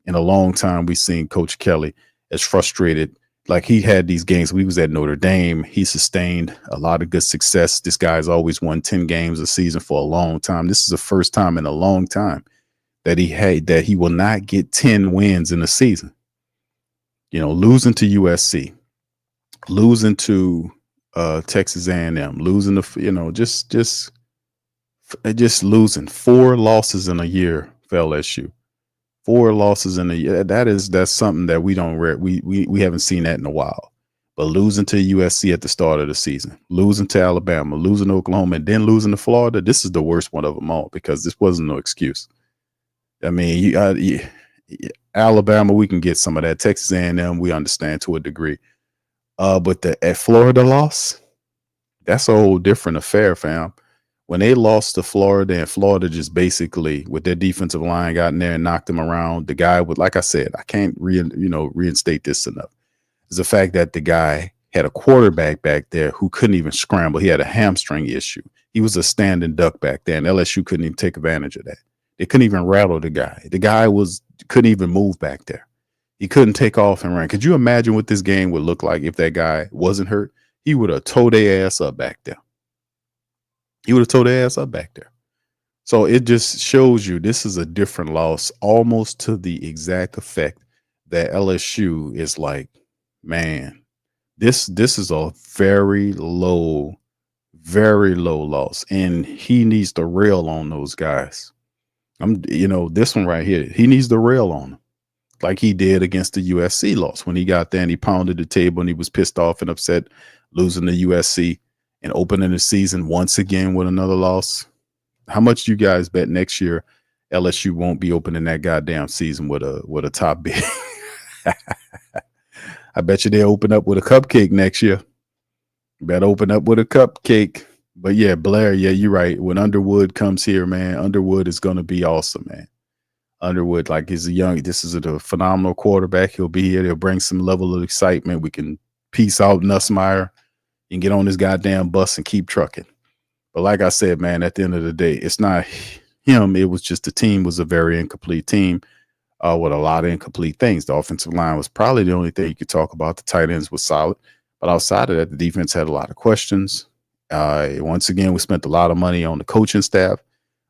in a long time we've seen Coach Kelly as frustrated. Like he had these games. We was at Notre Dame. He sustained a lot of good success. This guy's always won 10 games a season for a long time. This is the first time in a long time that he will not get 10 wins in a season. Losing to USC, losing to Texas A&M, losing to just losing 4 losses in a year for LSU. 4 losses in a year. That's something that we haven't seen that in a while. But losing to USC at the start of the season, losing to Alabama, losing to Oklahoma, and then losing to Florida, this is the worst one of them all because this wasn't no excuse. I mean, Alabama, we can get some of that. Texas A&M, we understand to a degree. But the Florida loss, that's a whole different affair, fam. When they lost to Florida and Florida just basically with their defensive line got in there and knocked them around, the guy would, like I said, I can't reinstate this enough. Is the fact that the guy had a quarterback back there who couldn't even scramble. He had a hamstring issue. He was a standing duck back there, and LSU couldn't even take advantage of that. They couldn't even rattle the guy. The guy couldn't even move back there. He couldn't take off and run. Could you imagine what this game would look like if that guy wasn't hurt? He would have towed their ass up back there. So it just shows you this is a different loss, almost to the exact effect that LSU is like, man, this is a very low loss. And he needs to rail on those guys. This one right here, he needs to rail on them like he did against the USC loss when he got there and he pounded the table and he was pissed off and upset losing to USC and opening the season once again with another loss. How much do you guys bet next year LSU won't be opening that goddamn season with a top bid? I bet you they'll open up with a cupcake next year. Better open up with a cupcake. But yeah, Blair, yeah, you're right. When Underwood comes here, man, Underwood is going to be awesome, man. Underwood, like this is a phenomenal quarterback. He'll be here. He'll bring some level of excitement. We can peace out Nussmeier and get on this goddamn bus and keep trucking. But like I said, man, at the end of the day, it's not him. It was just the team was a very incomplete team with a lot of incomplete things. The offensive line was probably the only thing you could talk about. The tight ends was solid. But outside of that, the defense had a lot of questions. Once again, we spent a lot of money on the coaching staff.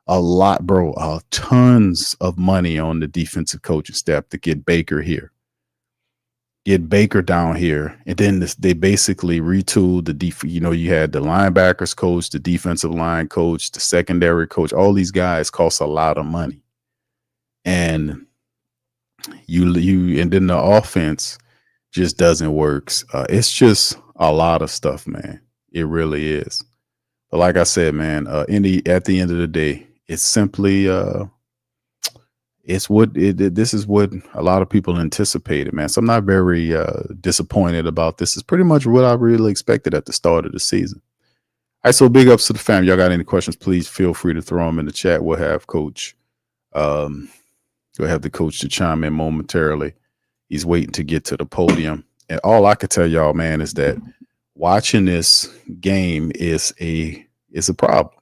Tons of money on the defensive coaching staff to get Baker here. Get Baker down here, and then they basically retooled the you had the linebackers coach, the defensive line coach, the secondary coach. All these guys cost a lot of money, and and then the offense just doesn't work. It's just a lot of stuff, man. It really is. But like I said, man, at the end of the day, it's simply this is what a lot of people anticipated, man. So I'm not very disappointed about this. It's pretty much what I really expected at the start of the season. All right, so big ups to the fam. Y'all got any questions, please feel free to throw them in the chat. We'll have Coach, we'll have the coach to chime in momentarily. He's waiting to get to the podium. And all I could tell y'all, man, is that watching this game is a problem.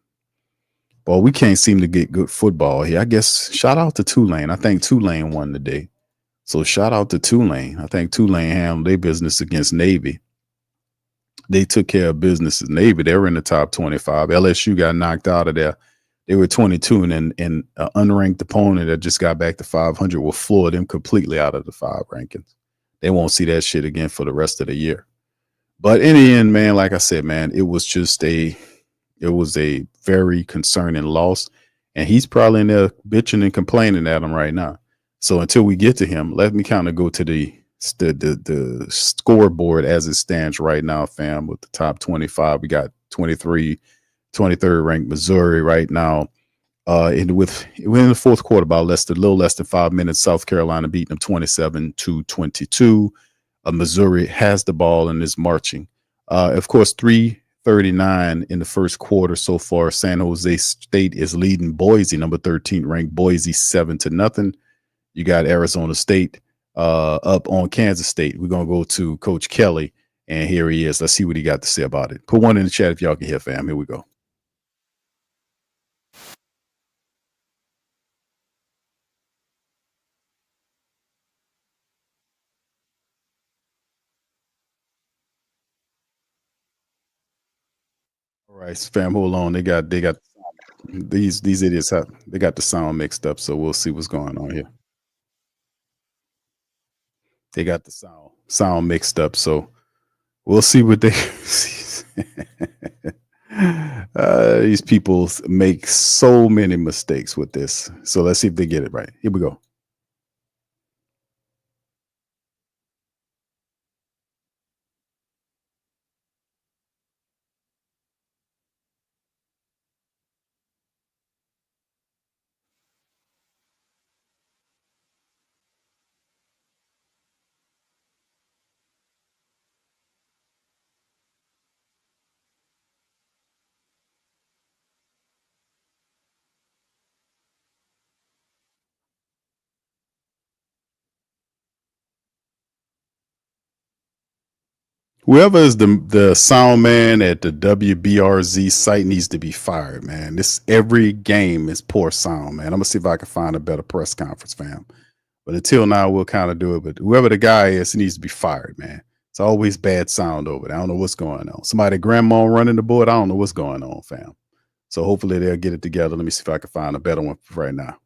Well, we can't seem to get good football here. I guess shout out to Tulane. I think Tulane won today. So shout out to Tulane. I think Tulane handled their business against Navy. They took care of business at Navy. They were in the top 25. LSU got knocked out of there. They were 22, and an unranked opponent that just got back to 500 will floor them completely out of the 5 rankings. They won't see that shit again for the rest of the year. But in the end, man, like I said, man, it was a very concerning loss, and he's probably in there bitching and complaining at him right now. So until we get to him, let me kind of go to the scoreboard as it stands right now, fam. With the top 25, we got 23rd ranked Missouri right now. We're in the fourth quarter, about a little less than 5 minutes. South Carolina beating them 27-22. Missouri has the ball and is marching. Of course, 3:39 in the first quarter so far. San Jose State is leading Boise, number 13 ranked Boise, 7-0. You got Arizona State up on Kansas State. We're going to go to Coach Kelly, and here he is. Let's see what he got to say about it. Put one in the chat if y'all can hear, fam. Here we go. All right, fam, hold on. They got these idiots they got the sound mixed up, so we'll see what's going on here. They got the sound mixed up, so we'll see what they these people make so many mistakes with this. So let's see if they get it right. Here we go. Whoever is the sound man at the WBRZ site needs to be fired, man. This every game is poor sound, man. I'm gonna see if I can find a better press conference, fam. But until now, we'll kind of do it. But whoever the guy is, he needs to be fired, man. It's always bad sound over there. I don't know what's going on. Somebody grandma running the board. I don't know what's going on, fam. So hopefully they'll get it together. Let me see if I can find a better one right now.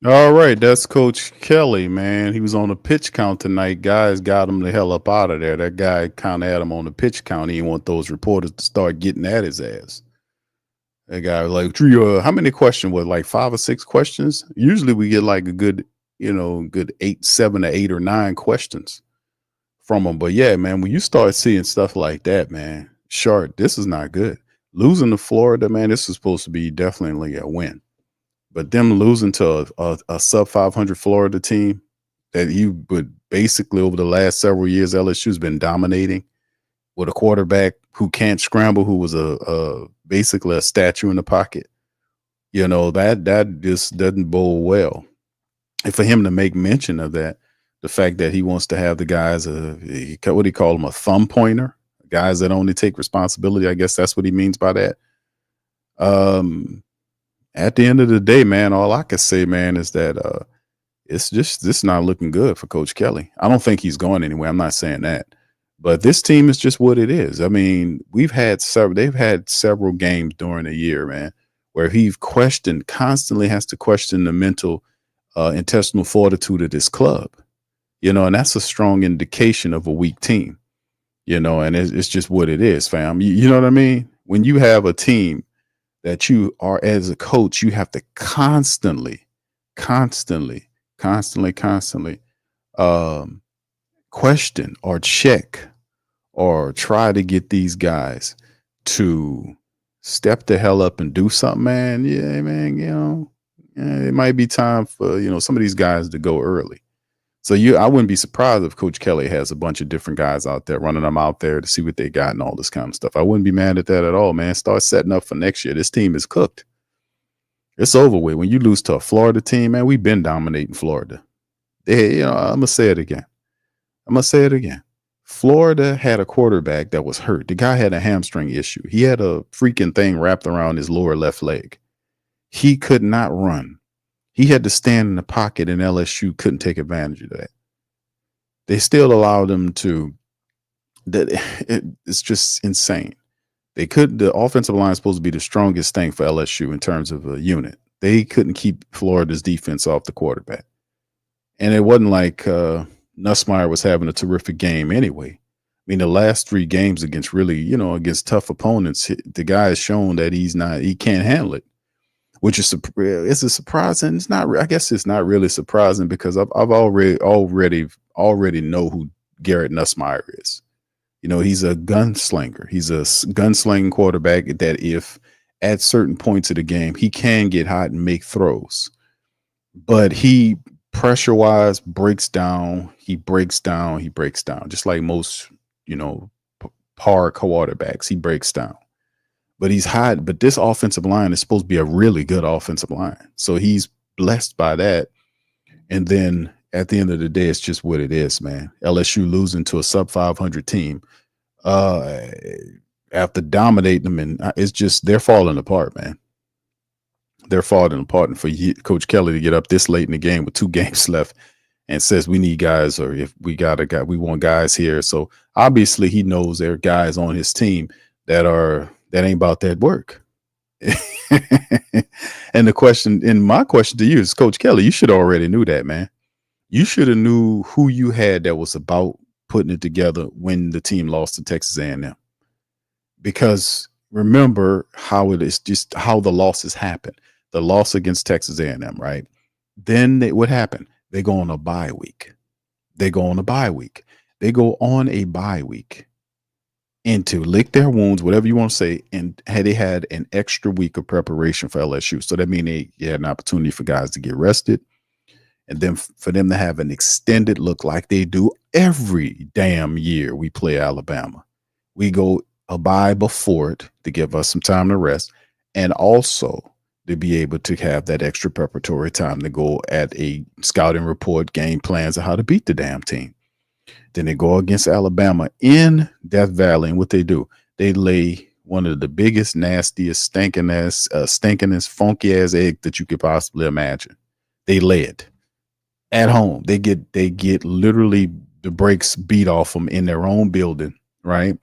All right, that's Coach Kelly, man. He was on the pitch count tonight. Guys got him the hell up out of there. That guy kind of had him on the pitch count. He didn't want those reporters to start getting at his ass. That guy was like, Drew, how many questions? What, like 5 or 6 questions? Usually we get like a good, good 7 or 8 or 9 questions from him. But yeah, man, when you start seeing stuff like that, man, Sharp, this is not good. Losing to Florida, man, this is supposed to be definitely a win. But them losing to a sub 500 Florida team that you would basically over the last several years, LSU's been dominating with a quarterback who can't scramble, who was basically a statue in the pocket. That just doesn't bode well. And for him to make mention of that, the fact that he wants to have the guys, what do you call them, a thumb pointer, guys that only take responsibility. I guess that's what he means by that. At the end of the day, man, all I can say, man, is that it's just this not looking good for Coach Kelly. I don't think he's going anywhere. I'm not saying that, but this team is just what it is. I mean, they've had several games during the year, man, where he constantly has to question the mental, intestinal fortitude of this club, and that's a strong indication of a weak team, and it's just what it is, fam. You know what I mean? When you have a team that you are, as a coach, you have to constantly question or check or try to get these guys to step the hell up and do something, man. Yeah, man, it might be time for, some of these guys to go early. So I wouldn't be surprised if Coach Kelly has a bunch of different guys out there, running them out there to see what they got and all this kind of stuff. I wouldn't be mad at that at all, man. Start setting up for next year. This team is cooked. It's over with. When you lose to a Florida team, man, we've been dominating Florida. I'm going to say it again. Florida had a quarterback that was hurt. The guy had a hamstring issue. He had a freaking thing wrapped around his lower left leg. He could not run. He had to stand in the pocket, and LSU couldn't take advantage of that. They still allowed him to. It's just insane. The offensive line is supposed to be the strongest thing for LSU in terms of a unit. They couldn't keep Florida's defense off the quarterback. And it wasn't like Nussmeier was having a terrific game anyway. I mean, the last 3 games against against tough opponents, the guy has shown that he can't handle it. Which is it's a surprise, and it's not. I guess it's not really surprising because I've already know who Garrett Nussmeier is. He's a gunslinger. He's a gunslinging quarterback that if at certain points of the game he can get hot and make throws, but he pressure wise breaks down. He breaks down. Just like most par quarterbacks, he breaks down. But he's hot. But this offensive line is supposed to be a really good offensive line. So he's blessed by that. And then at the end of the day, it's just what it is, man. LSU losing to a sub 500 team after dominating them. And it's just, they're falling apart, man. They're falling apart. And for Coach Kelly to get up this late in the game with 2 games left and says we need guys, or if we got a guy, we want guys here. So obviously he knows there are guys on his team that ain't about that work. And my question to you is, Coach Kelly, you should already knew that, man. You should have knew who you had that was about putting it together when the team lost to Texas A&M. Because remember how it is, just how the losses happen. The loss against Texas A&M, right? Then what happened? They go on a bye week. And to lick their wounds, whatever you want to say, and they had an extra week of preparation for LSU. So that means they had an opportunity for guys to get rested, and then for them to have an extended look like they do every damn year we play Alabama. We go a bye before it to give us some time to rest, and also to be able to have that extra preparatory time to go at a scouting report, game plans of how to beat the damn team. Then they go against Alabama in Death Valley, and what they do, they lay one of the biggest, nastiest, stinkingest, funky ass egg that you could possibly imagine. They lay it at home. They get literally the brakes beat off them in their own building, right?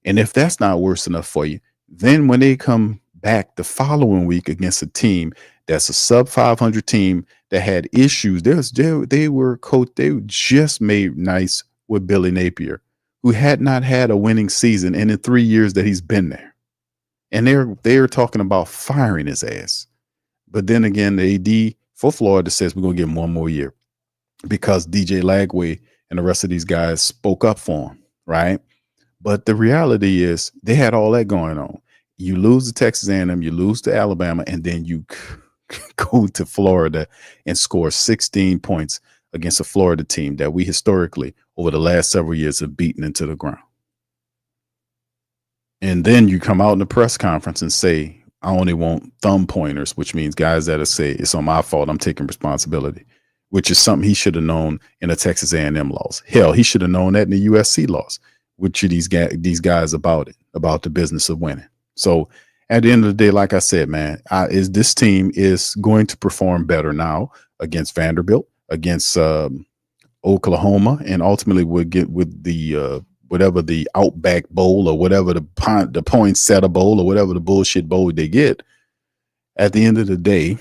And if that's not worse enough for you, then when they come back the following week against a team that's a sub 500 team that had issues. They were coached. They just made nice with Billy Napier, who had not had a winning season in the 3 years that he's been there. And they're talking about firing his ass. But then again, the AD for Florida says we're going to give him one more year because DJ Lagway and the rest of these guys spoke up for him, right? But the reality is they had all that going on. You lose to Texas A&M, you lose to Alabama, and then you go to Florida and score 16 points against a Florida team that we historically, over the last several years, have beaten into the ground. And then you come out in the press conference and say, I only want thumb pointers, which means guys that'll say it's on my fault, I'm taking responsibility, which is something he should have known in a Texas A&M loss. Hell, he should have known that in the USC loss. Which are these guys about it, about the business of winning. So at the end of the day, like I said, man, this team is going to perform better now against Vanderbilt, against Oklahoma, and ultimately would get with the whatever the Outback Bowl or whatever the Poinsettia Bowl or whatever the bullshit bowl they get. At the end of the day,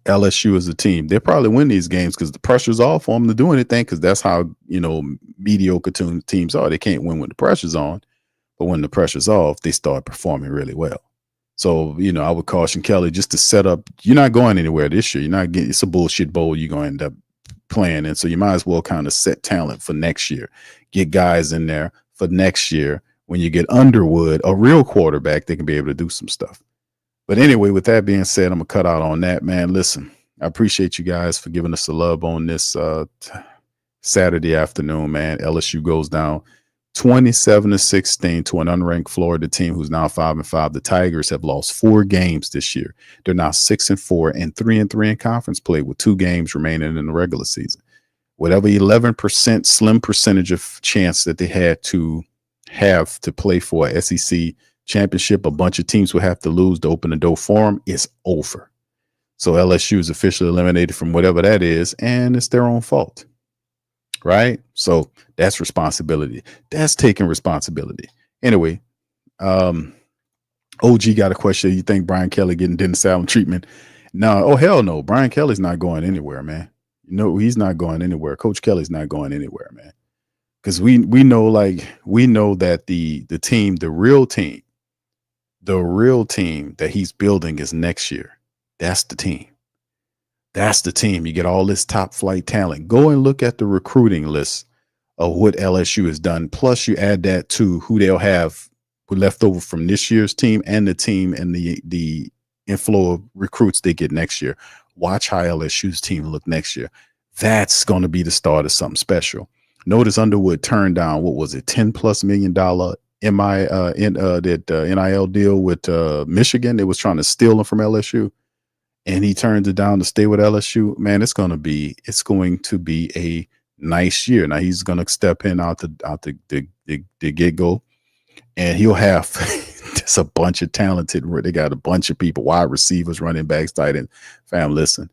LSU is a team. They'll probably win these games because the pressure's off for them to do anything, because that's how, mediocre teams are. They can't win when the pressure's on, but when the pressure's off, they start performing really well. So, I would caution Kelly just to set up. You're not going anywhere this year. You're not getting, it's a bullshit bowl you're going to end up playing in. So you might as well kind of set talent for next year. Get guys in there for next year. When you get Underwood, a real quarterback, they can be able to do some stuff. But anyway, with that being said, I'm going to cut out on that, man. Listen, I appreciate you guys for giving us the love on this Saturday afternoon, man. LSU goes down 27-16 to an unranked Florida team who's now 5-5. The Tigers have lost 4 games this year. They're now 6-4 and 3-3 in conference play with 2 games remaining in the regular season. Whatever 11% slim percentage of chance that they had to have to play for a SEC championship, a bunch of teams will have to lose to open the door for them, is over. So LSU is officially eliminated from whatever that is, and it's their own fault. Right? So that's responsibility. That's taking responsibility. Anyway, OG got a question. You think Brian Kelly getting Dennis Allen treatment? No. Oh, hell no. Brian Kelly's not going anywhere, man. He's not going anywhere. Coach Kelly's not going anywhere, man. Because we know that the real team that he's building is next year. That's the team. That's the team. You get all this top flight talent. Go and look at the recruiting list of what LSU has done. Plus, you add that to who they'll have left over from this year's team and the inflow of recruits they get next year. Watch how LSU's team look next year. That's going to be the start of something special. Notice Underwood turned down, what was it, $10+ million NIL deal with Michigan. They was trying to steal him from LSU. And he turned it down to stay with LSU. Man, it's going to be a nice year. Now he's going to step in out the get-go, and he'll have just a bunch of talented. They got a bunch of people, wide receivers, running backs, tight end. Fam, listen,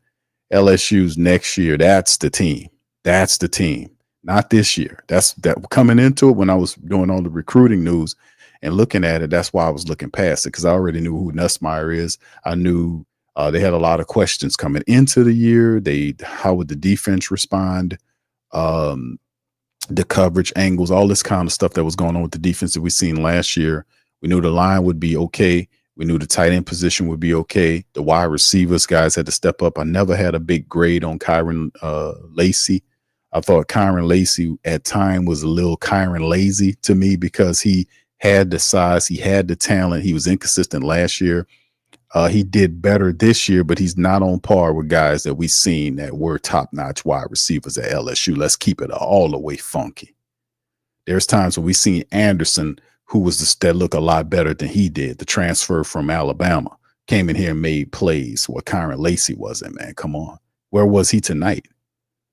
LSU's next year. That's the team. That's the team. Not this year. That coming into it when I was doing all the recruiting news and looking at it. That's why I was looking past it, because I already knew who Nussmeier is. I knew. They had a lot of questions coming into the year. How would the defense respond? The coverage angles, all this kind of stuff that was going on with the defense that we seen last year. We knew the line would be okay. We knew the tight end position would be okay. The wide receivers guys had to step up. I never had a big grade on Kyron Lacey. I thought Kyron Lacey at time was a little Kyron lazy to me, because he had the size, he had the talent. He was inconsistent last year. He did better this year, but he's not on par with guys that we've seen that were top-notch wide receivers at LSU. Let's keep it all the way funky. There's times when we've seen Anderson, who was that look a lot better than he did. The transfer from Alabama came in here and made plays. What Kyron Lacey wasn't, man. Come on. Where was he tonight?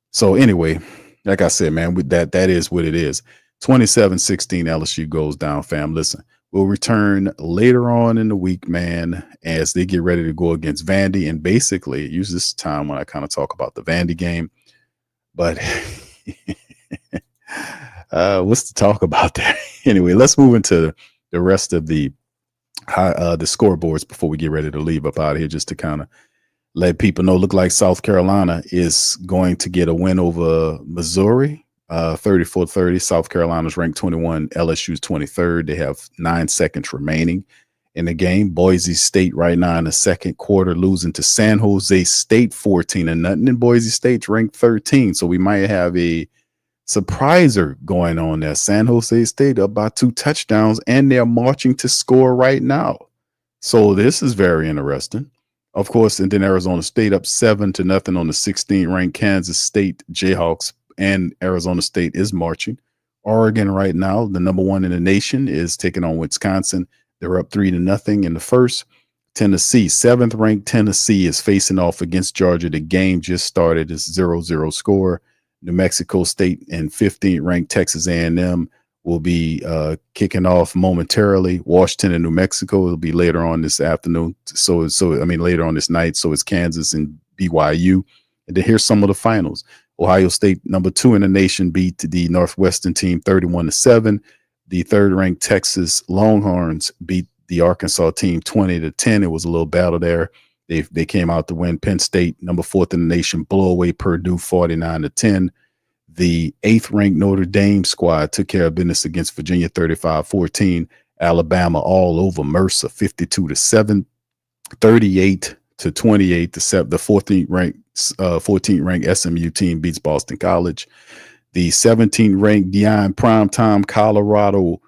So anyway, like I said, man, with that is what it is. 27-16 LSU goes down, fam. Listen. We'll return later on in the week, man, as they get ready to go against Vandy. And basically, use this time when I kind of talk about the Vandy game. But what's to talk about that? Anyway, let's move into the rest of the scoreboards before we get ready to leave up out of here, just to kind of let people know. Look like South Carolina is going to get a win over Missouri, 34-30. South Carolina's ranked 21. LSU's 23rd. They have 9 seconds remaining in the game. Boise State right now in the second quarter losing to San Jose State 14-0. And Boise State's ranked 13. So we might have a surpriser going on there. San Jose State up by 2 touchdowns, and they're marching to score right now. So this is very interesting. Of course, and then Arizona State up 7-0 on the 16th ranked Kansas State Jayhawks, and Arizona State is marching. Oregon right now, the number 1 in the nation, is taking on Wisconsin. They're up 3-0 in the first. Tennessee, 7th ranked Tennessee, is facing off against Georgia. The game just started. It's 0-0 score. New Mexico State and 15th ranked Texas A&M will be kicking off momentarily. Washington and New Mexico will be later on this afternoon. Later on this night. So it's Kansas and BYU. And then here's some of the finals. Ohio State, number 2 in the nation, beat the Northwestern team 31-7. The 3rd ranked Texas Longhorns beat the Arkansas team 20-10. It was a little battle there. They came out to win. Penn State, number 4th in the nation, blow away Purdue 49-10. The 8th ranked Notre Dame squad took care of business against Virginia 35-14. Alabama all over Mercer 52-7. 38-28. The 14th ranked SMU team beats Boston College. The 17th ranked Deion Primetime Colorado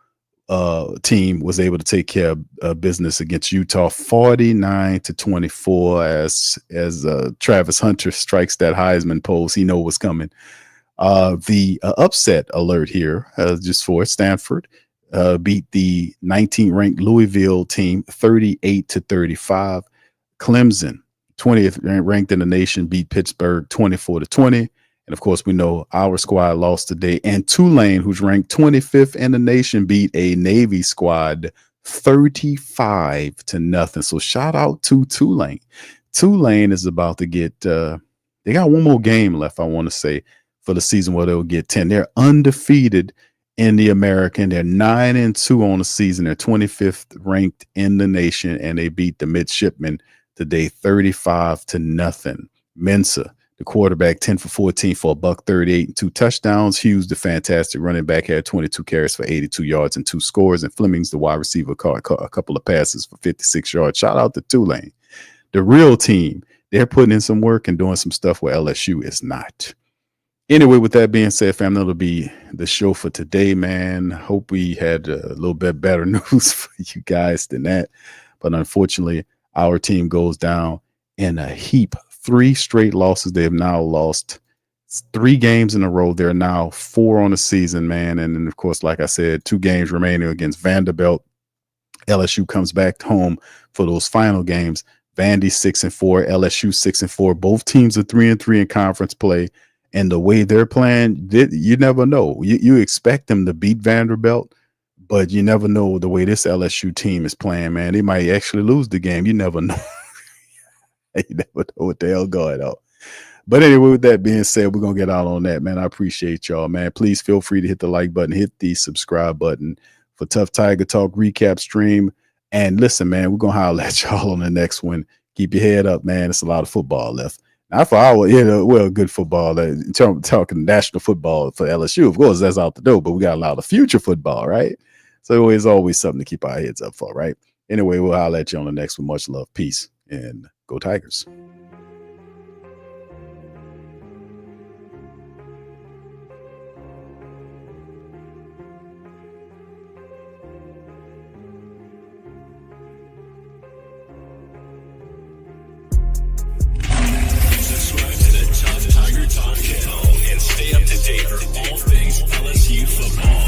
team was able to take care of business against Utah 49-24 as Travis Hunter strikes that Heisman pose. He know what's coming. The upset alert here, just for Stanford, beat the 19th ranked Louisville team 38-35. Clemson, 20th ranked in the nation, beat Pittsburgh 24-20. And of course, we know our squad lost today. And Tulane, who's ranked 25th in the nation, beat a Navy squad 35-0. So shout out to Tulane. Tulane is about to get, they got one more game left, I want to say, for the season where they'll get 10. They're undefeated in the American. They're 9-2 on the season. They're 25th ranked in the nation, and they beat the Midshipmen today 35-0. Mensa, the quarterback, 10 for 14 for $138 and 2 touchdowns. Hughes, the fantastic running back, had 22 carries for 82 yards and 2 scores. And Fleming's, the wide receiver, caught a couple of passes for 56 yards. Shout out to Tulane. The real team, they're putting in some work and doing some stuff where LSU is not. Anyway, with that being said, family, that'll be the show for today, man. Hope we had a little bit better news for you guys than that. But unfortunately, our team goes down in a heap. 3 straight losses. They have now lost 3 games in a row. They're now 4 on the season, man. And then, of course, like I said, 2 games remaining against Vanderbilt. LSU comes back home for those final games. Vandy 6-4, LSU 6-4. Both teams are 3-3 in conference play. And the way they're playing, you never know. You expect them to beat Vanderbilt, but you never know the way this LSU team is playing, man. They might actually lose the game. You never know. You never know what the hell going on. But anyway, with that being said, we're going to get out on that, man. I appreciate y'all, man. Please feel free to hit the like button, hit the subscribe button for Tough Tiger Talk recap stream. And listen, man, we're going to holler at y'all on the next one. Keep your head up, man. It's a lot of football left. Not for our, good football. In terms of talking national football for LSU, of course, that's out the door, but we got a lot of future football, right? So it's always something to keep our heads up for, right? Anyway, we'll holler at you on the next one. Much love, peace, and go Tigers. Stay up to date for all things LSU football.